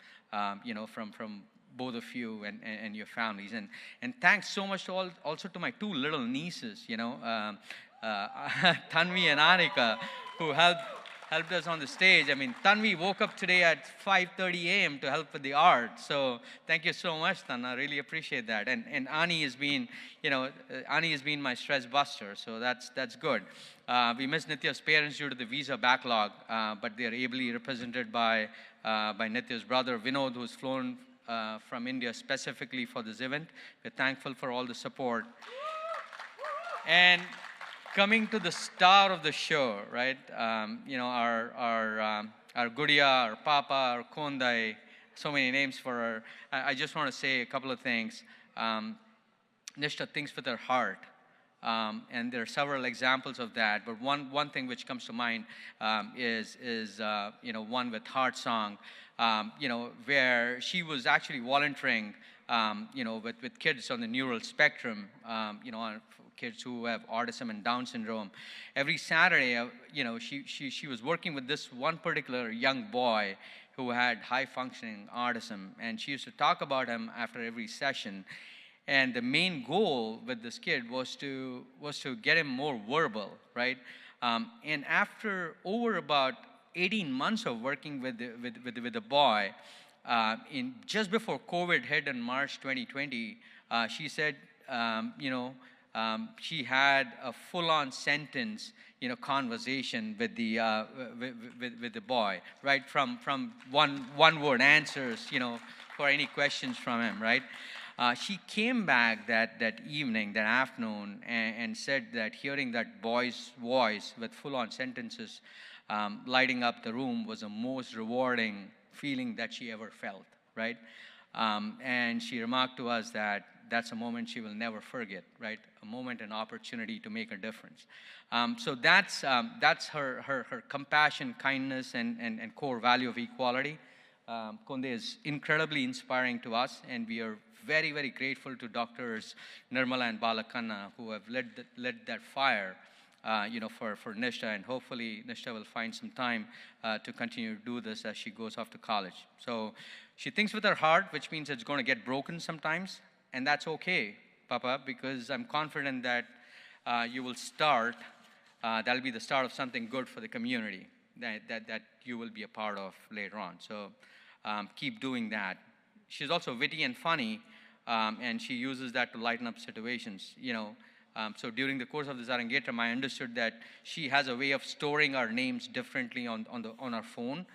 from both of you and your families. And thanks so much to also to my two little nieces, Tanvi and Anika, who helped us on the stage. I mean, Tanvi woke up today at 5:30 a.m. to help with the art. So thank you so much, Tan. I really appreciate that. And Ani has been, Ani has been my stress buster. So that's good. We missed Nithya's parents due to the visa backlog, but they are ably represented by Nithya's brother Vinod, who's flown from India specifically for this event. We're thankful for all the support. And coming to the star of the show, right? Our Gudiya, our Papa, our Kondai, so many names for her. I just want to say a couple of things. Nishta thinks with her heart. And there are several examples of that, but one thing which comes to mind is one with Heart Song, where she was actually volunteering, with kids on the neural spectrum, on kids who have autism and Down syndrome. Every Saturday, she was working with this one particular young boy who had high-functioning autism, and she used to talk about him after every session. And the main goal with this kid was to get him more verbal, right? And after over about 18 months of working with the boy, just before COVID hit in March 2020, she said, she had a full-on sentence, conversation with the boy, right? From one-word answers, for any questions from him, right? She came back that afternoon, and said that hearing that boy's voice with full-on sentences lighting up the room was the most rewarding feeling that she ever felt, right? And she remarked to us that that's a moment she will never forget, right? A moment, an opportunity to make a difference. So that's her compassion, kindness, and core value of equality. Konde is incredibly inspiring to us, and we are very, very grateful to Doctors Nirmala and Balakanna, who have led that fire, for Nishta, and hopefully Nishta will find some time to continue to do this as she goes off to college. So she thinks with her heart, which means it's going to get broken sometimes, and that's okay, Papa, because I'm confident that you will start, that'll be the start of something good for the community that you will be a part of later on. So keep doing that. She's also witty and funny, and she uses that to lighten up situations, So during the course of this Arangetram, I understood that she has a way of storing our names differently on our phone,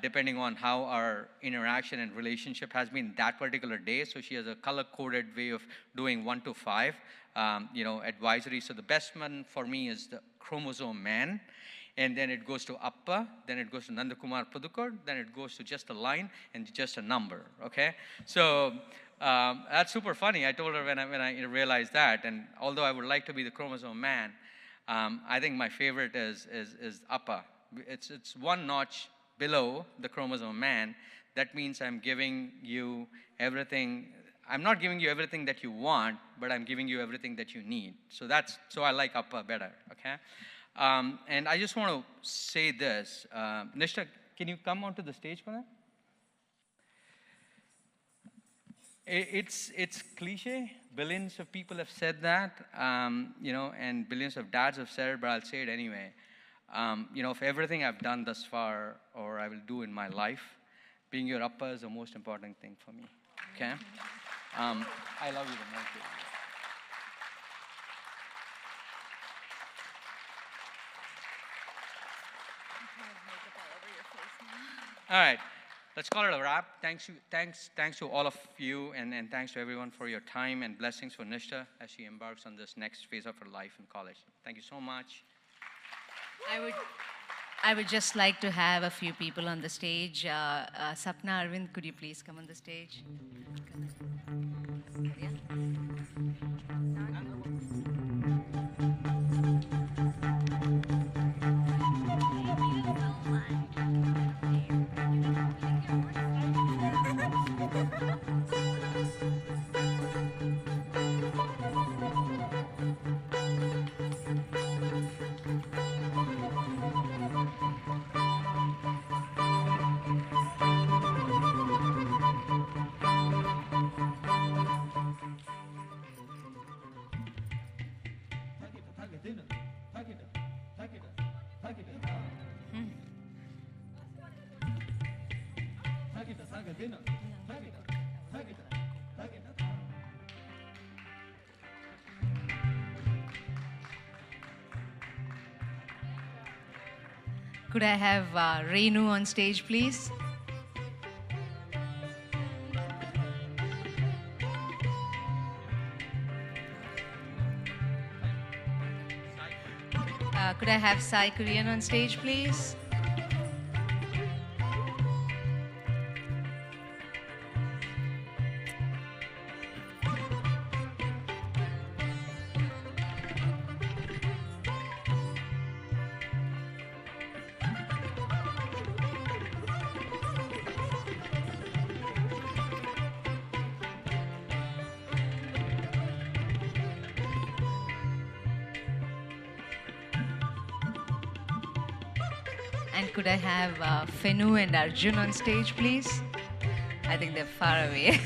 depending on how our interaction and relationship has been that particular day. So she has a color-coded way of doing 1 to 5, advisory. So the best one for me is the chromosome man. And then it goes to Appa, then it goes to Nandakumar Pudukar, then it goes to just a line and just a number, okay? So that's super funny. I told her when I realized that, and although I would like to be the chromosome man, I think my favorite is Appa. It's one notch below the chromosome man. That means I'm giving you everything. I'm not giving you everything that you want, but I'm giving you everything that you need. So I like Appa better, okay? And I just want to say this. Nishta, can you come onto the stage for that? It's cliche. Billions of people have said that, and billions of dads have said it, but I'll say it anyway. Of everything I've done thus far, or I will do in my life, being your Appa is the most important thing for me, okay? I love you the most. All right, let's call it a wrap. Thanks to all of you, and thanks to everyone for your time, and blessings for Nishta as she embarks on this next phase of her life in college. Thank you so much. I would just like to have a few people on the stage. Sapna, Arvind, could you please come on the stage? Could I have Renu on stage, please? Could I have Sai Kurian on stage, please? And could I have Fenu and Arjun on stage, please? I think they're far away.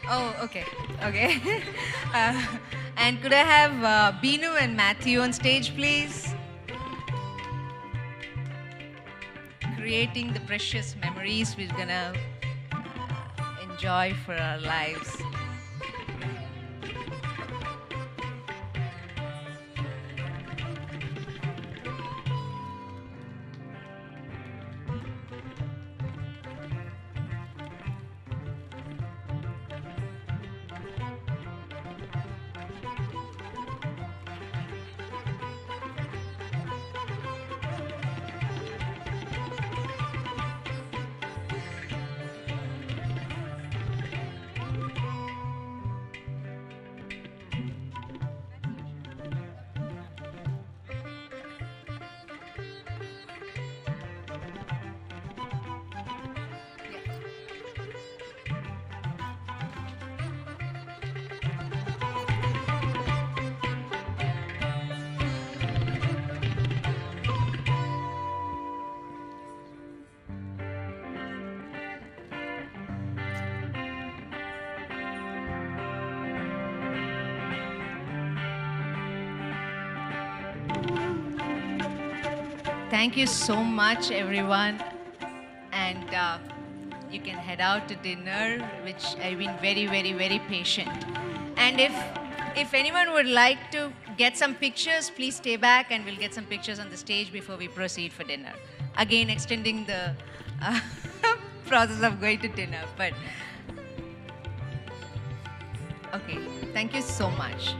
Oh, okay, okay. And could I have Binu and Matthew on stage, please? Creating the precious memories we're gonna enjoy for our lives. Thank you so much, everyone. And you can head out to dinner, which I've been very, very, very patient. And if anyone would like to get some pictures, please stay back and we'll get some pictures on the stage before we proceed for dinner. Again, extending the process of going to dinner, but okay, thank you so much.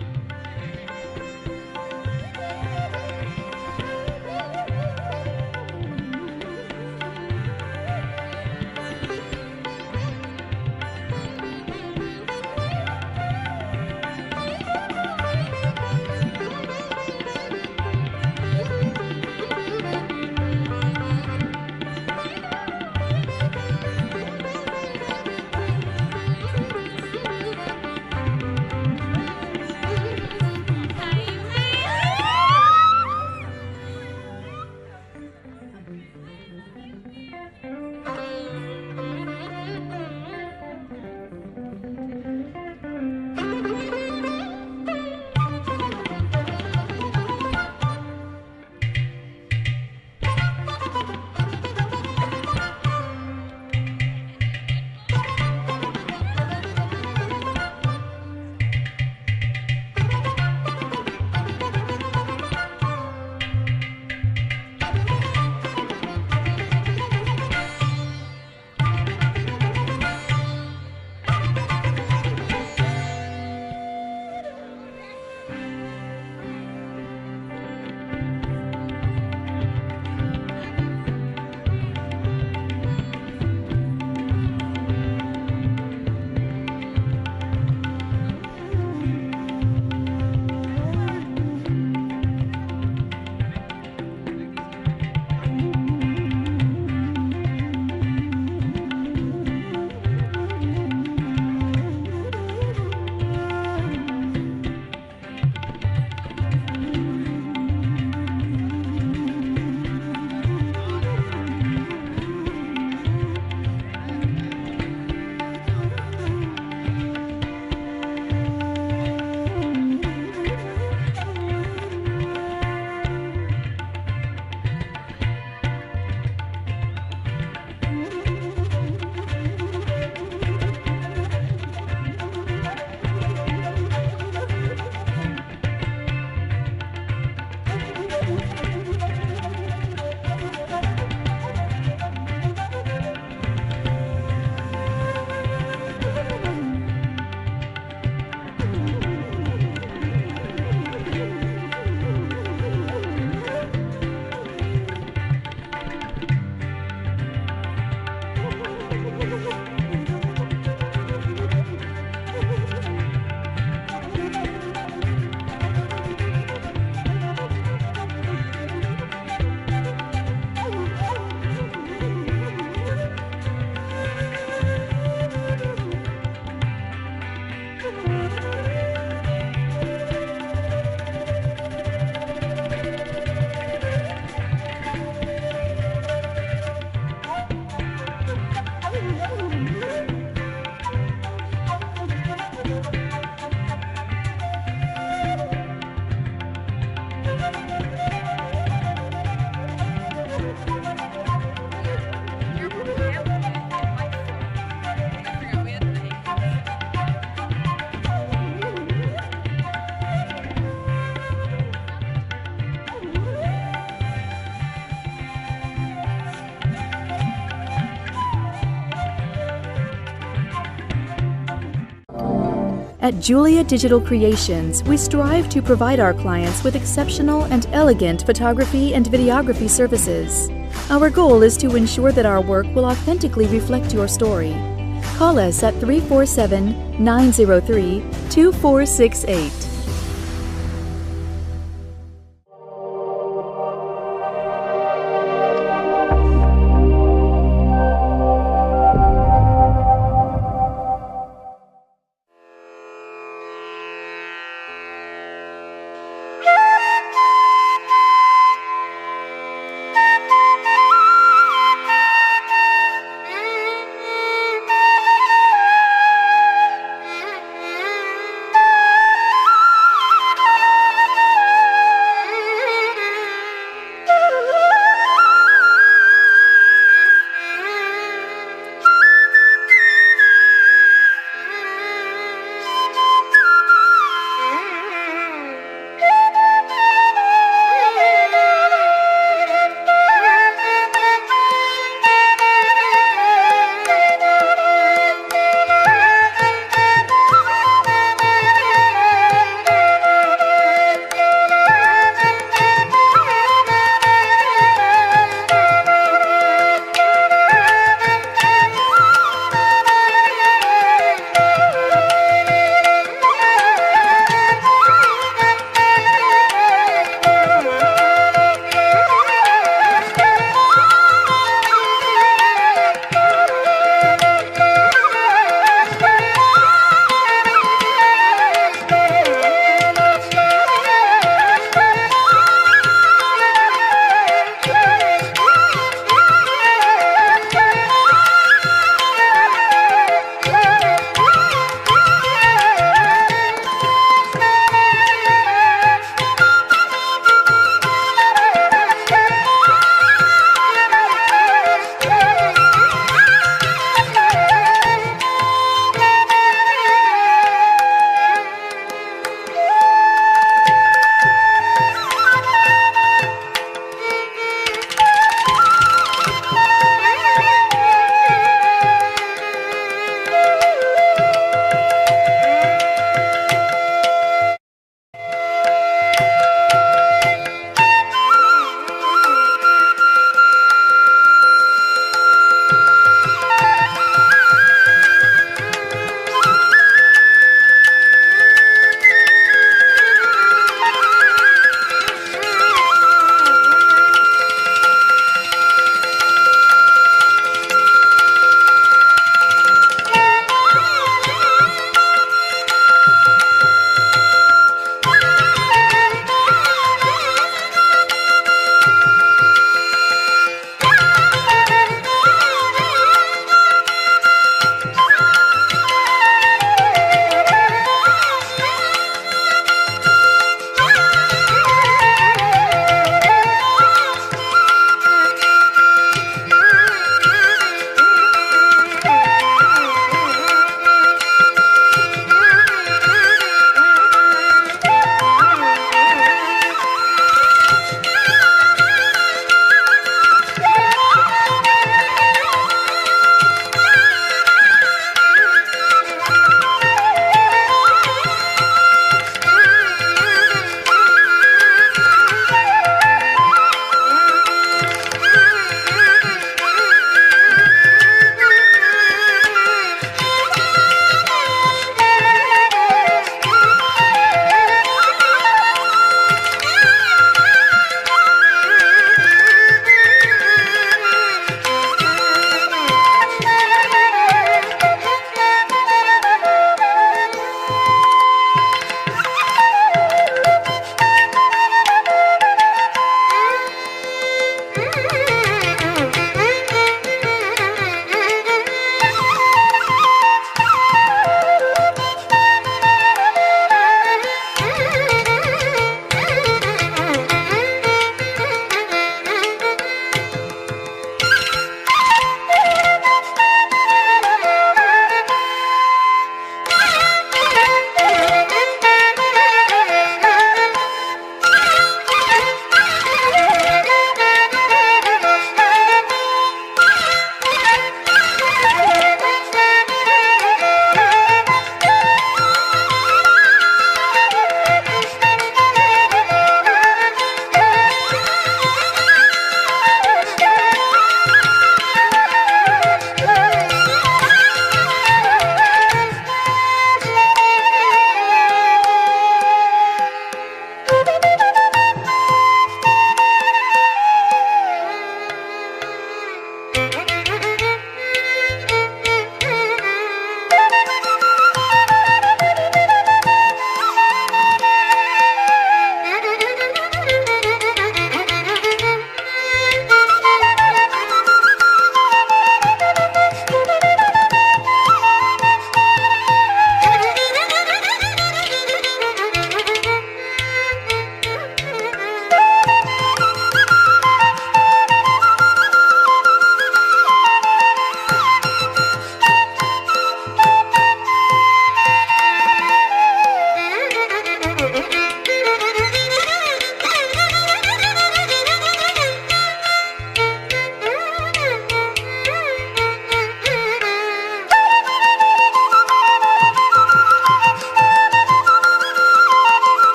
At Julia Digital Creations, we strive to provide our clients with exceptional and elegant photography and videography services. Our goal is to ensure that our work will authentically reflect your story. Call us at 347-903-2468.